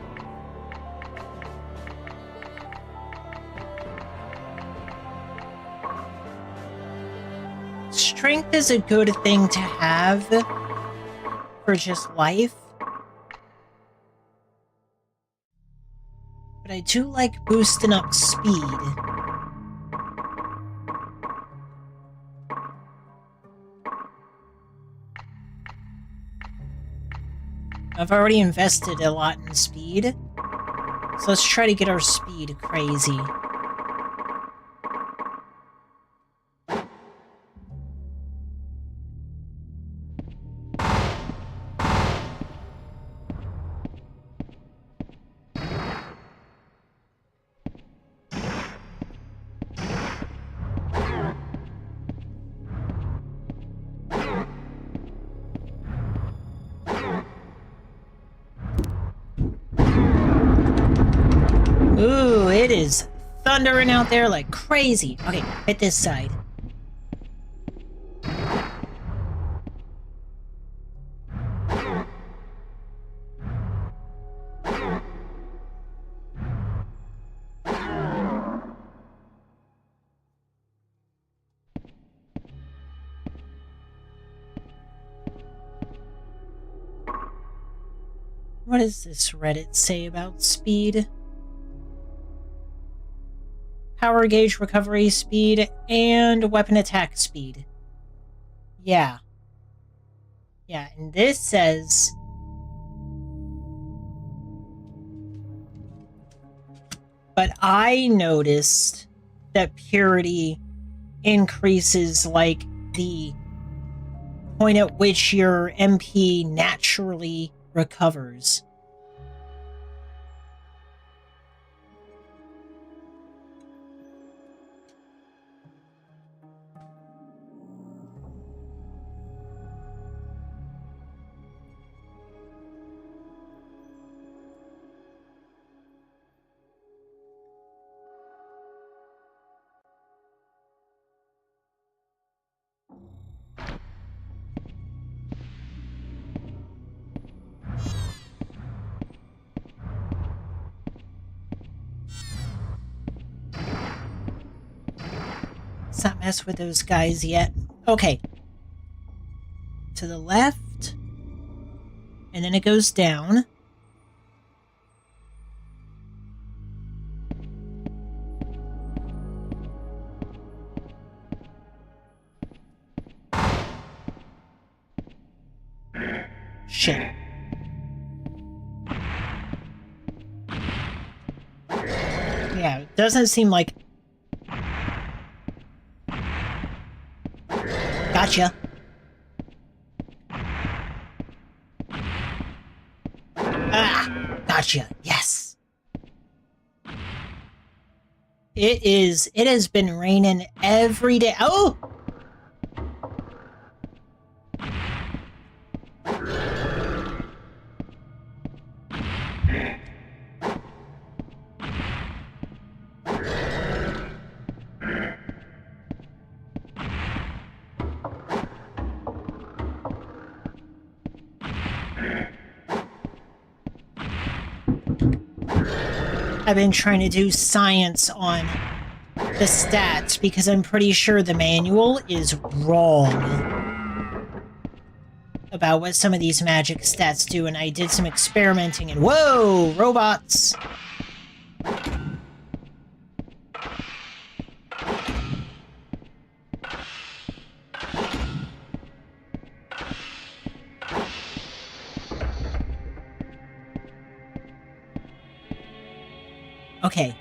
Strength is a good thing to have for just life. But I do like boosting up speed. I've already invested a lot in speed, so let's try to get our speed crazy. Ooh, it is thundering out there like crazy. Okay, hit this side. What does this Reddit say about speed? Power gauge recovery speed and weapon attack speed. Yeah. Yeah, and this says but I noticed that purity increases like the point at which your MP naturally recovers. Let's not mess with those guys yet. Okay. To the left. And then it goes down. Shit. Yeah, it doesn't seem like... Gotcha. Ah, gotcha. Yes. It has been raining every day. Oh! I've been trying to do science on the stats because I'm pretty sure the manual is wrong about what some of these magic stats do, and I did some experimenting, and whoa, robots! Okay.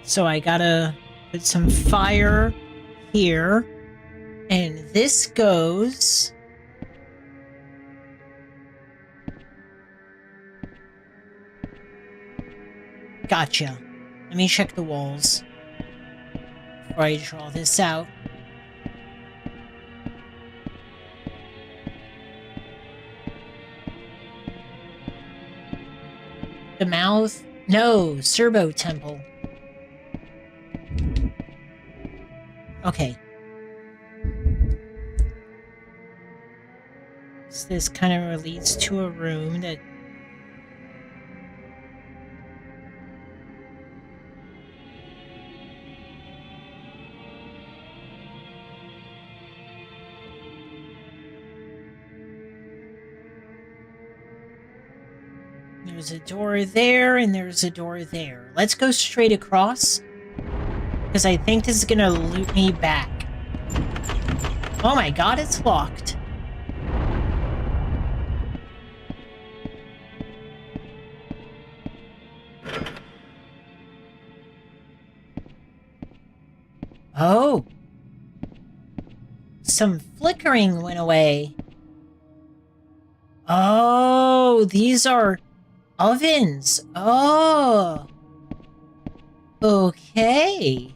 So I gotta put some fire here. And this goes... Gotcha. Let me check the walls before I draw this out. The mouth? No, Serbo Temple. Okay. So this kind of leads to a room that... There's a door there, and there's a door there. Let's go straight across, because I think this is gonna loop me back. Oh my god, it's locked. Oh. Some flickering went away. Oh, these are... ovens. Oh. Okay.